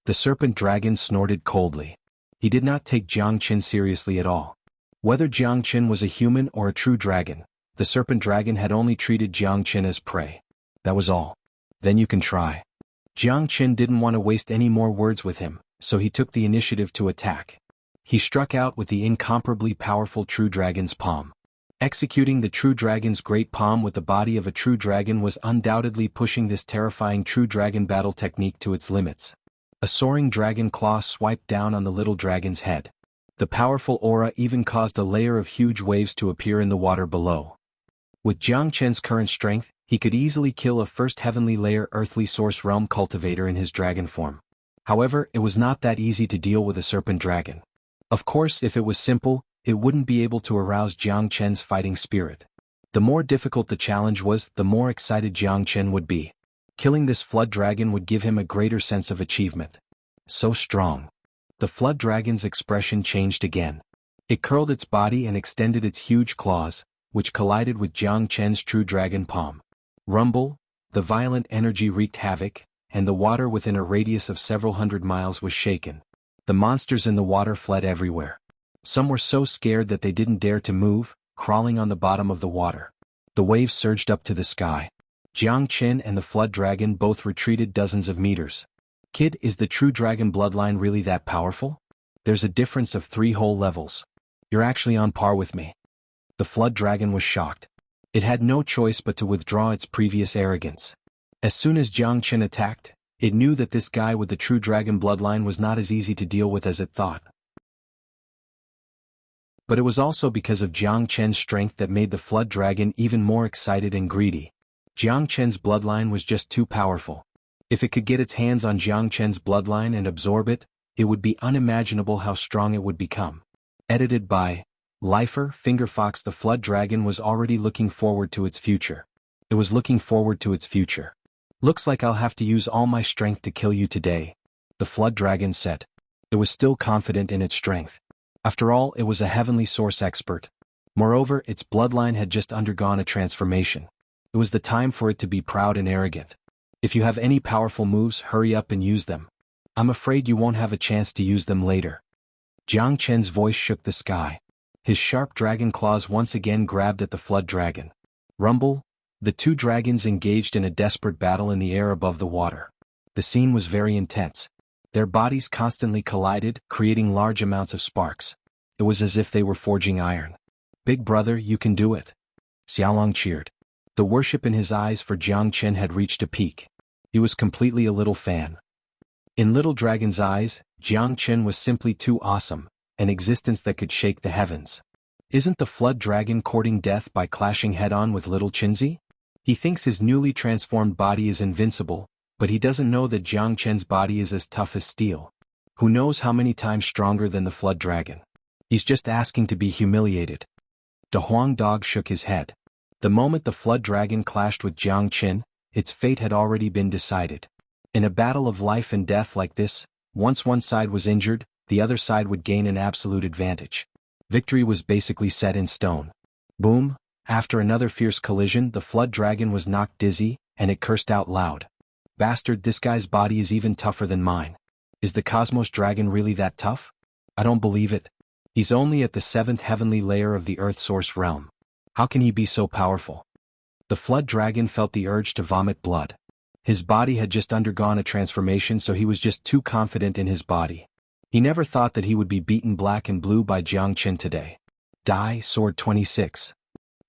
The serpent dragon snorted coldly. He did not take Jianghu seriously at all. Whether Jianghu was a human or a true dragon, the serpent dragon had only treated Jianghu as prey. That was all. Then you can try. Jianghu didn't want to waste any more words with him, so he took the initiative to attack. He struck out with the incomparably powerful true dragon's palm. Executing the true dragon's great palm with the body of a true dragon was undoubtedly pushing this terrifying true dragon battle technique to its limits. A soaring dragon claw swiped down on the little dragon's head. The powerful aura even caused a layer of huge waves to appear in the water below. With Jianghu's current strength, he could easily kill a first heavenly layer earthly source realm cultivator in his dragon form. However, it was not that easy to deal with a serpent dragon. Of course, if it was simple, it wouldn't be able to arouse Jianghu's fighting spirit. The more difficult the challenge was, the more excited Jianghu would be. Killing this flood dragon would give him a greater sense of achievement. So strong. The flood dragon's expression changed again. It curled its body and extended its huge claws, which collided with Jianghu's true dragon palm. Rumble, the violent energy wreaked havoc, and the water within a radius of several hundred miles was shaken. The monsters in the water fled everywhere. Some were so scared that they didn't dare to move, crawling on the bottom of the water. The waves surged up to the sky. Jianghu and the flood dragon both retreated dozens of meters. Kid, is the true dragon bloodline really that powerful? There's a difference of 3 whole levels. You're actually on par with me. The flood dragon was shocked. It had no choice but to withdraw its previous arrogance. As soon as Jianghu attacked, it knew that this guy with the true dragon bloodline was not as easy to deal with as it thought. But it was also because of Jianghu's strength that made the flood dragon even more excited and greedy. Jianghu's bloodline was just too powerful. If it could get its hands on Jianghu's bloodline and absorb it, it would be unimaginable how strong it would become. Edited by Lifer Fingerfox. The flood dragon was already looking forward to its future. It was looking forward to its future. Looks like I'll have to use all my strength to kill you today, the flood dragon said. It was still confident in its strength. After all, it was a heavenly source expert. Moreover, its bloodline had just undergone a transformation. It was the time for it to be proud and arrogant. If you have any powerful moves, hurry up and use them. I'm afraid you won't have a chance to use them later. Jiang Chen's voice shook the sky. His sharp dragon claws once again grabbed at the flood dragon. Rumble, the two dragons engaged in a desperate battle in the air above the water. The scene was very intense. Their bodies constantly collided, creating large amounts of sparks. It was as if they were forging iron. Big brother, you can do it. Xiaolong cheered. The worship in his eyes for Jiang Chen had reached a peak. He was completely a little fan. In Little Dragon's eyes, Jiang Chen was simply too awesome, an existence that could shake the heavens. Isn't the flood dragon courting death by clashing head-on with Little Chinzi? He thinks his newly transformed body is invincible, but he doesn't know that Jiang Chen's body is as tough as steel. Who knows how many times stronger than the flood dragon? He's just asking to be humiliated. De Huang Dog shook his head. The moment the flood dragon clashed with Jiang Chen, its fate had already been decided. In a battle of life and death like this, once one side was injured, the other side would gain an absolute advantage. Victory was basically set in stone. Boom! After another fierce collision, the flood dragon was knocked dizzy, and it cursed out loud. Bastard, this guy's body is even tougher than mine. Is the Cosmos Dragon really that tough? I don't believe it. He's only at the 7th heavenly layer of the Earth Source realm. How can he be so powerful? The flood dragon felt the urge to vomit blood. His body had just undergone a transformation, so he was just too confident in his body. He never thought that he would be beaten black and blue by Jiang Chen today. Die, Sword 26.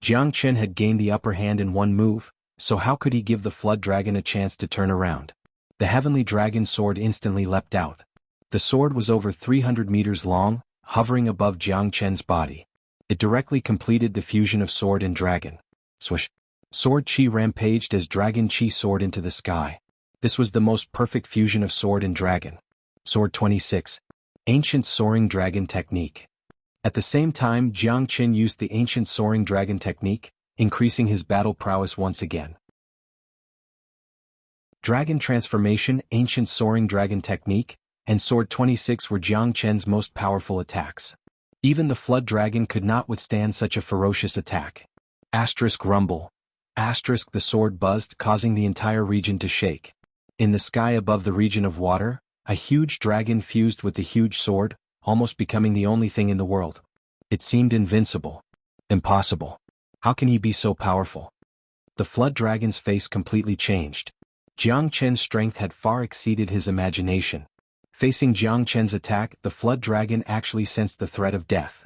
Jiang Chen had gained the upper hand in one move, so how could he give the flood dragon a chance to turn around? The heavenly dragon sword instantly leapt out. The sword was over 300 meters long, hovering above Jiang Chen's body. It directly completed the fusion of sword and dragon. Swish! Sword chi rampaged as dragon chi soared into the sky. This was the most perfect fusion of sword and dragon. Sword 26. Ancient Soaring Dragon Technique. At the same time, Jiang Chen used the ancient soaring dragon technique, increasing his battle prowess once again. Dragon Transformation, Ancient Soaring Dragon Technique, and Sword 26 were Jiang Chen's most powerful attacks. Even the flood dragon could not withstand such a ferocious attack. Asterisk rumble. Asterisk the sword buzzed, causing the entire region to shake. In the sky above the region of water, a huge dragon fused with the huge sword, almost becoming the only thing in the world. It seemed invincible. Impossible. How can he be so powerful? The flood dragon's face completely changed. Jiang Chen's strength had far exceeded his imagination. Facing Jiang Chen's attack, the flood dragon actually sensed the threat of death.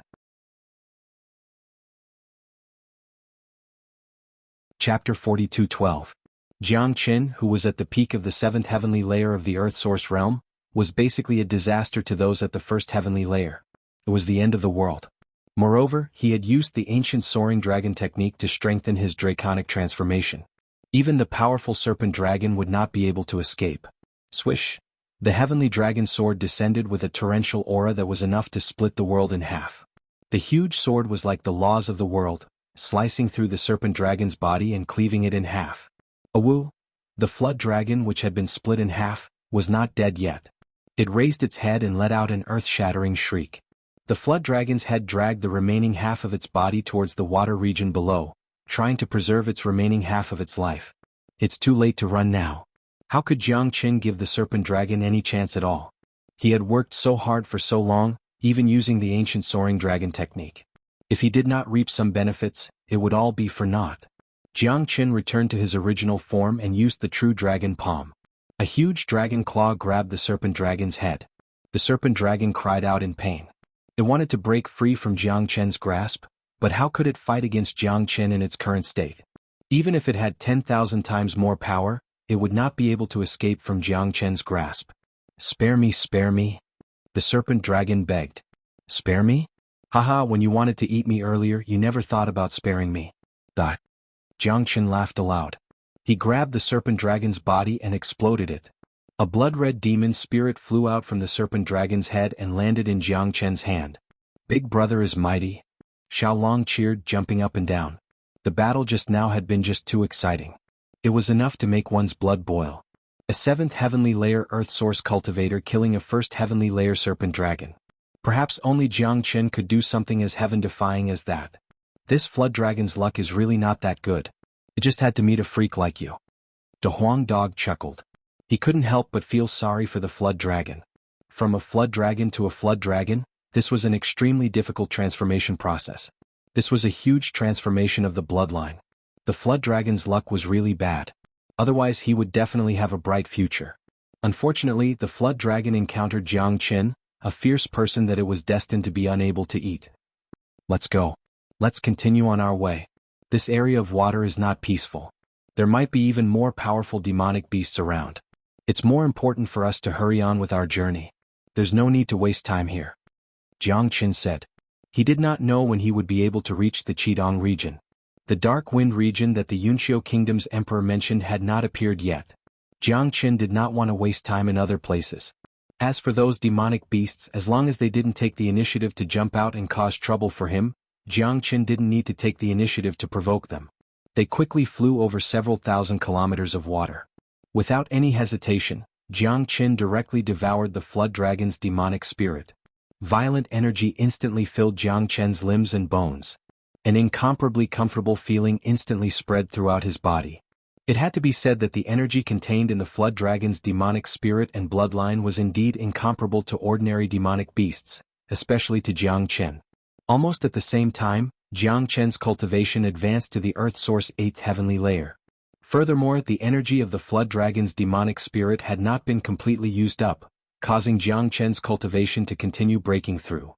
Chapter 42:12. Jiang Chen, who was at the peak of the 7th heavenly layer of the Earth Source realm, was basically a disaster to those at the 1st heavenly layer. It was the end of the world. Moreover, he had used the ancient soaring dragon technique to strengthen his draconic transformation. Even the powerful serpent dragon would not be able to escape. Swish! The heavenly dragon sword descended with a torrential aura that was enough to split the world in half. The huge sword was like the laws of the world, slicing through the serpent dragon's body and cleaving it in half. Awoo! The flood dragon, which had been split in half, was not dead yet. It raised its head and let out an earth-shattering shriek. The flood dragon's head dragged the remaining half of its body towards the water region below, trying to preserve its remaining half of its life. It's too late to run now. How could Jiang Chen give the serpent dragon any chance at all? He had worked so hard for so long, even using the ancient soaring dragon technique. If he did not reap some benefits, it would all be for naught. Jiang Chen returned to his original form and used the true dragon palm. A huge dragon claw grabbed the serpent dragon's head. The serpent dragon cried out in pain. It wanted to break free from Jiang Chen's grasp, but how could it fight against Jiang Chen in its current state? Even if it had 10,000 times more power, it would not be able to escape from Jiang Chen's grasp. Spare me, spare me. The serpent dragon begged. Spare me? Haha, when you wanted to eat me earlier, you never thought about sparing me. That. Jiang Chen laughed aloud. He grabbed the serpent dragon's body and exploded it. A blood-red demon spirit flew out from the serpent dragon's head and landed in Jiang Chen's hand. Big brother is mighty. Xiaolong cheered, jumping up and down. The battle just now had been just too exciting. It was enough to make one's blood boil. A 7th heavenly layer Earth Source cultivator killing a 1st heavenly layer serpent dragon. Perhaps only Jiang Chen could do something as heaven-defying as that. This flood dragon's luck is really not that good. It just had to meet a freak like you. De Huang Dog chuckled. He couldn't help but feel sorry for the flood dragon. From a flood dragon to a flood dragon, this was an extremely difficult transformation process. This was a huge transformation of the bloodline. The flood dragon's luck was really bad. Otherwise he would definitely have a bright future. Unfortunately, the flood dragon encountered Jiang Qin, a fierce person that it was destined to be unable to eat. Let's go. Let's continue on our way. This area of water is not peaceful. There might be even more powerful demonic beasts around. It's more important for us to hurry on with our journey. There's no need to waste time here. Jiang Qin said. He did not know when he would be able to reach the Qidong region. The Dark Wind region that the Yunqiu Kingdom's emperor mentioned had not appeared yet. Jiang Qin did not want to waste time in other places. As for those demonic beasts, as long as they didn't take the initiative to jump out and cause trouble for him, Jiang Qin didn't need to take the initiative to provoke them. They quickly flew over several thousand kilometers of water. Without any hesitation, Jiang Qin directly devoured the flood dragon's demonic spirit. Violent energy instantly filled Jiang Qin's limbs and bones. An incomparably comfortable feeling instantly spread throughout his body. It had to be said that the energy contained in the flood dragon's demonic spirit and bloodline was indeed incomparable to ordinary demonic beasts, especially to Jiang Qin. Almost at the same time, Jiang Qin's cultivation advanced to the Earth Source 8th heavenly layer. Furthermore, the energy of the flood dragon's demonic spirit had not been completely used up, causing Jiang Qin's cultivation to continue breaking through.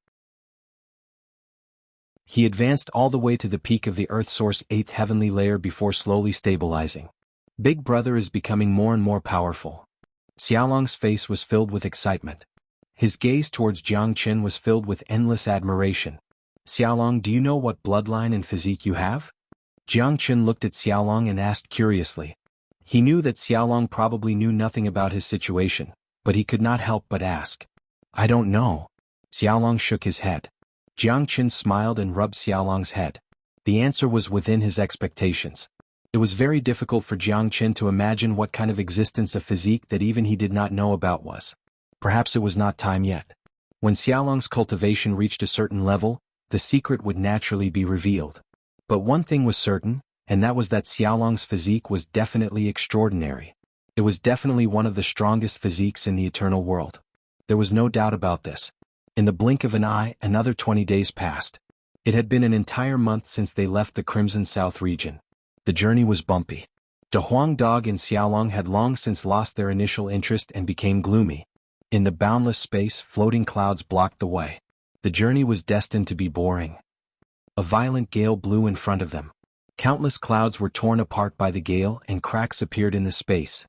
He advanced all the way to the peak of the Earth Source 8th heavenly layer before slowly stabilizing. Big Brother is becoming more and more powerful. Xiaolong's face was filled with excitement. His gaze towards Jiang Qin was filled with endless admiration. Xiaolong, do you know what bloodline and physique you have? Jiang Qin looked at Xiaolong and asked curiously. He knew that Xiaolong probably knew nothing about his situation, but he could not help but ask. I don't know. Xiaolong shook his head. Jiang Qin smiled and rubbed Xiaolong's head. The answer was within his expectations. It was very difficult for Jiang Qin to imagine what kind of existence a physique that even he did not know about was. Perhaps it was not time yet. When Xiaolong's cultivation reached a certain level, the secret would naturally be revealed. But one thing was certain, and that was that Xiaolong's physique was definitely extraordinary. It was definitely one of the strongest physiques in the eternal world. There was no doubt about this. In the blink of an eye, another 20 days passed. It had been an entire month since they left the Crimson South region. The journey was bumpy. De Huang Dog and Xiaolong had long since lost their initial interest and became gloomy. In the boundless space, floating clouds blocked the way. The journey was destined to be boring. A violent gale blew in front of them. Countless clouds were torn apart by the gale and cracks appeared in the space.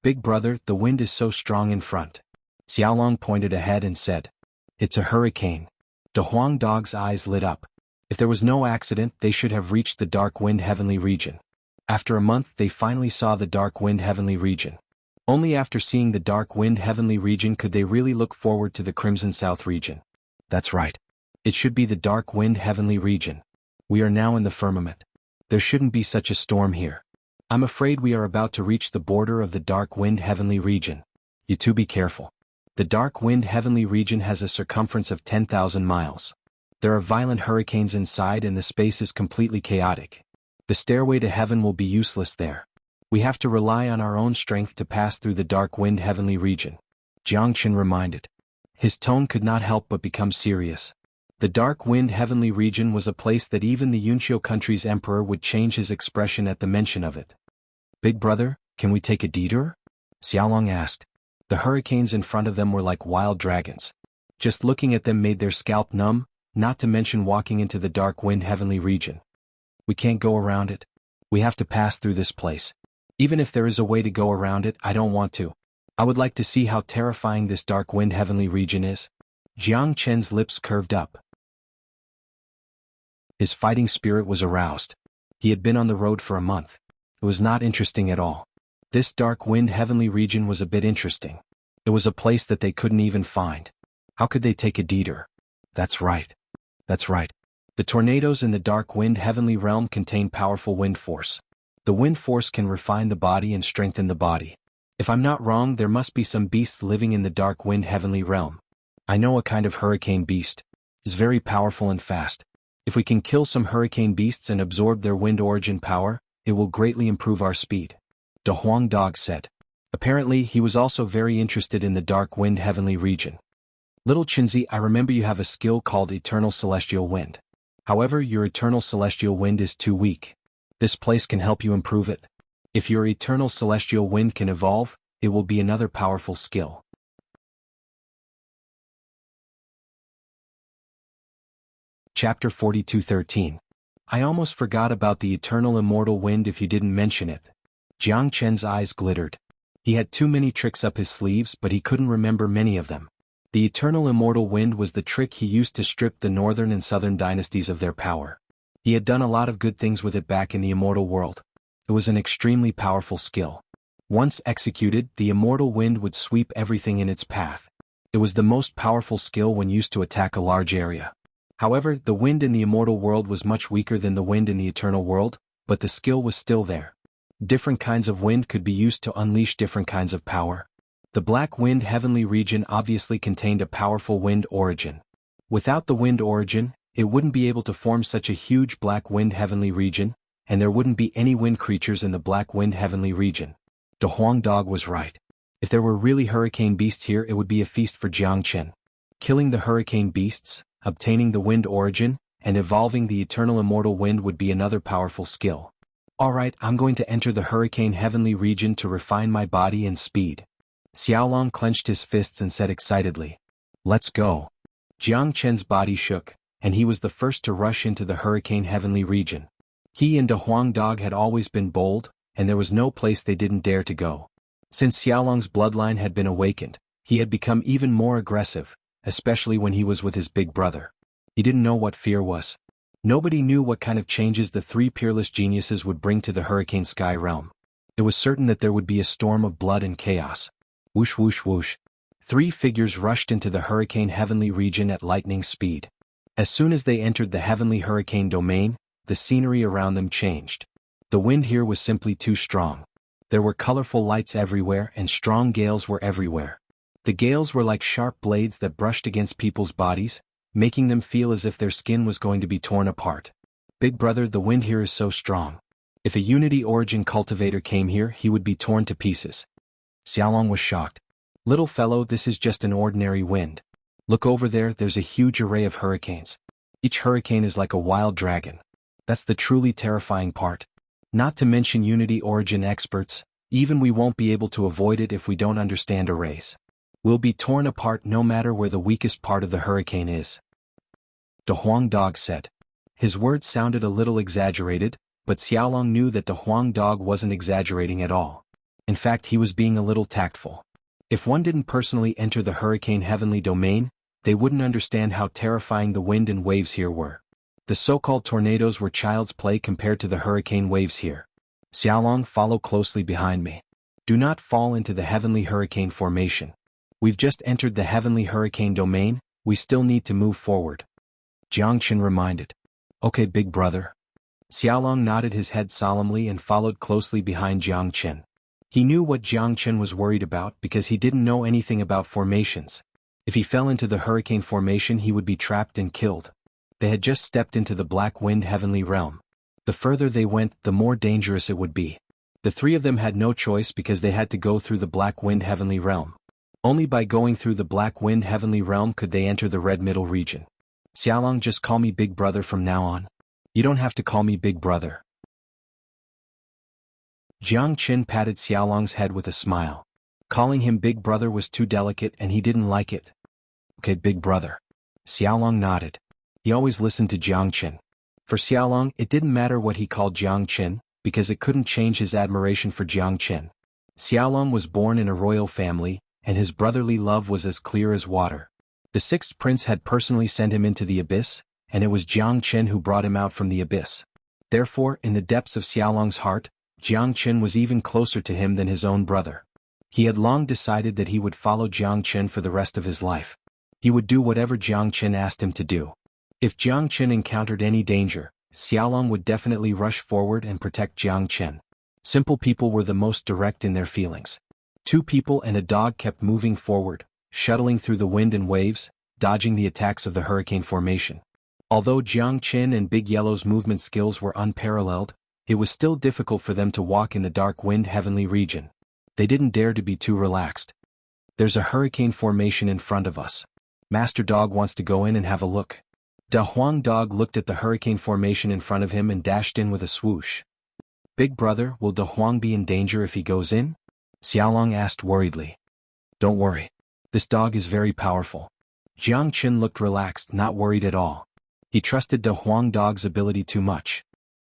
Big Brother, the wind is so strong in front. Xiaolong pointed ahead and said. It's a hurricane. De Huang Dog's eyes lit up. If there was no accident, they should have reached the Dark Wind Heavenly region. After a month, they finally saw the Dark Wind Heavenly region. Only after seeing the Dark Wind Heavenly region could they really look forward to the Crimson South region. That's right. It should be the Dark Wind Heavenly region. We are now in the firmament. There shouldn't be such a storm here. I'm afraid we are about to reach the border of the Dark Wind Heavenly region. You two be careful. The Dark Wind Heavenly region has a circumference of 10,000 miles. There are violent hurricanes inside and the space is completely chaotic. The stairway to heaven will be useless there. We have to rely on our own strength to pass through the Dark Wind Heavenly region. Jiang Qin reminded. His tone could not help but become serious. The Dark Wind Heavenly region was a place that even the Yunqiu country's emperor would change his expression at the mention of it. Big Brother, can we take a detour? Xiaolong asked. The hurricanes in front of them were like wild dragons. Just looking at them made their scalp numb, not to mention walking into the Dark Wind Heavenly region. We can't go around it. We have to pass through this place. Even if there is a way to go around it, I don't want to. I would like to see how terrifying this Dark Wind Heavenly region is. Jiang Qin's lips curved up. His fighting spirit was aroused. He had been on the road for a month. It was not interesting at all. This Dark Wind Heavenly region was a bit interesting. It was a place that they couldn't even find. How could they take a detour? That's right. That's right. The tornadoes in the Dark Wind Heavenly realm contain powerful wind force. The wind force can refine the body and strengthen the body. If I'm not wrong, there must be some beasts living in the Dark Wind Heavenly realm. I know a kind of hurricane beast. It's very powerful and fast. If we can kill some hurricane beasts and absorb their wind origin power, it will greatly improve our speed. De Huang Dog said. Apparently, he was also very interested in the dark wind heavenly region. Little Chinzi, I remember you have a skill called Eternal Celestial Wind. However, your Eternal Celestial Wind is too weak. This place can help you improve it. If your Eternal Celestial Wind can evolve, it will be another powerful skill. Chapter 42:13. I almost forgot about the Eternal Immortal Wind if you didn't mention it. Jiang Chen's eyes glittered. He had too many tricks up his sleeves, but he couldn't remember many of them. The Eternal Immortal Wind was the trick he used to strip the northern and southern dynasties of their power. He had done a lot of good things with it back in the immortal world. It was an extremely powerful skill. Once executed, the Immortal Wind would sweep everything in its path. It was the most powerful skill when used to attack a large area. However, the wind in the immortal world was much weaker than the wind in the eternal world, but the skill was still there. Different kinds of wind could be used to unleash different kinds of power. The black wind heavenly region obviously contained a powerful wind origin. Without the wind origin, it wouldn't be able to form such a huge black wind heavenly region, and there wouldn't be any wind creatures in the black wind heavenly region. De Huang Dog was right. If there were really hurricane beasts here, it would be a feast for Jiang Chen. Killing the hurricane beasts, obtaining the wind origin, and evolving the eternal immortal wind would be another powerful skill. Alright, I'm going to enter the hurricane heavenly region to refine my body and speed. Xiaolong clenched his fists and said excitedly, "Let's go." Jiang Chen's body shook, and he was the first to rush into the hurricane heavenly region. He and De Huang Dog had always been bold, and there was no place they didn't dare to go. Since Xiaolong's bloodline had been awakened, he had become even more aggressive, especially when he was with his big brother. He didn't know what fear was. Nobody knew what kind of changes the three peerless geniuses would bring to the hurricane sky realm. It was certain that there would be a storm of blood and chaos. Whoosh whoosh whoosh. Three figures rushed into the hurricane heavenly region at lightning speed. As soon as they entered the heavenly hurricane domain, the scenery around them changed. The wind here was simply too strong. There were colorful lights everywhere and strong gales were everywhere. The gales were like sharp blades that brushed against people's bodies, making them feel as if their skin was going to be torn apart. Big brother, the wind here is so strong. If a Unity Origin cultivator came here, he would be torn to pieces. Xiaolong was shocked. Little fellow, this is just an ordinary wind. Look over there, there's a huge array of hurricanes. Each hurricane is like a wild dragon. That's the truly terrifying part. Not to mention Unity Origin experts, even we won't be able to avoid it if we don't understand arrays. We'll be torn apart no matter where the weakest part of the hurricane is. De Huang Dog said. His words sounded a little exaggerated, but Xiaolong knew that De Huang Dog wasn't exaggerating at all. In fact, he was being a little tactful. If one didn't personally enter the hurricane heavenly domain, they wouldn't understand how terrifying the wind and waves here were. The so-called tornadoes were child's play compared to the hurricane waves here. Xiaolong, follow closely behind me. Do not fall into the heavenly hurricane formation. We've just entered the heavenly hurricane domain, we still need to move forward. Jiang Chen reminded. Okay, big brother. Xiaolong nodded his head solemnly and followed closely behind Jiang Chen. He knew what Jiang Chen was worried about because he didn't know anything about formations. If he fell into the hurricane formation, he would be trapped and killed. They had just stepped into the black wind heavenly realm. The further they went, the more dangerous it would be. The three of them had no choice because they had to go through the black wind heavenly realm. Only by going through the black wind heavenly realm could they enter the red middle region. Xiaolong, just call me big brother from now on. You don't have to call me big brother. Jiang Chen patted Xiaolong's head with a smile. Calling him big brother was too delicate and he didn't like it. Okay, big brother. Xiaolong nodded. He always listened to Jiang Chen. For Xiaolong, it didn't matter what he called Jiang Chen, because it couldn't change his admiration for Jiang Chen. Xiaolong was born in a royal family, and his brotherly love was as clear as water. The sixth prince had personally sent him into the abyss, and it was Jiang Chen who brought him out from the abyss. Therefore, in the depths of Xiaolong's heart, Jiang Chen was even closer to him than his own brother. He had long decided that he would follow Jiang Chen for the rest of his life. He would do whatever Jiang Chen asked him to do. If Jiang Chen encountered any danger, Xiaolong would definitely rush forward and protect Jiang Chen. Simple people were the most direct in their feelings. Two people and a dog kept moving forward, shuttling through the wind and waves, dodging the attacks of the hurricane formation. Although Jiang Chen and Big Yellow's movement skills were unparalleled, It was still difficult for them to walk in the dark wind heavenly region. They didn't dare to be too relaxed. There's a hurricane formation in front of us. Master Dog wants to go in and have a look. Da Huang Dog looked at the hurricane formation in front of him and dashed in with a swoosh. Big brother, will Da Huang be in danger if he goes in? Xiaolong asked worriedly. Don't worry. This dog is very powerful. Jiang Qin looked relaxed, not worried at all. He trusted Da Huang Dog's ability too much.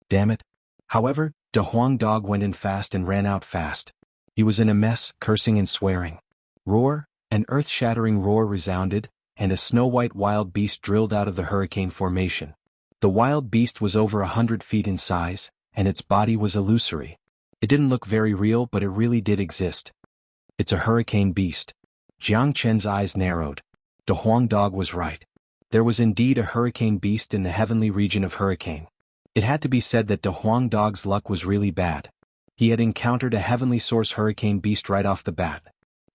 Damn it. However, Da Huang Dog went in fast and ran out fast. He was in a mess, cursing and swearing. Roar, an earth-shattering roar resounded, and a snow-white wild beast drilled out of the hurricane formation. The wild beast was over 100 feet in size, and its body was illusory. It didn't look very real, but it really did exist. It's a hurricane beast. Jiang Chen's eyes narrowed. Da Huang Dog was right. There was indeed a hurricane beast in the heavenly region of Hurricane. It had to be said that Da Huang Dog's luck was really bad. He had encountered a heavenly source hurricane beast right off the bat.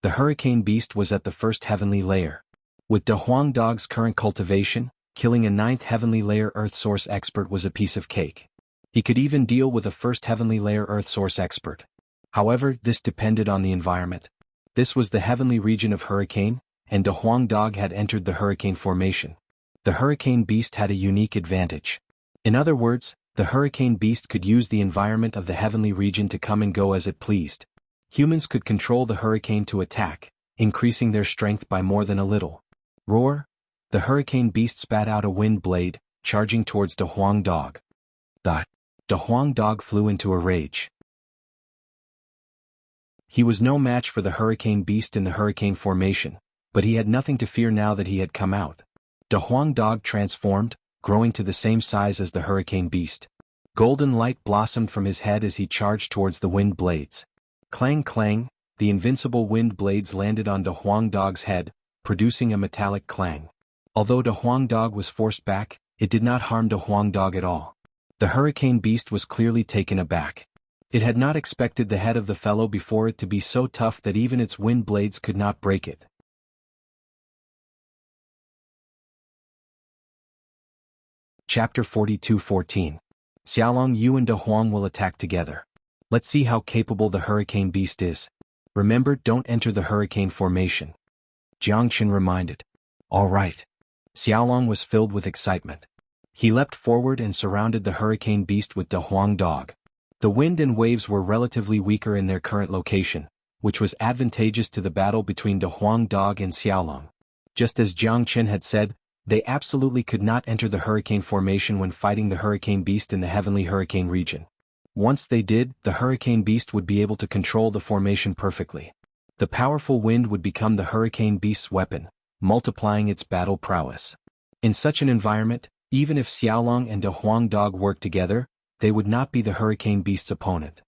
The hurricane beast was at the first heavenly layer. With Da Huang Dog's current cultivation, killing a 9th heavenly layer earth source expert was a piece of cake. He could even deal with a first heavenly layer earth source expert. However, this depended on the environment. This was the heavenly region of Hurricane, and Da Huang Dog had entered the hurricane formation. The hurricane beast had a unique advantage. In other words, the hurricane beast could use the environment of the heavenly region to come and go as it pleased. Humans could control the hurricane to attack, increasing their strength by more than a little. Roar! The hurricane beast spat out a wind blade, charging towards Da Huang Dog. Da Huang Dog flew into a rage. He was no match for the hurricane beast in the hurricane formation, but he had nothing to fear now that he had come out. Da Huang Dog transformed, growing to the same size as the hurricane beast. Golden light blossomed from his head as he charged towards the wind blades. Clang clang, the invincible wind blades landed on Da Huang Dog's head, producing a metallic clang. Although Da Huang Dog was forced back, it did not harm Da Huang Dog at all. The hurricane beast was clearly taken aback. It had not expected the head of the fellow before it to be so tough that even its wind blades could not break it. Chapter 42:14. Xiaolong Yu and Da Huang will attack together. Let's see how capable the hurricane beast is. Remember, don't enter the hurricane formation. Jiang Qin reminded. All right. Xiaolong was filled with excitement. He leapt forward and surrounded the hurricane beast with Da Huang Dog. The wind and waves were relatively weaker in their current location, which was advantageous to the battle between Da Huang Dog and Xiaolong. Just as Jiang Qin had said, they absolutely could not enter the hurricane formation when fighting the hurricane beast in the heavenly hurricane region. Once they did, the hurricane beast would be able to control the formation perfectly. The powerful wind would become the hurricane beast's weapon, multiplying its battle prowess. In such an environment, even if Xiaolong and Da Huang Dog worked together, they would not be the hurricane beast's opponent.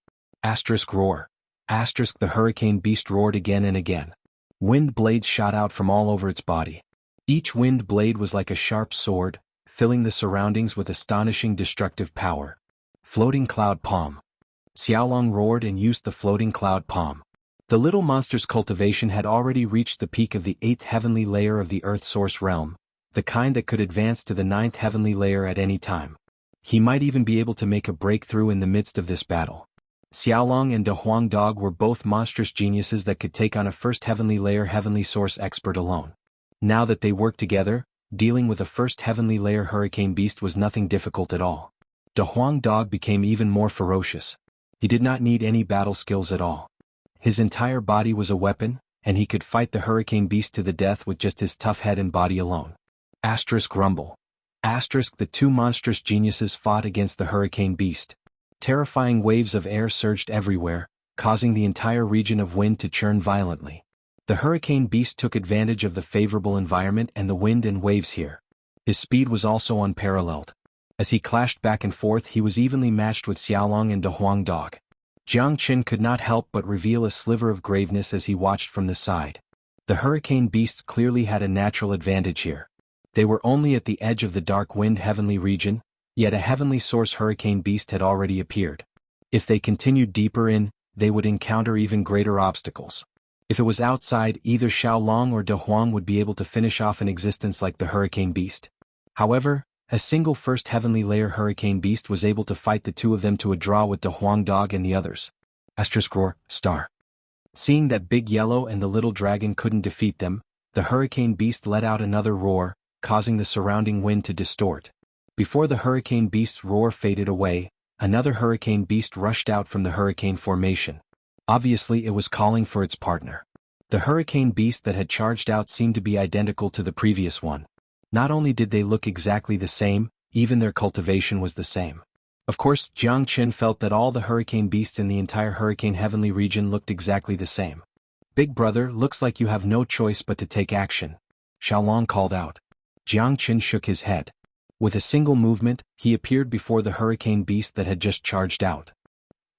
Roar. The hurricane beast roared again and again. Wind blades shot out from all over its body. Each wind blade was like a sharp sword, filling the surroundings with astonishing destructive power. Floating cloud palm. Xiaolong roared and used the floating cloud palm. The little monster's cultivation had already reached the peak of the 8th heavenly layer of the Earth Source realm, the kind that could advance to the 9th heavenly layer at any time. He might even be able to make a breakthrough in the midst of this battle. Xiaolong and Da Huang Dog were both monstrous geniuses that could take on a first heavenly layer heavenly source expert alone. Now that they worked together, dealing with a first heavenly layer hurricane beast was nothing difficult at all. Da Huang Dog became even more ferocious. He did not need any battle skills at all. His entire body was a weapon, and he could fight the hurricane beast to the death with just his tough head and body alone. Rumble. The two monstrous geniuses fought against the hurricane beast. Terrifying waves of air surged everywhere, causing the entire region of wind to churn violently. The hurricane beast took advantage of the favorable environment and the wind and waves here. His speed was also unparalleled. As he clashed back and forth, he was evenly matched with Xiaolong and Da Huang Dog. Jiang Qin could not help but reveal a sliver of graveness as he watched from the side. The hurricane beasts clearly had a natural advantage here. They were only at the edge of the dark wind heavenly region, yet a heavenly source hurricane beast had already appeared. If they continued deeper in, they would encounter even greater obstacles. If it was outside, either Xiaolong or Da Huang would be able to finish off an existence like the hurricane beast. However, A single first heavenly layer hurricane beast was able to fight the two of them to a draw with the Huang dog and the others. Asterisk roar, star. Seeing that Big Yellow and the little dragon couldn't defeat them, the hurricane beast let out another roar, causing the surrounding wind to distort. Before the hurricane beast's roar faded away, another hurricane beast rushed out from the hurricane formation. Obviously it was calling for its partner. The hurricane beast that had charged out seemed to be identical to the previous one. Not only did they look exactly the same, even their cultivation was the same. Of course, Jiang felt that all the hurricane beasts in the entire hurricane heavenly region looked exactly the same. Big brother, looks like you have no choice but to take action, Xiaolong called out. Jiang shook his head. With a single movement, he appeared before the hurricane beast that had just charged out.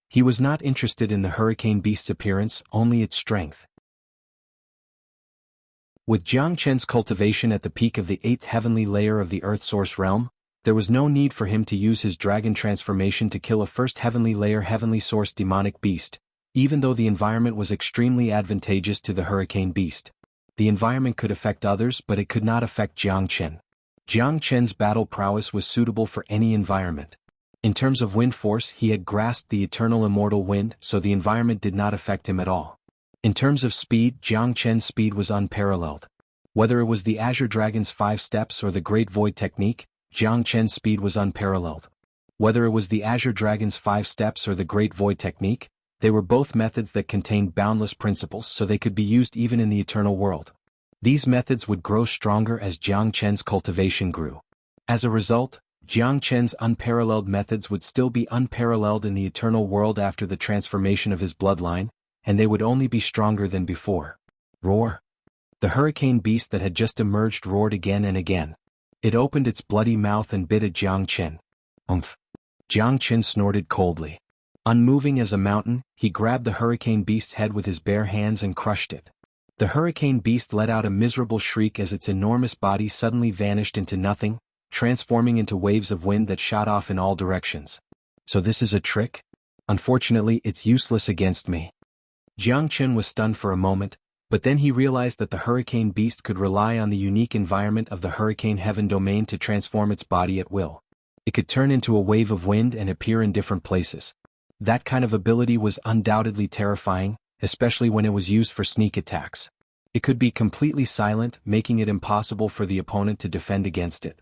He was not interested in the hurricane beast's appearance, only its strength. With Jiang cultivation at the peak of the 8th heavenly layer of the Earth Source realm, there was no need for him to use his dragon transformation to kill a first heavenly layer heavenly source demonic beast, even though the environment was extremely advantageous to the hurricane beast. The environment could affect others, but it could not affect Jiang. Jiang battle prowess was suitable for any environment. In terms of wind force, he had grasped the eternal immortal wind, so the environment did not affect him at all. In terms of speed, Jiang speed was unparalleled. Whether it was the Azure Dragon's 5 steps or the Great Void technique, Jiang speed was unparalleled. Whether it was the Azure Dragon's 5 steps or the Great Void technique, they were both methods that contained boundless principles, so they could be used even in the eternal world. These methods would grow stronger as Jiang cultivation grew. As a result, Jiang unparalleled methods would still be unparalleled in the eternal world after the transformation of his bloodline, and they would only be stronger than before. Roar! The hurricane beast that had just emerged roared again and again. It opened its bloody mouth and bit at Jiang. Umph! Jiang snorted coldly. Unmoving as a mountain, he grabbed the hurricane beast's head with his bare hands and crushed it. The hurricane beast let out a miserable shriek as its enormous body suddenly vanished into nothing, transforming into waves of wind that shot off in all directions. So this is a trick? Unfortunately, it's useless against me. Jiang was stunned for a moment, but then he realized that the hurricane beast could rely on the unique environment of the hurricane heaven domain to transform its body at will. It could turn into a wave of wind and appear in different places. That kind of ability was undoubtedly terrifying, especially when it was used for sneak attacks. It could be completely silent, making it impossible for the opponent to defend against it.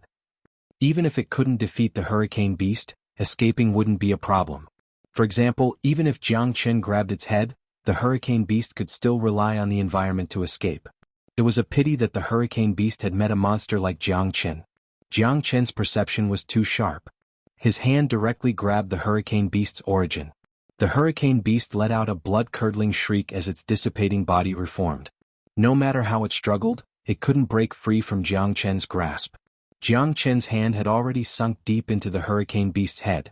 Even if it couldn't defeat the hurricane beast, escaping wouldn't be a problem. For example, even if Jiang grabbed its head, the hurricane beast could still rely on the environment to escape. It was a pity that the hurricane beast had met a monster like Jiang. Jiang perception was too sharp. His hand directly grabbed the hurricane beast's origin. The hurricane beast let out a blood-curdling shriek as its dissipating body reformed. No matter how it struggled, it couldn't break free from Jiang grasp. Jiang hand had already sunk deep into the hurricane beast's head.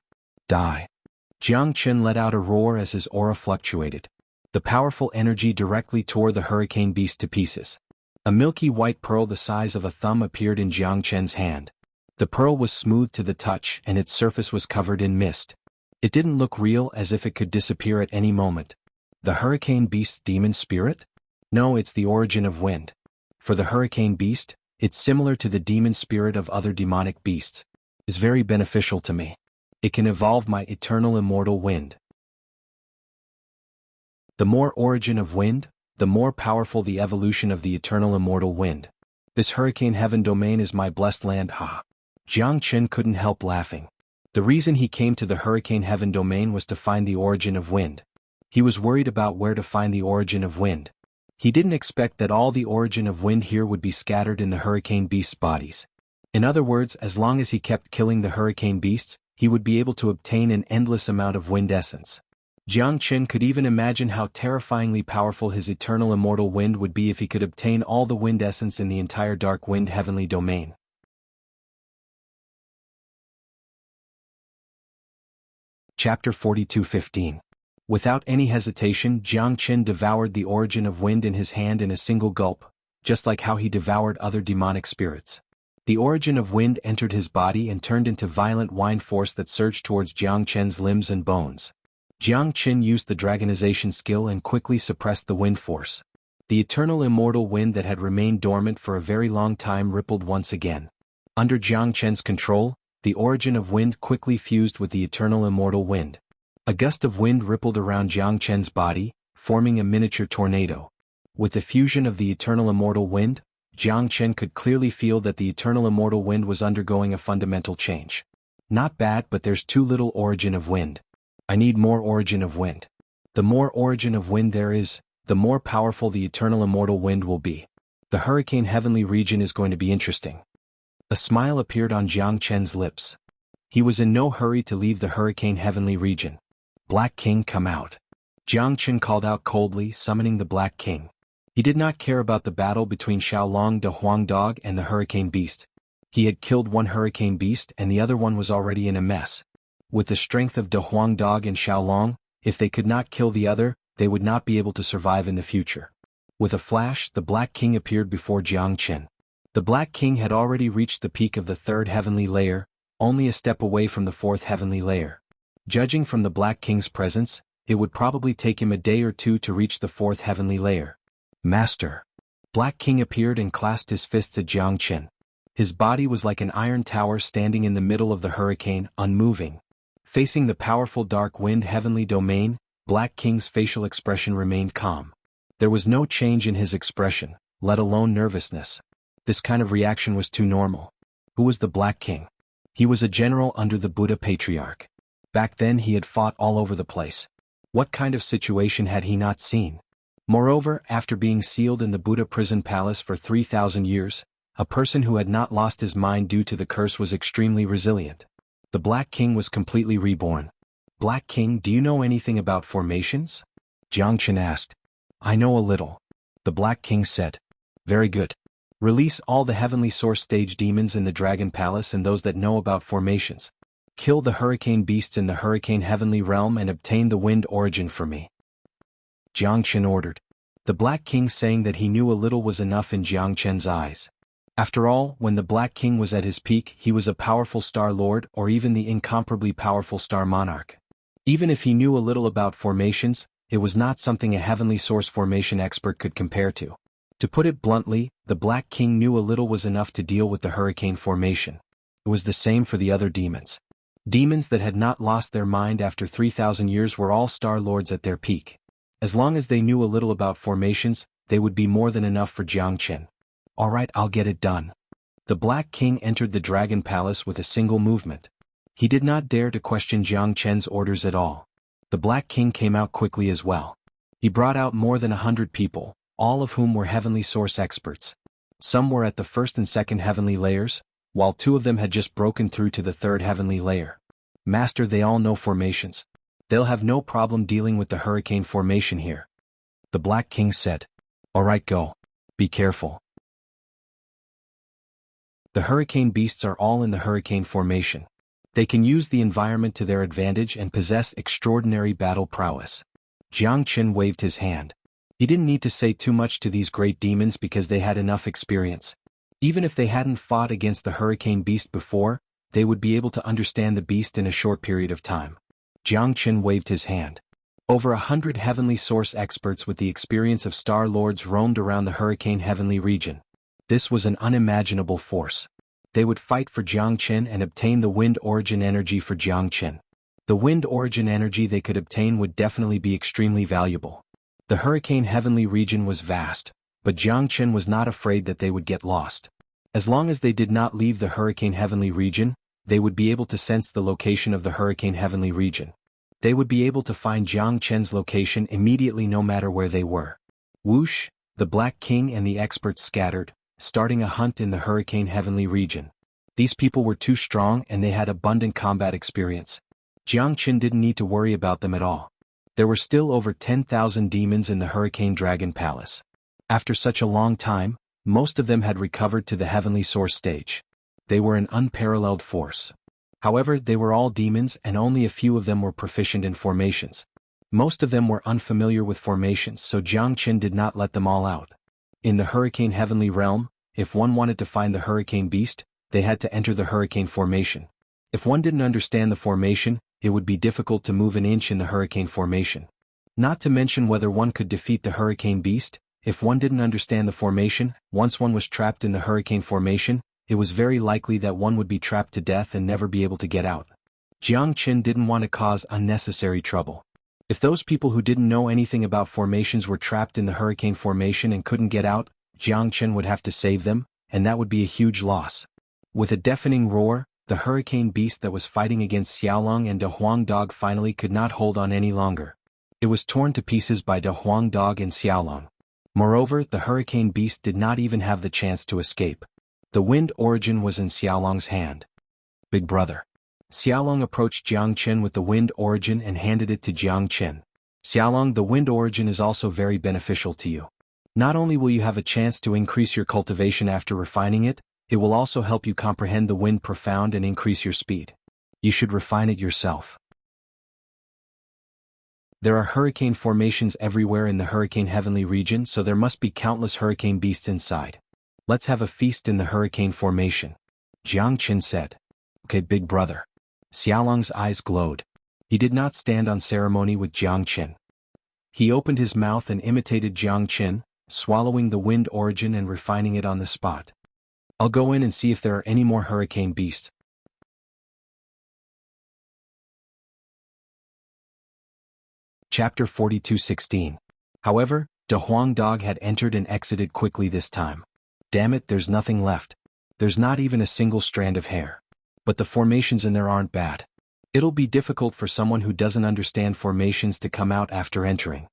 Die! Jiang let out a roar as his aura fluctuated. The powerful energy directly tore the hurricane beast to pieces. A milky white pearl the size of a thumb appeared in Jiang hand. The pearl was smooth to the touch and its surface was covered in mist. It didn't look real, as if it could disappear at any moment. The hurricane beast's demon spirit? No, it's the origin of wind. For the hurricane beast, it's similar to the demon spirit of other demonic beasts. It's very beneficial to me. It can evolve my eternal immortal wind. The more origin of wind, the more powerful the evolution of the eternal immortal wind. This hurricane heaven domain is my blessed land, ha! Jiang couldn't help laughing. The reason he came to the hurricane heaven domain was to find the origin of wind. He was worried about where to find the origin of wind. He didn't expect that all the origin of wind here would be scattered in the hurricane beast's bodies. In other words, as long as he kept killing the hurricane beasts, he would be able to obtain an endless amount of wind essence. Jiang could even imagine how terrifyingly powerful his eternal immortal wind would be if he could obtain all the wind essence in the entire dark wind heavenly domain. Chapter 42:15. Without any hesitation, Jiang devoured the origin of wind in his hand in a single gulp, just like how he devoured other demonic spirits. The origin of wind entered his body and turned into violent wind force that surged towards Jiang limbs and bones. Jiang used the dragonization skill and quickly suppressed the wind force. The eternal immortal wind that had remained dormant for a very long time rippled once again. Under Jiang Chen's control, the origin of wind quickly fused with the eternal immortal wind. A gust of wind rippled around Jiang Chen's body, forming a miniature tornado. With the fusion of the eternal immortal wind, Jiang Chen could clearly feel that the eternal immortal wind was undergoing a fundamental change. Not bad, but there's too little origin of wind. I need more origin of wind. The more origin of wind there is, the more powerful the eternal immortal wind will be. The hurricane heavenly region is going to be interesting. A smile appeared on Jiang Chen's lips. He was in no hurry to leave the hurricane heavenly region. Black King, come out. Jiang Chen called out coldly, summoning the Black King. He did not care about the battle between Xiaolong the Huang Dog and the hurricane beast. He had killed one hurricane beast and the other one was already in a mess. With the strength of the Huang Dog and Xiaolong, if they could not kill the other, they would not be able to survive in the future. With a flash, the Black King appeared before Jiang Chen. The Black King had already reached the peak of the third heavenly layer, only a step away from the fourth heavenly layer. Judging from the Black King's presence, it would probably take him a day or two to reach the fourth heavenly layer. Master. Black King appeared and clasped his fists at Jiang Chen. His body was like an iron tower standing in the middle of the hurricane, unmoving. Facing the powerful dark wind heavenly domain, Black King's facial expression remained calm. There was no change in his expression, let alone nervousness. This kind of reaction was too normal. Who was the Black King? He was a general under the Buddha Patriarch. Back then he had fought all over the place. What kind of situation had he not seen? Moreover, after being sealed in the Buddha prison palace for 3,000 years, a person who had not lost his mind due to the curse was extremely resilient. The Black King was completely reborn. Black King, do you know anything about formations? Jiang Chen asked. I know a little. The Black King said. Very good. Release all the heavenly source stage demons in the Dragon Palace and those that know about formations. Kill the hurricane beasts in the hurricane heavenly realm and obtain the wind origin for me. Jiang Chen ordered. The Black King saying that he knew a little was enough in Jiang Chen's eyes. After all, when the Black King was at his peak, he was a powerful Star Lord or even the incomparably powerful Star Monarch. Even if he knew a little about formations, it was not something a heavenly source formation expert could compare to. To put it bluntly, the Black King knew a little was enough to deal with the hurricane formation. It was the same for the other demons. Demons that had not lost their mind after 3,000 years were all Star Lords at their peak. As long as they knew a little about formations, they would be more than enough for Jiang Chen. Alright, I'll get it done. The Black King entered the Dragon Palace with a single movement. He did not dare to question Jiang Chen's orders at all. The Black King came out quickly as well. He brought out more than 100 people, all of whom were heavenly source experts. Some were at the first and second heavenly layers, while 2 of them had just broken through to the third heavenly layer. Master, they all know formations. They'll have no problem dealing with the hurricane formation here. The Black King said. Alright, go. Be careful. The hurricane beasts are all in the hurricane formation. They can use the environment to their advantage and possess extraordinary battle prowess. Jiang Chen waved his hand. He didn't need to say too much to these great demons because they had enough experience. Even if they hadn't fought against the hurricane beast before, they would be able to understand the beast in a short period of time. Jiang Chen waved his hand. Over 100 heavenly source experts with the experience of Star Lords roamed around the hurricane heavenly region. This was an unimaginable force. They would fight for Jiang Chen and obtain the wind origin energy for Jiang Chen. The wind origin energy they could obtain would definitely be extremely valuable. The hurricane heavenly region was vast, but Jiang Chen was not afraid that they would get lost. As long as they did not leave the hurricane heavenly region, they would be able to sense the location of the hurricane heavenly region. They would be able to find Jiang Chen's location immediately no matter where they were. Whoosh, the Black King and the experts scattered, starting a hunt in the hurricane heavenly region. These people were too strong and they had abundant combat experience. Jiang Chen didn't need to worry about them at all. There were still over 10,000 demons in the Hurricane Dragon Palace. After such a long time, most of them had recovered to the heavenly source stage. They were an unparalleled force. However, they were all demons and only a few of them were proficient in formations. Most of them were unfamiliar with formations, so Jiang Chen did not let them all out. In the Hurricane Heavenly Realm, if one wanted to find the Hurricane Beast, they had to enter the Hurricane Formation. If one didn't understand the formation, it would be difficult to move an inch in the Hurricane Formation. Not to mention whether one could defeat the Hurricane Beast. If one didn't understand the formation, once one was trapped in the Hurricane Formation, it was very likely that one would be trapped to death and never be able to get out. Jiang Qin didn't want to cause unnecessary trouble. If those people who didn't know anything about formations were trapped in the hurricane formation and couldn't get out, Jiang Qin would have to save them, and that would be a huge loss. With a deafening roar, the hurricane beast that was fighting against Xiaolong and De Huang Dog finally could not hold on any longer. It was torn to pieces by De Huang Dog and Xiaolong. Moreover, the hurricane beast did not even have the chance to escape. The wind origin was in Xiaolong's hand. Big brother. Xiaolong approached Jiang Qin with the wind origin and handed it to Jiang Qin. Xiaolong, the wind origin is also very beneficial to you. Not only will you have a chance to increase your cultivation after refining it, it will also help you comprehend the wind profound and increase your speed. You should refine it yourself. There are hurricane formations everywhere in the hurricane heavenly region, so there must be countless hurricane beasts inside. Let's have a feast in the hurricane formation. Jiang Qin said. Okay, big brother. Xiaolong's eyes glowed. He did not stand on ceremony with Jiang Qin. He opened his mouth and imitated Jiang Qin, swallowing the wind origin and refining it on the spot. I'll go in and see if there are any more hurricane beasts. Chapter 42:16. However, De Huang Dog had entered and exited quickly this time. Damn it, there's nothing left. There's not even a single strand of hair. But the formations in there aren't bad. It'll be difficult for someone who doesn't understand formations to come out after entering.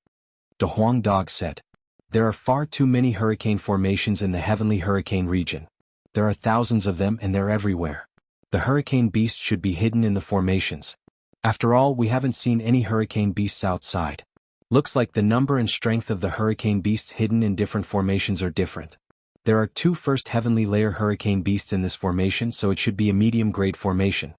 De Huang Dog said. There are far too many hurricane formations in the heavenly hurricane region. There are thousands of them and they're everywhere. The hurricane beast should be hidden in the formations. After all, we haven't seen any hurricane beasts outside. Looks like the number and strength of the hurricane beasts hidden in different formations are different. There are 2 first heavenly layer hurricane beasts in this formation, so it should be a medium-grade formation.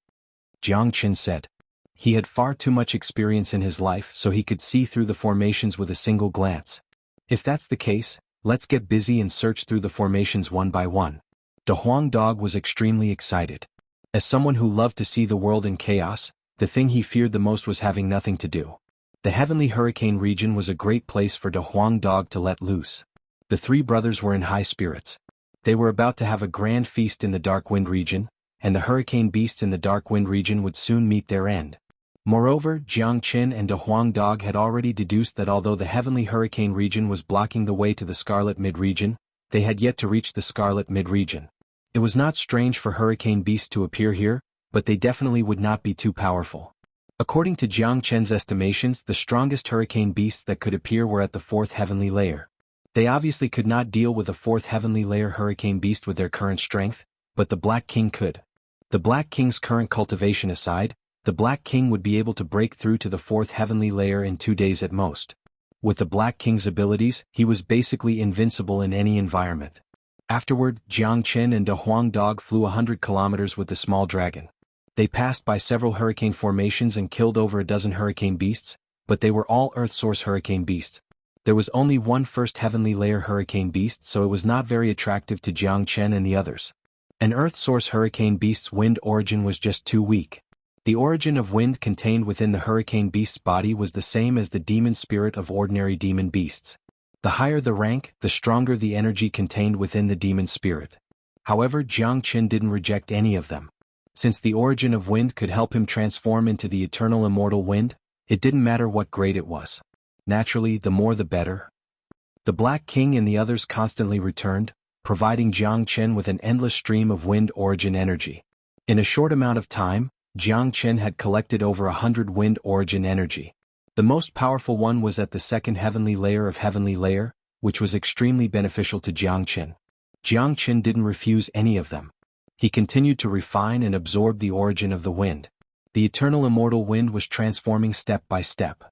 Jiang Qin said. He had far too much experience in his life, so he could see through the formations with a single glance. If that's the case, let's get busy and search through the formations one by one. De Huang Dog was extremely excited. As someone who loved to see the world in chaos, the thing he feared the most was having nothing to do. The heavenly hurricane region was a great place for De Huang Dog to let loose. The 3 brothers were in high spirits. They were about to have a grand feast in the dark wind region, and the hurricane beasts in the dark wind region would soon meet their end. Moreover, Jiang Qin and De Huang Dog had already deduced that although the heavenly hurricane region was blocking the way to the scarlet mid-region, they had yet to reach the scarlet mid-region. It was not strange for hurricane beasts to appear here, but they definitely would not be too powerful. According to Jiang Qin's estimations, the strongest hurricane beasts that could appear were at the 4th heavenly layer. They obviously could not deal with a 4th heavenly layer hurricane beast with their current strength, but the Black King could. The Black King's current cultivation aside, the Black King would be able to break through to the 4th heavenly layer in 2 days at most. With the Black King's abilities, he was basically invincible in any environment. Afterward, Jiang Qin and De Huang Dog flew 100 kilometers with the small dragon. They passed by several hurricane formations and killed over a dozen hurricane beasts, but they were all Earth Source hurricane beasts. There was only one 1st heavenly layer hurricane beast, so it was not very attractive to Jiang Qin and the others. An Earth Source hurricane beast's wind origin was just too weak. The origin of wind contained within the hurricane beast's body was the same as the demon spirit of ordinary demon beasts. The higher the rank, the stronger the energy contained within the demon spirit. However, Jiang Qin didn't reject any of them. Since the origin of wind could help him transform into the eternal immortal wind, it didn't matter what grade it was. Naturally, the more the better. The Black King and the others constantly returned, providing Jiang Qin with an endless stream of wind origin energy. In a short amount of time, Jiang Qin had collected over 100 wind origin energy. The most powerful one was at the 2nd heavenly layer of heavenly layer, which was extremely beneficial to Jiang Qin. Jiang Qin didn't refuse any of them. He continued to refine and absorb the origin of the wind. The eternal immortal wind was transforming step by step.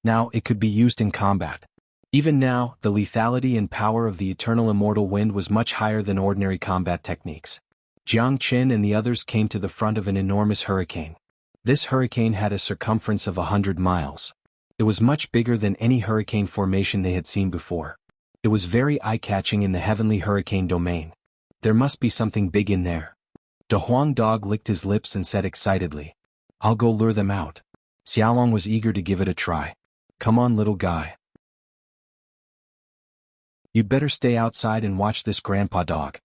Now it could be used in combat. Even now, the lethality and power of the eternal immortal wind was much higher than ordinary combat techniques. Jiang Qin and the others came to the front of an enormous hurricane. This hurricane had a circumference of 100 miles. It was much bigger than any hurricane formation they had seen before. It was very eye-catching in the heavenly hurricane domain. There must be something big in there. De Huang Dog licked his lips and said excitedly, I'll go lure them out. Xiaolong was eager to give it a try. Come on, little guy. You'd better stay outside and watch this, Grandpa Dog.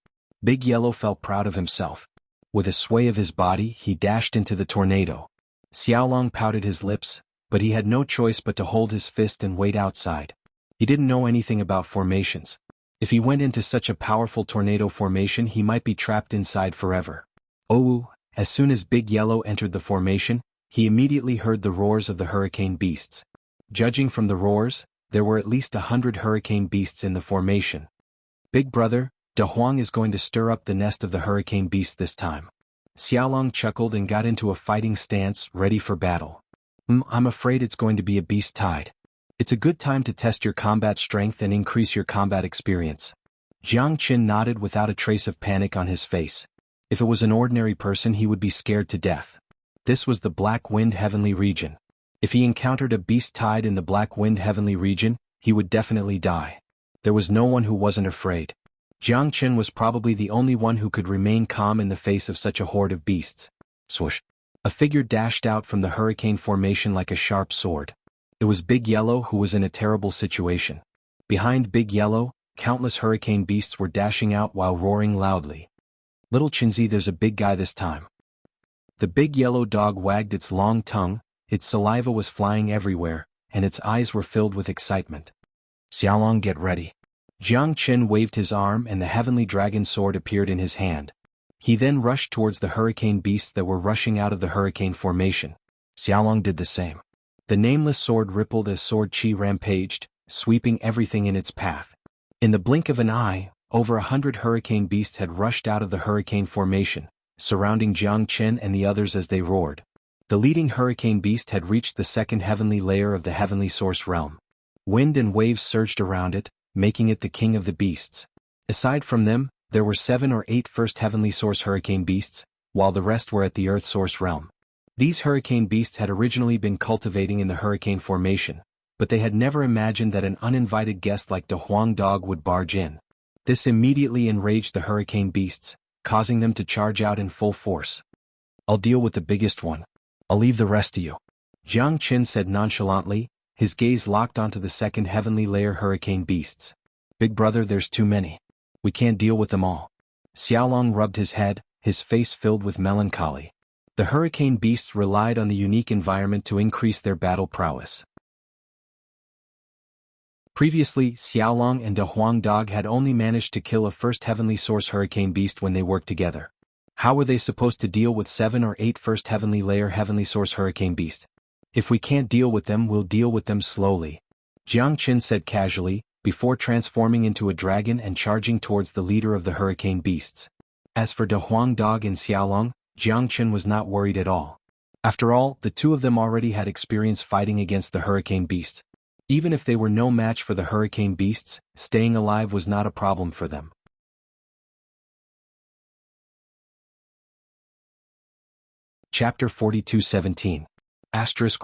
Big Yellow felt proud of himself. With a sway of his body, he dashed into the tornado. Xiaolong pouted his lips, but he had no choice but to hold his fist and wait outside. He didn't know anything about formations. If he went into such a powerful tornado formation, he might be trapped inside forever. Oh, as soon as Big Yellow entered the formation, he immediately heard the roars of the hurricane beasts. Judging from the roars, there were at least 100 hurricane beasts in the formation. Big brother, De Huang is going to stir up the nest of the hurricane beast this time. Xiaolong chuckled and got into a fighting stance, ready for battle. I'm afraid it's going to be a beast tide. It's a good time to test your combat strength and increase your combat experience. Jiang Qin nodded without a trace of panic on his face. If it was an ordinary person, he would be scared to death. This was the Black Wind Heavenly region. If he encountered a beast tide in the Black Wind Heavenly region, he would definitely die. There was no one who wasn't afraid. Jiang Qin was probably the only one who could remain calm in the face of such a horde of beasts. Swoosh! A figure dashed out from the hurricane formation like a sharp sword. It was Big Yellow, who was in a terrible situation. Behind Big Yellow, countless hurricane beasts were dashing out while roaring loudly. Little Chinzi, there's a big guy this time. The big yellow dog wagged its long tongue, its saliva was flying everywhere, and its eyes were filled with excitement. Xiaolong, get ready. Jiang Qin waved his arm and the heavenly dragon sword appeared in his hand. He then rushed towards the hurricane beasts that were rushing out of the hurricane formation. Xiaolong did the same. The nameless sword rippled as sword qi rampaged, sweeping everything in its path. In the blink of an eye, over 100 hurricane beasts had rushed out of the hurricane formation, surrounding Jiang Qin and the others as they roared. The leading hurricane beast had reached the second heavenly layer of the heavenly source realm. Wind and waves surged around it, making it the king of the beasts. Aside from them, there were 7 or 8 first heavenly source hurricane beasts, while the rest were at the earth source realm. These hurricane beasts had originally been cultivating in the hurricane formation, but they had never imagined that an uninvited guest like the Huang dog would barge in. This immediately enraged the hurricane beasts, causing them to charge out in full force. I'll deal with the biggest one. I'll leave the rest to you. Jiang Qin said nonchalantly, his gaze locked onto the second heavenly layer hurricane beasts. Big brother, there's too many. We can't deal with them all. Xiaolong rubbed his head, his face filled with melancholy. The hurricane beasts relied on the unique environment to increase their battle prowess. Previously, Xiaolong and De Huang Dog had only managed to kill a first heavenly source hurricane beast when they worked together. How were they supposed to deal with 7 or 8 first heavenly layer heavenly source hurricane beast? If we can't deal with them, we'll deal with them slowly. Jiang Qin said casually, before transforming into a dragon and charging towards the leader of the hurricane beasts. As for De Huang Dog and Xiaolong, Jiang Qin was not worried at all. After all, the two of them already had experience fighting against the hurricane beast. Even if they were no match for the hurricane beasts, staying alive was not a problem for them. Chapter 42:17.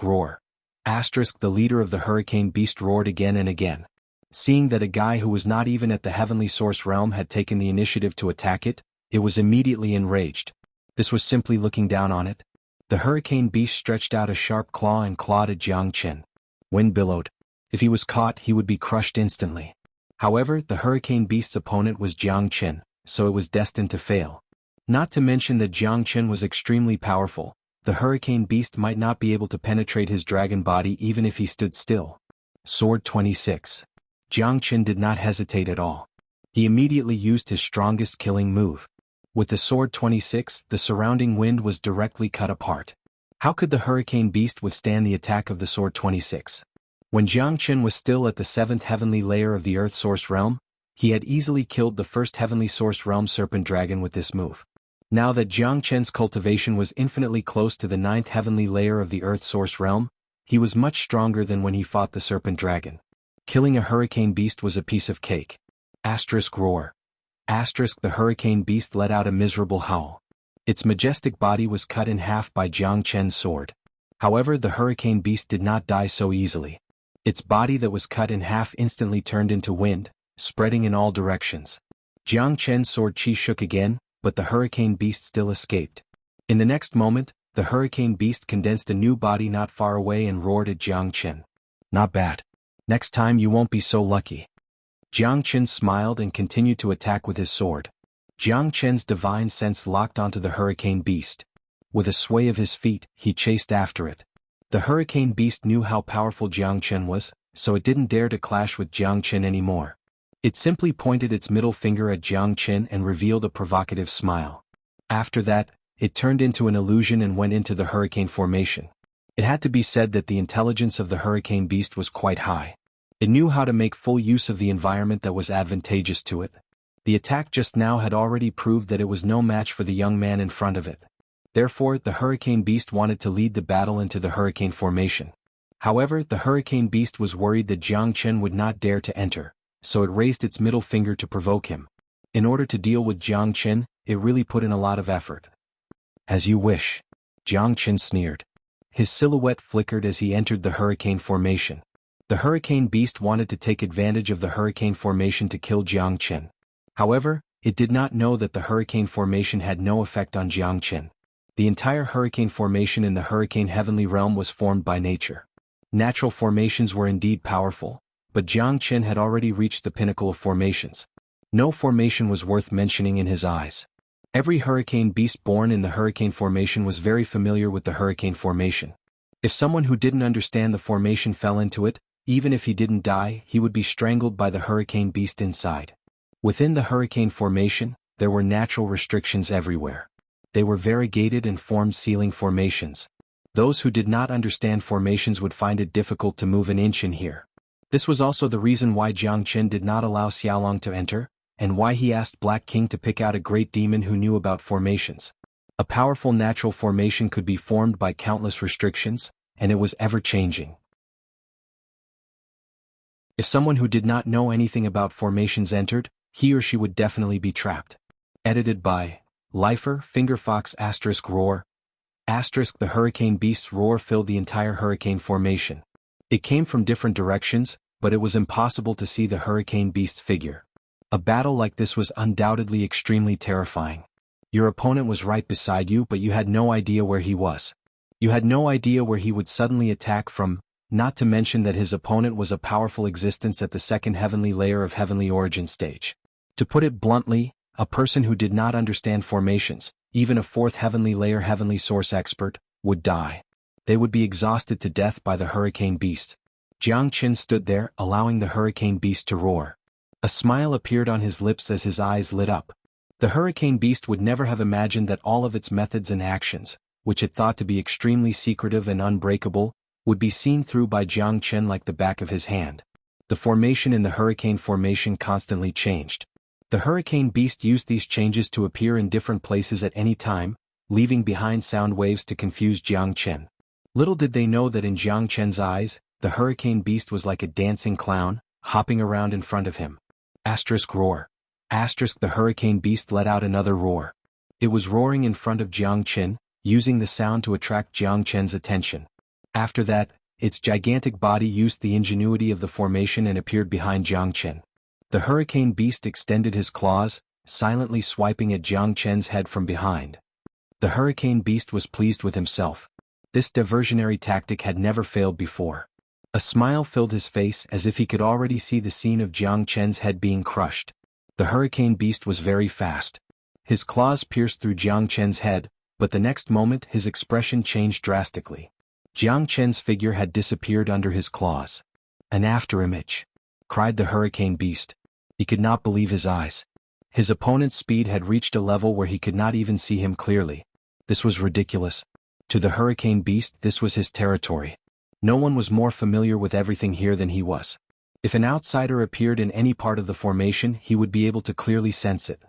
Roar. The leader of the hurricane beast roared again and again. Seeing that a guy who was not even at the heavenly source realm had taken the initiative to attack it, it was immediately enraged. This was simply looking down on it. The hurricane beast stretched out a sharp claw and clawed at Jiang Qin. Wind billowed. If he was caught, he would be crushed instantly. However, the hurricane beast's opponent was Jiang Qin, so it was destined to fail. Not to mention that Jiang Qin was extremely powerful. The hurricane beast might not be able to penetrate his dragon body even if he stood still. Sword 26. Jiang Qin did not hesitate at all. He immediately used his strongest killing move. With the sword 26, the surrounding wind was directly cut apart. How could the hurricane beast withstand the attack of the sword 26? When Jiang Qin was still at the 7th heavenly layer of the earth source realm, he had easily killed the first heavenly source realm serpent dragon with this move. Now that Jiang Qin's cultivation was infinitely close to the 9th heavenly layer of the earth source realm, he was much stronger than when he fought the serpent dragon. Killing a hurricane beast was a piece of cake. Roar. The hurricane beast let out a miserable howl. Its majestic body was cut in half by Jiang Qin's sword. However, the hurricane beast did not die so easily. Its body that was cut in half instantly turned into wind, spreading in all directions. Jiang Qin's sword qi shook again, but the hurricane beast still escaped. In the next moment, the hurricane beast condensed a new body not far away and roared at Jiang Qin. Not bad. Next time you won't be so lucky. Jiang Qin smiled and continued to attack with his sword. Jiang Chen's divine sense locked onto the hurricane beast. With a sway of his feet, he chased after it. The hurricane beast knew how powerful Jiang Chen was, so it didn't dare to clash with Jiang Chen anymore. It simply pointed its middle finger at Jiang Chen and revealed a provocative smile. After that, it turned into an illusion and went into the hurricane formation. It had to be said that the intelligence of the hurricane beast was quite high. It knew how to make full use of the environment that was advantageous to it. The attack just now had already proved that it was no match for the young man in front of it. Therefore, the hurricane beast wanted to lead the battle into the hurricane formation. However, the hurricane beast was worried that Jiang Chen would not dare to enter, so it raised its middle finger to provoke him. In order to deal with Jiang Chen, it really put in a lot of effort. As you wish. Jiang Chen sneered. His silhouette flickered as he entered the hurricane formation. The hurricane beast wanted to take advantage of the hurricane formation to kill Jiang Chen. However, it did not know that the hurricane formation had no effect on Jiang Chen. The entire hurricane formation in the hurricane heavenly realm was formed by nature. Natural formations were indeed powerful, but Jiang Chen had already reached the pinnacle of formations. No formation was worth mentioning in his eyes. Every hurricane beast born in the hurricane formation was very familiar with the hurricane formation. If someone who didn't understand the formation fell into it, even if he didn't die, he would be strangled by the hurricane beast inside. Within the hurricane formation, there were natural restrictions everywhere. They were variegated and formed ceiling formations. Those who did not understand formations would find it difficult to move an inch in here. This was also the reason why Jiang Chen did not allow Xiaolong to enter, and why he asked Black King to pick out a great demon who knew about formations. A powerful natural formation could be formed by countless restrictions, and it was ever-changing. If someone who did not know anything about formations entered, he or she would definitely be trapped. Edited by Lifer, Fingerfox * roar. The hurricane beast's roar filled the entire hurricane formation. It came from different directions, but it was impossible to see the hurricane beast's figure. A battle like this was undoubtedly extremely terrifying. Your opponent was right beside you, but you had no idea where he was. You had no idea where he would suddenly attack from, not to mention that his opponent was a powerful existence at the second heavenly layer of heavenly origin stage. To put it bluntly, a person who did not understand formations, even a fourth heavenly layer heavenly source expert, would die. They would be exhausted to death by the hurricane beast. Jiang Chen stood there, allowing the hurricane beast to roar. A smile appeared on his lips as his eyes lit up. The hurricane beast would never have imagined that all of its methods and actions, which it thought to be extremely secretive and unbreakable, would be seen through by Jiang Chen like the back of his hand. The formation in the hurricane formation constantly changed. The hurricane beast used these changes to appear in different places at any time, leaving behind sound waves to confuse Jiang Chen. Little did they know that in Jiang Chen's eyes, the hurricane beast was like a dancing clown, hopping around in front of him. Roar. The hurricane beast let out another roar. It was roaring in front of Jiang Chen, using the sound to attract Jiang Chen's attention. After that, its gigantic body used the ingenuity of the formation and appeared behind Jiang Chen. The hurricane beast extended his claws, silently swiping at Jiang Chen's head from behind. The hurricane beast was pleased with himself. This diversionary tactic had never failed before. A smile filled his face as if he could already see the scene of Jiang Chen's head being crushed. The hurricane beast was very fast. His claws pierced through Jiang Chen's head, but the next moment his expression changed drastically. Jiang Chen's figure had disappeared under his claws. An afterimage! Cried the hurricane beast. He could not believe his eyes. His opponent's speed had reached a level where he could not even see him clearly. This was ridiculous. To the hurricane beast, this was his territory. No one was more familiar with everything here than he was. If an outsider appeared in any part of the formation, he would be able to clearly sense it.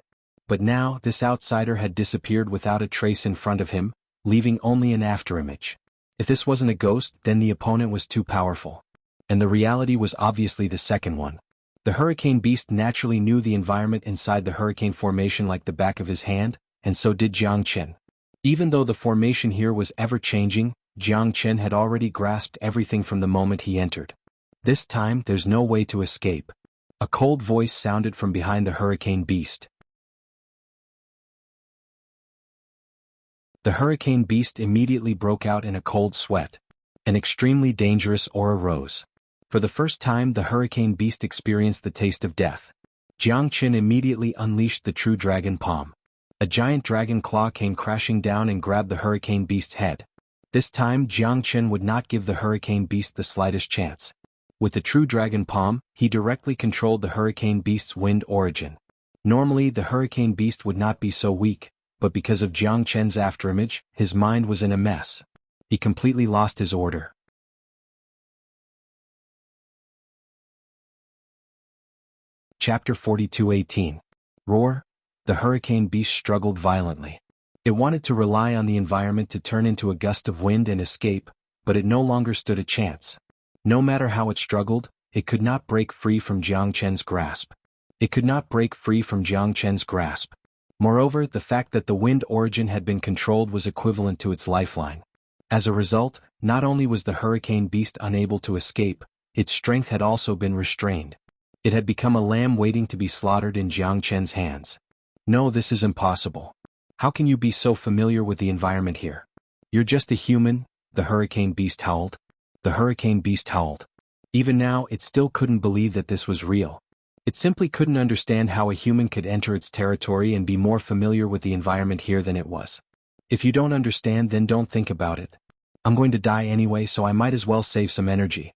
But now, this outsider had disappeared without a trace in front of him, leaving only an afterimage. If this wasn't a ghost, then the opponent was too powerful. And the reality was obviously the second one. The hurricane beast naturally knew the environment inside the hurricane formation like the back of his hand, and so did Jiang Chen. Even though the formation here was ever-changing, Jiang Chen had already grasped everything from the moment he entered. This time, there's no way to escape. A cold voice sounded from behind the hurricane beast. The hurricane beast immediately broke out in a cold sweat. An extremely dangerous aura rose. For the first time, the hurricane beast experienced the taste of death. Jiang Qin immediately unleashed the true dragon palm. A giant dragon claw came crashing down and grabbed the hurricane beast's head. This time Jiang Qin would not give the hurricane beast the slightest chance. With the true dragon palm, he directly controlled the hurricane beast's wind origin. Normally the hurricane beast would not be so weak, but because of Jiang Qin's afterimage, his mind was in a mess. He completely lost his order. Chapter 42:18. Roar. The hurricane beast struggled violently. It wanted to rely on the environment to turn into a gust of wind and escape, but it no longer stood a chance. No matter how it struggled, it could not break free from Jiang Qin's grasp. Moreover, the fact that the wind origin had been controlled was equivalent to its lifeline. As a result, not only was the hurricane beast unable to escape, its strength had also been restrained. It had become a lamb waiting to be slaughtered in Jiang Qin's hands. No, this is impossible. How can you be so familiar with the environment here? You're just a human, the hurricane beast howled. Even now, it still couldn't believe that this was real. It simply couldn't understand how a human could enter its territory and be more familiar with the environment here than it was. If you don't understand, then don't think about it. I'm going to die anyway, so I might as well save some energy.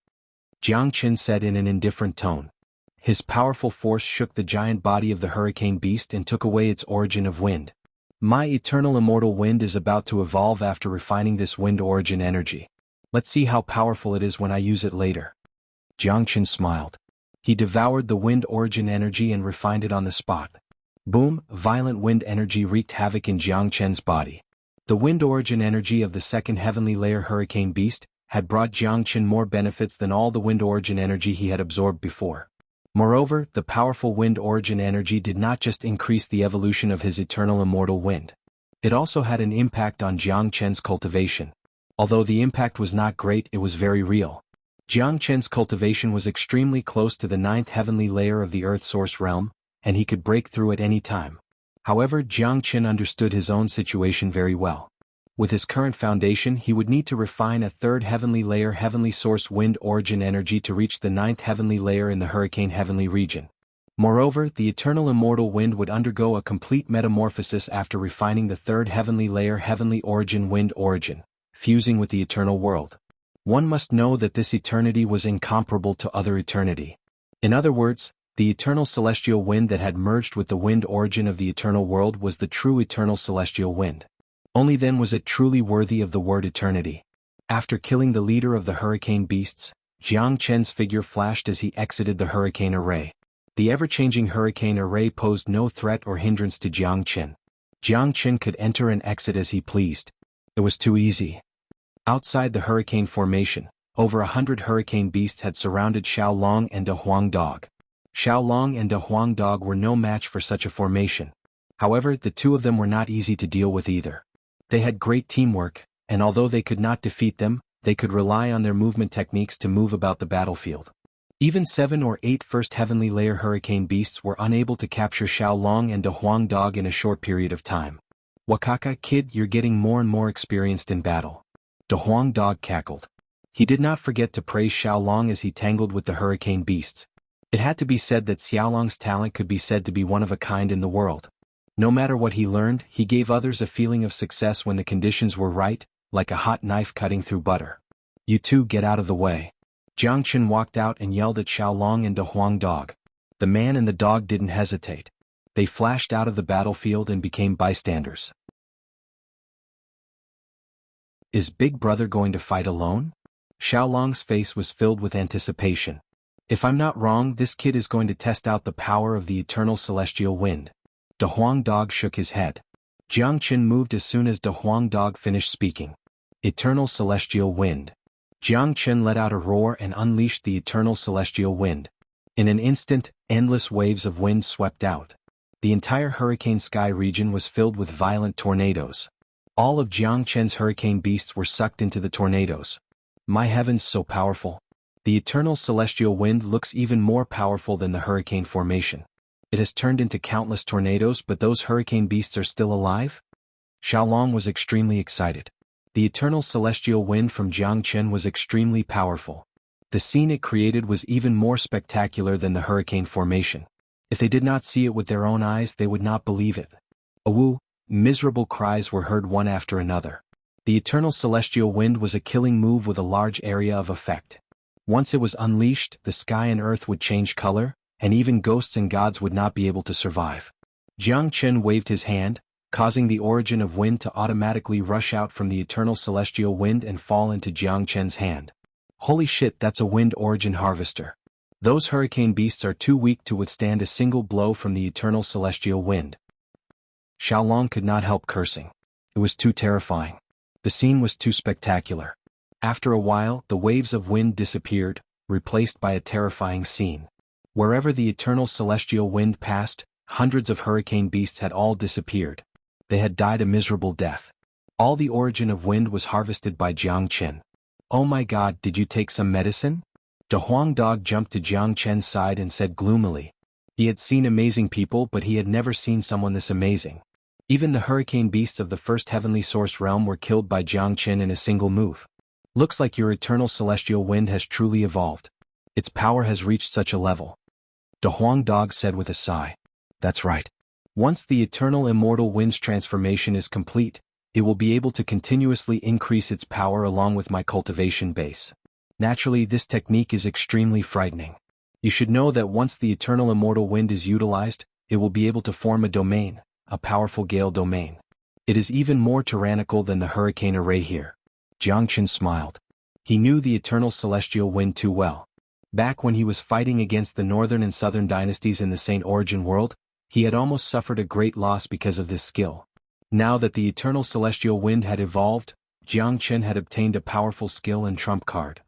Jiang Qin said in an indifferent tone. His powerful force shook the giant body of the hurricane beast and took away its origin of wind. My eternal immortal wind is about to evolve after refining this wind origin energy. Let's see how powerful it is when I use it later. Jiang Qin smiled. He devoured the wind origin energy and refined it on the spot. Boom! Violent wind energy wreaked havoc in Jiang Qin's body. The wind origin energy of the second heavenly layer hurricane beast had brought Jiang Qin more benefits than all the wind origin energy he had absorbed before. Moreover, the powerful wind origin energy did not just increase the evolution of his eternal immortal wind. It also had an impact on Jiang Qin's cultivation. Although the impact was not great, it was very real. Jiang Qin's cultivation was extremely close to the 9th heavenly layer of the Earth Source realm, and he could break through at any time. However, Jiang Qin understood his own situation very well. With his current foundation, he would need to refine a 3rd heavenly layer heavenly source wind origin energy to reach the 9th heavenly layer in the hurricane heavenly region. Moreover, the eternal immortal wind would undergo a complete metamorphosis after refining the 3rd heavenly layer heavenly origin wind origin, fusing with the eternal world. One must know that this eternity was incomparable to other eternity. In other words, the eternal celestial wind that had merged with the wind origin of the eternal world was the true eternal celestial wind. Only then was it truly worthy of the word eternity. After killing the leader of the hurricane beasts, Jiang Qin's figure flashed as he exited the hurricane array. The ever-changing hurricane array posed no threat or hindrance to Jiang Qin. Jiang Qin could enter and exit as he pleased. It was too easy. Outside the hurricane formation, over 100 hurricane beasts had surrounded Xiaolong and a Huang dog. Xiaolong and a Huang dog were no match for such a formation. However, the two of them were not easy to deal with either. They had great teamwork, and although they could not defeat them, they could rely on their movement techniques to move about the battlefield. Even 7 or 8 first heavenly layer hurricane beasts were unable to capture Xiaolong and a Huang dog in a short period of time. Wakaka kid, you're getting more and more experienced in battle. The Huang dog cackled. He did not forget to praise Xiaolong as he tangled with the hurricane beasts. It had to be said that Xiaolong's talent could be said to be one of a kind in the world. No matter what he learned, he gave others a feeling of success when the conditions were right, like a hot knife cutting through butter. You two get out of the way. Jiang Qin walked out and yelled at Xiaolong and the Huang dog. The man and the dog didn't hesitate. They flashed out of the battlefield and became bystanders. Is Big Brother going to fight alone? Xiaolong's face was filled with anticipation. If I'm not wrong, this kid is going to test out the power of the eternal celestial wind. The Huang dog shook his head. Jiang Qin moved as soon as the Huang dog finished speaking. Eternal celestial wind. Jiang Qin let out a roar and unleashed the eternal celestial wind. In an instant, endless waves of wind swept out. The entire hurricane sky region was filled with violent tornadoes. All of Jiang Qin's hurricane beasts were sucked into the tornadoes. My heavens, so powerful. The eternal celestial wind looks even more powerful than the hurricane formation. It has turned into countless tornadoes, but those hurricane beasts are still alive? Xiaolong was extremely excited. The eternal celestial wind from Jiang Qin was extremely powerful. The scene it created was even more spectacular than the hurricane formation. If they did not see it with their own eyes, they would not believe it. Awoo! Miserable cries were heard one after another. The eternal celestial wind was a killing move with a large area of effect. Once it was unleashed, the sky and earth would change color, and even ghosts and gods would not be able to survive. Jiangchen waved his hand, causing the origin of wind to automatically rush out from the eternal celestial wind and fall into Jiangchen's hand. Holy shit, that's a wind origin harvester. Those hurricane beasts are too weak to withstand a single blow from the eternal celestial wind. Xiaolong could not help cursing. It was too terrifying. The scene was too spectacular. After a while, the waves of wind disappeared, replaced by a terrifying scene. Wherever the eternal celestial wind passed, hundreds of hurricane beasts had all disappeared. They had died a miserable death. All the origin of wind was harvested by Jiangchen. Oh my god, did you take some medicine? De Huang Dog jumped to Jiangchen's side and said gloomily. He had seen amazing people, but he had never seen someone this amazing. Even the hurricane beasts of the first heavenly source realm were killed by Jiangchen in a single move. Looks like your eternal celestial wind has truly evolved. Its power has reached such a level. De Huang Dog said with a sigh. That's right. Once the eternal immortal wind's transformation is complete, it will be able to continuously increase its power along with my cultivation base. Naturally, this technique is extremely frightening. You should know that once the eternal immortal wind is utilized, it will be able to form a domain, a powerful gale domain. It is even more tyrannical than the hurricane array here. Jiangchen smiled. He knew the eternal celestial wind too well. Back when he was fighting against the northern and southern dynasties in the Saint Origin world, he had almost suffered a great loss because of this skill. Now that the eternal celestial wind had evolved, Jiangchen had obtained a powerful skill and trump card.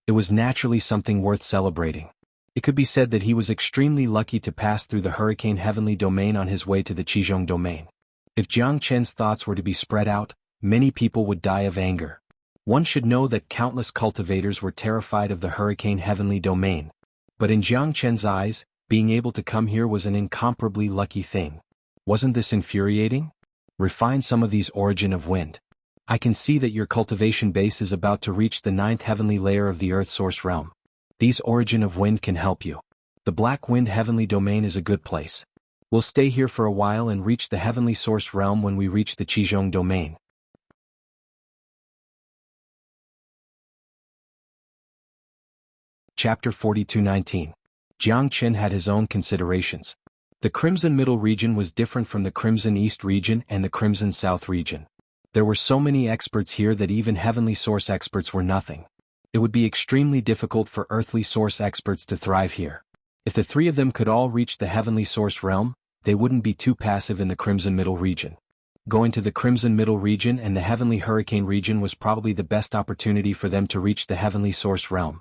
It was naturally something worth celebrating. It could be said that he was extremely lucky to pass through the hurricane heavenly domain on his way to the Qizhong domain. If Jiangchen's thoughts were to be spread out, many people would die of anger. One should know that countless cultivators were terrified of the hurricane heavenly domain. But in Jiangchen's eyes, being able to come here was an incomparably lucky thing. Wasn't this infuriating? Refine some of these origin of wind. I can see that your cultivation base is about to reach the 9th heavenly layer of the Earth Source realm. These origin of wind can help you. The Black Wind heavenly domain is a good place. We'll stay here for a while and reach the heavenly source realm when we reach the Qizhong domain. Chapter 42:19. Jiangchen had his own considerations. The Crimson Middle region was different from the Crimson East region and the Crimson South region. There were so many experts here that even heavenly source experts were nothing. It would be extremely difficult for earthly source experts to thrive here. If the three of them could all reach the heavenly source realm, they wouldn't be too passive in the Crimson Middle region. Going to the Crimson Middle region and the Heavenly Hurricane region was probably the best opportunity for them to reach the heavenly source realm.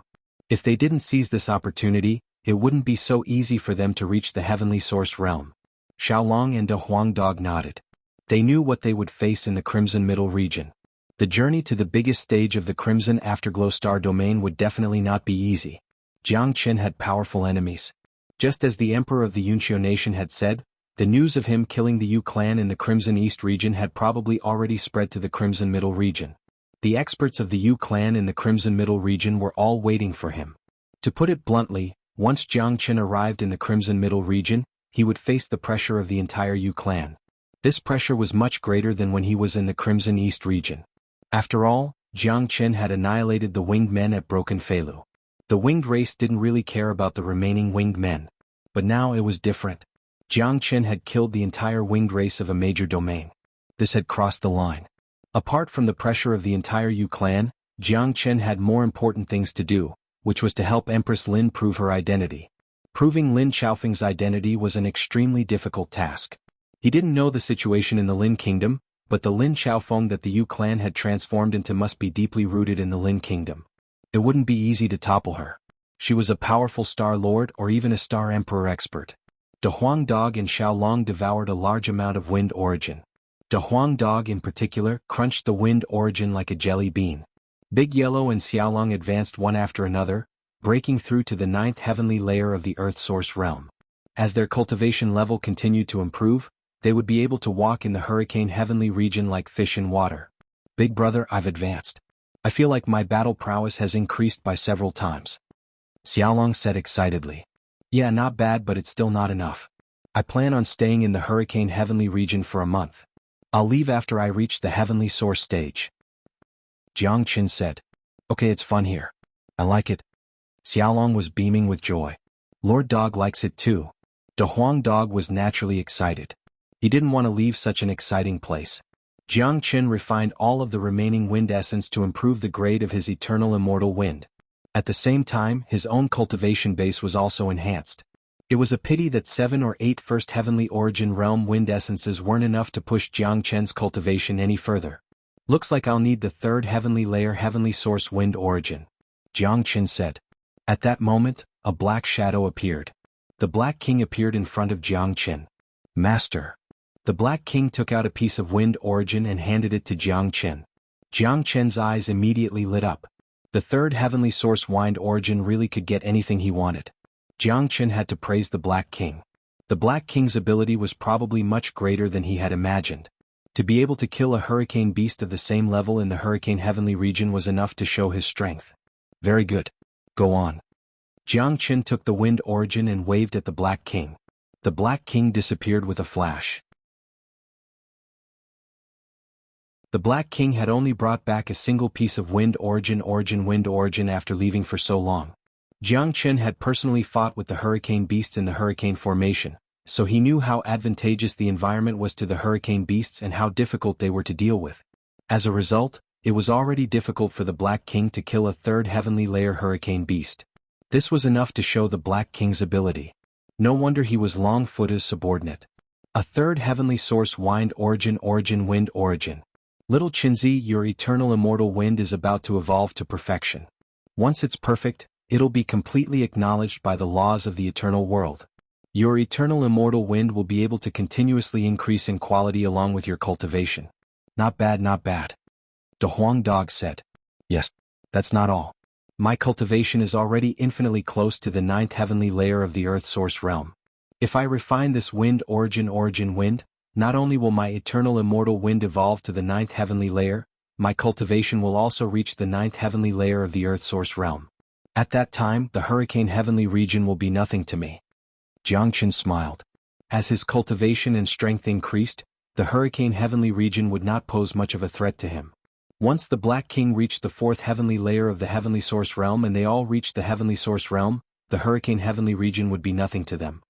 If they didn't seize this opportunity, it wouldn't be so easy for them to reach the heavenly source realm. Xiaolong and De Huang Dog nodded. They knew what they would face in the Crimson Middle region. The journey to the biggest stage of the Crimson Afterglow Star domain would definitely not be easy. Jiangchen had powerful enemies. Just as the Emperor of the Yunqiu nation had said, the news of him killing the Yu clan in the Crimson East region had probably already spread to the Crimson Middle region. The experts of the Yu clan in the Crimson Middle region were all waiting for him. To put it bluntly, once Jiangchen arrived in the Crimson Middle region, he would face the pressure of the entire Yu clan. This pressure was much greater than when he was in the Crimson East region. After all, Jiangchen had annihilated the winged men at Broken Feilu. The winged race didn't really care about the remaining winged men. But now it was different. Jiangchen had killed the entire winged race of a major domain. This had crossed the line. Apart from the pressure of the entire Yu clan, Jiangchen had more important things to do, which was to help Empress Lin prove her identity. Proving Lin Xiaofeng's identity was an extremely difficult task. He didn't know the situation in the Lin Kingdom, but the Lin Xiaofeng that the Yu clan had transformed into must be deeply rooted in the Lin Kingdom. It wouldn't be easy to topple her. She was a powerful Star Lord or even a Star Emperor expert. De Huang Dog and Xiaolong devoured a large amount of wind origin. De Huang Dog in particular crunched the wind origin like a jelly bean. Big Yellow and Xiaolong advanced one after another, breaking through to the 9th heavenly layer of the Earth Source realm. As their cultivation level continued to improve, they would be able to walk in the Hurricane Heavenly region like fish in water. Big brother, I've advanced. I feel like my battle prowess has increased by several times. Xiaolong said excitedly. Yeah, not bad, but it's still not enough. I plan on staying in the Hurricane Heavenly region for a month. I'll leave after I reach the Heavenly Source stage. Jiang Qin said. Okay, it's fun here. I like it. Xiaolong was beaming with joy. Lord Dog likes it too. De Huang Dog was naturally excited. He didn't want to leave such an exciting place. Jiang Qin refined all of the remaining wind essence to improve the grade of his eternal immortal wind. At the same time, his own cultivation base was also enhanced. It was a pity that 7 or 8 first heavenly origin realm wind essences weren't enough to push Jiang Chen's cultivation any further. Looks like I'll need the 3rd heavenly layer heavenly source wind origin, Jiang Qin said. At that moment, a black shadow appeared. The Black King appeared in front of Jiang Qin. Master. The Black King took out a piece of wind origin and handed it to Jiang Qin. Jiang Qin's eyes immediately lit up. The 3rd heavenly source wind origin really could get anything he wanted. Jiang Qin had to praise the Black King. The Black King's ability was probably much greater than he had imagined. To be able to kill a hurricane beast of the same level in the Hurricane Heavenly region was enough to show his strength. Very good. Go on. Jiang Qin took the wind origin and waved at the Black King. The Black King disappeared with a flash. The Black King had only brought back a single piece of wind origin after leaving for so long. Jiang Qin had personally fought with the hurricane beasts in the hurricane formation, so he knew how advantageous the environment was to the hurricane beasts and how difficult they were to deal with. As a result, it was already difficult for the Black King to kill a 3rd heavenly layer hurricane beast. This was enough to show the Black King's ability. No wonder he was Longfoot's subordinate. A 3rd heavenly source wind origin wind origin. Little Qinzi, your eternal immortal wind is about to evolve to perfection. Once it's perfect, it'll be completely acknowledged by the laws of the eternal world. Your eternal immortal wind will be able to continuously increase in quality along with your cultivation. Not bad, not bad. De Huang Dog said. Yes, that's not all. My cultivation is already infinitely close to the 9th heavenly layer of the Earth Source realm. If I refine this wind origin wind, not only will my eternal immortal wind evolve to the 9th heavenly layer, my cultivation will also reach the 9th heavenly layer of the Earth Source realm. At that time, the Hurricane Heavenly region will be nothing to me. Jiang Qin smiled. As his cultivation and strength increased, the Hurricane Heavenly region would not pose much of a threat to him. Once the Black King reached the 4th heavenly layer of the Heavenly Source realm and they all reached the Heavenly Source realm, the Hurricane Heavenly region would be nothing to them.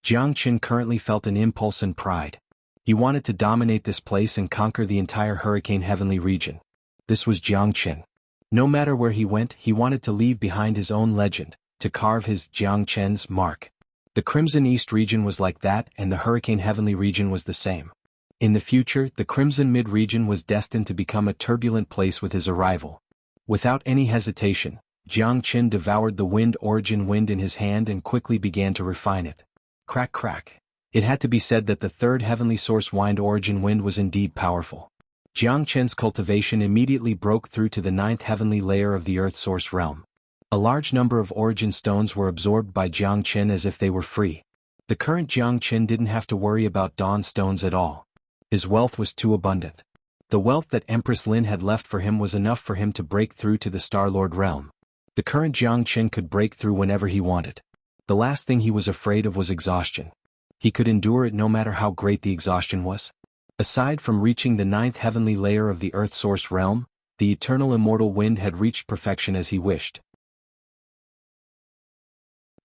Jiang Qin currently felt an impulse and pride. He wanted to dominate this place and conquer the entire Hurricane Heavenly region. This was Jiang Qin. No matter where he went, he wanted to leave behind his own legend, to carve his Jiang Qin's mark. The Crimson East region was like that, and the Hurricane Heavenly region was the same. In the future, the Crimson Mid region was destined to become a turbulent place with his arrival. Without any hesitation, Jiang Qin devoured the wind origin wind in his hand and quickly began to refine it. Crack crack. It had to be said that the 3rd heavenly source wind origin wind was indeed powerful. Jiang Qin's cultivation immediately broke through to the 9th heavenly layer of the Earth Source realm. A large number of origin stones were absorbed by Jiang Qin as if they were free. The current Jiang Qin didn't have to worry about dawn stones at all. His wealth was too abundant. The wealth that Empress Lin had left for him was enough for him to break through to the Star-Lord realm. The current Jiang Qin could break through whenever he wanted. The last thing he was afraid of was exhaustion. He could endure it no matter how great the exhaustion was. Aside from reaching the 9th heavenly layer of the Earth Source realm, the eternal immortal wind had reached perfection as he wished.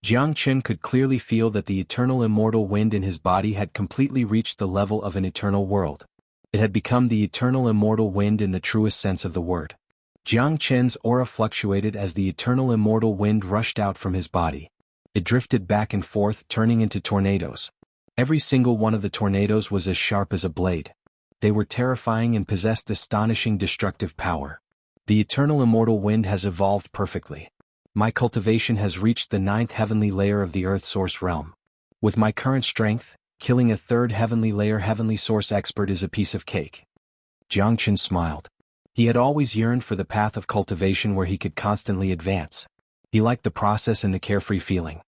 Jiang Qin could clearly feel that the eternal immortal wind in his body had completely reached the level of an eternal world. It had become the eternal immortal wind in the truest sense of the word. Jiang Qin's aura fluctuated as the eternal immortal wind rushed out from his body. It drifted back and forth, turning into tornadoes. Every single one of the tornadoes was as sharp as a blade. They were terrifying and possessed astonishing destructive power. The eternal immortal wind has evolved perfectly. My cultivation has reached the 9th heavenly layer of the Earth Source realm. With my current strength, killing a 3rd heavenly layer heavenly source expert is a piece of cake. Jiang Qin smiled. He had always yearned for the path of cultivation where he could constantly advance. He liked the process and the carefree feeling.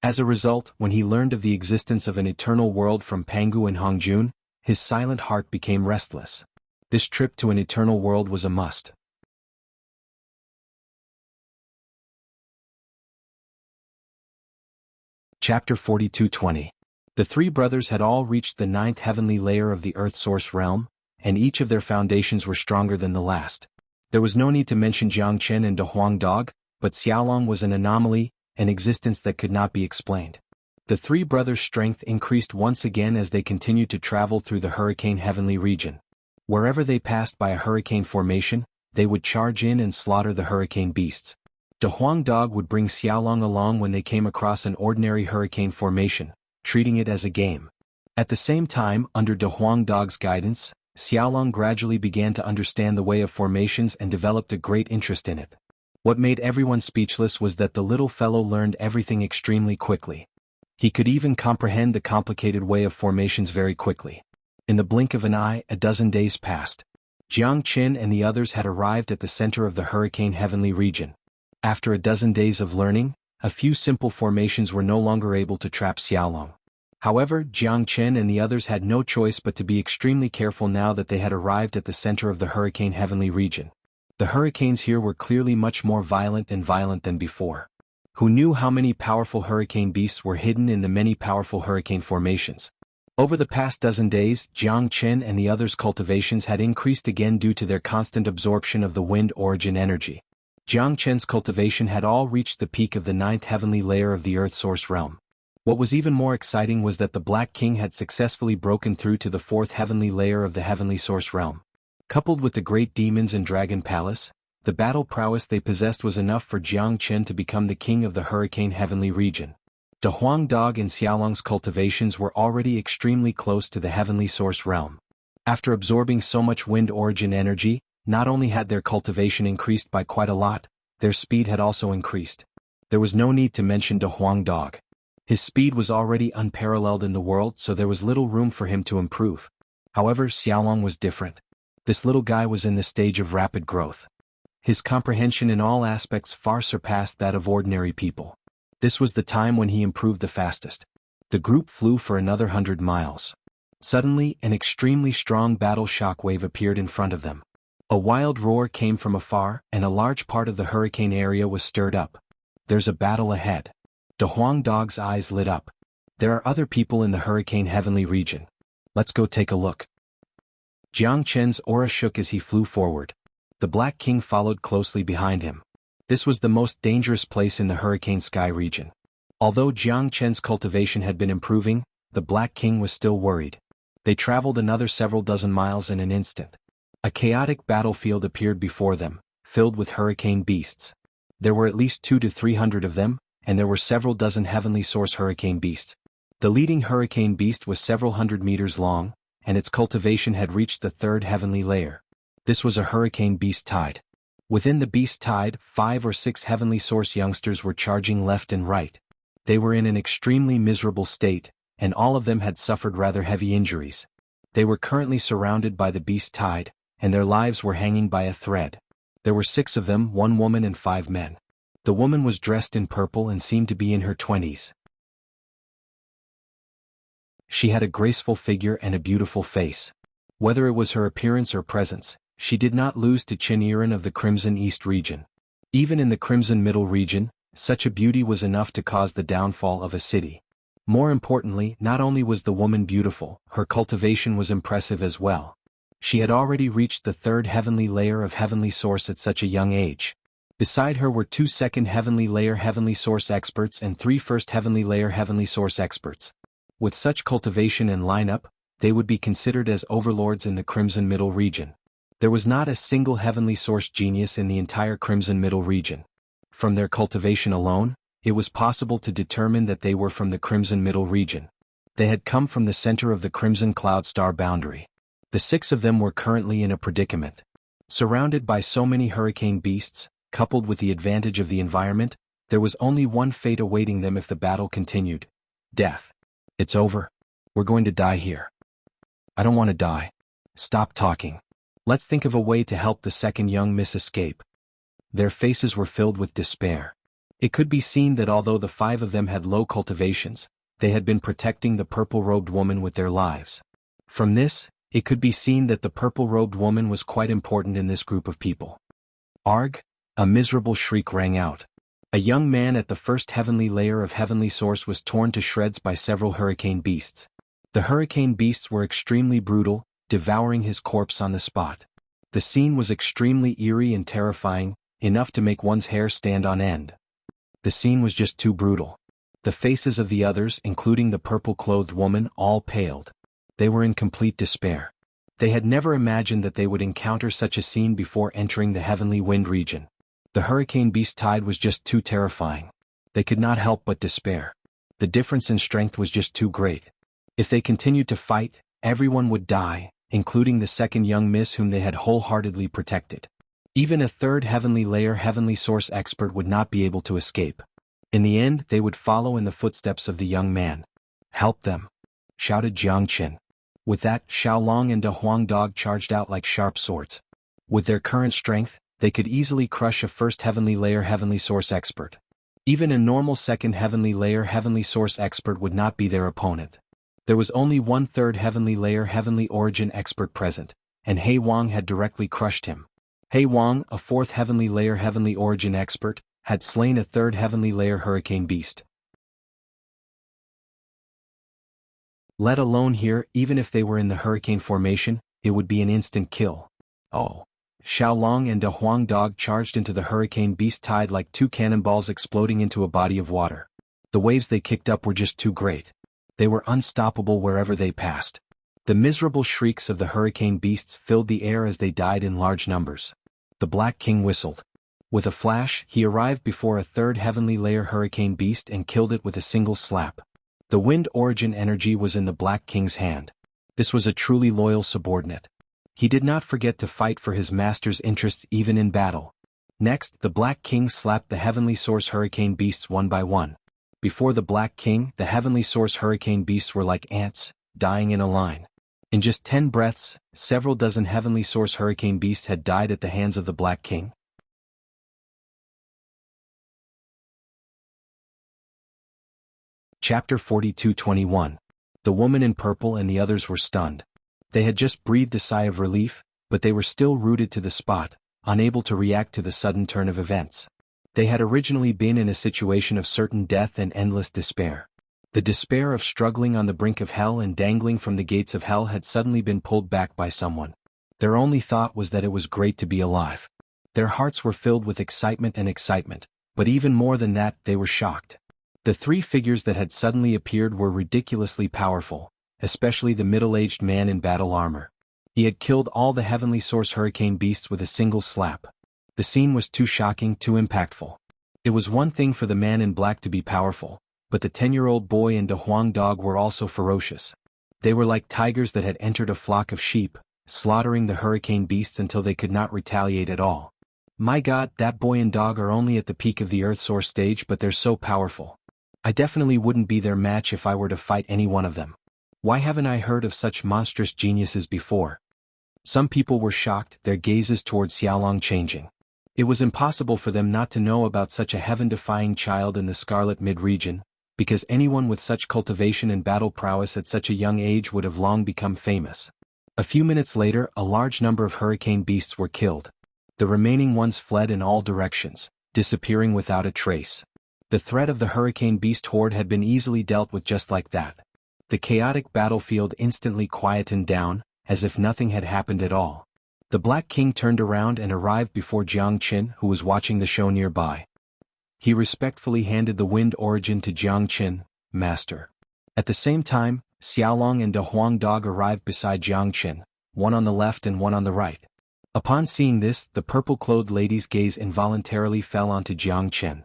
As a result, when he learned of the existence of an eternal world from Pangu and Hongjun, his silent heart became restless. This trip to an eternal world was a must. Chapter 42:20. The three brothers had all reached the ninth heavenly layer of the Earth Source realm, and each of their foundations were stronger than the last. There was no need to mention Jiangchen and Dehuang Dog, but Xiaolong was an anomaly, an existence that could not be explained. The three brothers' strength increased once again as they continued to travel through the hurricane heavenly region. Wherever they passed by a hurricane formation, they would charge in and slaughter the hurricane beasts. Dehuang Dog would bring Xiaolong along when they came across an ordinary hurricane formation, treating it as a game. At the same time, under Dehuang Dog's guidance, Xiaolong gradually began to understand the way of formations and developed a great interest in it. What made everyone speechless was that the little fellow learned everything extremely quickly. He could even comprehend the complicated way of formations very quickly. In the blink of an eye, a dozen days passed. Jiang Qin and the others had arrived at the center of the hurricane heavenly region. After a dozen days of learning, a few simple formations were no longer able to trap Xiaolong. However, Jiang Qin and the others had no choice but to be extremely careful now that they had arrived at the center of the hurricane heavenly region. The hurricanes here were clearly much more violent than before. Who knew how many powerful hurricane beasts were hidden in the many powerful hurricane formations? Over the past dozen days, Jiang Qin and the others' cultivations had increased again due to their constant absorption of the wind origin energy. Jiang Qin's cultivation had all reached the peak of the ninth heavenly layer of the Earth Source realm. What was even more exciting was that the Black King had successfully broken through to the fourth heavenly layer of the heavenly source realm. Coupled with the great demons and dragon palace, the battle prowess they possessed was enough for Jiang Qin to become the king of the hurricane heavenly region. Dehuang Dog and Xiaolong's cultivations were already extremely close to the heavenly source realm. After absorbing so much wind origin energy, not only had their cultivation increased by quite a lot, their speed had also increased. There was no need to mention Dehuang Dog. His speed was already unparalleled in the world, so there was little room for him to improve. However, Xiaolong was different. This little guy was in the stage of rapid growth. His comprehension in all aspects far surpassed that of ordinary people. This was the time when he improved the fastest. The group flew for another 100 miles. Suddenly, an extremely strong battle shockwave appeared in front of them. A wild roar came from afar, and a large part of the hurricane area was stirred up. There's a battle ahead. Dehuang Dog's eyes lit up. There are other people in the hurricane heavenly region. Let's go take a look. Jiang Qin's aura shook as he flew forward. The Black King followed closely behind him. This was the most dangerous place in the hurricane sky region. Although Jiang Qin's cultivation had been improving, the Black King was still worried. They traveled another several dozen miles in an instant. A chaotic battlefield appeared before them, filled with hurricane beasts. There were at least 200 to 300 of them, and there were several dozen heavenly source hurricane beasts. The leading hurricane beast was several hundred meters long, and its cultivation had reached the third heavenly layer. This was a hurricane beast tide. Within the beast tide, 5 or 6 heavenly source youngsters were charging left and right. They were in an extremely miserable state, and all of them had suffered rather heavy injuries. They were currently surrounded by the beast tide, and their lives were hanging by a thread. There were 6 of them, 1 woman and 5 men. The woman was dressed in purple and seemed to be in her 20s. She had a graceful figure and a beautiful face. Whether it was her appearance or presence, she did not lose to Qin Yiren of the Crimson East region. Even in the Crimson Middle region, such a beauty was enough to cause the downfall of a city. More importantly, not only was the woman beautiful, her cultivation was impressive as well. She had already reached the third heavenly layer of heavenly source at such a young age. Beside her were 2 second heavenly layer heavenly source experts and 3 first heavenly layer heavenly source experts. With such cultivation and lineup, they would be considered as overlords in the Crimson Middle region. There was not a single heavenly source genius in the entire Crimson Middle region. From their cultivation alone, it was possible to determine that they were from the Crimson Middle region. They had come from the center of the Crimson Cloud Star boundary. The 6 of them were currently in a predicament. Surrounded by so many hurricane beasts, coupled with the advantage of the environment, there was only one fate awaiting them if the battle continued. Death. It's over. We're going to die here. I don't want to die. Stop talking. Let's think of a way to help the second young miss escape. Their faces were filled with despair. It could be seen that although the 5 of them had low cultivations, they had been protecting the purple-robed woman with their lives. From this, it could be seen that the purple-robed woman was quite important in this group of people. Arg! A miserable shriek rang out. A young man at the first heavenly layer of heavenly source was torn to shreds by several hurricane beasts. The hurricane beasts were extremely brutal, devouring his corpse on the spot. The scene was extremely eerie and terrifying, enough to make one's hair stand on end. The scene was just too brutal. The faces of the others, including the purple-clothed woman, all paled. They were in complete despair. They had never imagined that they would encounter such a scene before entering the heavenly wind region. The hurricane beast tide was just too terrifying. They could not help but despair. The difference in strength was just too great. If they continued to fight, everyone would die, including the second young miss whom they had wholeheartedly protected. Even a third heavenly layer heavenly source expert would not be able to escape. In the end, they would follow in the footsteps of the young man. "Help them!" shouted Jianghu. With that, Xiaolong and De Huang Dog charged out like sharp swords. With their current strength, they could easily crush a first heavenly layer heavenly source expert. Even a normal second heavenly layer heavenly source expert would not be their opponent. There was only one third heavenly layer heavenly origin expert present, and He Wang had directly crushed him. He Wang, a fourth heavenly layer heavenly origin expert, had slain a third heavenly layer hurricane beast. Let alone here, even if they were in the hurricane formation, it would be an instant kill. Oh. Xiaolong and De Huang Dog charged into the hurricane beast tide like two cannonballs exploding into a body of water. The waves they kicked up were just too great. They were unstoppable wherever they passed. The miserable shrieks of the hurricane beasts filled the air as they died in large numbers. The Black King whistled. With a flash, he arrived before a third heavenly layer hurricane beast and killed it with a single slap. The wind origin energy was in the Black King's hand. This was a truly loyal subordinate. He did not forget to fight for his master's interests even in battle. Next, the Black King slapped the heavenly source hurricane beasts one by one. Before the Black King, the heavenly source hurricane beasts were like ants, dying in a line. In just 10 breaths, several dozen heavenly source hurricane beasts had died at the hands of the Black King. Chapter 42:21. The woman in purple and the others were stunned. They had just breathed a sigh of relief, but they were still rooted to the spot, unable to react to the sudden turn of events. They had originally been in a situation of certain death and endless despair. The despair of struggling on the brink of hell and dangling from the gates of hell had suddenly been pulled back by someone. Their only thought was that it was great to be alive. Their hearts were filled with excitement, but even more than that, they were shocked. The three figures that had suddenly appeared were ridiculously powerful, especially the middle-aged man in battle armor. He had killed all the heavenly source hurricane beasts with a single slap. The scene was too shocking, too impactful. It was one thing for the man in black to be powerful, but the 10-year-old boy and De Huang Dog were also ferocious. They were like tigers that had entered a flock of sheep, slaughtering the hurricane beasts until they could not retaliate at all. My God, that boy and dog are only at the peak of the Earth Source stage, but they're so powerful. I definitely wouldn't be their match if I were to fight any one of them. Why haven't I heard of such monstrous geniuses before? Some people were shocked, their gazes towards Xiaolong changing. It was impossible for them not to know about such a heaven-defying child in the Scarlet Mid-region, because anyone with such cultivation and battle prowess at such a young age would have long become famous. A few minutes later, a large number of hurricane beasts were killed. The remaining ones fled in all directions, disappearing without a trace. The threat of the hurricane beast horde had been easily dealt with just like that. The chaotic battlefield instantly quietened down, as if nothing had happened at all. The Black King turned around and arrived before Jianghu, who was watching the show nearby. He respectfully handed the wind origin to Jianghu, master. At the same time, Xiaolong and De Huang Dog arrived beside Jianghu, one on the left and one on the right. Upon seeing this, the purple-clothed lady's gaze involuntarily fell onto Jianghu.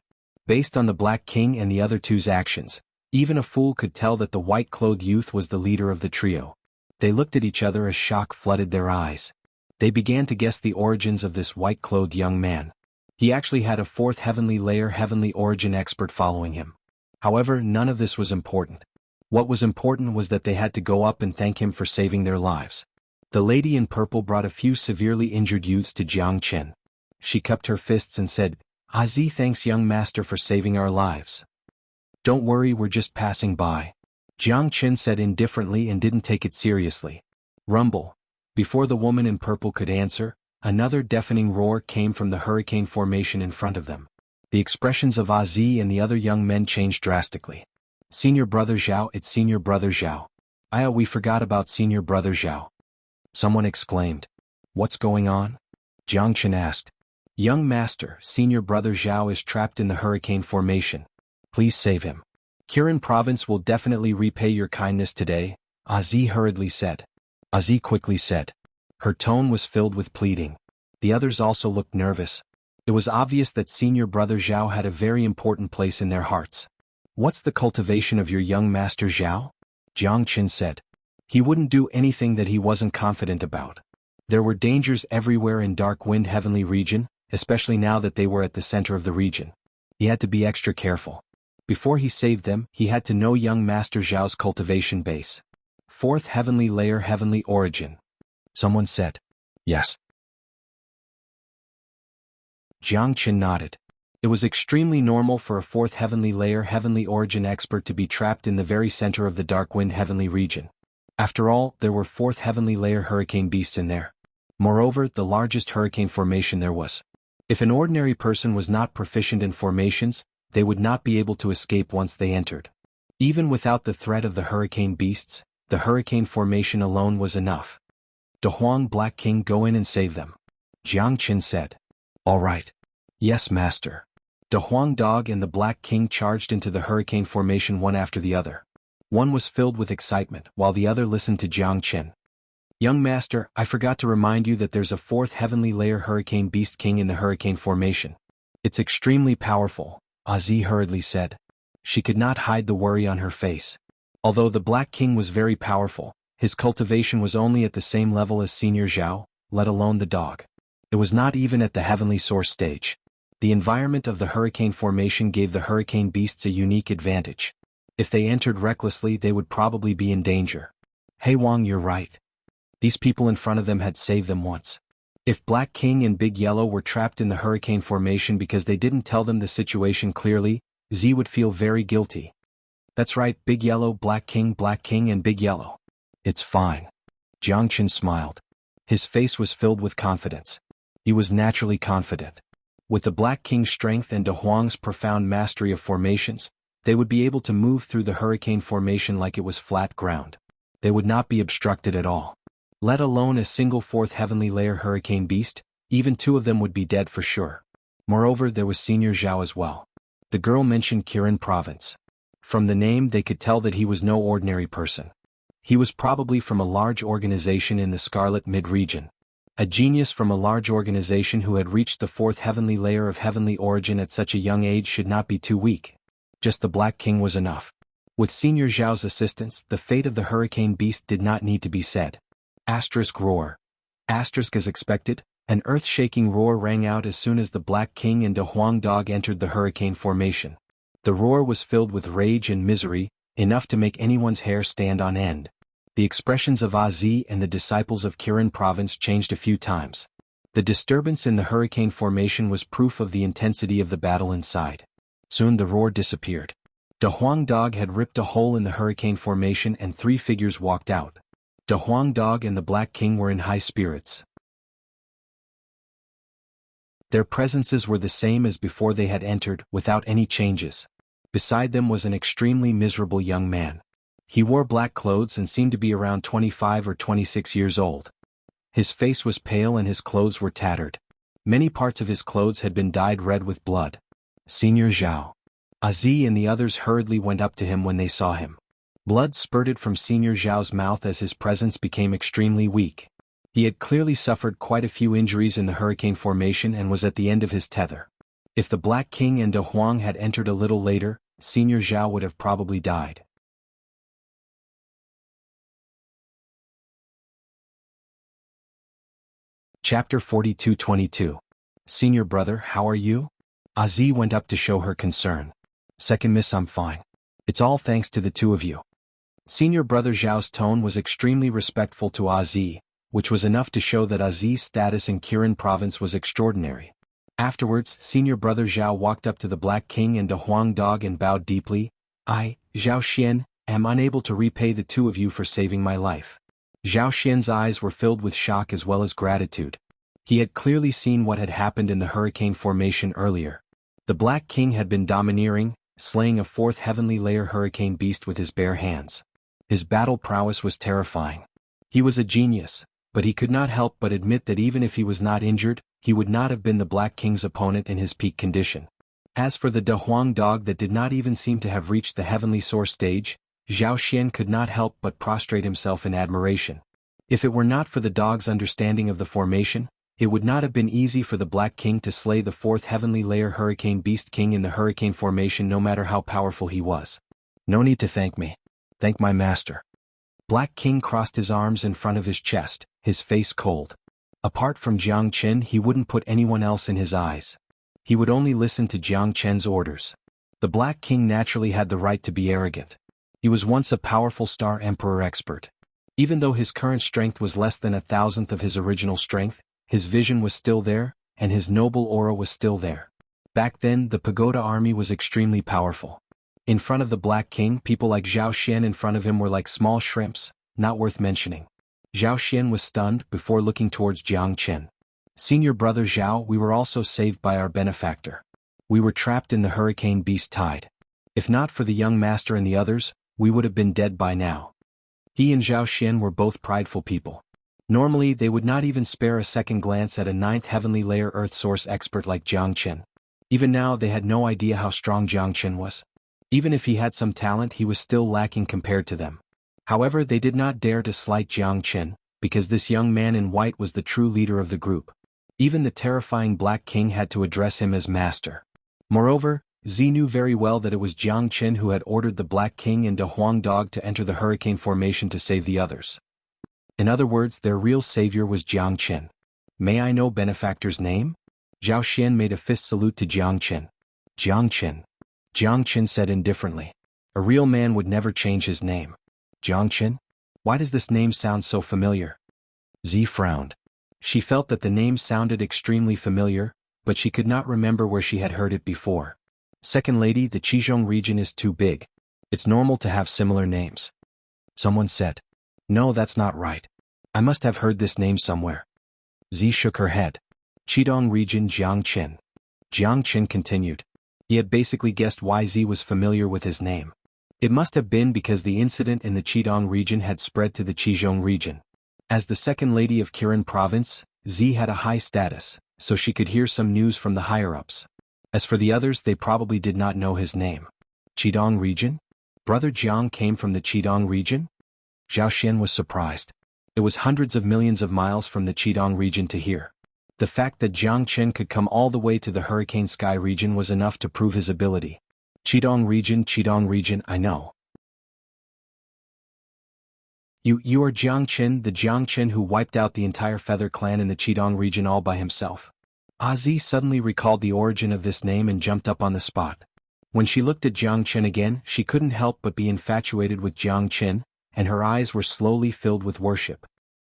Based on the Black King and the other two's actions, even a fool could tell that the white-clothed youth was the leader of the trio. They looked at each other as shock flooded their eyes. They began to guess the origins of this white-clothed young man. He actually had a fourth heavenly layer heavenly origin expert following him. However, none of this was important. What was important was that they had to go up and thank him for saving their lives. The lady in purple brought a few severely injured youths to Jianghu. She cupped her fists and said, "Azi, thanks young master for saving our lives. Don't worry, we're just passing by." Jianghu said indifferently and didn't take it seriously. Rumble. Before the woman in purple could answer, another deafening roar came from the hurricane formation in front of them. The expressions of Azi and the other young men changed drastically. Senior Brother Zhao, it's Senior Brother Zhao. We forgot about Senior Brother Zhao. Someone exclaimed. What's going on? Jiang Chen asked. Young Master, Senior Brother Zhao is trapped in the hurricane formation. Please save him. Kirin Province will definitely repay your kindness today, Azi hurriedly said. Azi quickly said. Her tone was filled with pleading. The others also looked nervous. It was obvious that Senior Brother Zhao had a very important place in their hearts. What's the cultivation of your young Master Zhao? Jiang Chen said. He wouldn't do anything that he wasn't confident about. There were dangers everywhere in Dark Wind Heavenly region, especially now that they were at the center of the region. He had to be extra careful. Before he saved them, he had to know young Master Zhao's cultivation base. Fourth Heavenly Layer Heavenly Origin. Someone said. Yes. Jiang Chen nodded. It was extremely normal for a fourth Heavenly Layer Heavenly Origin expert to be trapped in the very center of the Dark Wind Heavenly region. After all, there were fourth Heavenly Layer hurricane beasts in there. Moreover, the largest hurricane formation there was. If an ordinary person was not proficient in formations, they would not be able to escape once they entered. Even without the threat of the hurricane beasts, the hurricane formation alone was enough. De Huang Black King, go in and save them. Jiang Chen said. All right. Yes, Master. De Huang Dog and the Black King charged into the hurricane formation one after the other. One was filled with excitement, while the other listened to Jiang Chen. Young Master, I forgot to remind you that there's a fourth Heavenly Layer Hurricane Beast King in the hurricane formation. It's extremely powerful, Azi hurriedly said. She could not hide the worry on her face. Although the Black King was very powerful, his cultivation was only at the same level as Senior Zhao, let alone the dog. It was not even at the Heavenly Source stage. The environment of the hurricane formation gave the hurricane beasts a unique advantage. If they entered recklessly, they would probably be in danger. Hey Wang, you're right. These people in front of them had saved them once. If Black King and Big Yellow were trapped in the hurricane formation because they didn't tell them the situation clearly, Z would feel very guilty. That's right, Big Yellow, Black King, and Big Yellow. It's fine. Jiang Chen smiled. His face was filled with confidence. He was naturally confident. With the Black King's strength and De Huang's profound mastery of formations, they would be able to move through the hurricane formation like it was flat ground. They would not be obstructed at all. Let alone a single fourth Heavenly Layer hurricane beast, even two of them would be dead for sure. Moreover, there was Senior Zhao as well. The girl mentioned Kirin Province. From the name they could tell that he was no ordinary person. He was probably from a large organization in the Scarlet Mid-region. A genius from a large organization who had reached the fourth Heavenly Layer of Heavenly Origin at such a young age should not be too weak. Just the Black King was enough. With Senior Zhao's assistance, the fate of the hurricane beast did not need to be said. Asterisk roar. Asterisk as expected, an earth-shaking roar rang out as soon as the Black King and De Huang Dog entered the hurricane formation. The roar was filled with rage and misery, enough to make anyone's hair stand on end. The expressions of Azi and the disciples of Kirin Province changed a few times. The disturbance in the hurricane formation was proof of the intensity of the battle inside. Soon the roar disappeared. De Huang Dog had ripped a hole in the hurricane formation and three figures walked out. De Huang Dog and the Black King were in high spirits. Their presences were the same as before they had entered, without any changes. Beside them was an extremely miserable young man. He wore black clothes and seemed to be around 25 or 26 years old. His face was pale and his clothes were tattered. Many parts of his clothes had been dyed red with blood. Senior Zhao. Azi and the others hurriedly went up to him when they saw him. Blood spurted from Senior Zhao's mouth as his presence became extremely weak. He had clearly suffered quite a few injuries in the hurricane formation and was at the end of his tether. If the Black King and De Huang had entered a little later, Senior Zhao would have probably died. Chapter 42-22. Senior Brother, how are you? Azi went up to show her concern. Second Miss, I'm fine. It's all thanks to the two of you. Senior Brother Zhao's tone was extremely respectful to Azi, which was enough to show that Azi's status in Kirin Province was extraordinary. Afterwards, Senior Brother Zhao walked up to the Black King and De Huang Dog and bowed deeply. I, Zhao Xian, am unable to repay the two of you for saving my life. Zhao Xian's eyes were filled with shock as well as gratitude. He had clearly seen what had happened in the hurricane formation earlier. The Black King had been domineering, slaying a fourth heavenly layer hurricane beast with his bare hands. His battle prowess was terrifying. He was a genius, but he could not help but admit that even if he was not injured, he would not have been the Black King's opponent in his peak condition. As for the De Huang dog that did not even seem to have reached the heavenly soar stage, Zhao Xian could not help but prostrate himself in admiration. If it were not for the dog's understanding of the formation, it would not have been easy for the Black King to slay the fourth heavenly layer hurricane beast king in the hurricane formation no matter how powerful he was. No need to thank me. Thank my master. Black King crossed his arms in front of his chest, his face cold. Apart from Jiang Chen, he wouldn't put anyone else in his eyes. He would only listen to Jiang Chen's orders. The Black King naturally had the right to be arrogant. He was once a powerful Star Emperor expert. Even though his current strength was less than 1,000th of his original strength, his vision was still there, and his noble aura was still there. Back then, the Pagoda army was extremely powerful. In front of the Black King, people like Zhao Xian in front of him were like small shrimps, not worth mentioning. Zhao Xian was stunned before looking towards Jiang Chen. Senior brother Zhao, we were also saved by our benefactor. We were trapped in the hurricane beast tide. If not for the young master and the others, we would have been dead by now. He and Zhao Xian were both prideful people. Normally, they would not even spare a second glance at a 9th heavenly layer earth source expert like Jiang Chen. Even now, they had no idea how strong Jiang Chen was. Even if he had some talent, he was still lacking compared to them. However, they did not dare to slight Jiang Chen, because this young man in white was the true leader of the group. Even the terrifying Black King had to address him as master. Moreover, Zi knew very well that it was Jiang Chen who had ordered the Black King and De Huang dog to enter the hurricane formation to save the others. In other words, their real savior was Jiang Chen. May I know benefactor's name? Zhao Xian made a fist salute to Jiang Chen. Jiang Chen. Jiang Chen said indifferently. A real man would never change his name. Jiang Chen? Why does this name sound so familiar? Zi frowned. She felt that the name sounded extremely familiar, but she could not remember where she had heard it before. Second lady, the Qizhong region is too big. It's normal to have similar names. Someone said. No, that's not right. I must have heard this name somewhere. Zi shook her head. Qidong region Jiang Chen. Jiang Chen continued. He had basically guessed why Zi was familiar with his name. It must have been because the incident in the Qidong region had spread to the Qizhong region. As the second lady of Kirin province, Zi had a high status, so she could hear some news from the higher-ups. As for the others, they probably did not know his name. Qidong region? Brother Jiang came from the Qidong region? Zhao Xian was surprised. It was hundreds of millions of miles from the Qidong region to here. The fact that Jiang Chen could come all the way to the Hurricane Sky region was enough to prove his ability. Qidong region, I know. You are Jiang Chen, the Jiang Chen who wiped out the entire Feather clan in the Qidong region all by himself. Zi suddenly recalled the origin of this name and jumped up on the spot. When she looked at Jiang Chen again, she couldn't help but be infatuated with Jiang Chen, and her eyes were slowly filled with worship.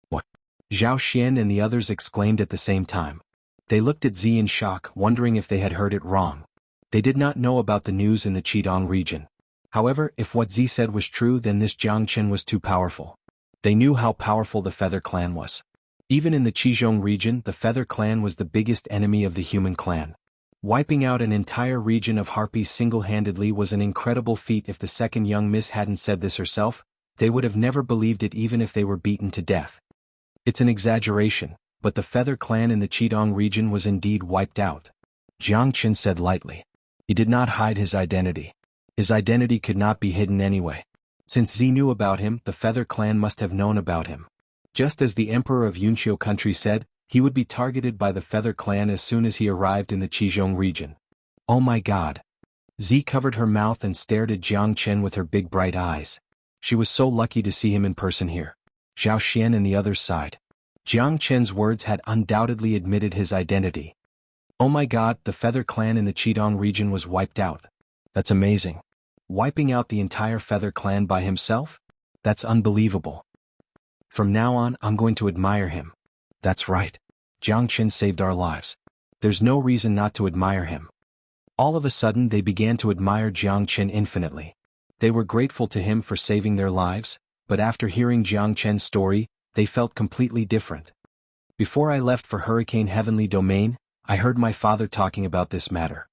What? Zhao Xian and the others exclaimed at the same time. They looked at Zi in shock, wondering if they had heard it wrong. They did not know about the news in the Qidong region. However, if what Zi said was true, then this Jiang Chen was too powerful. They knew how powerful the Feather clan was. Even in the Qizhong region, the Feather clan was the biggest enemy of the human clan. Wiping out an entire region of harpies single-handedly was an incredible feat. If the second young miss hadn't said this herself, they would have never believed it even if they were beaten to death. It's an exaggeration, but the Feather clan in the Qidong region was indeed wiped out. Jiang Chen said lightly. He did not hide his identity. His identity could not be hidden anyway. Since Zi knew about him, the Feather clan must have known about him. Just as the Emperor of Yunqiu country said, he would be targeted by the Feather clan as soon as he arrived in the Qizhong region. Oh my god. Zi covered her mouth and stared at Jiang Chen with her big bright eyes. She was so lucky to see him in person here. Zhao Xian and the others sighed. Jiang Chen's words had undoubtedly admitted his identity. Oh my god, the Feather clan in the Qidong region was wiped out. That's amazing. Wiping out the entire Feather clan by himself? That's unbelievable. From now on, I'm going to admire him. That's right. Jiang Chen saved our lives. There's no reason not to admire him. All of a sudden they began to admire Jiang Chen infinitely. They were grateful to him for saving their lives, but after hearing Jiang Chen's story, they felt completely different. Before I left for Hurricane Heavenly Domain, I heard my father talking about this matter.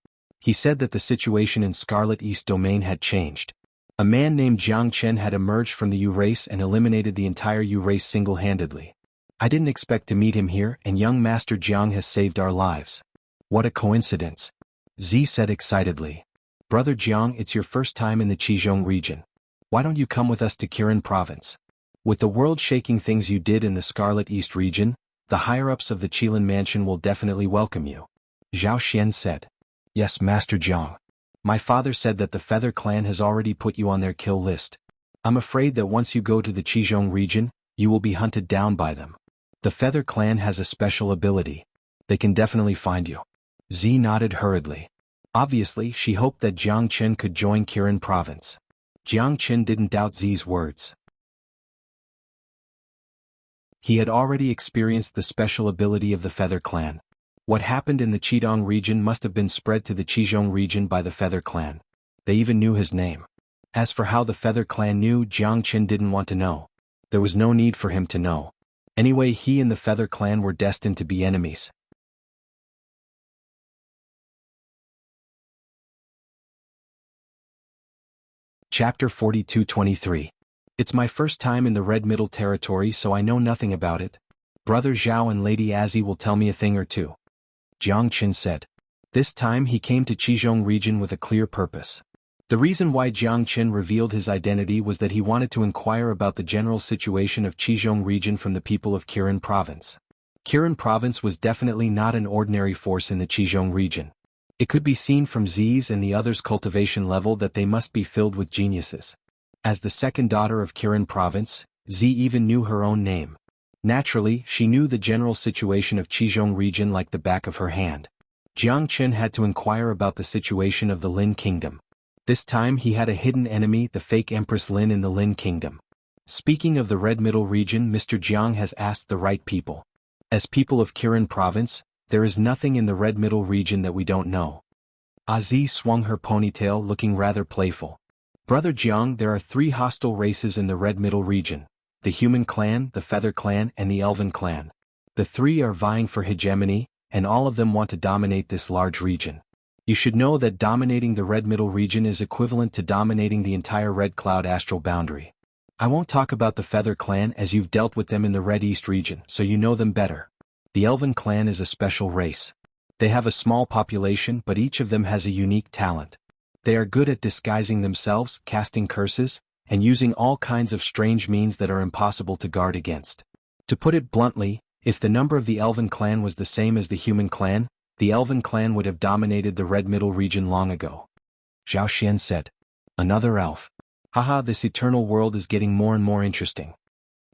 He said that the situation in Scarlet East Domain had changed. A man named Jiang Chen had emerged from the U race and eliminated the entire U race single-handedly. I didn't expect to meet him here, and young Master Jiang has saved our lives. What a coincidence. Z said excitedly. Brother Jiang, it's your first time in the Qizhong region. Why don't you come with us to Kirin province? With the world-shaking things you did in the Scarlet East region, the higher-ups of the Qilin mansion will definitely welcome you. Zhao Xian said. Yes, Master Jiang. My father said that the Feather Clan has already put you on their kill list. I'm afraid that once you go to the Qizhong region, you will be hunted down by them. The Feather Clan has a special ability. They can definitely find you. Z nodded hurriedly. Obviously, she hoped that Jiang Chen could join Kirin province. Jiang Chen didn't doubt Z's words. He had already experienced the special ability of the Feather Clan. What happened in the Qidong region must have been spread to the Qizhong region by the Feather Clan. They even knew his name. As for how the Feather Clan knew, Jiang Chen didn't want to know. There was no need for him to know. Anyway, he and the Feather Clan were destined to be enemies. Chapter 42-23. It's my first time in the Red Middle Territory, so I know nothing about it. Brother Zhao and Lady Azzy will tell me a thing or two. Jiang Chen said. This time he came to Qizhong region with a clear purpose. The reason why Jiang Chen revealed his identity was that he wanted to inquire about the general situation of Qizhong region from the people of Kirin province. Kirin province was definitely not an ordinary force in the Qizhong region. It could be seen from Z's and the others' cultivation level that they must be filled with geniuses. As the second daughter of Kirin province, Z even knew her own name. Naturally, she knew the general situation of Qizhong region like the back of her hand. Jiang Chen had to inquire about the situation of the Lin Kingdom. This time he had a hidden enemy, the fake Empress Lin in the Lin Kingdom. Speaking of the Red Middle region, Mr. Jiang has asked the right people. As people of Kirin province, there is nothing in the Red Middle region that we don't know. Azi swung her ponytail, looking rather playful. Brother Jiang, there are 3 hostile races in the Red Middle region. The Human Clan, the Feather Clan, and the Elven Clan. The 3 are vying for hegemony, and all of them want to dominate this large region. You should know that dominating the Red Middle region is equivalent to dominating the entire Red Cloud astral boundary. I won't talk about the Feather Clan as you've dealt with them in the Red East region, so you know them better. The Elven Clan is a special race. They have a small population, but each of them has a unique talent. They are good at disguising themselves, casting curses, and using all kinds of strange means that are impossible to guard against. To put it bluntly, if the number of the Elven Clan was the same as the Human Clan, the Elven Clan would have dominated the Red Middle region long ago. Zhao Xian said. Another elf. Haha, this eternal world is getting more and more interesting.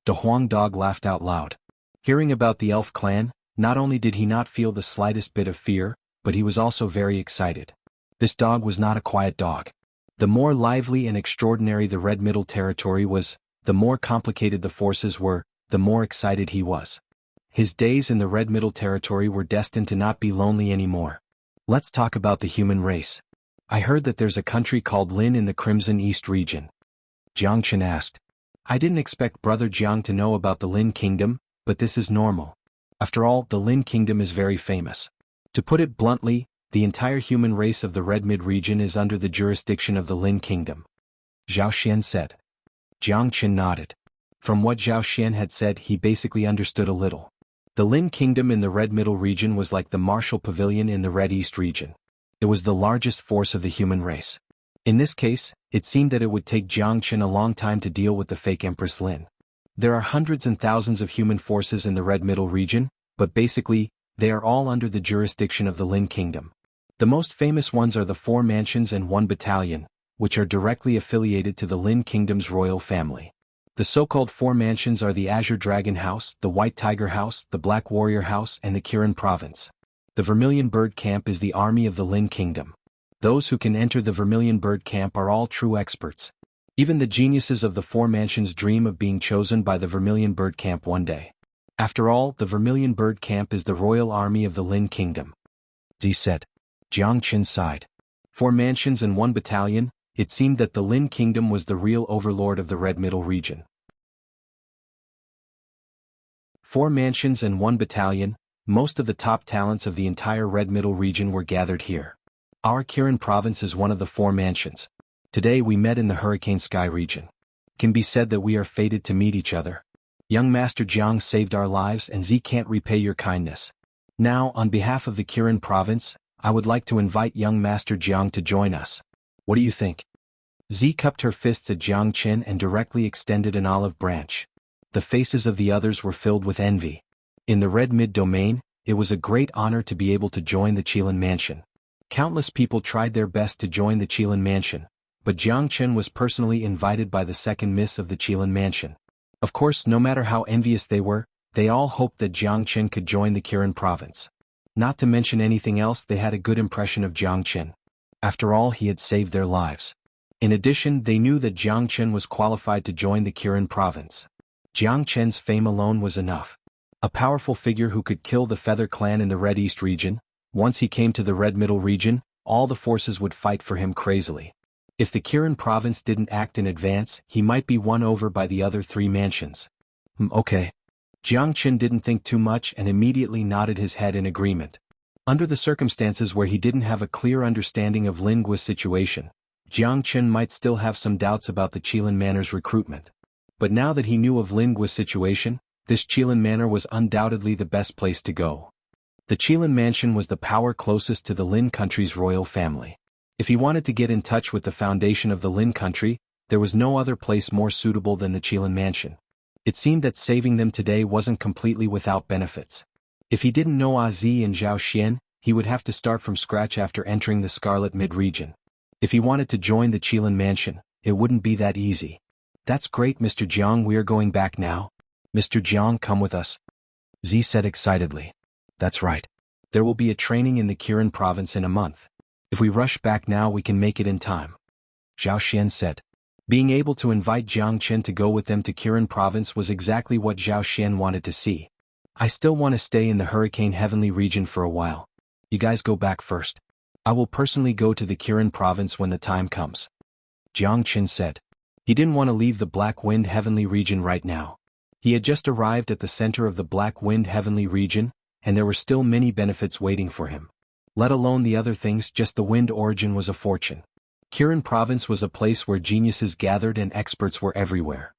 De Huang Dog laughed out loud. Hearing about the elf clan, not only did he not feel the slightest bit of fear, but he was also very excited. This dog was not a quiet dog. The more lively and extraordinary the Red Middle Territory was, the more complicated the forces were, the more excited he was. His days in the Red Middle Territory were destined to not be lonely anymore. Let's talk about the human race. I heard that there's a country called Lin in the Crimson East region. Jiang Chen asked. I didn't expect Brother Jiang to know about the Lin Kingdom, but this is normal. After all, the Lin Kingdom is very famous. To put it bluntly, the entire human race of the Red Mid region is under the jurisdiction of the Lin Kingdom. Zhao Xian said. Jiang Chen nodded. From what Zhao Xian had said, he basically understood a little. The Lin Kingdom in the Red Middle region was like the Martial Pavilion in the Red East region. It was the largest force of the human race. In this case, it seemed that it would take Jiang Chen a long time to deal with the fake Empress Lin. There are hundreds and thousands of human forces in the Red Middle region, but basically, they are all under the jurisdiction of the Lin Kingdom. The most famous ones are the 4 mansions and 1 battalion, which are directly affiliated to the Lin Kingdom's royal family. The so-called 4 mansions are the Azure Dragon House, the White Tiger House, the Black Warrior House, and the Kirin Province. The Vermilion Bird Camp is the army of the Lin Kingdom. Those who can enter the Vermilion Bird Camp are all true experts. Even the geniuses of the 4 mansions dream of being chosen by the Vermilion Bird Camp one day. After all, the Vermilion Bird Camp is the royal army of the Lin Kingdom. Z said. Jiang Chen sighed. 4 mansions and 1 battalion, it seemed that the Lin Kingdom was the real overlord of the Red Middle region. 4 mansions and 1 battalion, most of the top talents of the entire Red Middle region were gathered here. Our Kirin province is one of the 4 mansions. Today we met in the Hurricane Sky region. Can be said that we are fated to meet each other. Young Master Jiang saved our lives and Z can't repay your kindness. Now, on behalf of the Kirin province, I would like to invite young Master Jiang to join us. What do you think? Z cupped her fists at Jiang Qin and directly extended an olive branch. The faces of the others were filled with envy. In the Red Mid-Domain, it was a great honor to be able to join the Qilin Mansion. Countless people tried their best to join the Qilin Mansion, but Jiang Qin was personally invited by the second miss of the Qilin Mansion. Of course, no matter how envious they were, they all hoped that Jiang Qin could join the Kirin province. Not to mention anything else, they had a good impression of Jiang Qin. After all, he had saved their lives. In addition, they knew that Jiang Qin was qualified to join the Kirin province. Jiang Qin's fame alone was enough. A powerful figure who could kill the Feather Clan in the Red East region. Once he came to the Red Middle region, all the forces would fight for him crazily. If the Kirin province didn't act in advance, he might be won over by the other 3 mansions. Okay. Jiang Qin didn't think too much and immediately nodded his head in agreement. Under the circumstances where he didn't have a clear understanding of Lin Guo's situation, Jiang Qin might still have some doubts about the Qilin Manor's recruitment. But now that he knew of Lin Guo's situation, this Qilin Manor was undoubtedly the best place to go. The Qilin Mansion was the power closest to the Lin country's royal family. If he wanted to get in touch with the foundation of the Lin country, there was no other place more suitable than the Qilin Mansion. It seemed that saving them today wasn't completely without benefits. If he didn't know Azi and Zhao Xian, he would have to start from scratch after entering the Scarlet Mid-region. If he wanted to join the Qilin Mansion, it wouldn't be that easy. That's great, Mr. Jiang, we are going back now. Mr. Jiang, come with us. Z said excitedly. That's right. There will be a training in the Kirin province in a month. If we rush back now we can make it in time. Zhao Xian said. Being able to invite Jiang Qin to go with them to Kirin province was exactly what Zhao Xian wanted to see. I still want to stay in the Hurricane Heavenly region for a while. You guys go back first. I will personally go to the Kirin province when the time comes. Jiang Qin said. He didn't want to leave the Black Wind Heavenly region right now. He had just arrived at the center of the Black Wind Heavenly region, and there were still many benefits waiting for him. Let alone the other things, just the wind origin was a fortune. Kirin province was a place where geniuses gathered and experts were everywhere.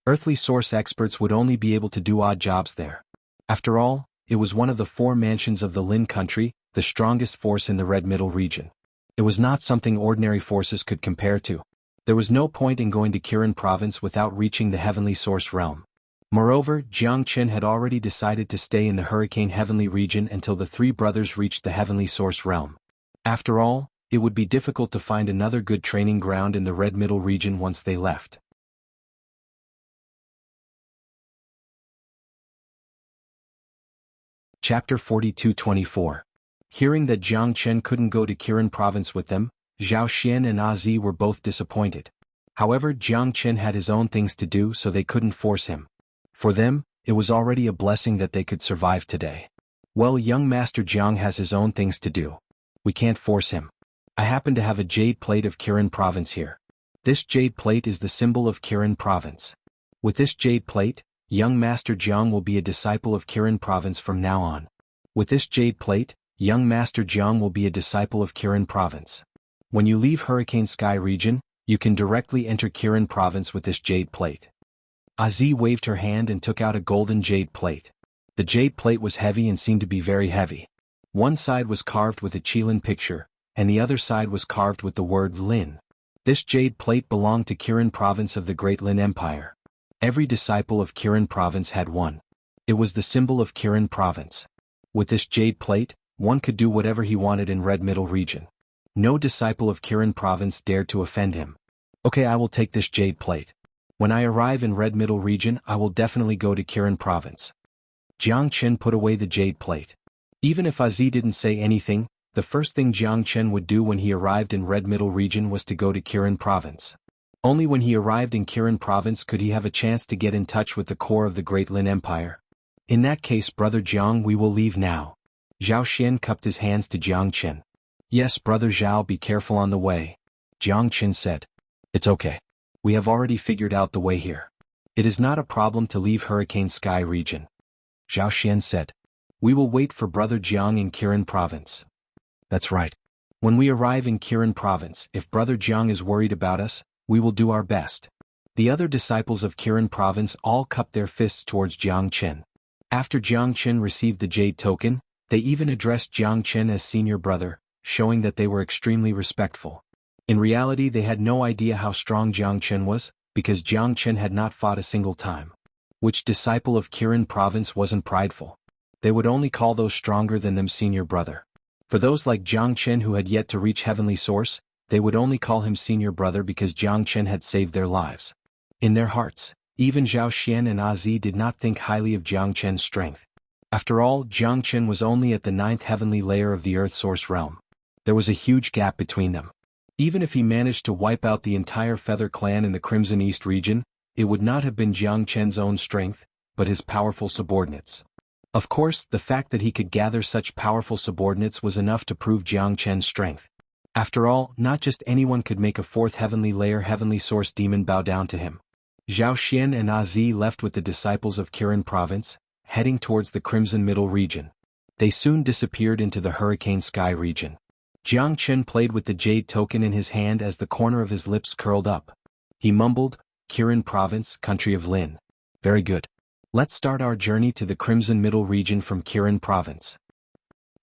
Earthly source experts would only be able to do odd jobs there. After all, it was one of the 4 mansions of the Lin country, the strongest force in the Red Middle region. It was not something ordinary forces could compare to. There was no point in going to Kirin province without reaching the Heavenly Source realm. Moreover, Jiang Qin had already decided to stay in the Hurricane Heavenly region until the 3 brothers reached the Heavenly Source realm. After all, it would be difficult to find another good training ground in the Red Middle region once they left. Chapter 42-24. Hearing that Jiang Qin couldn't go to Kirin province with them, Zhao Xian and Azi were both disappointed. However, Jiang Qin had his own things to do, so they couldn't force him. For them, it was already a blessing that they could survive today. Well, young Master Jiang has his own things to do. We can't force him. I happen to have a jade plate of Kirin province here. This jade plate is the symbol of Kirin province. With this jade plate, young Master Jiang will be a disciple of Kirin province from now on. With this jade plate, young Master Jiang will be a disciple of Kirin province. When you leave Hurricane Sky region, you can directly enter Kirin province with this jade plate. Azi waved her hand and took out a golden jade plate. The jade plate was heavy and seemed to be very heavy. One side was carved with a Qilin picture, and the other side was carved with the word Lin. This jade plate belonged to Kirin province of the Great Lin Empire. Every disciple of Kirin province had one. It was the symbol of Kirin province. With this jade plate, one could do whatever he wanted in Red Middle region. No disciple of Kirin province dared to offend him. Okay, I will take this jade plate. When I arrive in Red Middle region, I will definitely go to Kirin province. Jiang Qin put away the jade plate. Even if Azi didn't say anything, the first thing Jiang Qin would do when he arrived in Red Middle region was to go to Kirin province. Only when he arrived in Kirin province could he have a chance to get in touch with the core of the Great Lin Empire. In that case, Brother Jiang, we will leave now. Zhao Xian cupped his hands to Jiang Qin. Yes, Brother Zhao, be careful on the way. Jiang Qin said. It's okay. We have already figured out the way here. It is not a problem to leave Hurricane Sky region. Zhao Xian said. We will wait for Brother Jiang in Kirin Province. That's right. When we arrive in Kirin Province, if Brother Jiang is worried about us, we will do our best. The other disciples of Kirin Province all cupped their fists towards Jiang Chen. After Jiang Chen received the jade token, they even addressed Jiang Chen as senior brother, showing that they were extremely respectful. In reality, they had no idea how strong Jiang Chen was, because Jiang Chen had not fought a single time. Which disciple of Kirin Province wasn't prideful? They would only call those stronger than them senior brother. For those like Jiang Chen who had yet to reach Heavenly Source, they would only call him senior brother because Jiang Chen had saved their lives. In their hearts, even Zhao Xian and Azi did not think highly of Jiang Chen's strength. After all, Jiang Chen was only at the 9th heavenly layer of the Earth Source realm. There was a huge gap between them. Even if he managed to wipe out the entire Feather clan in the Crimson East region, it would not have been Jiang Chen's own strength, but his powerful subordinates. Of course, the fact that he could gather such powerful subordinates was enough to prove Jiang Chen's strength. After all, not just anyone could make a 4th heavenly layer Heavenly Source demon bow down to him. Zhao Xian and Azi left with the disciples of Kirin Province, heading towards the Crimson Middle region. They soon disappeared into the Hurricane Sky region. Jiang Chen played with the jade token in his hand as the corner of his lips curled up. He mumbled, Kirin Province, country of Lin. Very good. Let's start our journey to the Crimson Middle region from Kirin Province.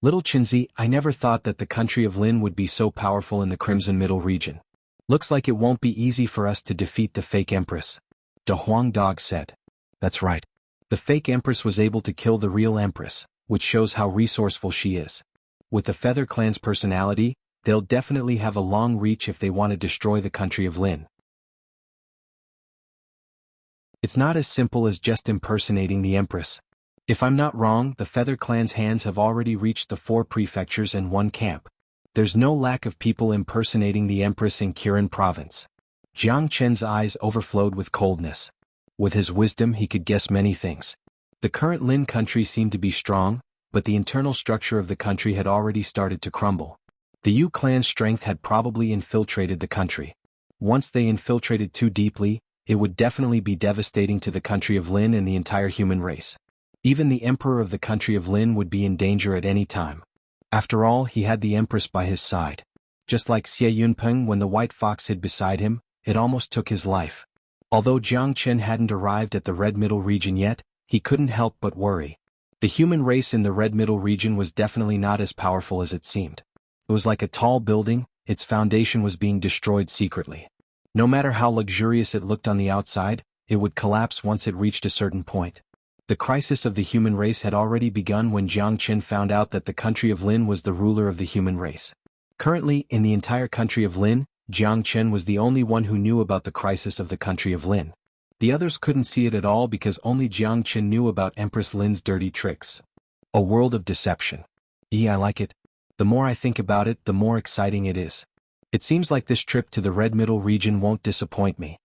Little Chinzi, I never thought that the country of Lin would be so powerful in the Crimson Middle region. Looks like it won't be easy for us to defeat the fake empress. De Huang Dog said. That's right. The fake empress was able to kill the real empress, which shows how resourceful she is. With the Feather clan's personality, they'll definitely have a long reach if they want to destroy the country of Lin. It's not as simple as just impersonating the empress. If I'm not wrong, the Feather clan's hands have already reached the 4 prefectures and 1 camp. There's no lack of people impersonating the empress in Kirin Province. Jiang Chen's eyes overflowed with coldness. With his wisdom he could guess many things. The current Lin country seemed to be strong, but the internal structure of the country had already started to crumble. The Yu clan's strength had probably infiltrated the country. Once they infiltrated too deeply, it would definitely be devastating to the country of Lin and the entire human race. Even the emperor of the country of Lin would be in danger at any time. After all, he had the empress by his side. Just like Xie Yunpeng when the white fox hid beside him, it almost took his life. Although Jiang Chen hadn't arrived at the Red Middle region yet, he couldn't help but worry. The human race in the Red Middle region was definitely not as powerful as it seemed. It was like a tall building, its foundation was being destroyed secretly. No matter how luxurious it looked on the outside, it would collapse once it reached a certain point. The crisis of the human race had already begun when Jiang Chen found out that the country of Lin was the ruler of the human race. Currently, in the entire country of Lin, Jiang Chen was the only one who knew about the crisis of the country of Lin. The others couldn't see it at all because only Jiang Chen knew about Empress Lin's dirty tricks. A world of deception. I like it. The more I think about it, the more exciting it is. It seems like this trip to the Red Middle region won't disappoint me.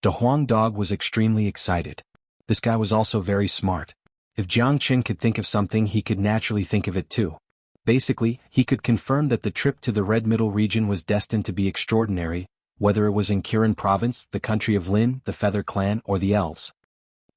De Huang Dog was extremely excited. This guy was also very smart. If Jiang Chen could think of something, he could naturally think of it too. Basically, he could confirm that the trip to the Red Middle region was destined to be extraordinary, whether it was in Kirin Province, the country of Lin, the Feather clan, or the elves.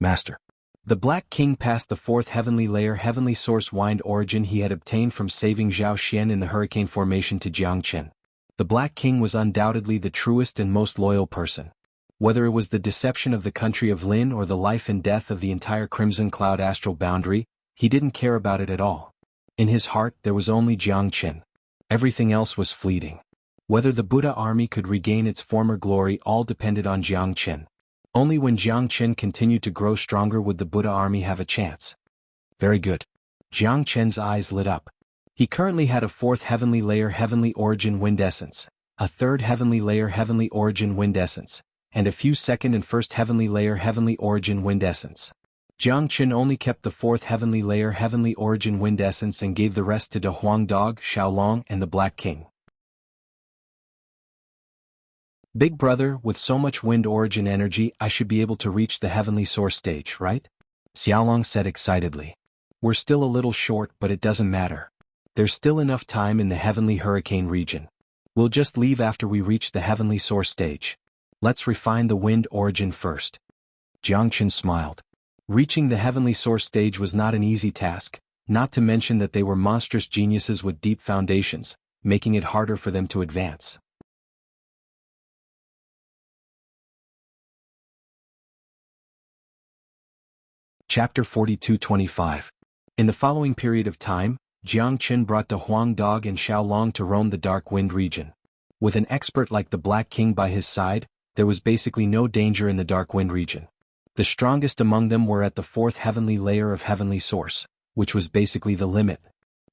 Master. The Black King passed the 4th heavenly layer heavenly source wind origin he had obtained from saving Zhao Xian in the hurricane formation to Jiang Chen. The Black King was undoubtedly the truest and most loyal person. Whether it was the deception of the country of Lin or the life and death of the entire Crimson Cloud astral boundary, he didn't care about it at all. In his heart there was only Jiang Chen. Everything else was fleeting. Whether the Buddha army could regain its former glory all depended on Jiang Chen. Only when Jiang Chen continued to grow stronger would the Buddha army have a chance. Very good. Jiang Chen's eyes lit up. He currently had a 4th heavenly layer heavenly origin wind essence, a 3rd heavenly layer heavenly origin wind essence, and a few 2nd and 1st heavenly layer heavenly origin wind essence. Jiang Chen only kept the 4th heavenly layer heavenly origin wind essence and gave the rest to De Huang Dog, Xiaolong, and the Black King. Big brother, with so much wind origin energy, I should be able to reach the heavenly source stage, right? Xiaolong said excitedly. We're still a little short, but it doesn't matter. There's still enough time in the heavenly hurricane region. We'll just leave after we reach the heavenly source stage. Let's refine the wind origin first. Jiang Chen smiled. Reaching the heavenly source stage was not an easy task, not to mention that they were monstrous geniuses with deep foundations, making it harder for them to advance. Chapter 42-25. In the following period of time, Jiang Qin brought the Huang Dog and Xiaolong to roam the Dark Wind region. With an expert like the Black King by his side, there was basically no danger in the Dark Wind region. The strongest among them were at the fourth heavenly layer of heavenly source, which was basically the limit.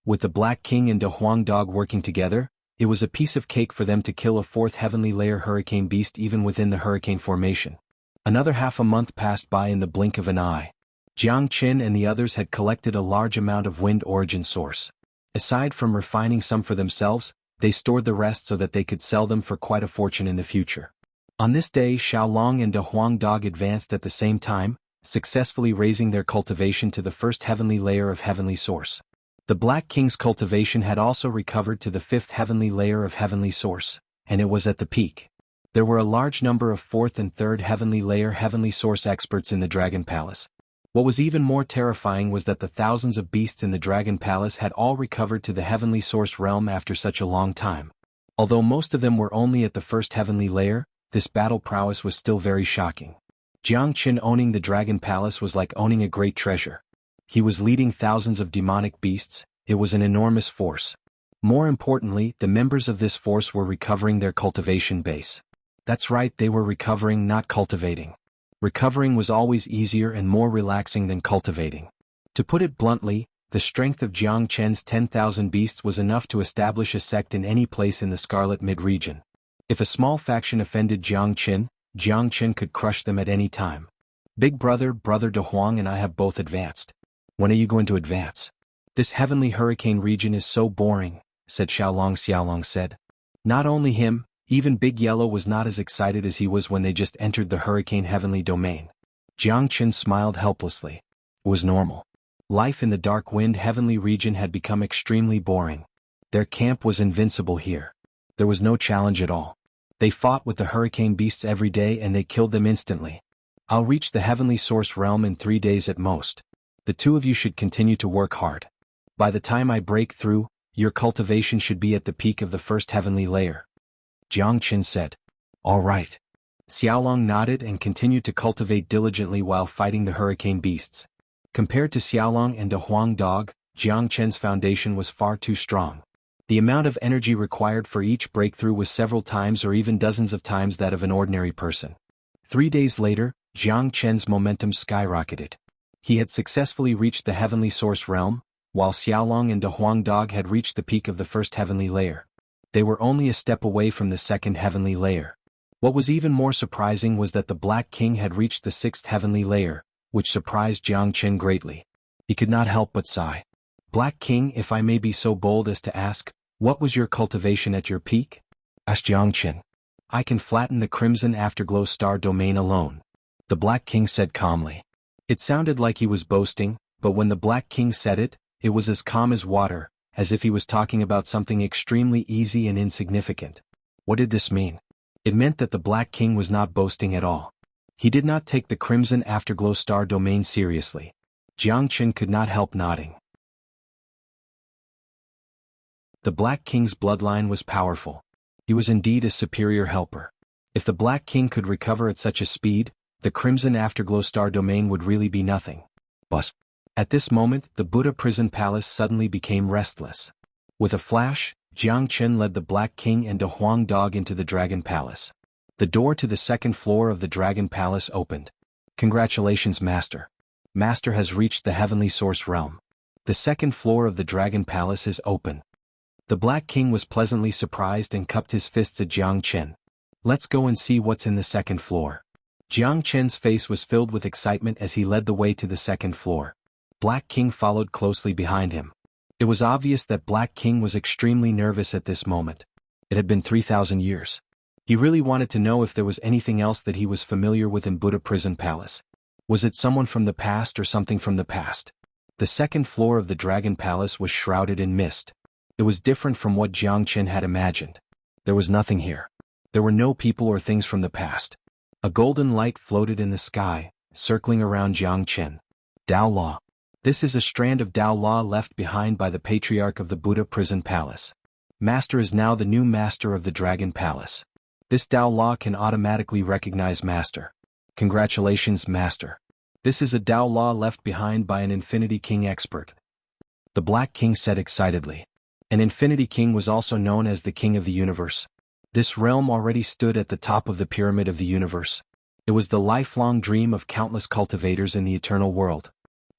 With the Black King and the Huang Dog working together, it was a piece of cake for them to kill a fourth heavenly layer hurricane beast even within the hurricane formation. Another half a month passed by in the blink of an eye. Jiang Qin and the others had collected a large amount of wind origin source. Aside from refining some for themselves, they stored the rest so that they could sell them for quite a fortune in the future. On this day, Xiaolong and the Huang Dog advanced at the same time, successfully raising their cultivation to the first heavenly layer of heavenly source. The Black King's cultivation had also recovered to the fifth heavenly layer of heavenly source, and it was at the peak. There were a large number of fourth and third heavenly layer heavenly source experts in the Dragon Palace. What was even more terrifying was that the thousands of beasts in the Dragon Palace had all recovered to the heavenly source realm after such a long time. Although most of them were only at the first heavenly layer, this battle prowess was still very shocking. Jiang Qin owning the Dragon Palace was like owning a great treasure. He was leading thousands of demonic beasts. It was an enormous force. More importantly, the members of this force were recovering their cultivation base. That's right, they were recovering, not cultivating. Recovering was always easier and more relaxing than cultivating. To put it bluntly, the strength of Jiang Chen's 10,000 beasts was enough to establish a sect in any place in the Scarlet Mid-region. If a small faction offended Jiang Chen could crush them at any time. Big brother, Brother De Huang and I have both advanced. When are you going to advance? This heavenly hurricane region is so boring, said Xiaolong said. Not only him, even Big Yellow was not as excited as he was when they just entered the hurricane heavenly domain. Jiang Qin smiled helplessly. It was normal. Life in the Dark Wind heavenly region had become extremely boring. Their camp was invincible here. There was no challenge at all. They fought with the hurricane beasts every day and they killed them instantly. I'll reach the heavenly source realm in 3 days at most. The two of you should continue to work hard. By the time I break through, your cultivation should be at the peak of the first heavenly layer. Jiang Qin said. All right. Xiaolong nodded and continued to cultivate diligently while fighting the hurricane beasts. Compared to Xiaolong and the Huang Dog, Jiang Chen's foundation was far too strong. The amount of energy required for each breakthrough was several times or even dozens of times that of an ordinary person. 3 days later, Jiang Chen's momentum skyrocketed. He had successfully reached the heavenly source realm, while Xiaolong and the Huang Dog had reached the peak of the first heavenly layer. They were only a step away from the second heavenly layer. What was even more surprising was that the Black King had reached the sixth heavenly layer, which surprised Jiang Qin greatly. He could not help but sigh. Black King, if I may be so bold as to ask, what was your cultivation at your peak? Asked Jiang Qin. I can flatten the crimson afterglow star domain alone. The Black King said calmly. It sounded like he was boasting, but when the Black King said it, it was as calm as water, as if he was talking about something extremely easy and insignificant. What did this mean? It meant that the Black King was not boasting at all. He did not take the crimson afterglow star domain seriously. Jiang Qin could not help nodding. The Black King's bloodline was powerful. He was indeed a superior helper. If the Black King could recover at such a speed, the crimson afterglow star domain would really be nothing. But at this moment, the Buddha prison palace suddenly became restless. With a flash, Jiang Qin led the Black King and the Huang Dog into the Dragon Palace. The door to the second floor of the Dragon Palace opened. Congratulations, Master. Master has reached the heavenly source realm. The second floor of the Dragon Palace is open. The Black King was pleasantly surprised and cupped his fists at Jiang Qin. Let's go and see what's in the second floor. Jiang Qin's face was filled with excitement as he led the way to the second floor. Black King followed closely behind him. It was obvious that Black King was extremely nervous at this moment. It had been 3,000 years. He really wanted to know if there was anything else that he was familiar with in Buddha Prison Palace. Was it someone from the past or something from the past? The second floor of the Dragon Palace was shrouded in mist. It was different from what Jiang Qin had imagined. There was nothing here. There were no people or things from the past. A golden light floated in the sky, circling around Jiang Qin. Dao Law. This is a strand of Tao law left behind by the patriarch of the Buddha prison palace. Master is now the new master of the Dragon Palace. This Tao law can automatically recognize Master. Congratulations, Master. This is a Tao law left behind by an Infinity King expert. The Black King said excitedly. An Infinity King was also known as the King of the Universe. This realm already stood at the top of the pyramid of the universe. It was the lifelong dream of countless cultivators in the eternal world.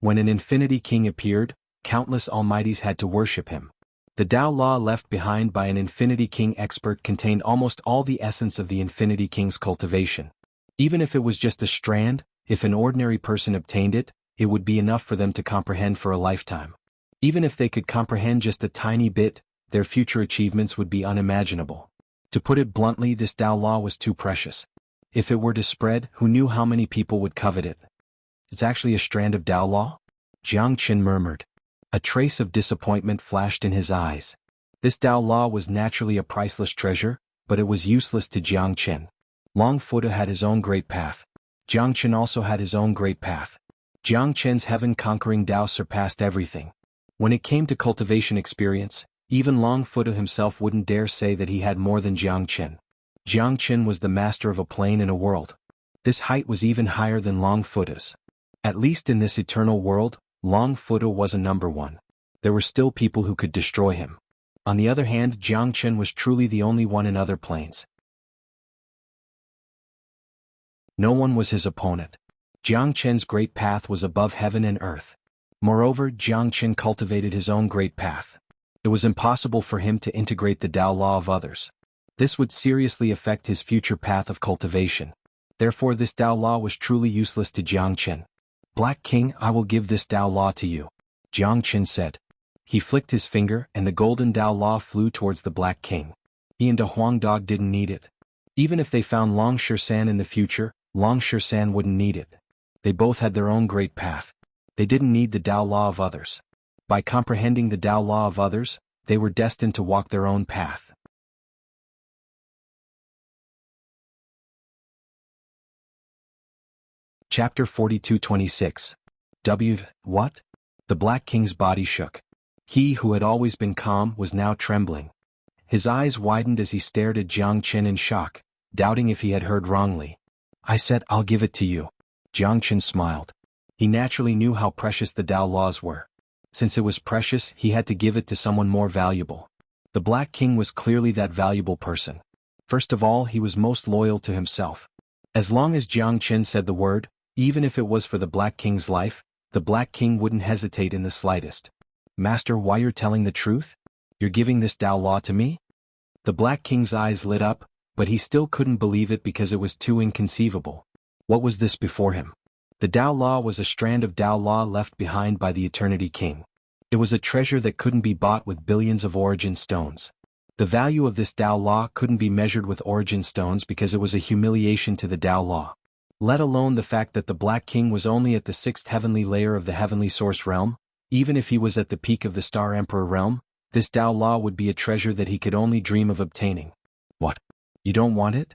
When an Infinity King appeared, countless almighties had to worship him. The Tao law left behind by an Infinity King expert contained almost all the essence of the Infinity King's cultivation. Even if it was just a strand, if an ordinary person obtained it, it would be enough for them to comprehend for a lifetime. Even if they could comprehend just a tiny bit, their future achievements would be unimaginable. To put it bluntly, this Tao law was too precious. If it were to spread, who knew how many people would covet it? It's actually a strand of Tao law? Jianghu murmured. A trace of disappointment flashed in his eyes. This Tao law was naturally a priceless treasure, but it was useless to Jianghu. Long Fuda had his own great path. Jianghu also had his own great path. Jianghu's heaven-conquering Tao surpassed everything. When it came to cultivation experience, even Long Fuda himself wouldn't dare say that he had more than Jianghu. Jianghu was the master of a plane and a world. This height was even higher than Long Fuda's. At least in this eternal world, Long Fuda was a number one. There were still people who could destroy him. On the other hand, Jianghu was truly the only one in other planes. No one was his opponent. Jianghu's great path was above heaven and earth. Moreover, Jianghu cultivated his own great path. It was impossible for him to integrate the Tao law of others. This would seriously affect his future path of cultivation. Therefore this Tao law was truly useless to Jianghu. Black King, I will give this Tao law to you, Jianghu said. He flicked his finger and the golden Tao law flew towards the Black King. He and a Huang dog didn't need it. Even if they found Long Shan in the future, Long Shan wouldn't need it. They both had their own great path. They didn't need the Tao law of others. By comprehending the Tao law of others, they were destined to walk their own path. Chapter 42-26. What? The Black King's body shook. He who had always been calm was now trembling. His eyes widened as he stared at Jianghu in shock, doubting if he had heard wrongly. I said I'll give it to you. Jianghu smiled. He naturally knew how precious the Tao laws were. Since it was precious, he had to give it to someone more valuable. The Black King was clearly that valuable person. First of all, he was most loyal to himself. As long as Jianghu said the word, even if it was for the Black King's life, the Black King wouldn't hesitate in the slightest. Master, why you're telling the truth? You're giving this Tao law to me? The Black King's eyes lit up, but he still couldn't believe it because it was too inconceivable. What was this before him? The Tao law was a strand of Tao law left behind by the Eternity King. It was a treasure that couldn't be bought with billions of origin stones. The value of this Tao law couldn't be measured with origin stones because it was a humiliation to the Tao law. Let alone the fact that the Black King was only at the 6th heavenly layer of the heavenly source realm. Even if he was at the peak of the Star Emperor realm, this Tao law would be a treasure that he could only dream of obtaining. What? You don't want it?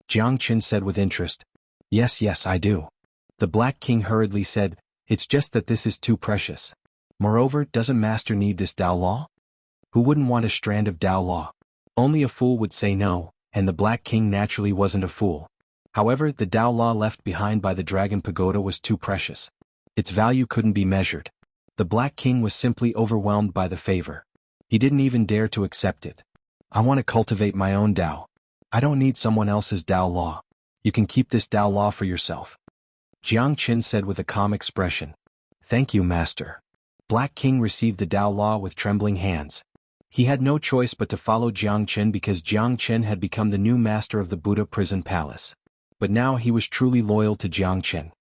Jianghu said with interest. Yes, I do. The Black King hurriedly said, it's just that this is too precious. Moreover, doesn't Master need this Tao law? Who wouldn't want a strand of Tao law? Only a fool would say no, and the Black King naturally wasn't a fool. However, the Tao law left behind by the Dragon Pagoda was too precious. Its value couldn't be measured. The Black King was simply overwhelmed by the favor. He didn't even dare to accept it. I want to cultivate my own Tao. I don't need someone else's Tao law. You can keep this Tao law for yourself. Jianghu said with a calm expression. Thank you, Master. Black King received the Tao law with trembling hands. He had no choice but to follow Jianghu because Jianghu had become the new master of the Buddha prison palace. But now he was truly loyal to Jianghu.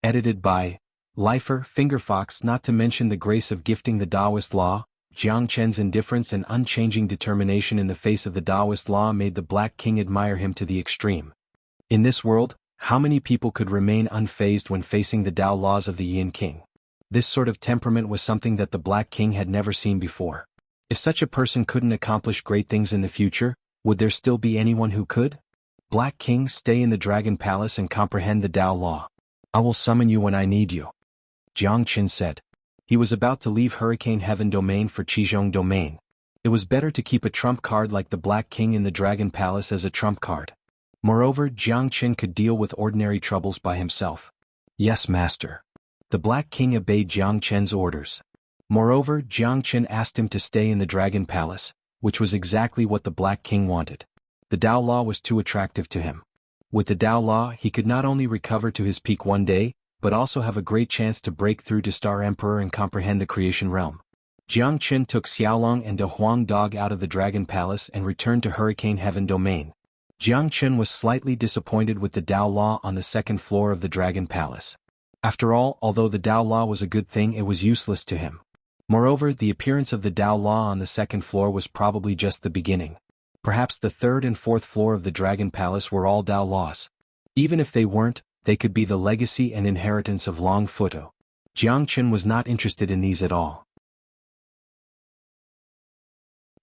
Edited by Lifer Fingerfox. Not to mention the grace of gifting the Taoist law, Jianghu's indifference and unchanging determination in the face of the Taoist law made the Black King admire him to the extreme. In this world, how many people could remain unfazed when facing the Tao laws of the Yin King? This sort of temperament was something that the Black King had never seen before. If such a person couldn't accomplish great things in the future, would there still be anyone who could? Black King, stay in the Dragon Palace and comprehend the Tao law. I will summon you when I need you. Jianghu said. He was about to leave Hurricane Heaven Domain for Qizhong Domain. It was better to keep a trump card like the Black King in the Dragon Palace as a trump card. Moreover, Jiang Qin could deal with ordinary troubles by himself. Yes, master. The Black King obeyed Jiang Qin's orders. Moreover, Jiang Qin asked him to stay in the Dragon Palace, which was exactly what the Black King wanted. The Dao Law was too attractive to him. With the Dao Law, he could not only recover to his peak one day, but also have a great chance to break through to Star Emperor and comprehend the creation realm. Jiang Qin took Xiaolong and De Huang Dog out of the Dragon Palace and returned to Hurricane Heaven Domain. Jiang Qin was slightly disappointed with the Dao Law on the second floor of the Dragon Palace. After all, although the Dao Law was a good thing, it was useless to him. Moreover, the appearance of the Dao Law on the second floor was probably just the beginning. Perhaps the third and fourth floor of the Dragon Palace were all Dao Laws. Even if they weren't, they could be the legacy and inheritance of Long Futo. Jiang Qin was not interested in these at all.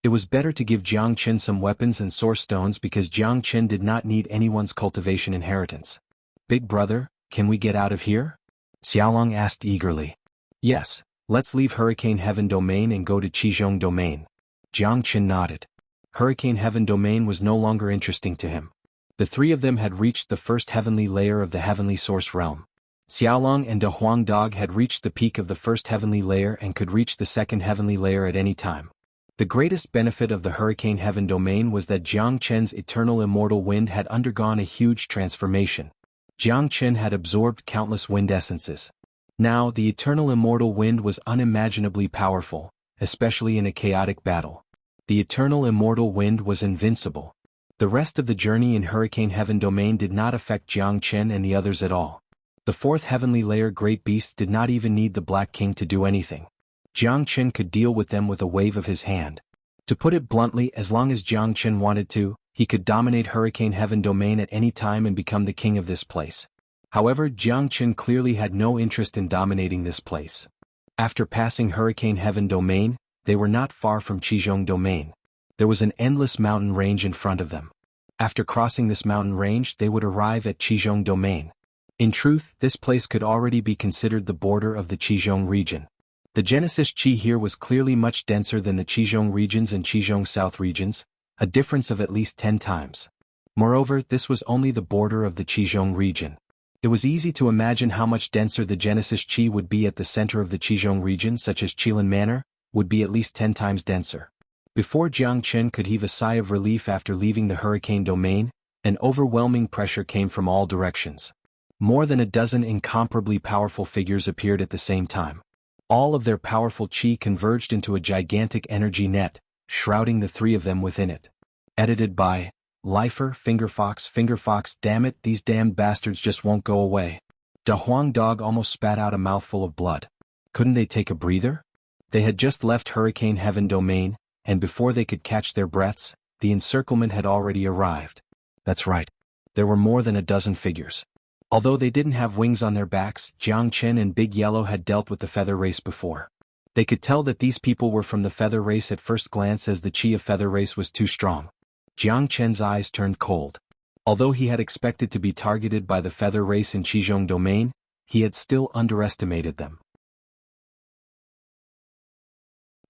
It was better to give Jiang Qin some weapons and source stones because Jiang Qin did not need anyone's cultivation inheritance. Big brother, can we get out of here? Xiaolong asked eagerly. Yes, let's leave Hurricane Heaven Domain and go to Qizhong Domain. Jiang Qin nodded. Hurricane Heaven Domain was no longer interesting to him. The three of them had reached the first heavenly layer of the heavenly source realm. Xiaolong and De Huang Dog had reached the peak of the first heavenly layer and could reach the second heavenly layer at any time. The greatest benefit of the Hurricane Heaven Domain was that Jiang Qin's eternal immortal wind had undergone a huge transformation. Jiang Qin had absorbed countless wind essences. Now, the eternal immortal wind was unimaginably powerful, especially in a chaotic battle. The eternal immortal wind was invincible. The rest of the journey in Hurricane Heaven Domain did not affect Jiang Qin and the others at all. The fourth heavenly layer great beasts did not even need the Black King to do anything. Jiang Qin could deal with them with a wave of his hand. To put it bluntly, as long as Jiang Qin wanted to, he could dominate Hurricane Heaven Domain at any time and become the king of this place. However, Jiang Qin clearly had no interest in dominating this place. After passing Hurricane Heaven Domain, they were not far from Qizhong Domain. There was an endless mountain range in front of them. After crossing this mountain range, they would arrive at Qizhong Domain. In truth, this place could already be considered the border of the Qizhong region. The Genesis Qi here was clearly much denser than the Qizhong regions and Qizhong South regions, a difference of at least 10 times. Moreover, this was only the border of the Qizhong region. It was easy to imagine how much denser the Genesis Qi would be at the center of the Qizhong region, such as Qilin Manor, would be at least 10 times denser. Before Jiang Qin could heave a sigh of relief after leaving the Hurricane Domain, an overwhelming pressure came from all directions. More than a dozen incomparably powerful figures appeared at the same time. All of their powerful qi converged into a gigantic energy net, shrouding the three of them within it. Edited by Lifer, Fingerfox, damn it, these damned bastards just won't go away. De Huang Dog almost spat out a mouthful of blood. Couldn't they take a breather? They had just left Hurricane Heaven Domain, and before they could catch their breaths, the encirclement had already arrived. That's right. There were more than a dozen figures. Although they didn't have wings on their backs, Jiang Qin and Big Yellow had dealt with the feather race before. They could tell that these people were from the feather race at first glance, as the qi of feather race was too strong. Jiang Qin's eyes turned cold. Although he had expected to be targeted by the feather race in Qizhong Domain, he had still underestimated them.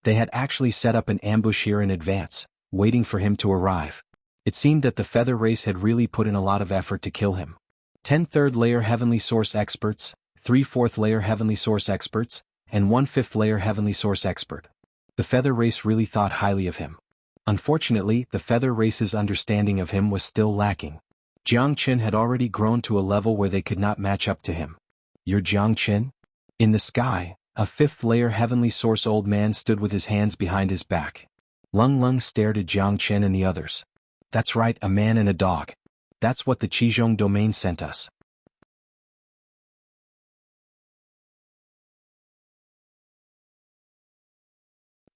They had actually set up an ambush here in advance, waiting for him to arrive. It seemed that the feather race had really put in a lot of effort to kill him. 10 third-layer Heavenly Source experts, 3 fourth-layer Heavenly Source experts, and 1 fifth-layer Heavenly Source expert. The feather race really thought highly of him. Unfortunately, the feather race's understanding of him was still lacking. Jiang Qin had already grown to a level where they could not match up to him. You're Jiang Qin? In the sky, a 5th-layer Heavenly Source old man stood with his hands behind his back. Lung Lung stared at Jiang Qin and the others. That's right, a man and a dog. That's what the Qizhong Domain sent us.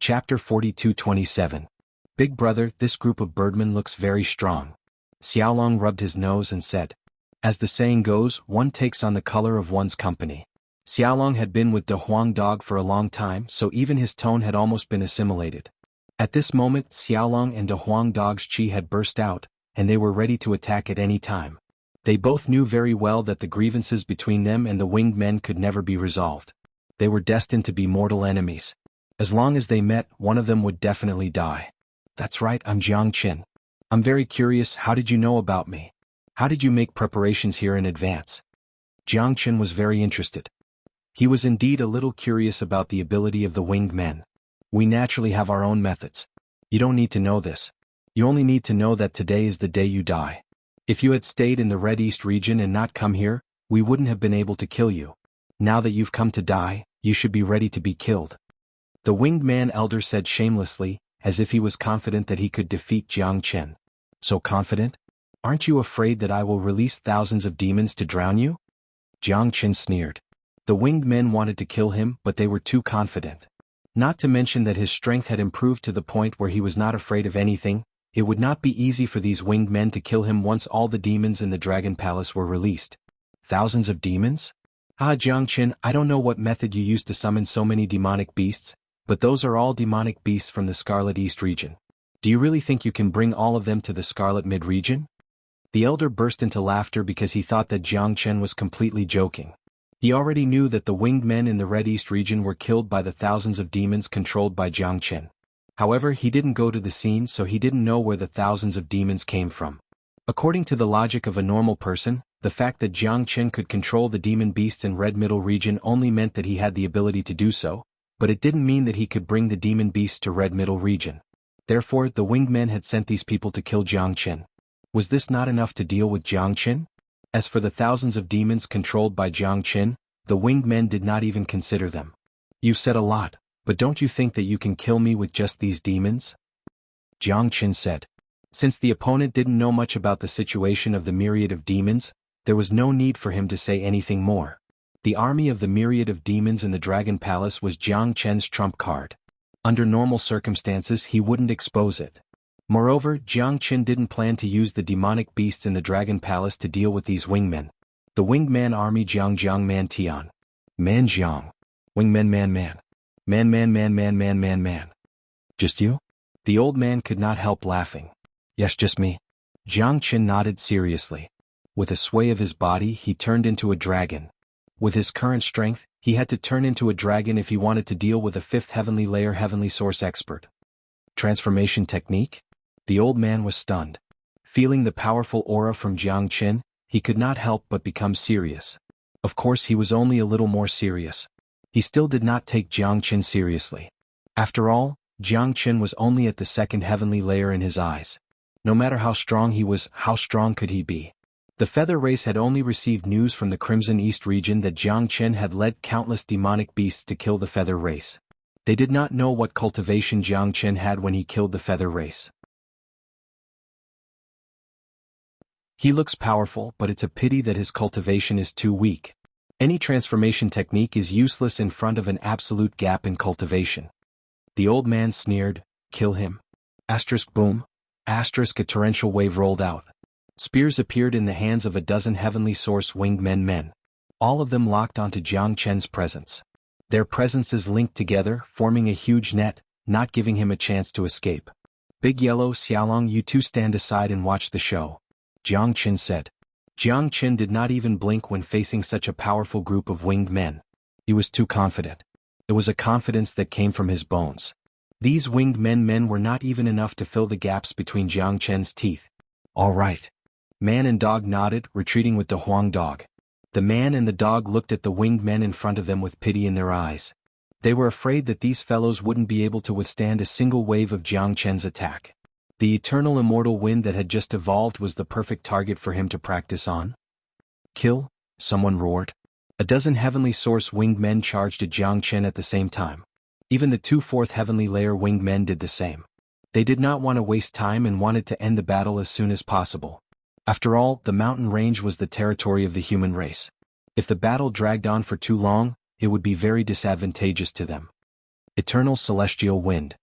Chapter 42-27. Big brother, this group of birdmen looks very strong. Xiaolong rubbed his nose and said. As the saying goes, one takes on the color of one's company. Xiaolong had been with De Huang Dog for a long time, so even his tone had almost been assimilated. At this moment, Xiaolong and De Huang Dog's qi had burst out, and they were ready to attack at any time. They both knew very well that the grievances between them and the winged men could never be resolved. They were destined to be mortal enemies. As long as they met, one of them would definitely die. That's right, I'm Jiang. I'm very curious, how did you know about me? How did you make preparations here in advance? Jiang was very interested. He was indeed a little curious about the ability of the winged men. We naturally have our own methods. You don't need to know this. You only need to know that today is the day you die. If you had stayed in the Red East region and not come here, we wouldn't have been able to kill you. Now that you've come to die, you should be ready to be killed. The winged man elder said shamelessly, as if he was confident that he could defeat Jiang. So confident? Aren't you afraid that I will release thousands of demons to drown you? Jiang sneered. The winged men wanted to kill him, but they were too confident. Not to mention that his strength had improved to the point where he was not afraid of anything. It would not be easy for these winged men to kill him once all the demons in the Dragon Palace were released. Thousands of demons? Jiang, I don't know what method you used to summon so many demonic beasts, but those are all demonic beasts from the Scarlet East region. Do you really think you can bring all of them to the Scarlet Mid region? The elder burst into laughter because he thought that Jiang was completely joking. He already knew that the winged men in the Red East region were killed by the thousands of demons controlled by Jiang. However, he didn't go to the scene, so he didn't know where the thousands of demons came from. According to the logic of a normal person, the fact that Jiang could control the demon beasts in Red Middle region only meant that he had the ability to do so, but it didn't mean that he could bring the demon beasts to Red Middle region. Therefore, the winged men had sent these people to kill Jiang. Was this not enough to deal with Jiang? As for the thousands of demons controlled by Jiang, the winged men did not even consider them. You've said a lot, but don't you think that you can kill me with just these demons? Jiang said. Since the opponent didn't know much about the situation of the myriad of demons, there was no need for him to say anything more. The army of the myriad of demons in the Dragon Palace was Jiang's trump card. Under normal circumstances he wouldn't expose it. Moreover, Jiang didn't plan to use the demonic beasts in the Dragon Palace to deal with these wingmen. The winged man army Jiang man Tian. Man Jiang. Wingmen man. Man. Just you? The old man could not help laughing. Yes, just me. Jiang nodded seriously. With a sway of his body he turned into a dragon. With his current strength, he had to turn into a dragon if he wanted to deal with a fifth heavenly layer heavenly source expert. Transformation technique? The old man was stunned. Feeling the powerful aura from Jiang, he could not help but become serious. Of course he was only a little more serious. He still did not take Jiang seriously. After all, Jiang was only at the second heavenly layer in his eyes. No matter how strong he was, how strong could he be? The Feather race had only received news from the Crimson East region that Jiang had led countless demonic beasts to kill the Feather race. They did not know what cultivation Jiang had when he killed the Feather race. He looks powerful, but it's a pity that his cultivation is too weak. Any transformation technique is useless in front of an absolute gap in cultivation. The old man sneered, kill him. Boom. A torrential wave rolled out. Spears appeared in the hands of a dozen heavenly source winged men. All of them locked onto Jiang's presence. Their presences linked together, forming a huge net, not giving him a chance to escape. Big Yellow Xiaolong, you two stand aside and watch the show. Jiang said. Jiang did not even blink when facing such a powerful group of winged men. He was too confident. It was a confidence that came from his bones. These winged men were not even enough to fill the gaps between Jiang's teeth. All right. Man and dog nodded, retreating with the Huang dog. The man and the dog looked at the winged men in front of them with pity in their eyes. They were afraid that these fellows wouldn't be able to withstand a single wave of Jiang's attack. The eternal immortal wind that had just evolved was the perfect target for him to practice on. Kill, someone roared. A dozen heavenly source winged men charged at Jiang at the same time. Even the 2 fourth heavenly layer winged men did the same. They did not want to waste time and wanted to end the battle as soon as possible. After all, the mountain range was the territory of the human race. If the battle dragged on for too long, it would be very disadvantageous to them. Eternal celestial wind.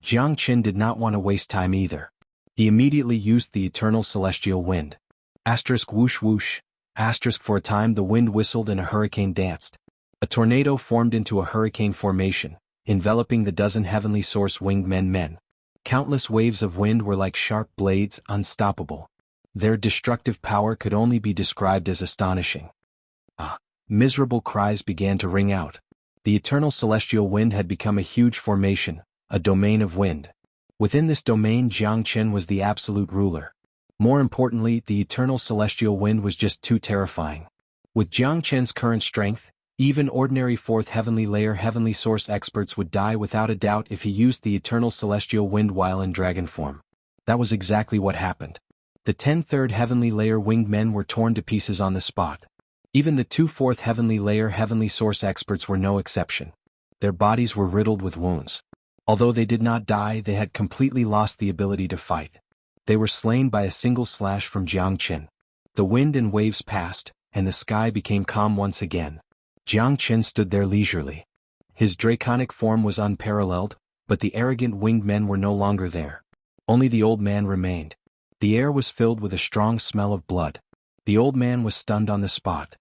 Jiang did not want to waste time either. He immediately used the eternal celestial wind. Whoosh whoosh. For a time the wind whistled and a hurricane danced. A tornado formed into a hurricane formation, enveloping the dozen heavenly source winged men. Countless waves of wind were like sharp blades, unstoppable. Their destructive power could only be described as astonishing. Miserable cries began to ring out. The eternal celestial wind had become a huge formation, a domain of wind. Within this domain, Jiangchen was the absolute ruler. More importantly, the eternal celestial wind was just too terrifying. With Jiangchen's current strength, even ordinary fourth heavenly layer heavenly source experts would die without a doubt if he used the eternal celestial wind while in dragon form. That was exactly what happened. The 10th heavenly layer winged men were torn to pieces on the spot. Even the 2 4th heavenly layer heavenly source experts were no exception. Their bodies were riddled with wounds. Although they did not die, they had completely lost the ability to fight. They were slain by a single slash from Jiangchen. The wind and waves passed, and the sky became calm once again. Jiangchen stood there leisurely. His draconic form was unparalleled, but the arrogant winged men were no longer there. Only the old man remained. The air was filled with a strong smell of blood. The old man was stunned on the spot.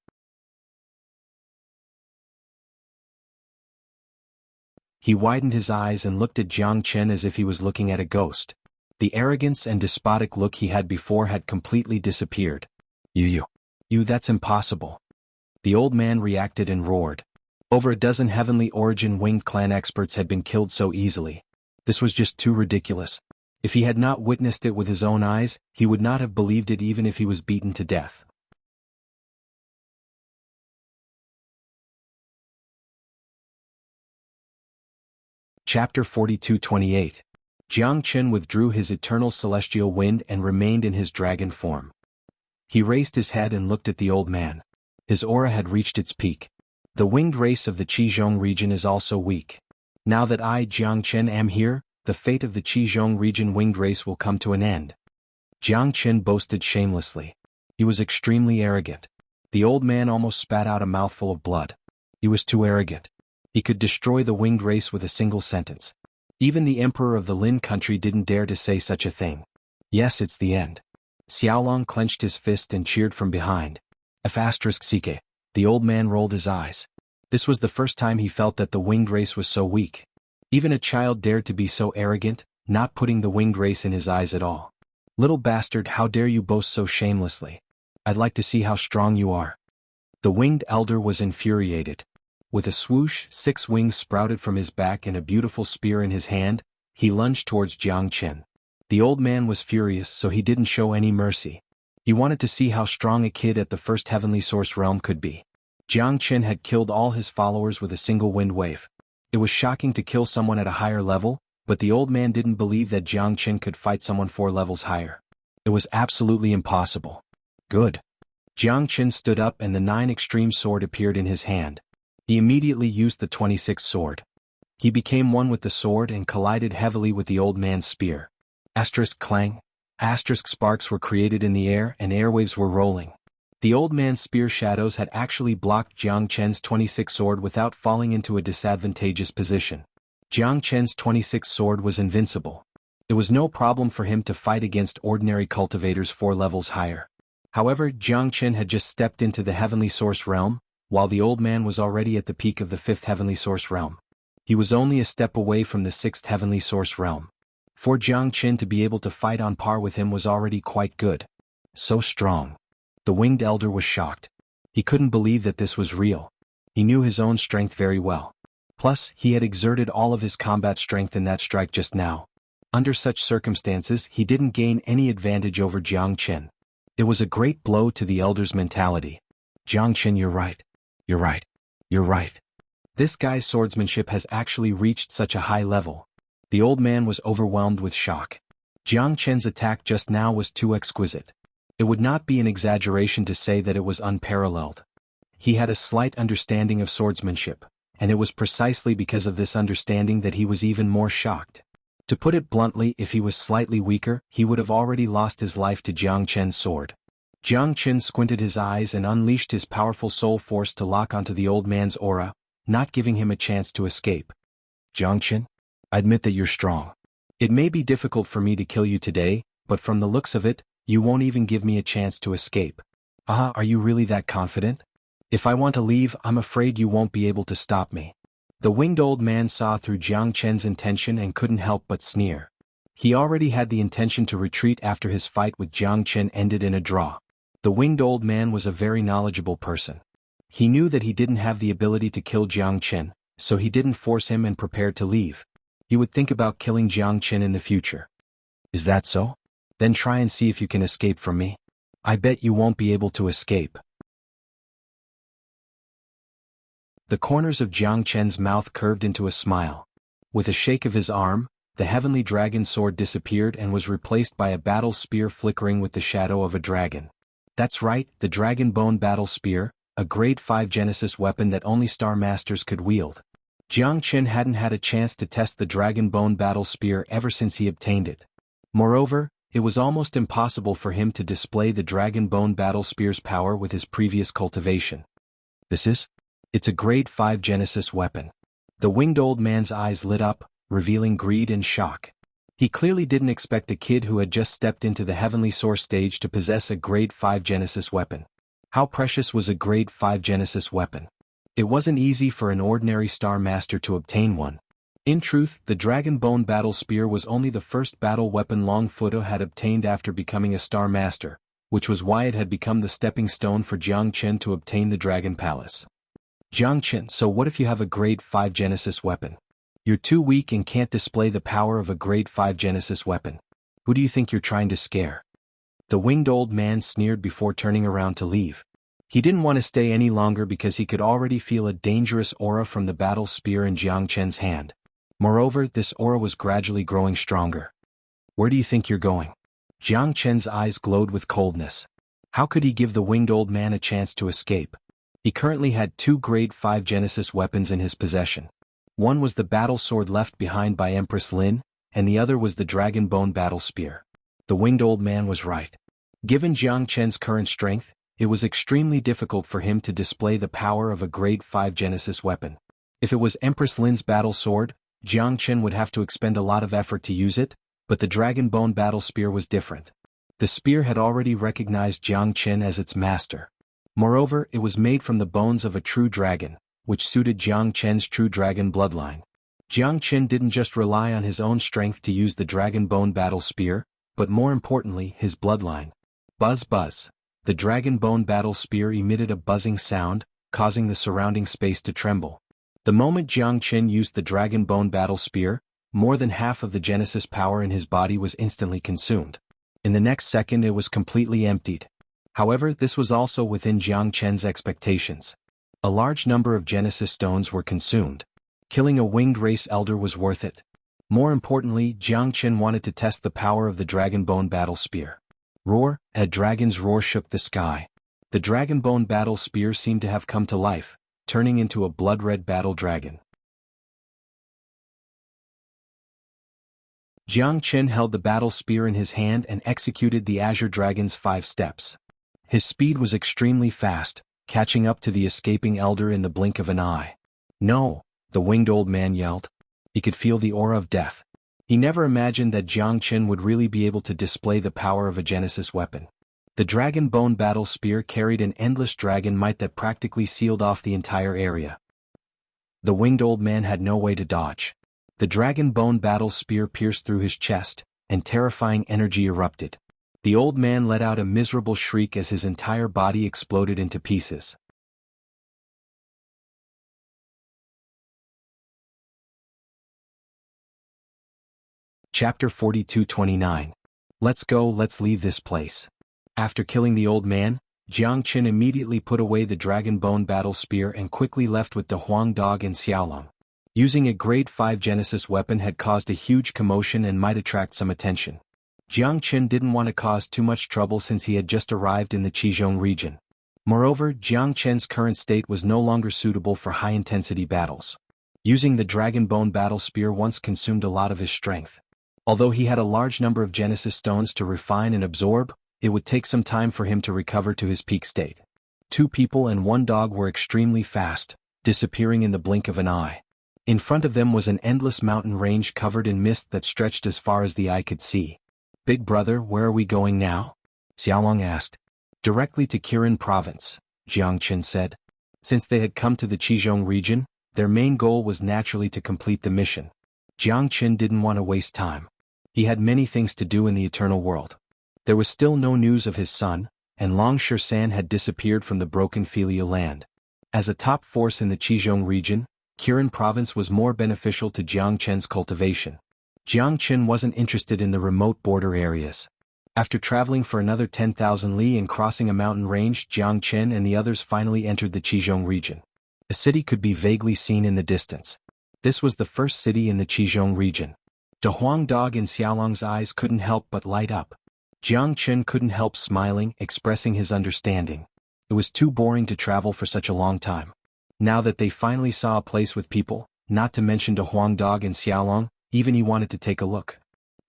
He widened his eyes and looked at Jiangchen as if he was looking at a ghost. The arrogance and despotic look he had before had completely disappeared. You, that's impossible. The old man reacted and roared. Over a dozen heavenly origin winged clan experts had been killed so easily. This was just too ridiculous. If he had not witnessed it with his own eyes, he would not have believed it even if he was beaten to death. Chapter 42-28. Jiangchen withdrew his eternal celestial wind and remained in his dragon form. He raised his head and looked at the old man. His aura had reached its peak. The winged race of the Qizhong region is also weak. Now that I, Jiangchen, am here, the fate of the Qizhong region winged race will come to an end. Jiangchen boasted shamelessly. He was extremely arrogant. The old man almost spat out a mouthful of blood. He was too arrogant. He could destroy the winged race with a single sentence. Even the emperor of the Lin country didn't dare to say such a thing. Yes, it's the end. Xiaolong clenched his fist and cheered from behind. F***ck. The old man rolled his eyes. This was the first time he felt that the winged race was so weak. Even a child dared to be so arrogant, not putting the winged race in his eyes at all. Little bastard, how dare you boast so shamelessly? I'd like to see how strong you are. The winged elder was infuriated. With a swoosh, 6 wings sprouted from his back and a beautiful spear in his hand, he lunged towards Jiangchen. The old man was furious, so he didn't show any mercy. He wanted to see how strong a kid at the first heavenly source realm could be. Jiangchen had killed all his followers with a single wind wave. It was shocking to kill someone at a higher level, but the old man didn't believe that Jiangchen could fight someone 4 levels higher. It was absolutely impossible. Good. Jiangchen stood up and the 9 extreme sword appeared in his hand. He immediately used the 26th sword. He became one with the sword and collided heavily with the old man's spear. Clang. Sparks were created in the air and airwaves were rolling. The old man's spear shadows had actually blocked Jiangchen's 26th sword without falling into a disadvantageous position. Jiangchen's 26th sword was invincible. It was no problem for him to fight against ordinary cultivators 4 levels higher. However, Jiangchen had just stepped into the heavenly source realm, while the old man was already at the peak of the 5th heavenly source realm. He was only a step away from the 6th heavenly source realm. For Jiangchen to be able to fight on par with him was already quite good. So strong. The winged elder was shocked. He couldn't believe that this was real. He knew his own strength very well. Plus, he had exerted all of his combat strength in that strike just now. Under such circumstances, he didn't gain any advantage over Jiangchen. It was a great blow to the elder's mentality. Jiangchen, you're right. You're right. You're right. This guy's swordsmanship has actually reached such a high level. The old man was overwhelmed with shock. Jiangchen's attack just now was too exquisite. It would not be an exaggeration to say that it was unparalleled. He had a slight understanding of swordsmanship, and it was precisely because of this understanding that he was even more shocked. To put it bluntly, if he was slightly weaker, he would have already lost his life to Jiangchen's sword. Jiangchen squinted his eyes and unleashed his powerful soul force to lock onto the old man's aura, not giving him a chance to escape. Jiangchen, I admit that you're strong. It may be difficult for me to kill you today, but from the looks of it, you won't even give me a chance to escape. Are you really that confident? If I want to leave, I'm afraid you won't be able to stop me. The winged old man saw through Jiangchen's intention and couldn't help but sneer. He already had the intention to retreat after his fight with Jiangchen ended in a draw. The winged old man was a very knowledgeable person. He knew that he didn't have the ability to kill Jiangchen, so he didn't force him and prepared to leave. He would think about killing Jiang Qin in the future. Is that so? Then try and see if you can escape from me. I bet you won't be able to escape. The corners of Jiang Chen's mouth curved into a smile. With a shake of his arm, the heavenly dragon sword disappeared and was replaced by a battle spear flickering with the shadow of a dragon. That's right, the dragon bone battle spear, a grade 5 Genesis weapon that only Star Masters could wield. Jiang Qin hadn't had a chance to test the dragon bone battle spear ever since he obtained it. Moreover, it was almost impossible for him to display the dragon bone battle spear's power with his previous cultivation. It's a grade 5 Genesis weapon. The winged old man's eyes lit up, revealing greed and shock. He clearly didn't expect a kid who had just stepped into the heavenly source stage to possess a grade 5 Genesis weapon. How precious was a grade 5 Genesis weapon? It wasn't easy for an ordinary Star Master to obtain one. In truth, the Dragon Bone Battle Spear was only the first battle weapon Longfoot had obtained after becoming a Star Master, which was why it had become the stepping stone for Jiang Qin to obtain the Dragon Palace. Jiang Qin, so what if you have a grade 5 Genesis weapon? You're too weak and can't display the power of a grade 5 Genesis weapon. Who do you think you're trying to scare? The winged old man sneered before turning around to leave. He didn't want to stay any longer because he could already feel a dangerous aura from the battle spear in Jiang Chen's hand. Moreover, this aura was gradually growing stronger. Where do you think you're going? Jiang Chen's eyes glowed with coldness. How could he give the winged old man a chance to escape? He currently had 2 grade 5 Genesis weapons in his possession. One was the battle sword left behind by Empress Lin, and the other was the dragon bone battle spear. The winged old man was right. Given Jiang Chen's current strength, it was extremely difficult for him to display the power of a grade 5 Genesis weapon. If it was Empress Lin's battle sword, Jiang Chen would have to expend a lot of effort to use it, but the dragon bone battle spear was different. The spear had already recognized Jiang Chen as its master. Moreover, it was made from the bones of a true dragon, which suited Jiang Chen's true dragon bloodline. Jiang Chen didn't just rely on his own strength to use the dragon bone battle spear, but more importantly, his bloodline. Buzz buzz. The dragon bone battle spear emitted a buzzing sound, causing the surrounding space to tremble. The moment Jiang Chen used the dragon bone battle spear, more than half of the Genesis power in his body was instantly consumed. In the next second it was completely emptied. However, this was also within Jiang Chen's expectations. A large number of Genesis stones were consumed. Killing a winged race elder was worth it. More importantly, Jiang Chen wanted to test the power of the dragon bone battle spear. Roar! A dragon's roar shook the sky. The dragon bone battle spear seemed to have come to life, turning into a blood-red battle dragon. Jiang Chen held the battle spear in his hand and executed the Azure Dragon's 5 steps. His speed was extremely fast, catching up to the escaping elder in the blink of an eye. No, the winged old man yelled. He could feel the aura of death. He never imagined that Jiang Chen would really be able to display the power of a Genesis weapon. The dragon bone battle spear carried an endless dragon might that practically sealed off the entire area. The winged old man had no way to dodge. The dragon bone battle spear pierced through his chest, and terrifying energy erupted. The old man let out a miserable shriek as his entire body exploded into pieces. Chapter 42-29. Let's go, let's leave this place. After killing the old man, Jiang Qin immediately put away the dragon bone battle spear and quickly left with the Huang dog and Xiaolong. Using a grade 5 Genesis weapon had caused a huge commotion and might attract some attention. Jiang Qin didn't want to cause too much trouble since he had just arrived in the Qizhong region. Moreover, Jiang Chen's current state was no longer suitable for high-intensity battles. Using the dragon bone battle spear once consumed a lot of his strength. Although he had a large number of Genesis stones to refine and absorb, it would take some time for him to recover to his peak state. 2 people and 1 dog were extremely fast, disappearing in the blink of an eye. In front of them was an endless mountain range covered in mist that stretched as far as the eye could see. Big brother, where are we going now? Xiaolong asked. Directly to Kirin province, Jiang Qin said. Since they had come to the Qizhong region, their main goal was naturally to complete the mission. Jiang Qin didn't want to waste time. He had many things to do in the eternal world. There was still no news of his son, and Long Shisan had disappeared from the broken filial land. As a top force in the Qizhong region, Kirin province was more beneficial to Jiang Chen's cultivation. Jiang Chen wasn't interested in the remote border areas. After traveling for another 10,000 li and crossing a mountain range, Jiang Chen and the others finally entered the Qizhong region. A city could be vaguely seen in the distance. This was the first city in the Qizhong region. De Huang Dog and Xiaolong's eyes couldn't help but light up. Jiang Chen couldn't help smiling, expressing his understanding. It was too boring to travel for such a long time. Now that they finally saw a place with people, not to mention De Huang Dog and Xiaolong, even he wanted to take a look.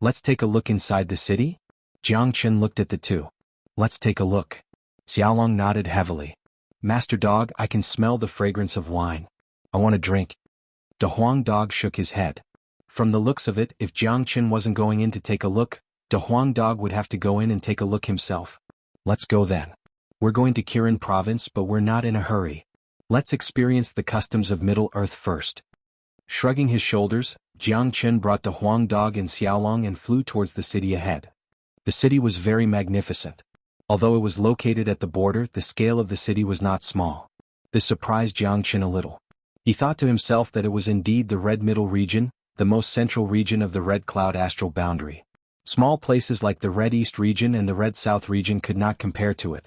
Let's take a look inside the city? Jiang Chen looked at the two. Let's take a look. Xiaolong nodded heavily. Master Dog, I can smell the fragrance of wine. I want a drink. De Huang Dog shook his head. From the looks of it, if Jiang Chen wasn't going in to take a look, De Huang Dog would have to go in and take a look himself. Let's go then. We're going to Kirin province, but we're not in a hurry. Let's experience the customs of Middle Earth first. Shrugging his shoulders, Jiang Chen brought De Huang Dog and Xiaolong and flew towards the city ahead. The city was very magnificent. Although it was located at the border, the scale of the city was not small. This surprised Jiang Chen a little. He thought to himself that it was indeed the Red Middle region, the most central region of the Red Cloud astral boundary. Small places like the Red East region and the Red South region could not compare to it.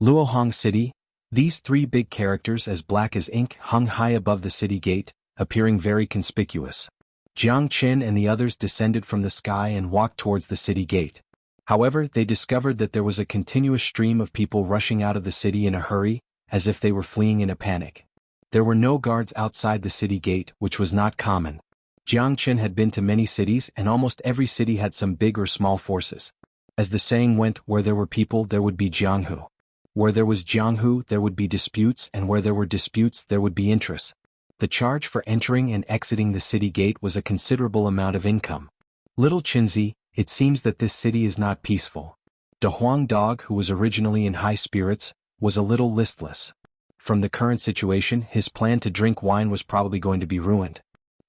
Luohong City, these three big characters as black as ink hung high above the city gate, appearing very conspicuous. Jiang Chen and the others descended from the sky and walked towards the city gate. However, they discovered that there was a continuous stream of people rushing out of the city in a hurry, as if they were fleeing in a panic. There were no guards outside the city gate, which was not common. Jiang Chen had been to many cities and almost every city had some big or small forces. As the saying went, where there were people there would be jianghu. Where there was jianghu there would be disputes, and where there were disputes there would be interests. The charge for entering and exiting the city gate was a considerable amount of income. Little Qinzi, it seems that this city is not peaceful. De Huang Dog, who was originally in high spirits, was a little listless. From the current situation, his plan to drink wine was probably going to be ruined.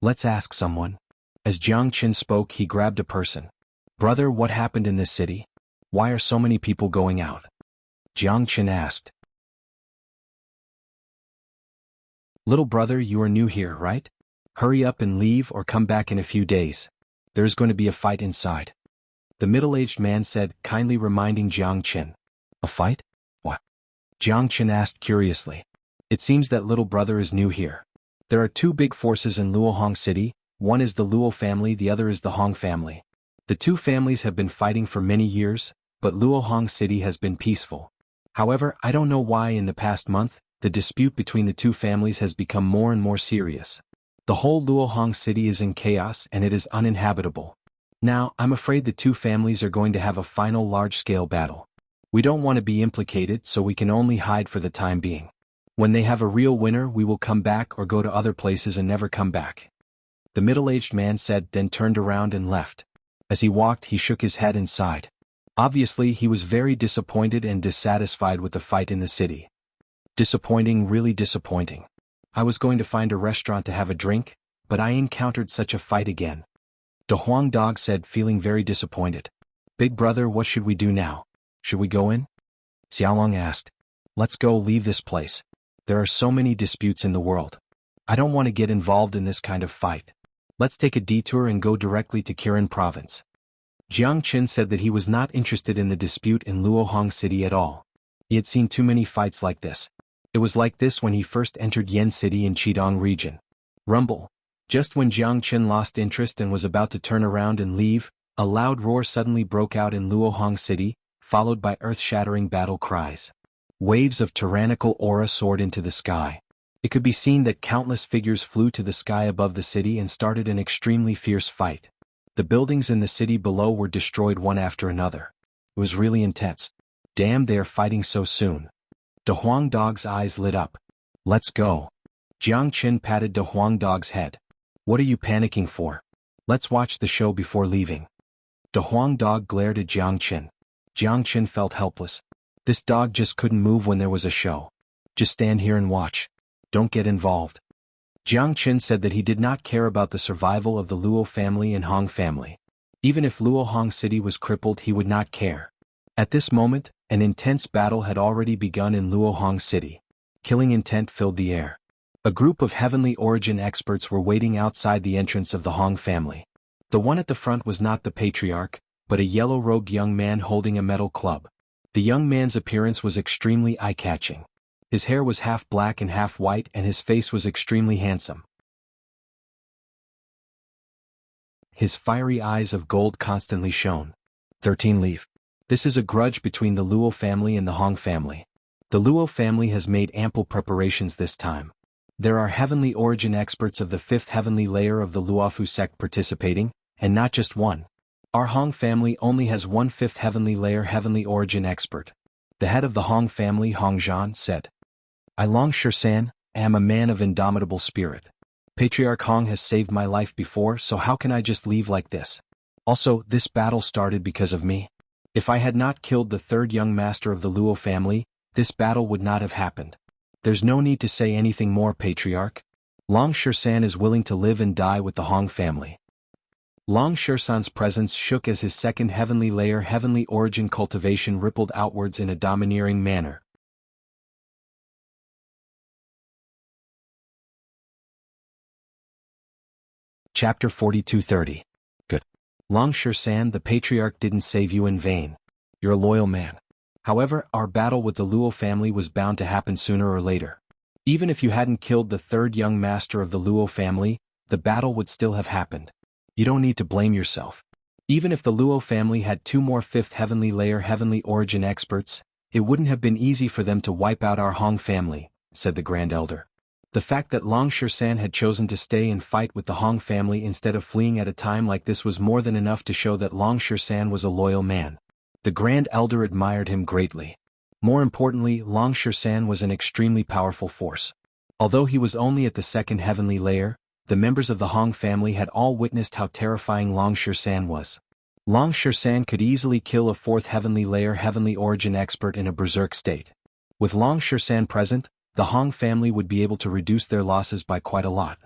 Let's ask someone. As Jiang Chen spoke, he grabbed a person. Brother, what happened in this city? Why are so many people going out? Jiang Chen asked. Little brother, you are new here, right? Hurry up and leave or come back in a few days. There's going to be a fight inside. The middle-aged man said, kindly reminding Jiang Chen. A fight? What? Jiang Chen asked curiously. It seems that little brother is new here. There are two big forces in Luohong City, one is the Luo family, the other is the Hong family. The two families have been fighting for many years, but Luohong City has been peaceful. However, I don't know why in the past month, the dispute between the two families has become more and more serious. The whole Luohong City is in chaos and it is uninhabitable. Now, I'm afraid the two families are going to have a final large-scale battle. We don't want to be implicated, so we can only hide for the time being. When they have a real winner, we will come back or go to other places and never come back. The middle-aged man said, then turned around and left. As he walked, he shook his head and sighed. Obviously, he was very disappointed and dissatisfied with the fight in the city. Disappointing, really disappointing. I was going to find a restaurant to have a drink, but I encountered such a fight again. De Huang Dog said, feeling very disappointed. Big brother, what should we do now? Should we go in? Xiaolong asked. Let's go, leave this place. There are so many disputes in the world. I don't want to get involved in this kind of fight. Let's take a detour and go directly to Kirin province. Jiang Chen said that he was not interested in the dispute in Luohong City at all. He had seen too many fights like this. It was like this when he first entered Yen City in Qidong region. Rumble. Just when Jiang Chen lost interest and was about to turn around and leave, a loud roar suddenly broke out in Luohong City, followed by earth-shattering battle cries. Waves of tyrannical aura soared into the sky. It could be seen that countless figures flew to the sky above the city and started an extremely fierce fight. The buildings in the city below were destroyed one after another. It was really intense. Damn, they are fighting so soon. De Huang Dog's eyes lit up. Let's go. Jiang Chen patted De Huang Dog's head. What are you panicking for? Let's watch the show before leaving. De Huang Dog glared at Jiang Chen. Jiang Chen felt helpless. This dog just couldn't move when there was a show. Just stand here and watch. Don't get involved. Jiang Chen said that he did not care about the survival of the Luo family and Hong family. Even if Luohong City was crippled, he would not care. At this moment, an intense battle had already begun in Luohong City. Killing intent filled the air. A group of heavenly origin experts were waiting outside the entrance of the Hong family. The one at the front was not the patriarch, but a yellow-robed young man holding a metal club. The young man's appearance was extremely eye-catching. His hair was half black and half white and his face was extremely handsome. His fiery eyes of gold constantly shone. 13 Leaf. This is a grudge between the Luo family and the Hong family. The Luo family has made ample preparations this time. There are heavenly origin experts of the 5th heavenly layer of the Luofu sect participating, and not just one. Our Hong family only has one 5th heavenly layer heavenly origin expert. The head of the Hong family, Hong Zhan, said, I Long Shisan, am a man of indomitable spirit. Patriarch Hong has saved my life before, so how can I just leave like this? Also, this battle started because of me. If I had not killed the 3rd young master of the Luo family, this battle would not have happened. There's no need to say anything more, Patriarch. Long Shisan is willing to live and die with the Hong family. Long Shisan's presence shook as his 2nd heavenly layer heavenly origin cultivation rippled outwards in a domineering manner. Chapter 42:30. Good. Long Shisan, the patriarch didn't save you in vain. You're a loyal man. However, our battle with the Luo family was bound to happen sooner or later. Even if you hadn't killed the 3rd young master of the Luo family, the battle would still have happened. You don't need to blame yourself. Even if the Luo family had 2 more 5th heavenly layer heavenly origin experts, it wouldn't have been easy for them to wipe out our Hong family, said the Grand Elder. The fact that Long Shisan had chosen to stay and fight with the Hong family instead of fleeing at a time like this was more than enough to show that Long Shisan was a loyal man. The Grand Elder admired him greatly. More importantly, Long Shisan was an extremely powerful force. Although he was only at the 2nd heavenly layer, the members of the Hong family had all witnessed how terrifying Long Shisan was. Long Shisan could easily kill a 4th heavenly layer heavenly origin expert in a berserk state. With Long Shisan present, the Hong family would be able to reduce their losses by quite a lot.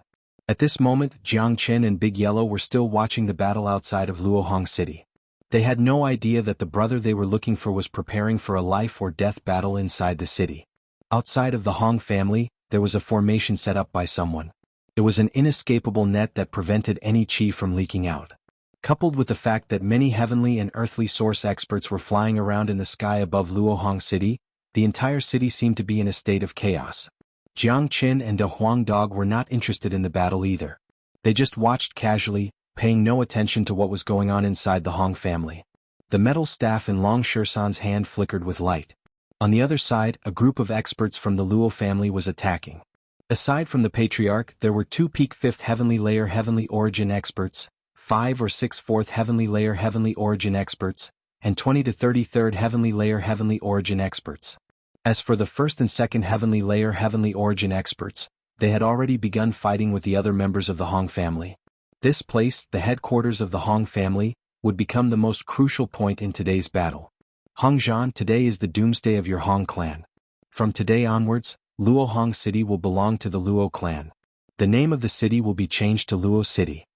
At this moment, Jiang Qin and Big Yellow were still watching the battle outside of Luohong City. They had no idea that the brother they were looking for was preparing for a life or death battle inside the city. Outside of the Hong family, there was a formation set up by someone. It was an inescapable net that prevented any chi from leaking out. Coupled with the fact that many heavenly and earthly source experts were flying around in the sky above Luohong City, the entire city seemed to be in a state of chaos. Jiang Qin and De Huang Dog were not interested in the battle either. They just watched casually, paying no attention to what was going on inside the Hong family. The metal staff in Long Shisan's hand flickered with light. On the other side, a group of experts from the Luo family was attacking. Aside from the patriarch, there were 2 peak 5th heavenly layer heavenly origin experts, 5 or 6 4th heavenly layer heavenly origin experts, and 20 to 33rd heavenly layer heavenly origin experts. As for the 1st and 2nd heavenly layer heavenly origin experts, they had already begun fighting with the other members of the Hong family. This place, the headquarters of the Hong family, would become the most crucial point in today's battle. Hong Zhan, today is the doomsday of your Hong clan. From today onwards, Luohong City will belong to the Luo clan. The name of the city will be changed to Luo City.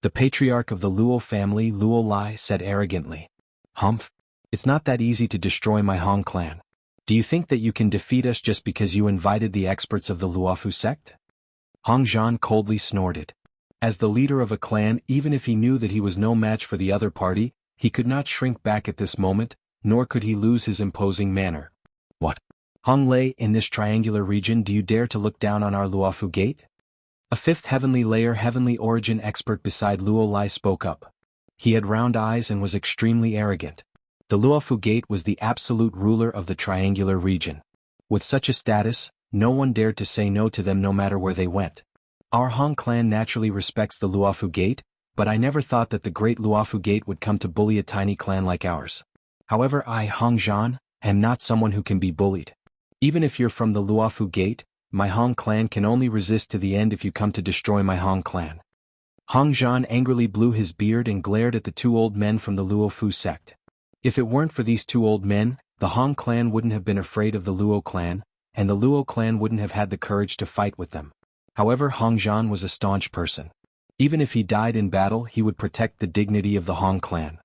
The patriarch of the Luo family, Luo Lai, said arrogantly. Humph. It's not that easy to destroy my Hong clan. Do you think that you can defeat us just because you invited the experts of the Luofu sect? Hong Zhan coldly snorted. As the leader of a clan, even if he knew that he was no match for the other party, he could not shrink back at this moment, nor could he lose his imposing manner. What? Hong Lei, in this triangular region do you dare to look down on our Luofu gate? A 5th heavenly layer heavenly origin expert beside Luo Lai spoke up. He had round eyes and was extremely arrogant. The Luofu gate was the absolute ruler of the triangular region. With such a status, no one dared to say no to them no matter where they went. Our Hong clan naturally respects the Luofu gate, but I never thought that the great Luofu gate would come to bully a tiny clan like ours. However, I, Hong Zhan, am not someone who can be bullied. Even if you're from the Luofu gate, my Hong clan can only resist to the end if you come to destroy my Hong clan. Hong Zhan angrily blew his beard and glared at the 2 old men from the Luofu sect. If it weren't for these 2 old men, the Hong clan wouldn't have been afraid of the Luo clan, and the Luo clan wouldn't have had the courage to fight with them. However, Hong Zhan was a staunch person. Even if he died in battle, he would protect the dignity of the Hong clan.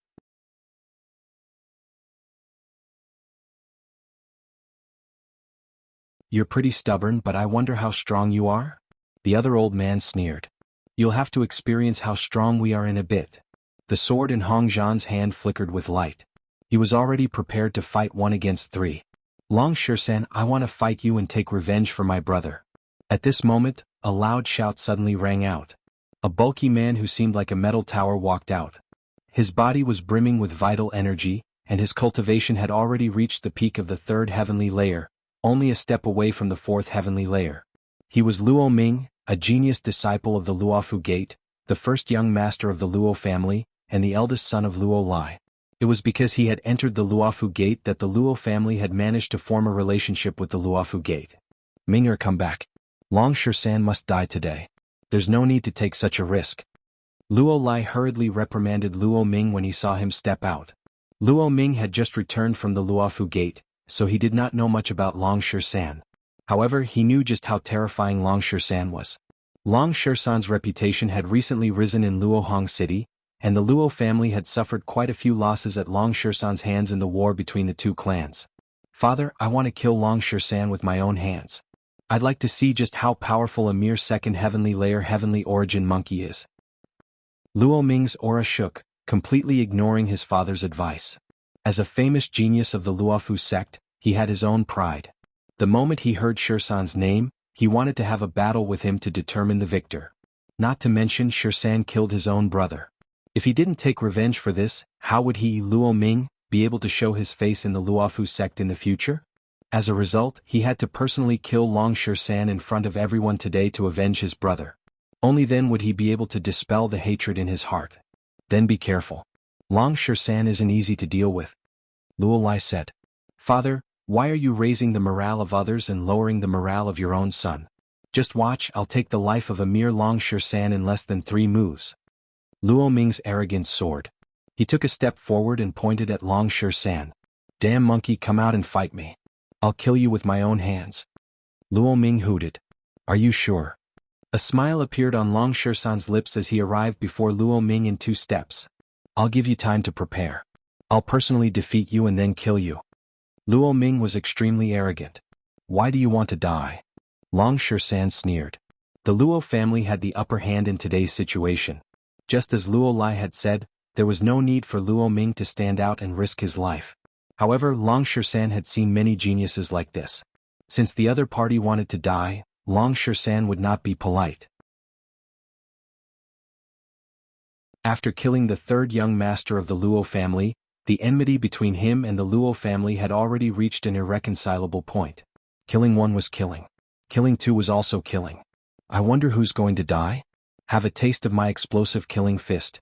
You're pretty stubborn, but I wonder how strong you are? The other old man sneered. You'll have to experience how strong we are in a bit. The sword in Hong Zhan's hand flickered with light. He was already prepared to fight 1 against 3. Long Shisan, I want to fight you and take revenge for my brother. At this moment, a loud shout suddenly rang out. A bulky man who seemed like a metal tower walked out. His body was brimming with vital energy, and his cultivation had already reached the peak of the 3rd heavenly layer, only a step away from the 4th heavenly layer. He was Luo Ming, a genius disciple of the Luofu Gate, the first young master of the Luo family, and the eldest son of Luo Lai. It was because he had entered the Luofu Gate that the Luo family had managed to form a relationship with the Luofu Gate. Ming'er, come back. Long Shisan must die today. There's no need to take such a risk. Luo Lai hurriedly reprimanded Luo Ming when he saw him step out. Luo Ming had just returned from the Luofu Gate, so he did not know much about Long Shisan. However, he knew just how terrifying Long Shisan was. Long Shisan's reputation had recently risen in Luohong City, and the Luo family had suffered quite a few losses at Long Shisan's hands in the war between the 2 clans. Father, I want to kill Long Shisan with my own hands. I'd like to see just how powerful a mere 2nd heavenly layer heavenly origin monkey is. Luo Ming's aura shook, completely ignoring his father's advice. As a famous genius of the Luofu sect, he had his own pride. The moment he heard Shisan's name, he wanted to have a battle with him to determine the victor. Not to mention Shisan killed his own brother. If he didn't take revenge for this, how would he, Luo Ming, be able to show his face in the Luofu sect in the future? As a result, he had to personally kill Long Shisan in front of everyone today to avenge his brother. Only then would he be able to dispel the hatred in his heart. Then be careful. Long Shisan isn't easy to deal with. Luo Lai said. Father, why are you raising the morale of others and lowering the morale of your own son? Just watch, I'll take the life of a mere Long Shisan in less than 3 moves. Luo Ming's arrogance soared. He took a step forward and pointed at Long Shisan. Damn monkey, come out and fight me. I'll kill you with my own hands. Luo Ming hooted. Are you sure? A smile appeared on Long Shisan's lips as he arrived before Luo Ming in 2 steps. I'll give you time to prepare. I'll personally defeat you and then kill you. Luo Ming was extremely arrogant. Why do you want to die? Long Shisan sneered. The Luo family had the upper hand in today's situation. Just as Luo Lai had said, there was no need for Luo Ming to stand out and risk his life. However, Long Shisan had seen many geniuses like this. Since the other party wanted to die, Long Shisan would not be polite. After killing the 3rd young master of the Luo family, the enmity between him and the Luo family had already reached an irreconcilable point. Killing 1 was killing. Killing 2 was also killing. I wonder who's going to die? Have a taste of my explosive killing fist.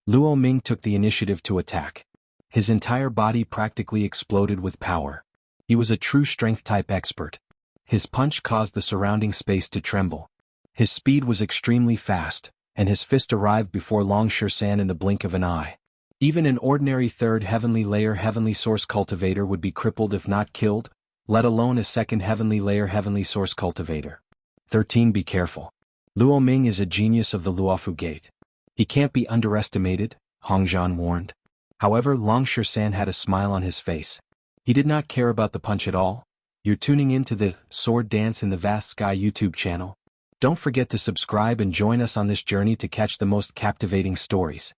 Luo Ming took the initiative to attack. His entire body practically exploded with power. He was a true strength-type expert. His punch caused the surrounding space to tremble. His speed was extremely fast, and his fist arrived before Long Shisan in the blink of an eye. Even an ordinary 3rd heavenly layer heavenly source cultivator would be crippled if not killed, let alone a 2nd heavenly layer heavenly source cultivator. 13. Be careful. Luo Ming is a genius of the Luofu Gate. He can't be underestimated, Hong Zhan warned. However, Long Shisan had a smile on his face. He did not care about the punch at all. You're tuning in to the Sworddance in the Vast Sky YouTube channel. Don't forget to subscribe and join us on this journey to catch the most captivating stories.